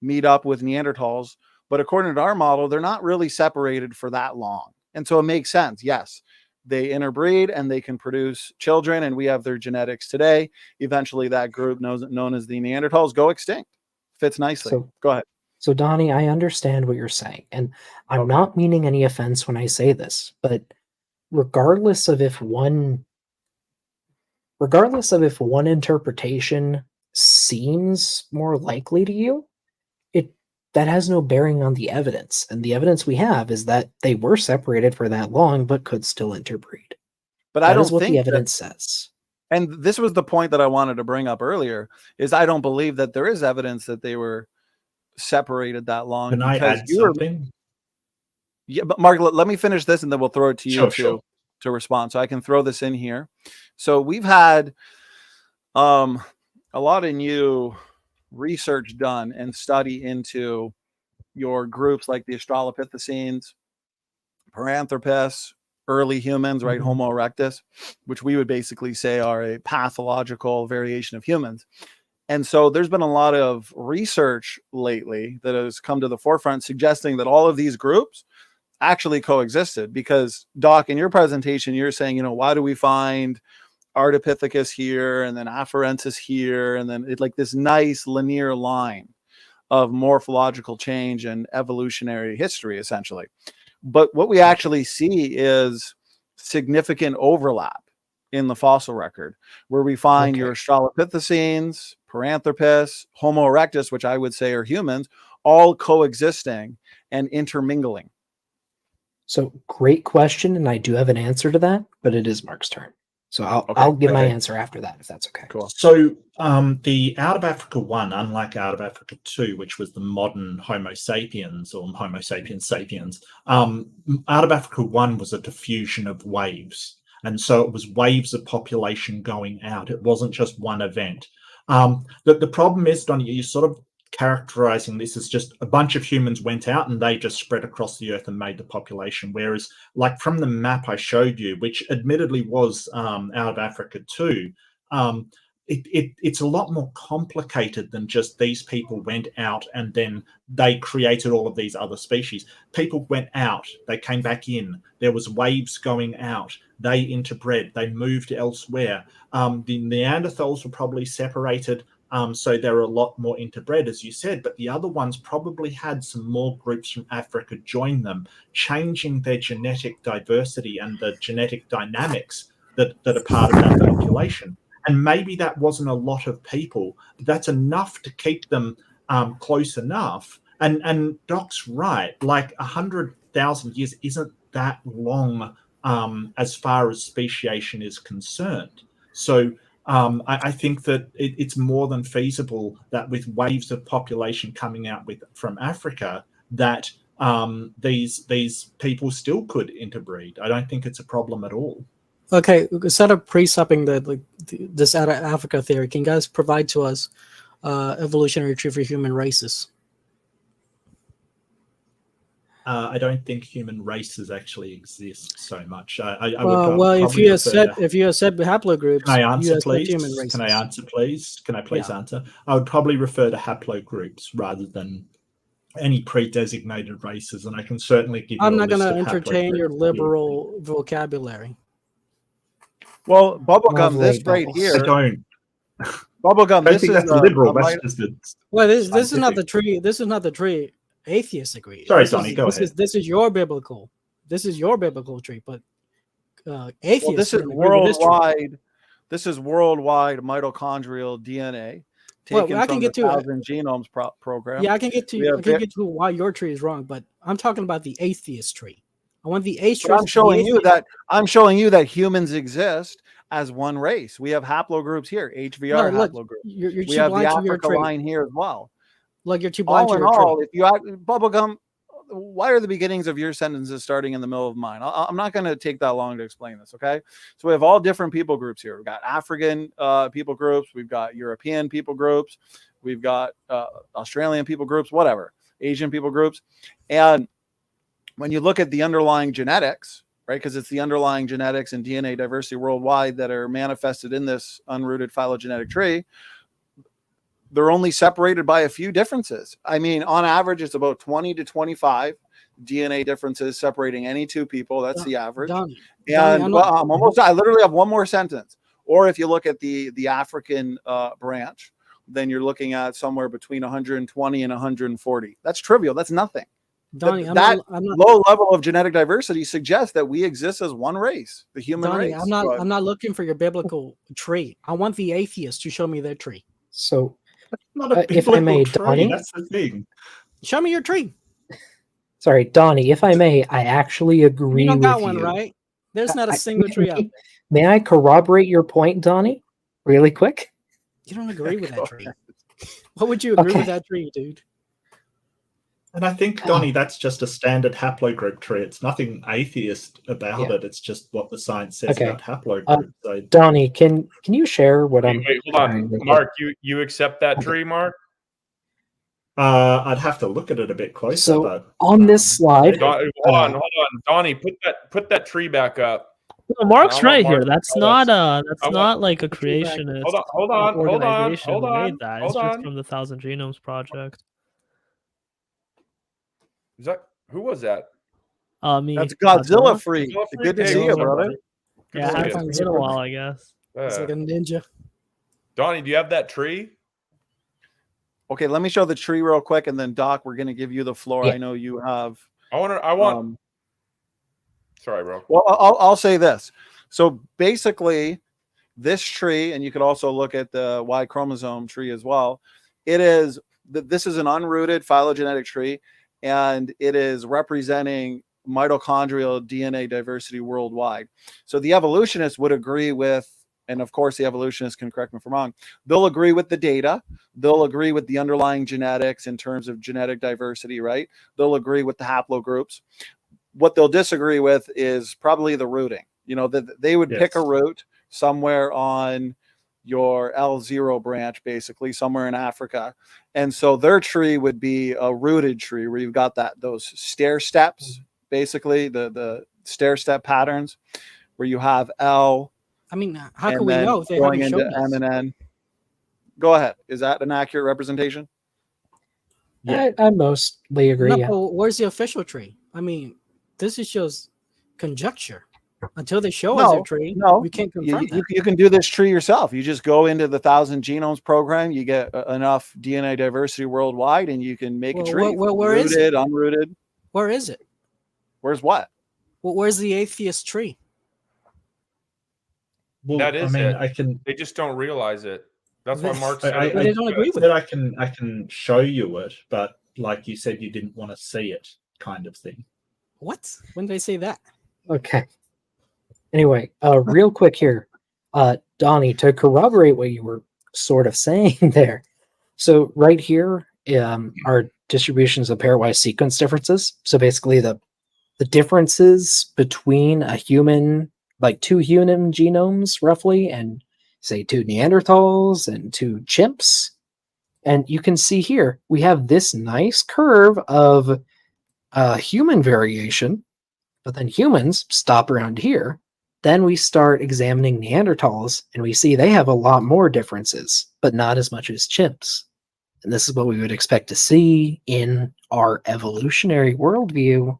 meet up with Neanderthals, but according to our model, they're not really separated for that long. And so it makes sense. Yes, they interbreed and they can produce children, and we have their genetics today. Eventually that group known as the Neanderthals go extinct. Fits nicely. So, go ahead. So Donnie, I understand what you're saying, and I'm not meaning any offense when I say this, but regardless of if one interpretation seems more likely to you, that has no bearing on the evidence. And the evidence we have is that they were separated for that long, but could still interbreed. But that I don't is what think the evidence says. And this was the point that I wanted to bring up earlier, is I don't believe that there is evidence that they were separated that long. Can I add something? Yeah, but Mark, let me finish this and then we'll throw it to you to respond. So I can throw this in here. So we've had a lot of new research done and study into your groups like the Australopithecines, Paranthropus, early humans, right? Homo erectus, which we would basically say are a pathological variation of humans. And so there's been a lot of research lately that has come to the forefront suggesting that all of these groups actually coexisted. Because Doc, in your presentation, you're saying, why do we find Ardipithecus here and then Afarensis here, and then it's like this nice linear line of morphological change and evolutionary history, essentially. But what we actually see is significant overlap in the fossil record, where we find your Australopithecines, Paranthropus, Homo erectus, which I would say are humans, all coexisting and intermingling. So great question, and I do have an answer to that, but it is Mark's turn. So I'll give my answer after that, if that's okay. Cool. So the Out of Africa 1, unlike Out of Africa 2, which was the modern Homo sapiens or Homo sapiens sapiens, Out of Africa 1 was a diffusion of waves. And so it was waves of population going out. It wasn't just one event. The problem is, Donny, you sort of characterizing this as just a bunch of humans went out and they just spread across the earth and made the population, whereas like from the map I showed you, which admittedly was Out of Africa 2, it's a lot more complicated than just these people went out and then they created all of these other species. People went out, they came back in, there was waves going out, they interbred, they moved elsewhere. The Neanderthals were probably separated, so there are a lot more interbred, as you said, but the other ones probably had some more groups from Africa join them, changing their genetic diversity and the genetic dynamics that are part of that population. And maybe that wasn't a lot of people, but that's enough to keep them close enough. And Doc's right, like 100,000 years isn't that long as far as speciation is concerned. So I think that it's more than feasible that with waves of population coming out from Africa, that these people still could interbreed. I don't think it's a problem at all. Okay, instead of presupping this out of Africa theory, can you guys provide to us evolutionary tree for human races? I don't think human races actually exist so much. Well, if you accept haplogroups, can I answer, you please? human races. Can I answer, please? Can I please answer? I would probably refer to haplogroups rather than any pre-designated races, and I can certainly give you. I'm not going to entertain your liberal vocabulary. Well, bubblegum, this right here. I don't. Bubblegum, this is liberal. Well, this is not the tree. This is not the tree. Atheists agree. Sorry, Donny, go ahead. This is your biblical. This is your biblical tree, but atheists. Well, this is worldwide. This is worldwide mitochondrial DNA taken from the 1,000 Genomes program. Yeah, I can get to why your tree is wrong, but I'm talking about the atheist tree. I want the atheist. I'm showing you that humans exist as one race. We have haplogroups here, HVR haplogroup. We have the Africa line here as well. Like you're too blind to your all, if you bubblegum, why are the beginnings of your sentences starting in the middle of mine? I'm not going to take that long to explain this. Okay, so we have all different people groups here. We've got African people groups, we've got European people groups, we've got Australian people groups, whatever, Asian people groups, and when you look at the underlying genetics, right, because it's the underlying genetics and DNA diversity worldwide that are manifested in this unrooted phylogenetic tree, they're only separated by a few differences. I mean, on average, it's about 20 to 25 DNA differences separating any two people. That's the average. I'm almost. I literally have one more sentence. Or if you look at the African branch, then you're looking at somewhere between 120 and 140. That's trivial. That's nothing. Donny, that low level of genetic diversity suggests that we exist as one race, the human race. I'm not looking for your biblical tree. I want the atheists to show me their tree. So, if I may, Donny, that's the thing. Show me your tree. Sorry, Donny, if I may, I actually agree. You don't got with one, you. right? There's not a single tree out. May I corroborate your point, Donny, really quick? You don't agree with that tree. What would you agree with that tree, dude? And I think, Donny, that's just a standard haplogroup tree. It's nothing atheist about it. It's just what the science says about haplogroups. So, Donny, can you share what I'm... Wait, hold on. Mark, you accept that tree, Mark? I'd have to look at it a bit closer. So, but, on this slide... hold on. Donny, put that tree back up. No, Mark's right here. That's not like a creationist. Hold on. It's just from the 1,000 Genomes Project. Is that who was that? Me. That's Godzilla Freak. Good to see you, brother. Yeah, it hasn't been a while, I guess. It's like a ninja. Donny, do you have that tree? Okay, let me show the tree real quick, and then Doc, we're going to give you the floor. I know you have. I want. Sorry, bro. Well, I'll say this. So basically, this tree, and you could also look at the Y chromosome tree as well. This is an unrooted phylogenetic tree. And it is representing mitochondrial DNA diversity worldwide. So the evolutionists would agree with, and of course the evolutionists can correct me if I'm wrong, they'll agree with the data, they'll agree with the underlying genetics in terms of genetic diversity, right? They'll agree with the haplogroups. What they'll disagree with is probably the rooting. You know, that they would pick a root somewhere on your L0 branch, basically somewhere in Africa. And so their tree would be a rooted tree where you've got those stair steps, basically the stair step patterns where you have L. I mean, how can we know if they going haven't into shown us? M and N? Go ahead. Is that an accurate representation? Yeah, I mostly agree. No, Yeah. but where's the official tree? I mean, this is just conjecture. Until they show us a tree, we can't confirm that. You can do this tree yourself. You just go into the 1,000 Genomes program, you get enough DNA diversity worldwide, and you can make a tree. Where is it? Rooted, unrooted. Where is it? Where's what? Well, where's the atheist tree? Well, That is I mean, it. They just don't realize it. That's why Mark said I they don't agree with it. it. I can show you it, but like you said, you didn't want to see it, kind of thing. What? When did they say that? Okay. Anyway, real quick here, Donnie, to corroborate what you were sort of saying there. So right here are distributions of pairwise sequence differences. So basically the differences between a human, like 2 human genomes roughly, and say 2 Neanderthals and 2 chimps. And you can see here, we have this nice curve of human variation, but then humans stop around here. Then we start examining Neanderthals, and we see they have a lot more differences, but not as much as chimps. And this is what we would expect to see in our evolutionary worldview,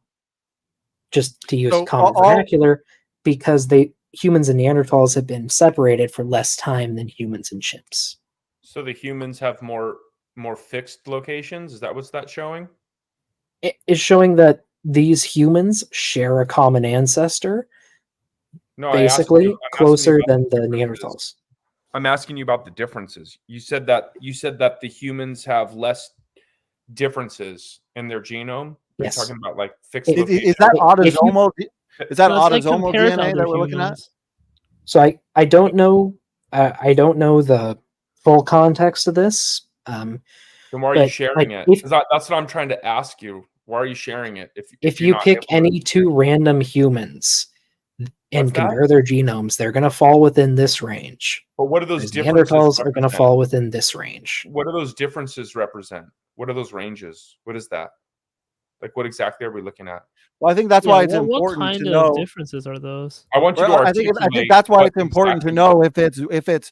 just to use common vernacular, because humans and Neanderthals have been separated for less time than humans and chimps. So the humans have more fixed locations? Is that what's that showing? It is showing that these humans share a common ancestor, No, basically I'm closer asking you than about the Neanderthals. I'm asking you about the differences. You said that the humans have less differences in their genome. Yes. You're talking about like fixed Is locations. that autosomal? Is that So it's like autosomal compared to DNA other that we're looking at? humans. So I don't know I don't know the full context of this. Then why are you but, sharing like, it? That's what I'm trying to ask you. Why are you sharing it? If you're you not pick able to- any 2 random humans and What's that? compare their genomes, they're going to fall within this range. But what do those Whereas differences Neanderthals are going to represent? fall within this range. What do those differences represent? What are those ranges? What is that? Like, what exactly are we looking at? Well, I think that's why it's what important kind to of know. differences are those? I want you to Well, I articulate. think that's why what it's important to exactly- know if it's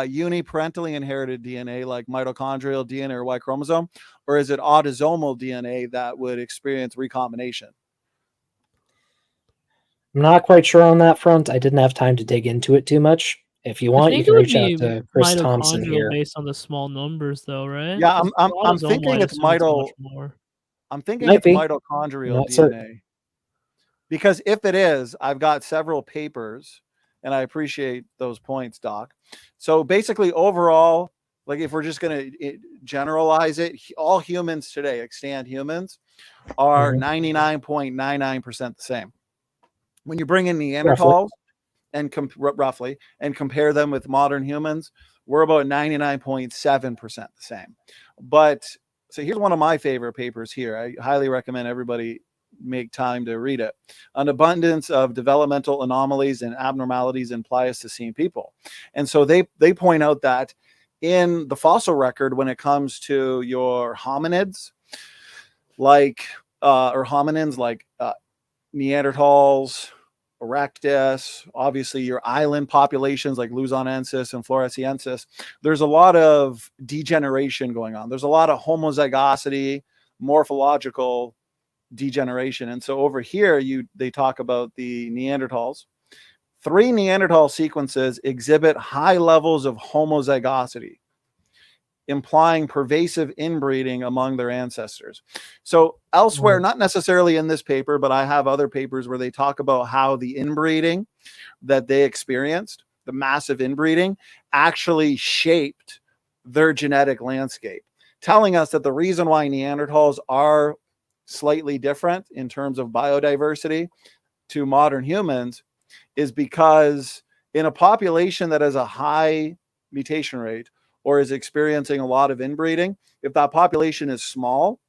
uniparentally inherited DNA like mitochondrial DNA or Y chromosome, or is it autosomal DNA that would experience recombination? I'm not quite sure on that front. I didn't have time to dig into it too much. If you I want, you think can it would reach out be to Chris Thompson mitochondrial here. based on the small numbers, though, right? Yeah, I'm Because autosomal, thinking I it's assume mito. much more. I'm thinking Might it's be. mitochondrial Not DNA. certain. Because if it is, I've got several papers, and I appreciate those points, Doc. So basically, overall, like if we're just going to generalize it, all humans today, extant humans, are 99.99% the same. When you bring in Neanderthals and roughly and compare them with modern humans, we're about 99.7% the same. But so here's one of my favorite papers here. I highly recommend everybody make time to read it. An abundance of developmental anomalies and abnormalities in Pleistocene people. And so they point out that in the fossil record, when it comes to your hominids, like Neanderthals, Erectus, obviously your island populations like Luzonensis and Floresiensis, there's a lot of degeneration going on. There's a lot of homozygosity, morphological degeneration. And so over here, they talk about the Neanderthals. 3 Neanderthal sequences exhibit high levels of homozygosity, implying pervasive inbreeding among their ancestors. So elsewhere, not necessarily in this paper, but I have other papers where they talk about how the inbreeding that they experienced, the massive inbreeding, actually shaped their genetic landscape, telling us that the reason why Neanderthals are slightly different in terms of biodiversity to modern humans is because in a population that has a high mutation rate or is experiencing a lot of inbreeding, if that population is small,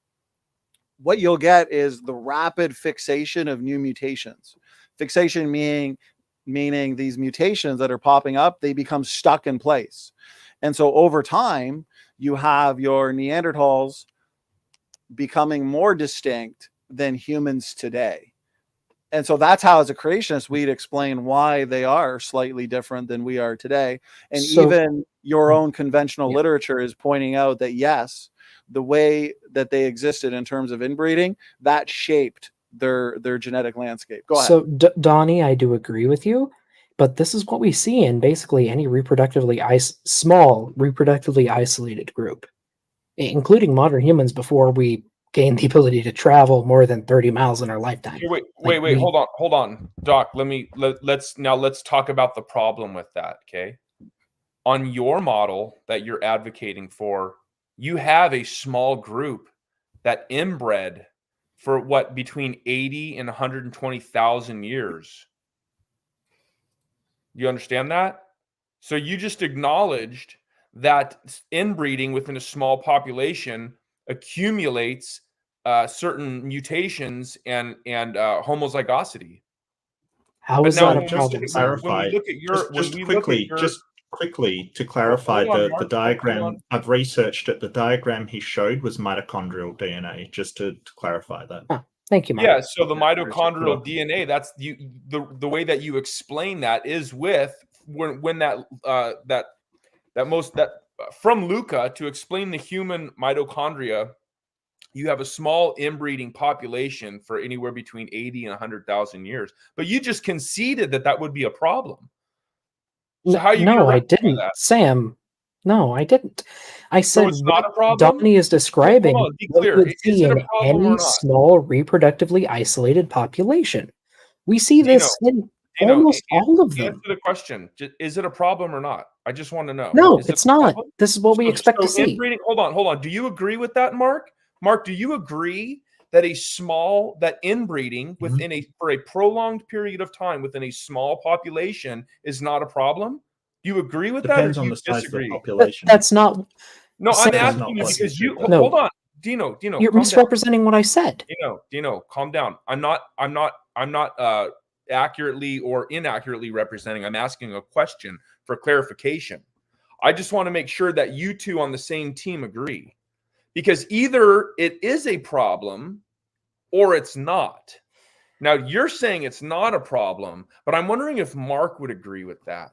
what you'll get is the rapid fixation of new mutations. Fixation meaning these mutations that are popping up, they become stuck in place. And so over time, you have your Neanderthals becoming more distinct than humans today. And so that's how, as a creationist, we'd explain why they are slightly different than we are today. And even your own conventional literature is pointing out that, yes, the way that they existed in terms of inbreeding, that shaped their genetic landscape. Go ahead. So, Donnie, I do agree with you, but this is what we see in basically any small reproductively isolated group, including modern humans before we gain the ability to travel more than 30 miles in our lifetime. Wait, hold on, Doc. Let's talk about the problem with that. Okay, on your model that you're advocating for, you have a small group that inbred for what, between 80 and 120,000 years. You understand that? So you just acknowledged that inbreeding within a small population accumulates certain mutations and homozygosity. How is that a problem? Just quickly to clarify, the diagram I've researched it. The diagram he showed was mitochondrial DNA. Just to clarify that. Oh, thank you, Mike. Yeah. So the mitochondrial DNA. That's the way that you explain that is with when from Luca to explain the human mitochondria. You have a small inbreeding population for anywhere between 80 and 100,000 years. But you just conceded that would be a problem. So how are you no, I didn't, Sam. No, I didn't. I said so it's not a problem? Donnie is describing Hold on, be what clear. we would see in any small reproductively isolated population. We see this in almost all of them. Answer the question. Is it a problem or not? I just want to know. No, it's not. This is what we expect to see. Hold on. Do you agree with that, Mark? Mark, do you agree that inbreeding for a prolonged period of time within a small population is not a problem? Do you agree with that, or do you disagree? That's not. No, Sam, I'm asking you because you no. hold on, Dino. You're misrepresenting what I said. Dino, calm down. I'm not accurately or inaccurately representing. I'm asking a question for clarification. I just want to make sure that you two on the same team agree. Because either it is a problem or it's not. Now, you're saying it's not a problem, but I'm wondering if Mark would agree with that.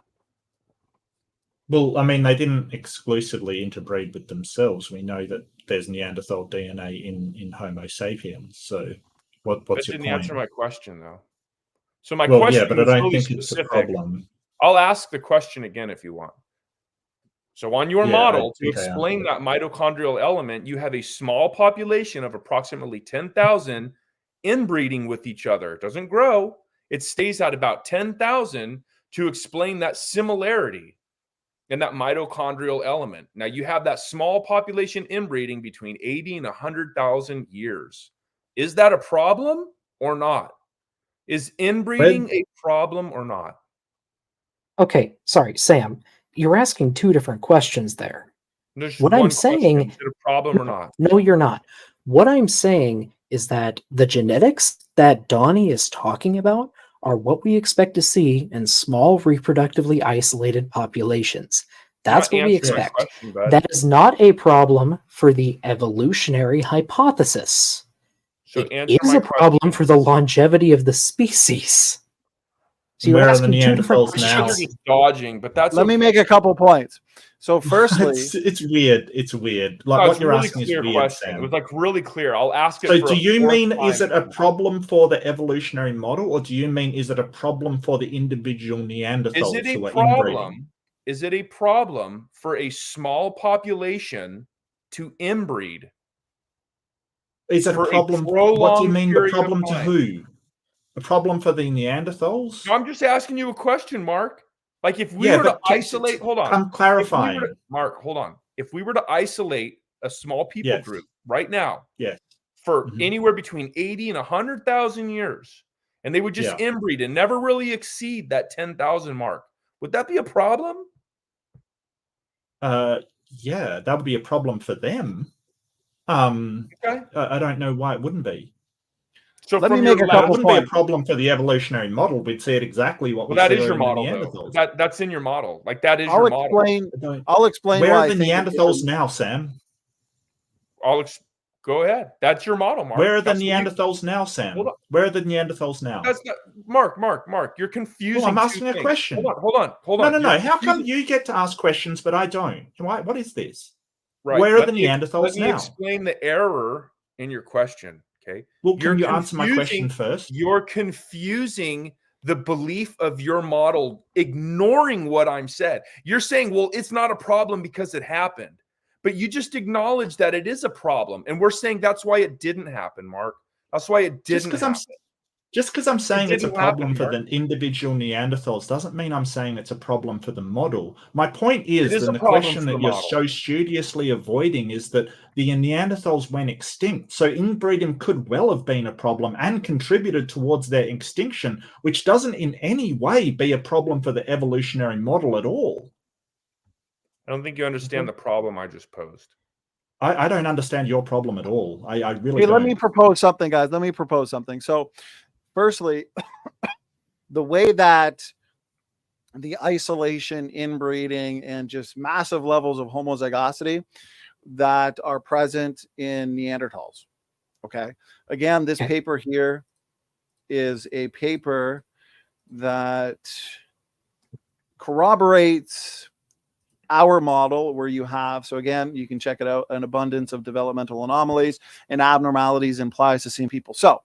Well, I mean, they didn't exclusively interbreed with themselves. We know that there's Neanderthal DNA in Homo sapiens. So what's your point? That didn't answer my question, though. So my question yeah, but I don't really think specific. it's a problem. I'll ask the question again if you want. So on your model, to explain that mitochondrial element, you have a small population of approximately 10,000 inbreeding with each other. It doesn't grow. It stays at about 10,000 to explain that similarity in that mitochondrial element. Now, you have that small population inbreeding between 80 and 100,000 years. Is that a problem or not? Is inbreeding a problem or not? Okay, sorry, Sam. You're asking two different questions there. What I'm saying, is it a problem or not? No, you're not. What I'm saying is that the genetics that Donnie is talking about are what we expect to see in small reproductively isolated populations. That's what we expect. That is not a problem for the evolutionary hypothesis. So it is a problem for the longevity of the species. So you're asking two different questions. You're dodging, but that's Let me make a couple points. So firstly, it's weird. It's weird. Like no, what you're really asking is clear weird, question. Sam. It was like really clear. I'll ask it. So for do you mean is time. it a problem for the evolutionary model, or do you mean is it a problem for the individual Neanderthals Is it a who are problem? inbreeding? Is it a problem for a small population to inbreed? Is it a problem? What do you mean the problem to who? A problem for the Neanderthals? No, I'm just asking you a question, Mark. Like if we were to isolate, hold on. I'm clarifying. Mark, hold on. If we were to isolate a small people group right now, for anywhere between 80 and 100,000 years, and they would just inbreed and never really exceed that 10,000 mark, would that be a problem? Yeah, that would be a problem for them. Okay. I don't know why it wouldn't be. So Let me from make your a It couple wouldn't be a points. problem for the evolutionary model. We'd see it exactly what Well, we that saw is your in the model, though. Neanderthals. That's in your model. Like, that is I'll your model. explain Where why are I the think Neanderthals now, Sam? Go ahead. That's your model, Mark. Where are the That's Neanderthals now, Sam? Hold on. Where are the Neanderthals now? That's not, Mark. You're confusing. Well, I'm two asking a things. question. Hold on. No. How come you get to ask questions but I don't? What is this? Right. Where are Let the me Neanderthals now? explain the error in your question. Okay. Well, can you answer my question first? You're confusing the belief of your model, ignoring what I'm said. You're saying, well, it's not a problem because it happened. But you just acknowledge that it is a problem. And we're saying that's why it didn't happen, Mark. That's why it didn't happen. Just because I'm saying it's a didn't problem happen, for Mark. the individual Neanderthals doesn't mean I'm saying it's a problem for the model. My point It is, is a the problem question for that the you're model. so studiously avoiding is that the Neanderthals went extinct. So inbreeding could well have been a problem and contributed towards their extinction, which doesn't in any way be a problem for the evolutionary model at all. I don't think you understand the problem I just posed. I don't understand your problem at all. I really Hey, don't. let me propose something, guys. Let me propose something. So, firstly, the way that the isolation, inbreeding, and just massive levels of homozygosity that are present in Neanderthals. Okay. Again, this paper here is a paper that corroborates our model, where you have, so again, you can check it out, an abundance of developmental anomalies and abnormalities in Pleistocene people. So,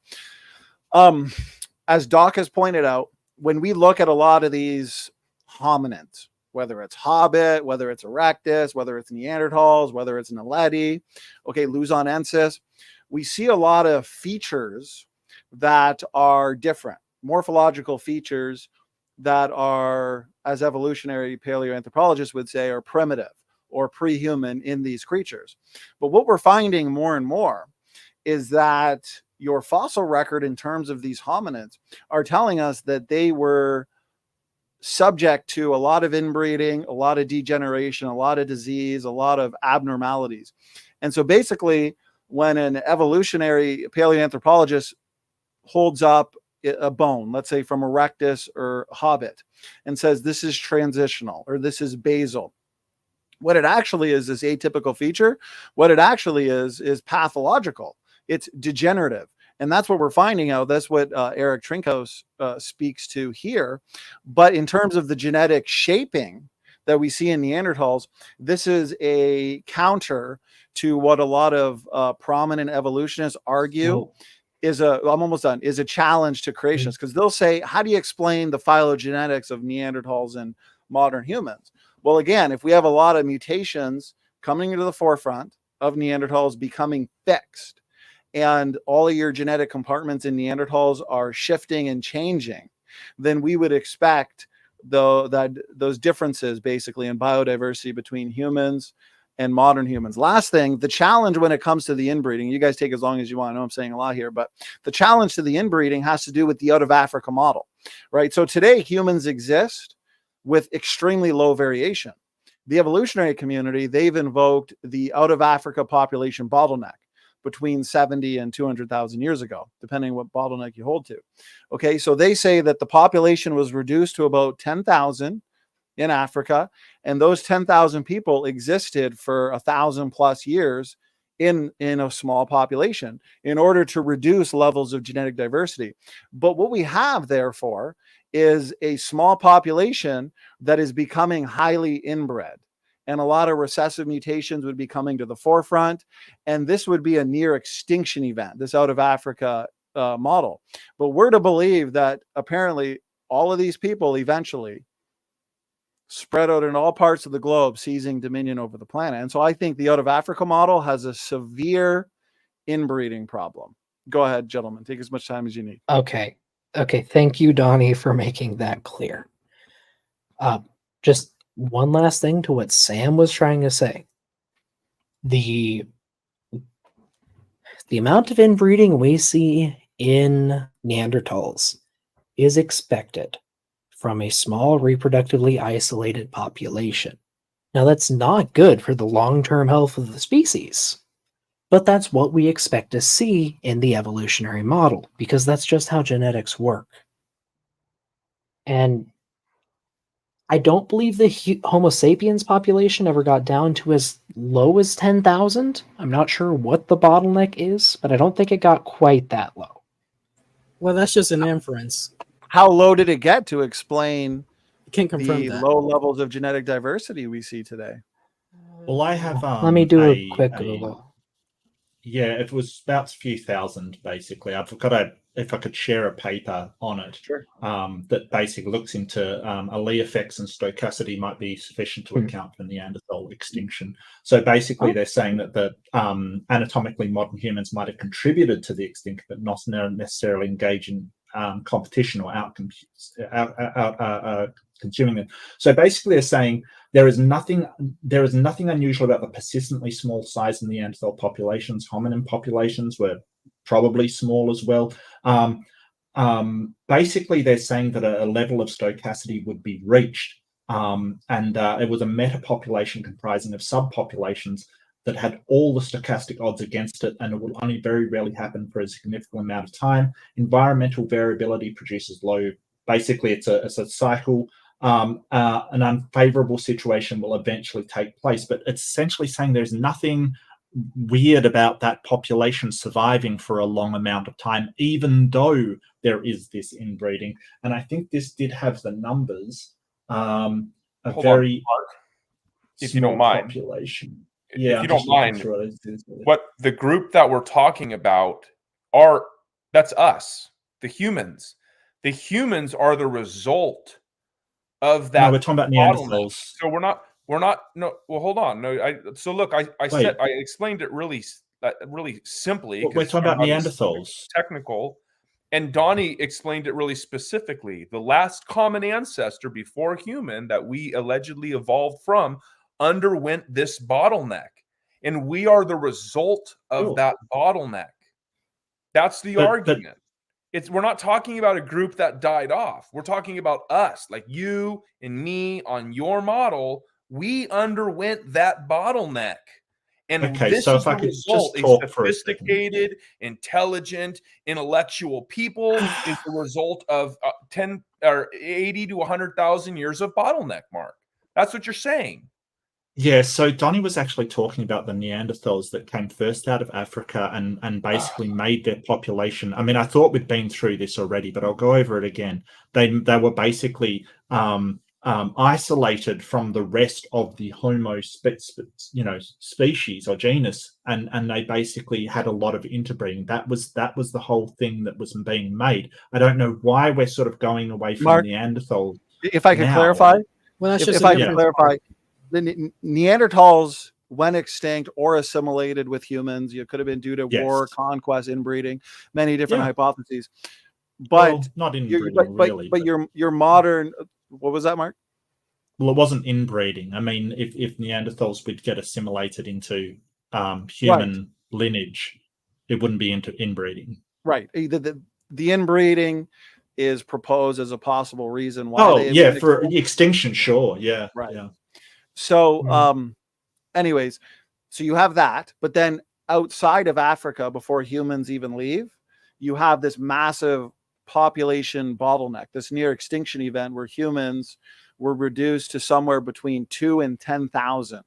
as Doc has pointed out, when we look at a lot of these hominins, whether it's Hobbit, whether it's Erectus, whether it's Neanderthals, whether it's Naledi, okay, Luzonensis, we see a lot of features that are different, morphological features that are, as evolutionary paleoanthropologists would say, are primitive or pre-human in these creatures. But what we're finding more and more is that your fossil record in terms of these hominids are telling us that they were subject to a lot of inbreeding, a lot of degeneration, a lot of disease, a lot of abnormalities. And so basically, when an evolutionary paleoanthropologist holds up a bone, let's say from Erectus or Hobbit, and says this is transitional or this is basal, what it actually is atypical feature. What it actually is pathological. It's degenerative. And that's what we're finding out. That's what Eric Trinkos speaks to here. But in terms of the genetic shaping that we see in Neanderthals, this is a counter to what a lot of prominent evolutionists argue is I'm almost done, is a challenge to creationists, because they'll say, how do you explain the phylogenetics of Neanderthals and modern humans? Well, again, if we have a lot of mutations coming into the forefront of Neanderthals becoming fixed, and all of your genetic compartments in Neanderthals are shifting and changing, then we would expect those differences basically in biodiversity between humans and modern humans. Last thing, the challenge when it comes to the inbreeding, you guys take as long as you want. I know I'm saying a lot here, but the challenge to the inbreeding has to do with the out of Africa model, right? So today humans exist with extremely low variation. The evolutionary community, they've invoked the out of Africa population bottleneck between 70 and 200,000 years ago, depending what bottleneck you hold to. Okay, so they say that the population was reduced to about 10,000 in Africa, and those 10,000 people existed for 1,000 plus years in a small population in order to reduce levels of genetic diversity. But what we have, therefore, is a small population that is becoming highly inbred, and a lot of recessive mutations would be coming to the forefront, and this would be a near extinction event, this out of Africa model. But we're to believe that apparently all of these people eventually spread out in all parts of the globe, seizing dominion over the planet. And so I think the out of Africa model has a severe inbreeding problem. Go ahead, gentlemen. Take as much time as you need. Okay. Thank you, Donnie, for making that clear. Just one last thing to what Sam was trying to say. The The amount of inbreeding we see in Neanderthals is expected from a small reproductively isolated population. Now, that's not good for the long-term health of the species, but that's what we expect to see in the evolutionary model, because that's just how genetics work. And I don't believe the Homo sapiens population ever got down to as low as 10,000. I'm not sure what the bottleneck is, but I don't think it got quite that low. Well, that's just an inference. How low did it get to explain Can't confirm the that. low levels of genetic diversity we see today? Well, I have Let me do a quick Google. Yeah, it was about a few thousand, basically. I've got if I could share a paper on it, sure. That basically looks into allele effects and stochasticity might be sufficient to account for Neanderthal extinction. So basically, they're saying that the anatomically modern humans might have contributed to the extinction, but not necessarily engage in competition or out consuming them. So basically, they're saying there is nothing unusual about the persistently small size in the Neanderthal populations. Hominin populations were probably small as well. Basically, they're saying that a level of stochasticity would be reached, and it was a meta population comprising of subpopulations that had all the stochastic odds against it, and it will only very rarely happen for a significant amount of time. Environmental variability produces low. Basically, it's a cycle. An unfavorable situation will eventually take place, but it's essentially saying there's nothing weird about that population surviving for a long amount of time, even though there is this inbreeding. And I think this did have the numbers. Hold on, Mark, if you don't mind. Population. Yeah, if you don't mind, what the group that we're talking about that's us, the humans. The humans are the result of that. No, we're talking about Neanderthals. So we're not. No. Well, hold on. No. So look, I explained it really simply. We're talking about Neanderthals. Technical, and Donny explained it really specifically. The last common ancestor before human that we allegedly evolved from underwent this bottleneck, and we are the result of that bottleneck. That's the argument. We're not talking about a group that died off. We're talking about us, like you and me on your model. We underwent that bottleneck. And this is the result. A sophisticated, intelligent, intellectual people is the result of 10 or 80 to 100,000 years of bottleneck, Mark. That's what you're saying. Yeah, so Donny was actually talking about the Neanderthals that came first out of Africa and basically made their population. I mean, I thought we'd been through this already, but I'll go over it again. They were basically isolated from the rest of the Homo species or genus, and they basically had a lot of interbreeding. That was the whole thing that was being made. I don't know why we're sort of going away from Mark, Neanderthal. If I can clarify, well, that's if I can clarify, the Neanderthals went extinct or assimilated with humans. It could have been due to war, conquest, inbreeding, many different hypotheses. But not inbreeding, really. But your modern, what was that, Mark? Well, it wasn't inbreeding. I mean, if Neanderthals would get assimilated into human lineage, it wouldn't be into inbreeding. Right. The inbreeding is proposed as a possible reason why. For extinction, sure. Yeah. Right. Yeah. So, anyways, so you have that, but then outside of Africa, before humans even leave, you have this massive population bottleneck, this near extinction event where humans were reduced to somewhere between 2 and 10,000.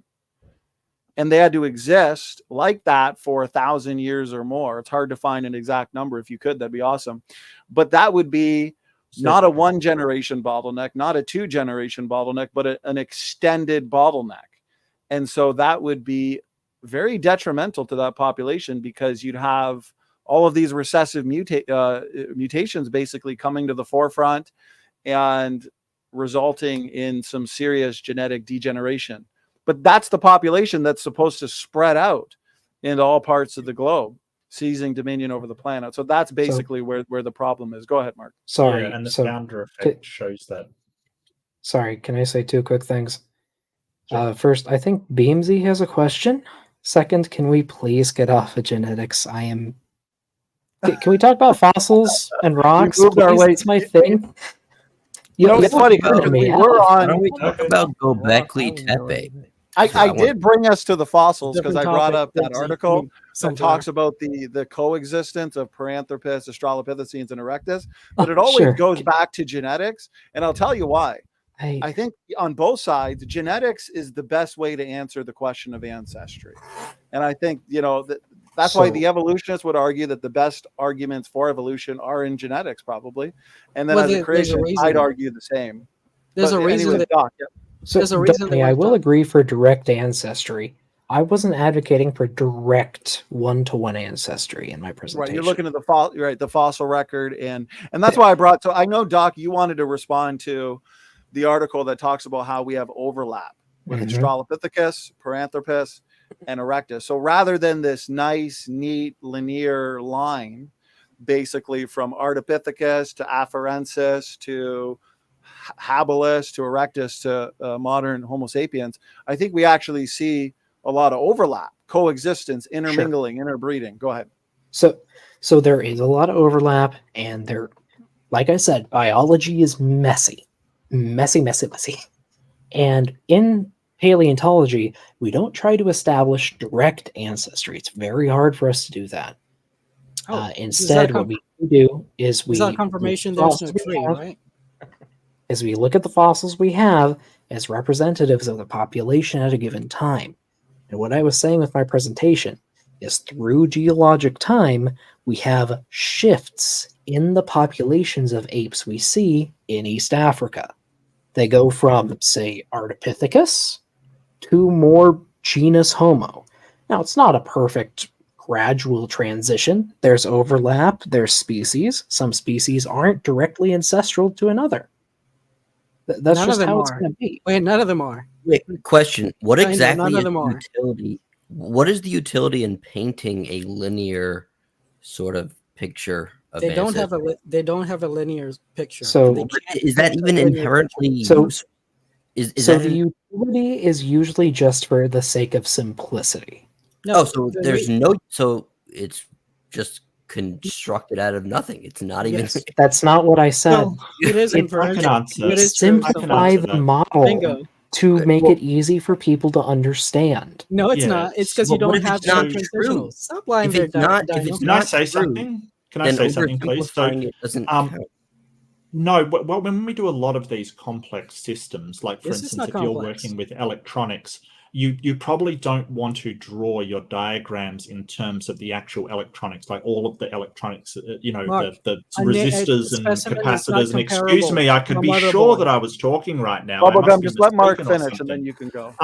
And they had to exist like that for 1,000 years or more. It's hard to find an exact number. If you could, that'd be awesome. But that would be not a 1 generation bottleneck, not a 2 generation bottleneck, but an extended bottleneck. And so that would be very detrimental to that population, because you'd have all of these recessive mutations basically coming to the forefront and resulting in some serious genetic degeneration. But that's the population that's supposed to spread out into all parts of the globe, seizing dominion over the planet. So that's basically where the problem is. Go ahead, Mark. Sorry. And the founder effect shows that. Sorry, can I say 2 quick things? First, I think Beamsy has a question. Second, can we please get off of genetics? I am. Can we talk about fossils and rocks? moved our Please? way- It's my thing. You know, You it's funny haven't because heard me we out. were Why on. don't we talk about Gobekli Tepe? I did bring us to the fossils because I Different brought topic, up that Lindsay. I article mean, that sunflower. talks about the coexistence of Paranthropus, Australopithecines, and Erectus, but Oh, it always sure. goes back to genetics, and I'll tell you why. I I think on both sides, genetics is the best way to answer the question of ancestry, and I think that's why So- the evolutionists would argue that the best arguments for evolution are in genetics, probably, and then Well, as a there's a creation, reason. I'd argue the same. There's But a reason anyway, that Doc, yeah. So, There's a reason Donny, they I want will to- agree for direct ancestry. I wasn't advocating for direct one-to-one ancestry in my presentation. Right, you're looking at the fossil record, and that's why I brought. So I know, Doc, you wanted to respond to the article that talks about how we have overlap with Mhm. Australopithecus, Paranthropus, and Erectus. So rather than this nice, neat, linear line, basically from Ardipithecus to Afarensis to Habilis to Erectus to modern Homo sapiens, I think we actually see a lot of overlap, coexistence, intermingling, interbreeding. Go ahead. So there is a lot of overlap, and there, like I said, biology is messy. Messy. And in paleontology, we don't try to establish direct ancestry. It's very hard for us to do that. Instead, what we do is we Is that confirmation there's no tree, right? As we look at the fossils we have as representatives of the population at a given time. And what I was saying with my presentation is through geologic time, we have shifts in the populations of apes we see in East Africa. They go from, say, Ardipithecus to more genus Homo. Now, it's not a perfect gradual transition. There's overlap, there's species. Some species aren't directly ancestral to another. That's None just of them how it's are. going to be. Wait, none of them are. Wait, question. What I know, exactly none of is them the are. utility? What is the utility in painting a linear sort of picture of They don't have ancestry? they don't have a linear picture. So- They But can't is that paint a even linear inherently picture. So- useful? Is So that the utility is usually just for the sake of simplicity. oh, so the there's re- no, so it's just constructed out of nothing. It's not even. Yes. That's not what I said. Well, It is I inference. can answer. It is true. Simplify the model Bingo. to make it easy for people to understand. No, it's Yeah. not. It's because Well, you don't what if have it's not the true? transitional. Stop lying If there, it's not, Dino. if it's Can I not say true, something? Can I then say something, please? So, oversimplifying it doesn't um, count. no, well, when we do a lot of these complex systems, like for This is instance, not if you're complex. working with electronics, you probably don't want to draw your diagrams in terms of the actual electronics, like all of the electronics, Mark, the a resistors and specimen is not capacitors. And excuse comparable me, I to could a be sure motherboard. that I was talking right now. I must Bubblegum, be just let Mark mistaken or finish, and then something. you can go.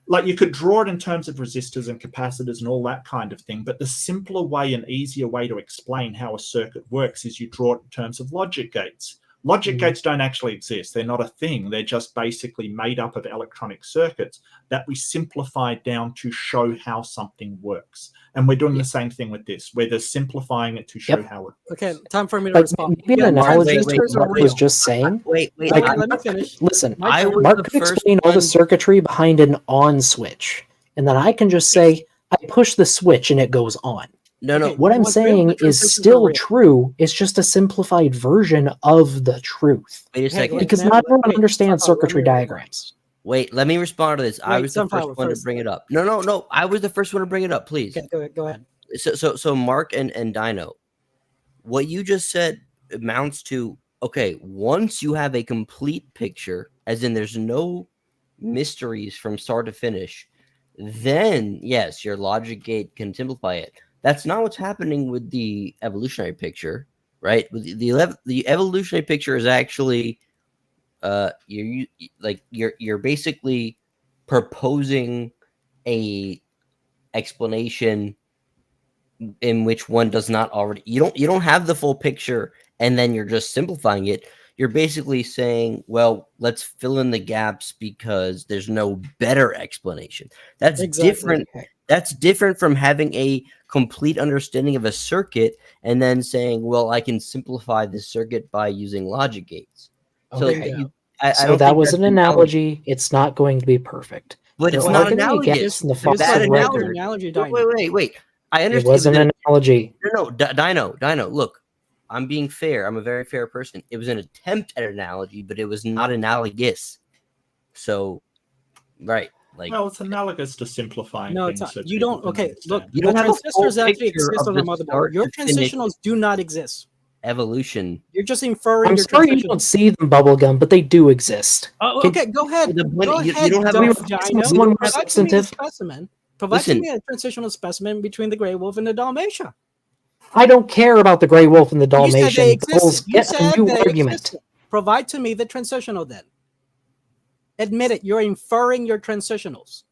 Like you could draw it in terms of resistors and capacitors and all that kind of thing, but the simpler way and easier way to explain how a circuit works is you draw it in terms of logic gates. Logic gates don't actually exist. They're not a thing. They're just basically made up of electronic circuits that we simplify down to show how something works. And we're doing the same thing with this. We're just simplifying it to show how it works. Okay, time for me to Like respond. maybe an Yeah, analogy to transistors are what I real. was just saying. Wait, Like, let me finish. Listen, My turn. Mark could explain all the circuitry behind an on switch, and then I can just say, I push the switch and it goes on. No, no. What I'm what's real? saying The is transistors are still real. true. It's just a simplified version of the truth. Wait a second. Because not everyone understands circuitry diagrams. Wait, let me respond to this. I Wait, was the Sunflower first one to first. bring it up. No. I was the first one to bring it up. Please. Okay, go ahead. So Mark and Dino, what you just said amounts to, okay, once you have a complete picture, as in there's no mysteries from start to finish, then yes, your logic gate can simplify it. That's not what's happening with the evolutionary picture, right? The evolutionary picture is actually you're basically proposing a explanation in which one does not already, you don't have the full picture, and then you're just simplifying it. You're basically saying, well, let's fill in the gaps because there's no better explanation. That's different. That's different from having a complete understanding of a circuit and then saying, well, I can simplify this circuit by using logic gates. So Okay. I So don't that think was that's an analogy. It's not going to be perfect. But it's Well, not how can we get analogous. in the That fossil record? Analogy, Wait. I It understand. was an analogy. No, Dino. Look, I'm being fair. I'm a very fair person. It was an attempt at an analogy, but it was not analogous. So, right. Like, well, it's analogous to simplifying No, things. it's So not. You people don't. can Okay, look. understand. You don't the have a full transistors actually picture exist of on the the motherboard. start Your to finish transitionals do not exist. evolution. You're just inferring I'm your sorry you transitionals. don't see them, Bubblegum, but they do exist. Oh, Can- okay, go ahead. You Go don't ahead, have we a were Dino. focusing on one more Provide to me the substantive. specimen. Provide to Listen. me a transitional specimen between the gray wolf and the Dalmatian. I don't care about the gray wolf and the You said they Dalmatian. Bubbles, existed. You get a said new they argument. existed. Provide to me the transitional then. Admit it. You're inferring your transitionals.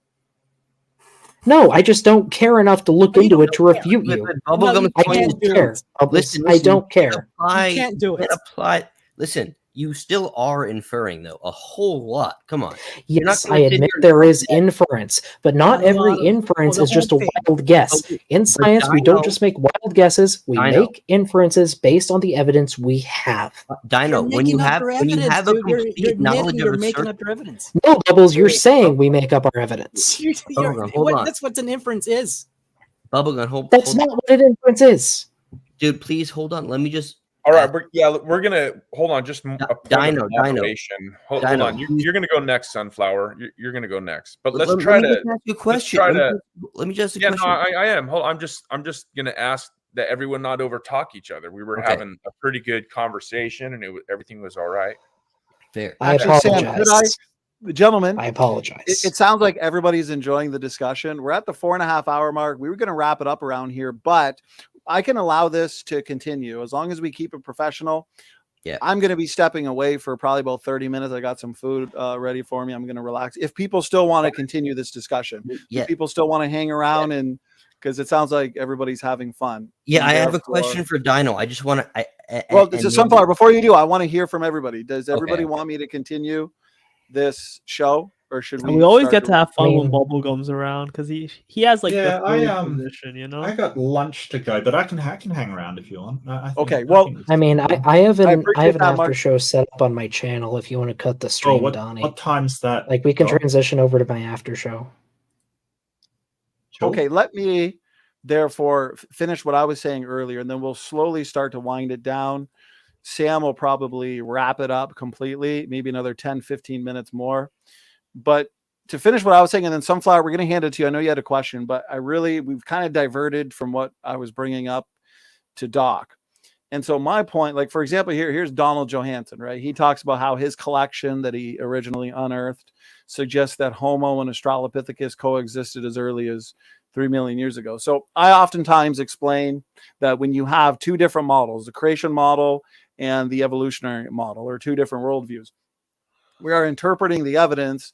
No, I just don't care enough to look No, you into don't it to care. refute you. Bubblegum you I can't don't do care. it. Bubbles. Listen, I don't care. You can't do it. Apply. Listen, you still are inferring though a whole lot. Come on. You're not Yes, gonna I sit admit here and there tell is inference, but not A every lot of- inference the is just a whole thing. wild guess. Okay, In but science, we Dino- don't just make wild guesses, we Dino. make inferences based on the evidence we have. Dino, You're when you making up have your when you evidence, have a dude. You're complete knowledge admitting of you're a making certain up your evidence. No, Bubbles, you're saying we make up our evidence. Hold on. That's what an inference is. Bubblegum, hold That's not what an inference is. dude, please hold on. Let me just All right, we're gonna hold on. Just a point Dino, of moderation. Hold Dino, on, you're gonna go next, Sunflower. You're gonna go next. But let's let try me to just ask you a question. Let's try Let to. me just ask a Yeah, question. no, I am. Hold. I'm just gonna ask that everyone not over talk each other. We were Okay. having a pretty good conversation, and everything was all right. Fair. I Actually, Sam, apologize. gentlemen, I apologize. It sounds like everybody's enjoying the discussion. We're at the 4.5 hour mark. We were going to wrap it up around here, but I can allow this to continue as long as we keep it professional. Yeah. I'm going to be stepping away for probably about 30 minutes. I got some food ready for me. I'm going to relax. If people still want to continue this discussion, Yeah. if people still want to hang around and because it sounds like everybody's having fun. Yeah, And I have a therefore- question for Dino. I just want to. Well, it's a Sunflower. Before you do, I want to hear from everybody. Does everybody Okay. want me to continue this show, or should we? We always start get to have fun I when mean- Bubblegum's around because he has like Yeah, the third position, you know. I got lunch to go, but I can hang around if you want. I think- Okay, well, think it's I mean, fine. I have an appreciate that, after Mark. show set up on my channel if you want to cut the Oh, stream, Donnie. what time's that? Like we can Doc? transition over to my after show. Sure. Okay, let me therefore finish what I was saying earlier, and then we'll slowly start to wind it down. Sam will probably wrap it up completely, maybe another 10, 15 minutes more. But to finish what I was saying, and then Sunflower, we're going to hand it to you. I know you had a question, but we've kind of diverted from what I was bringing up to Doc. And so my point, like, for example, here's Donald Johanson, right? He talks about how his collection that he originally unearthed suggests that Homo and Australopithecus coexisted as early as 3 million years ago. So I oftentimes explain that when you have two different models, the creation model and the evolutionary model, or two different worldviews, we are interpreting the evidence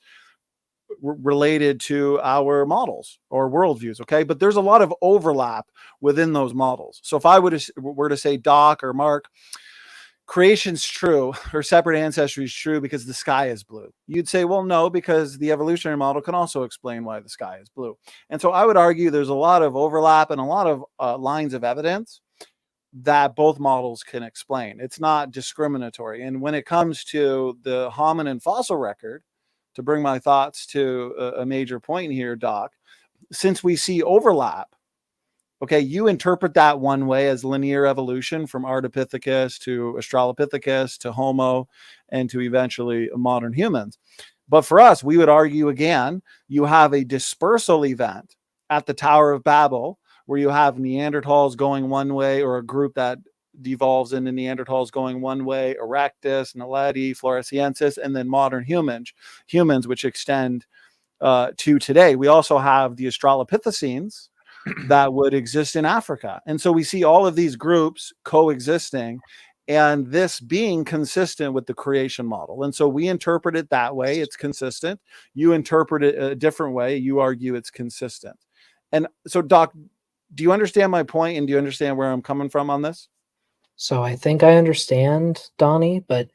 related to our models or worldviews. Okay. But there's a lot of overlap within those models. So if I were to say, Doc or Mark, creation's true or separate ancestry is true because the sky is blue, you'd say, well, no, because the evolutionary model can also explain why the sky is blue. And so I would argue there's a lot of overlap and a lot of lines of evidence that both models can explain. It's not discriminatory. And when it comes to the hominin fossil record, to bring my thoughts to a major point here, Doc, since we see overlap, okay, you interpret that one way as linear evolution from Ardipithecus to Australopithecus to Homo and to eventually modern humans. But for us, we would argue again, you have a dispersal event at the Tower of Babel where you have Neanderthals going one way, or a group that devolves into Neanderthals going one way, Erectus, Naledi, Floresiensis, and then modern humans, which extend to today. We also have the Australopithecines that would exist in Africa. And so we see all of these groups coexisting and this being consistent with the creation model. And so we interpret it that way. It's consistent. You interpret it a different way. You argue it's consistent. And so, Doc, do you understand my point, and do you understand where I'm coming from on this? So I think I understand, Donnie, but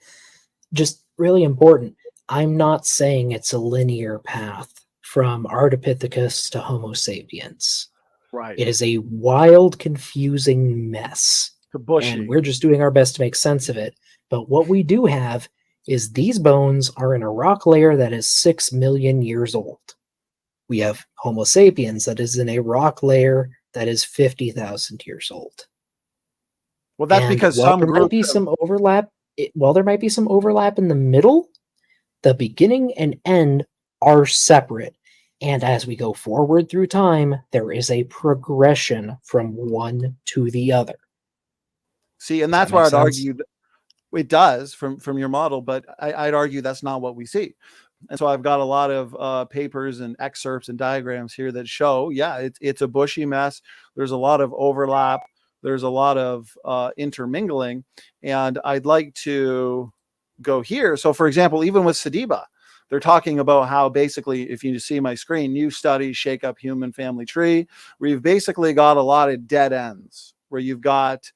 just really important. I'm not saying it's a linear path from Ardipithecus to Homo sapiens. Right. It is a wild, confusing mess. And we're just doing our best to make sense of it. But what we do have is these bones are in a rock layer that is 6 million years old. We have Homo sapiens that is in a rock layer that is 50,000 years old. Well, that's And because while some there might groups be some overlap, while there might be some overlap in the middle, the beginning and end are separate. And as we go forward through time, there is a progression from one to the other. see, and Does that's that where make I'd sense? argue it does from your model, but I'd argue that's not what we see. And so I've got a lot of papers and excerpts and diagrams here that show, yeah, it's a bushy mess. There's a lot of overlap. There's a lot of intermingling. And I'd like to go here. So, for example, even with Sediba, they're talking about how basically, if you see my screen, new studies shake up human family tree, where you've basically got a lot of dead ends, where you've got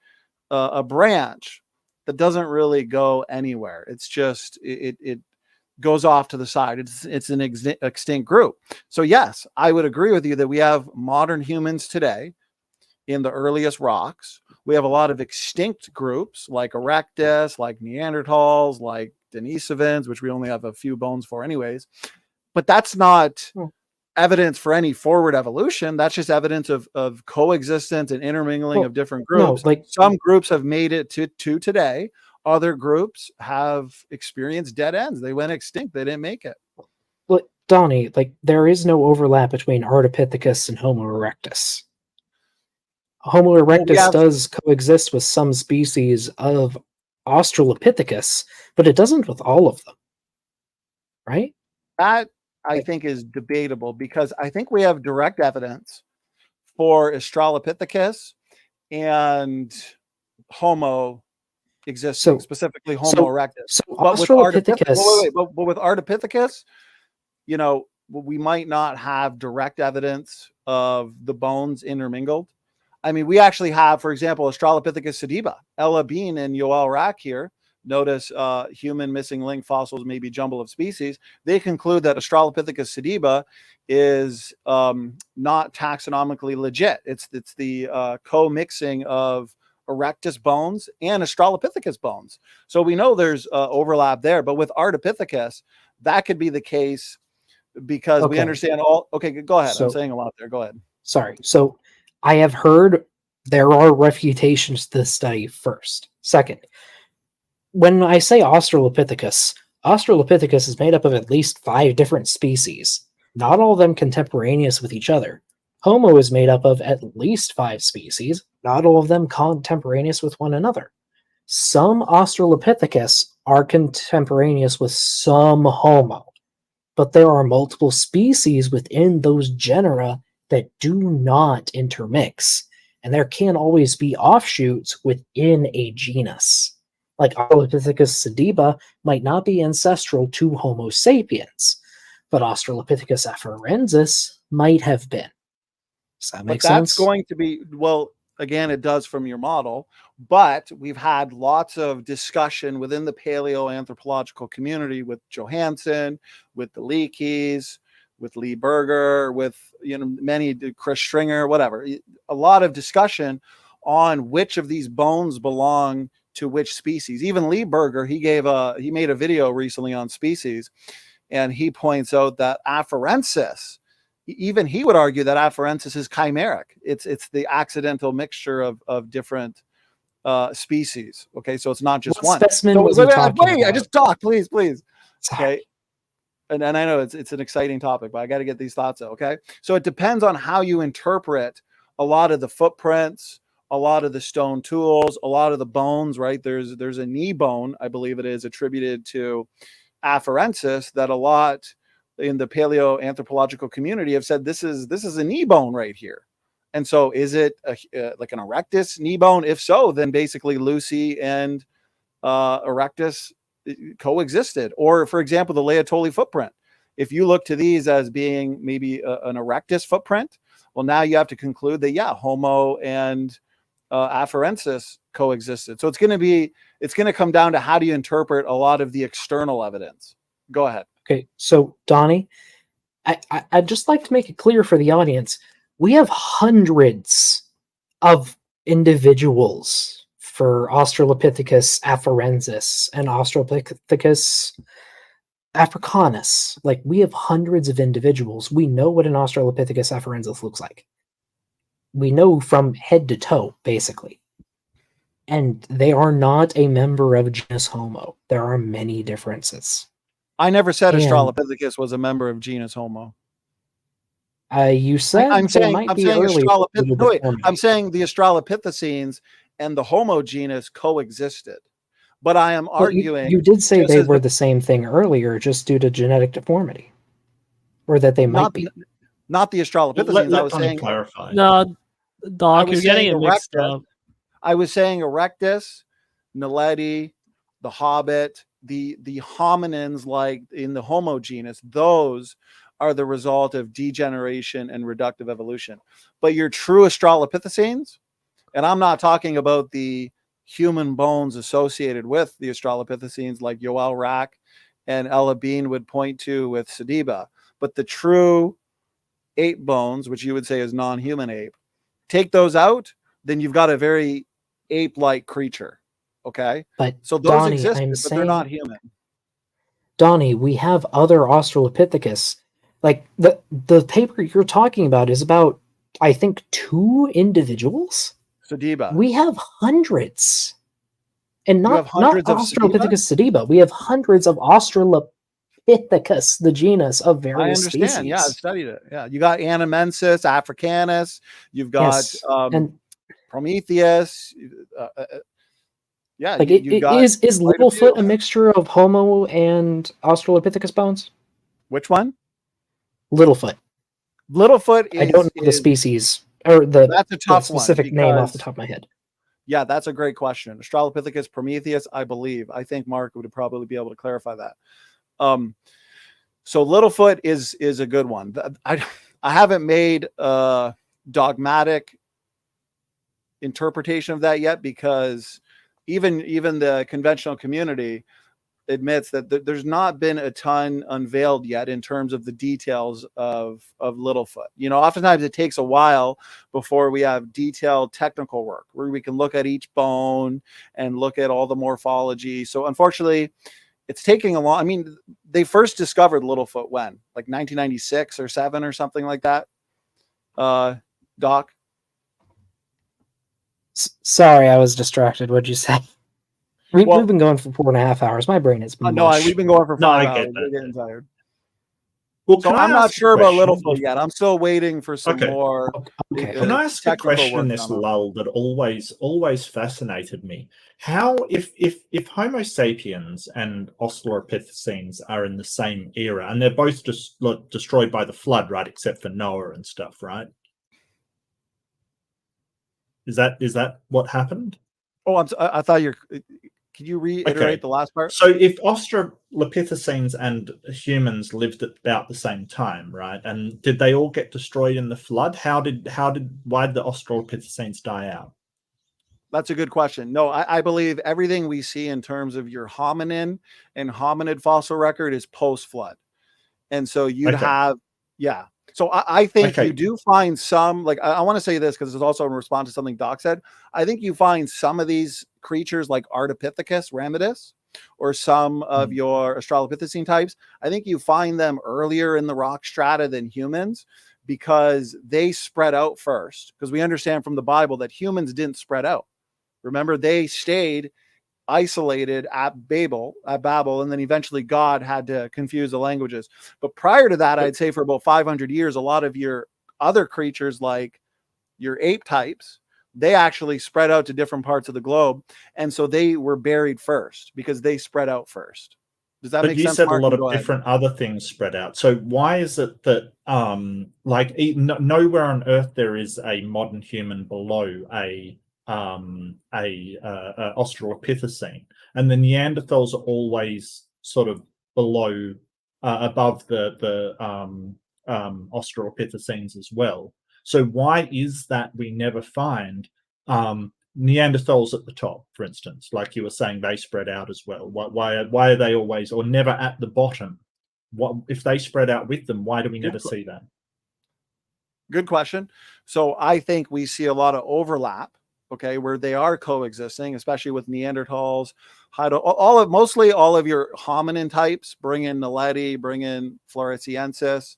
a branch that doesn't really go anywhere. It's just, it goes off to the side. It's an extinct group. So yes, I would agree with you that we have modern humans today in the earliest rocks. We have a lot of extinct groups like Erectus, like Neanderthals, like Denisovans, which we only have a few bones for anyways. But that's not evidence for any forward evolution. That's just evidence of coexistence and intermingling of different groups. Some groups have made it to today. Other groups have experienced dead ends. They went extinct. They didn't make it. But Donnie, there is no overlap between Ardipithecus and Homo erectus. Homo erectus does coexist with some species of Australopithecus, but it doesn't with all of them. Right? That I think is debatable, because I think we have direct evidence for Australopithecus and Homo existing, specifically Homo erectus. But with Ardipithecus, but with Ardipithecus, you know, we might not have direct evidence of the bones intermingled. I mean, we actually have, for example, Australopithecus sediba, Ella Bean and Yoel Rack here. Notice human missing link fossils may be jumble of species. They conclude that Australopithecus sediba is not taxonomically legit. It's the co-mixing of Erectus bones and Australopithecus bones. So we know there's overlap there, but with Ardipithecus, that could be the case because we understand all. Okay, go ahead. I'm saying a lot there. Go ahead. Sorry. So I have heard there are refutations to this study first. Second, when I say Australopithecus, Australopithecus is made up of at least 5 different species, not all of them contemporaneous with each other. Homo is made up of at least 5 species, not all of them contemporaneous with one another. Some Australopithecus are contemporaneous with some Homo, but there are multiple species within those genera that do not intermix, and there can always be offshoots within a genus. Like Australopithecus sediba might not be ancestral to Homo sapiens, but Australopithecus afarensis might have been. Does that make sense? That's going to be, well, again, it does from your model, but we've had lots of discussion within the paleoanthropological community with Johansson, with the Leakeys, with Lee Berger, with many, Chris Stringer, whatever. A lot of discussion on which of these bones belong to which species. Even Lee Berger, he made a video recently on species, and he points out that afarensis, even he would argue that afarensis is chimeric. It's the accidental mixture of different species. Okay, so it's not just one. Specimen so, was he talking wait, about? I just talk, please. Okay. And I know it's an exciting topic, but I got to get these thoughts out. Okay. So it depends on how you interpret a lot of the footprints, a lot of the stone tools, a lot of the bones, right? There's a knee bone, I believe it is, attributed to afarensis that a lot in the paleoanthropological community have said this is a knee bone right here. And so is it like an erectus knee bone? If so, then basically Lucy and erectus coexisted. Or for example, the Laetoli footprint. If you look to these as being maybe an erectus footprint, well, now you have to conclude that, yeah, Homo and afarensis coexisted. So it's going to come down to how do you interpret a lot of the external evidence. Go ahead. Okay, so Donnie, I'd just like to make it clear for the audience, we have hundreds of individuals for Australopithecus afarensis and Australopithecus Africanus, like we have hundreds of individuals. We know what an Australopithecus afarensis looks like. We know from head to toe, basically. And they are not a member of genus Homo. There are many differences. I never said And- Australopithecus was a member of genus Homo. You said I'm they saying might be early. no, wait, I'm saying the Australopithecines and the Homo genus coexisted. But I am arguing you did say just they as were the same thing earlier, just due to genetic deformity, or that they might be. not the Australopithecines. I was Donny saying clarify. No, Doc, was you're getting saying it mixed Erectus. up. I was saying Erectus, Naledi, the Hobbit, the hominins like in the Homo genus, those are the result of degeneration and reductive evolution. But your true Australopithecines, and I'm not talking about the human bones associated with the Australopithecines like Yoel Rack and Ella Bean would point to with Sediba, but the true ape bones, which you would say is non-human ape, take those out, then you've got a very ape-like creature. Okay, But so those Donnie, exist, I'm but they're not saying- human. Donnie, we have other Australopithecus. Like the paper you're talking about is about, I think, 2 individuals. Sediba. We have hundreds, and You have hundreds not of Australopithecus sediba. We have hundreds of Australopithecus, the genus of I various understand. species. Yeah, I've studied it. Yeah, you got Anamensis, Africanus. You've got Yes, and Prometheus. Yeah, like you've got is quite a Littlefoot few. a mixture of Homo and Australopithecus bones? Which one? Littlefoot. Littlefoot is. I don't know the species or That's a tough one specific name off the because- top of my head. Yeah, that's a great question. Australopithecus, Prometheus, I believe. I think Mark would probably be able to clarify that. So Littlefoot is a good one. I haven't made a dogmatic interpretation of that yet because even the conventional community admits that there's not been a ton unveiled yet in terms of the details of Littlefoot. You know, oftentimes it takes a while before we have detailed technical work where we can look at each bone and look at all the morphology. So unfortunately, it's taking a long. I mean, they first discovered Littlefoot when, like 1996 or 7 or something like that. Doc. Sorry, I was distracted. What'd you say? We've been going for 4.5 hours. My brain is No, we've been going for 5 hours. We're getting tired. Well, So can I I'm not ask a sure about question? Littlefoot yet. I'm still waiting for some more. Can I ask a technical question in work this on it. lull that always fascinated me? How, if Homo sapiens and Australopithecines are in the same era and they're both just destroyed by the flood, right? Except for Noah and stuff, right? Is that what happened? Oh, I thought you're. Can you reiterate the last part? So if Australopithecines and humans lived at about the same time, right? And did they all get destroyed in the flood? Why did the Australopithecines die out? That's a good question. No, I believe everything we see in terms of your hominin and hominid fossil record is post-flood. And so you'd have, yeah. So I think you do find some, like, I want to say this because it's also in response to something Doc said. I think you find some of these creatures like Ardipithecus ramidus or some of your Australopithecine types. I think you find them earlier in the rock strata than humans because they spread out first. Because we understand from the Bible that humans didn't spread out. Remember, they stayed isolated at Babel, and then eventually God had to confuse the languages. But prior to that, I'd say for about 500 years, a lot of your other creatures, like your ape types, they actually spread out to different parts of the globe, and so they were buried first because they spread out first. Does that make sense? But you said Mark? a lot Go of ahead. different other things spread out. So why is it that nowhere on Earth there is a modern human below a Australopithecine, and the Neanderthals are always sort of below, above the Australopithecines as well. So why is that we never find Neanderthals at the top, for instance, like you were saying, they spread out as well? Why are they always or never at the bottom? What if they spread out with them? Why do we never see that? Good question. So I think we see a lot of overlap. okay, where they are coexisting, especially with Neanderthals, mostly all of your hominin types, bring in Naledi, bring in Floresiensis,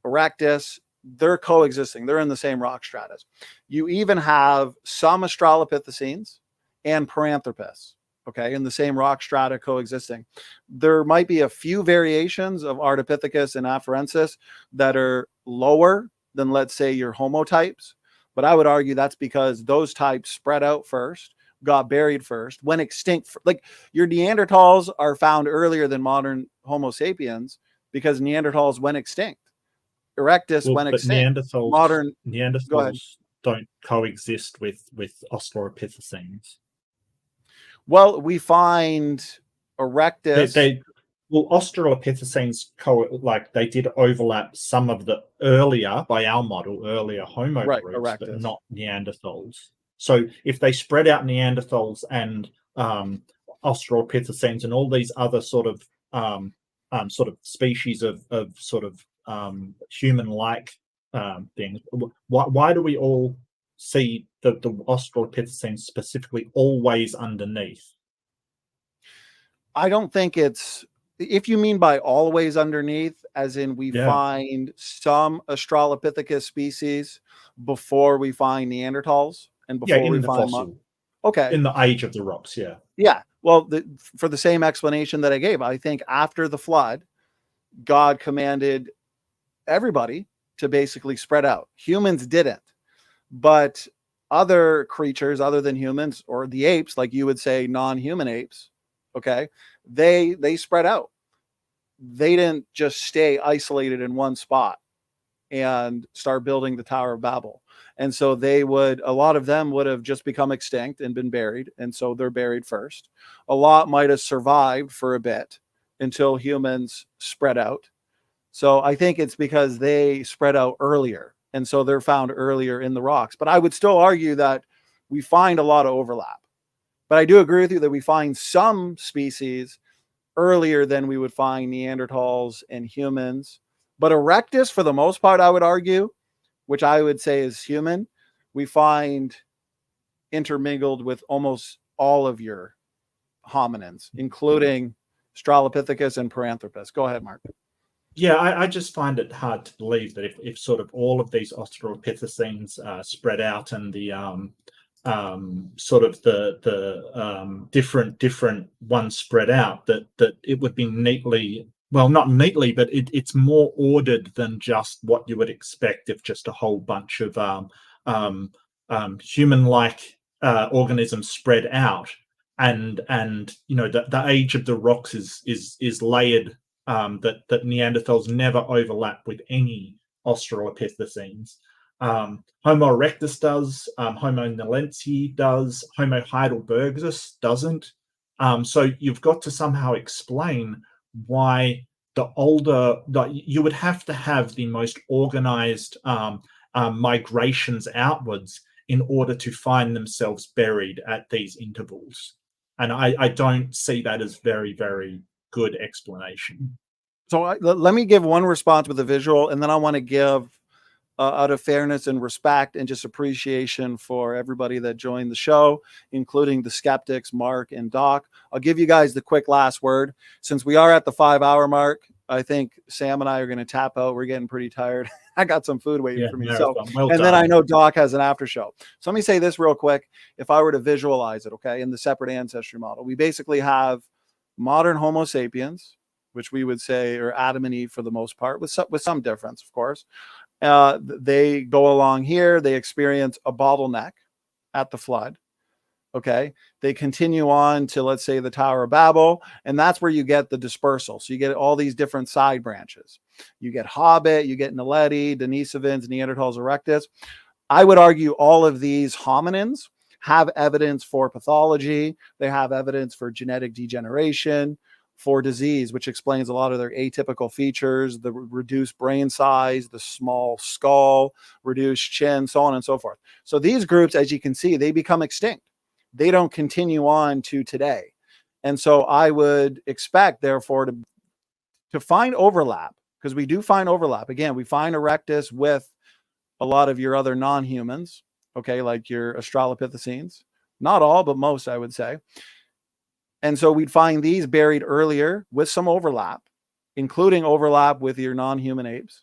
Erectus, they're coexisting. They're in the same rock stratus. You even have some Australopithecines and Paranthropus, okay, in the same rock strata coexisting. There might be a few variations of Ardipithecus and Afarensis that are lower than, let's say, your Homo types, but I would argue that's because those types spread out first, got buried first, went extinct. Like your Neanderthals are found earlier than modern Homo sapiens because Neanderthals went extinct. Erectus went extinct. Neanderthals don't coexist with Australopithecines. Well, we find Erectus. Australopithecines they did overlap some of the earlier, by our model, earlier Homo groups, Erectus, but not Neanderthals. So if they spread out Neanderthals and Australopithecines and all these other sort of species of human-like things, why do we all see the Australopithecines specifically always underneath? I don't think it's, if you mean by always underneath, as in we find some Australopithecus species before we find Neanderthals and before we find fossil. Okay. In the age of the rocks, yeah. Yeah. Well, for the same explanation that I gave, I think after the flood, God commanded everybody to basically spread out. Humans didn't, but other creatures other than humans, or the apes, like you would say, non-human apes, okay, they spread out. They didn't just stay isolated in one spot and start building the Tower of Babel. And so a lot of them would have just become extinct and been buried. And so they're buried first. A lot might have survived for a bit until humans spread out. So I think it's because they spread out earlier. And so they're found earlier in the rocks. But I would still argue that we find a lot of overlap. But I do agree with you that we find some species earlier than we would find Neanderthals and humans. But Erectus, for the most part, I would argue, which I would say is human, we find intermingled with almost all of your hominins, including Australopithecus and Paranthropus. Go ahead, Mark. Yeah, I just find it hard to believe that if sort of all of these Australopithecines spread out and the different ones spread out, that it would be neatly, well, not neatly, but it's more ordered than just what you would expect if just a whole bunch of human-like organisms spread out, and the age of the rocks is layered. That Neanderthals never overlap with any Australopithecines. Homo erectus does, Homo nalensii does, Homo heidelbergensis doesn't. So you've got to somehow explain why you would have to have the most organized migrations outwards in order to find themselves buried at these intervals. And I don't see that as very, very good explanation. So let me give one response with a visual, and then I want to give out of fairness and respect and just appreciation for everybody that joined the show, including the skeptics, Mark and Doc. I'll give you guys the quick last word. Since we are at the 5-hour mark, I think Sam and I are going to tap out. We're getting pretty tired. I got some food waiting for me. Then I know Doc has an after show. So let me say this real quick. If I were to visualize it, okay, in the separate ancestry model, we basically have modern Homo sapiens, which we would say are Adam and Eve for the most part, with some difference, of course. They go along here. They experience a bottleneck at the flood. Okay. They continue on to, let's say, the Tower of Babel, and that's where you get the dispersal. So you get all these different side branches. You get Hobbit, you get Naledi, Denisovans, Neanderthals, Erectus. I would argue all of these hominins have evidence for pathology. They have evidence for genetic degeneration, for disease, which explains a lot of their atypical features, the reduced brain size, the small skull, reduced chin, so on and so forth. So these groups, as you can see, they become extinct. They don't continue on to today. And so I would expect, therefore, to find overlap, because we do find overlap. Again, we find Erectus with a lot of your other non-humans, okay, like your Australopithecines. Not all, but most, I would say. And so we'd find these buried earlier with some overlap, including overlap with your non-human apes.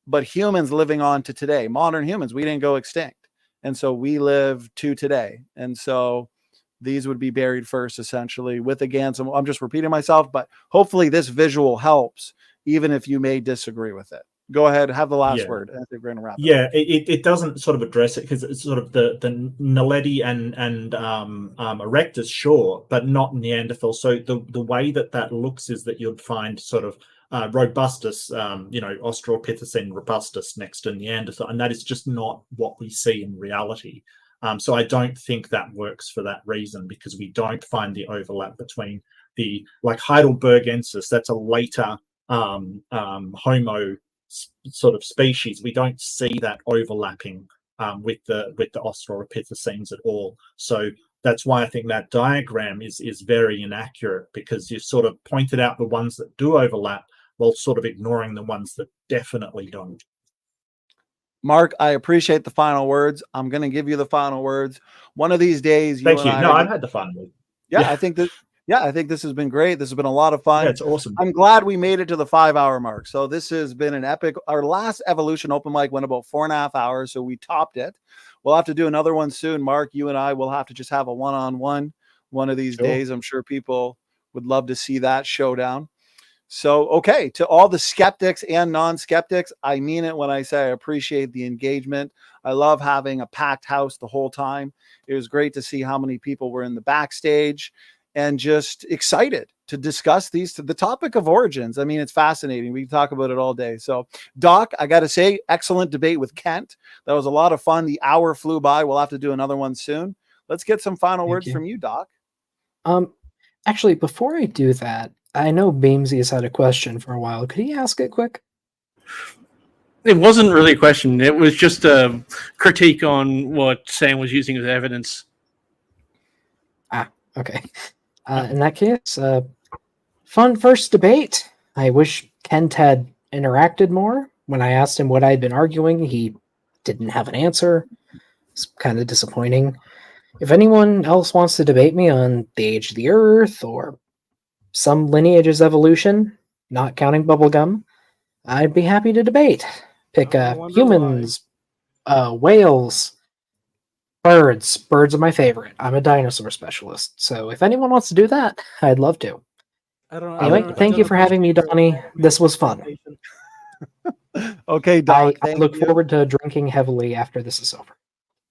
But humans living on to today, modern humans, we didn't go extinct. And so we live to today. And so these would be buried first, essentially, with, again, some, I'm just repeating myself, but hopefully this visual helps, even if you may disagree with it. Go ahead, have the last word. I think we're going to wrap it up. It doesn't sort of address it because it's sort of the Naledi and Erectus, sure, but not Neanderthal. So the way that looks is that you'd find sort of robustus, Australopithecine robustus next to Neanderthal, and that is just not what we see in reality. So I don't think that works for that reason, because we don't find the overlap between the, like, Heidelbergensis, that's a later Homo sort of species. We don't see that overlapping with the Australopithecines at all. So that's why I think that diagram is very inaccurate, because you sort of pointed out the ones that do overlap while sort of ignoring the ones that definitely don't. Mark, I appreciate the final words. I'm going to give you the final words. One of these days, Thank you. No, I've had the final word. I think this has been great. This has been a lot of fun. Yeah, it's awesome. I'm glad we made it to the 5-hour mark. So this has been an epic. Our last Evolution open mic went about 4.5 hours, so we topped it. We'll have to do another one soon. Mark, you and I will have to just have a one-on-one one of these days. I'm sure people would love to see that showdown. So, okay, to all the skeptics and non-skeptics, I mean it when I say I appreciate the engagement. I love having a packed house the whole time. It was great to see how many people were in the backstage and just excited to discuss the topic of origins. I mean, it's fascinating. We can talk about it all day. So, Doc, I got to say, excellent debate with Kent. That was a lot of fun. The hour flew by. We'll have to do another one soon. Let's get some final words from you, Doc. Actually, before I do that, I know Beamsy has had a question for a while. Could he ask it quick? It wasn't really a question. It was just a critique on what Sam was using as evidence. Okay. In that case, fun first debate. I wish Kent had interacted more. When I asked him what I'd been arguing, he didn't have an answer. It's kind of disappointing. If anyone else wants to debate me on the age of the Earth or some lineage's evolution, not counting bubblegum, I'd be happy to debate. Pick humans, whales, birds. Birds are my favorite. I'm a dinosaur specialist. So if anyone wants to do that, I'd love to. Anyway, thank you for having me, Donnie. This was fun. Okay, Doc. I look forward to drinking heavily after this is over.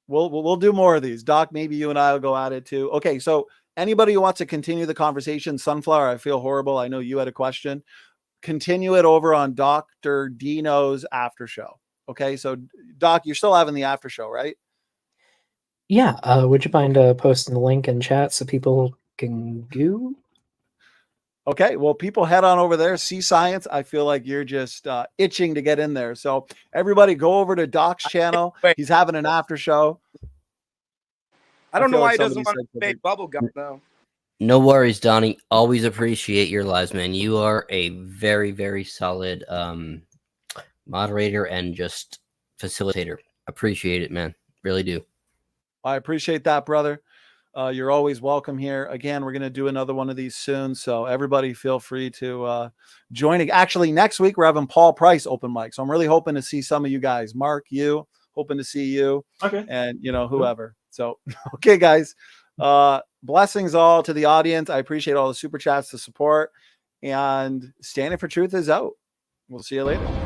We'll do more of these. Doc, maybe you and I will go at it too. Okay, so anybody who wants to continue the conversation, Sunflower, I feel horrible. I know you had a question. Continue it over on Dr. Dino's after show. Okay, so Doc, you're still having the after show, right? Yeah, would you mind posting the link in chat so people can go? Okay, well, people head on over there, see science. I feel like you're just itching to get in there. So everybody go over to Doc's channel. He's having an after show. I don't know why he doesn't want to make bubblegum, though. No worries, Donnie. Always appreciate your lives, man. You are a very, very solid moderator and just facilitator. Appreciate it, man. Really do. I appreciate that, brother. You're always welcome here. Again, we're going to do another one of these soon. So everybody feel free to join. Actually, next week, we're having Paul Price open mic. So I'm really hoping to see some of you guys. Mark, you, hoping to see you. Okay. And, whoever. So, okay, guys. Blessings all to the audience. I appreciate all the super chats, the support. And Standing for Truth is out. We'll see you later.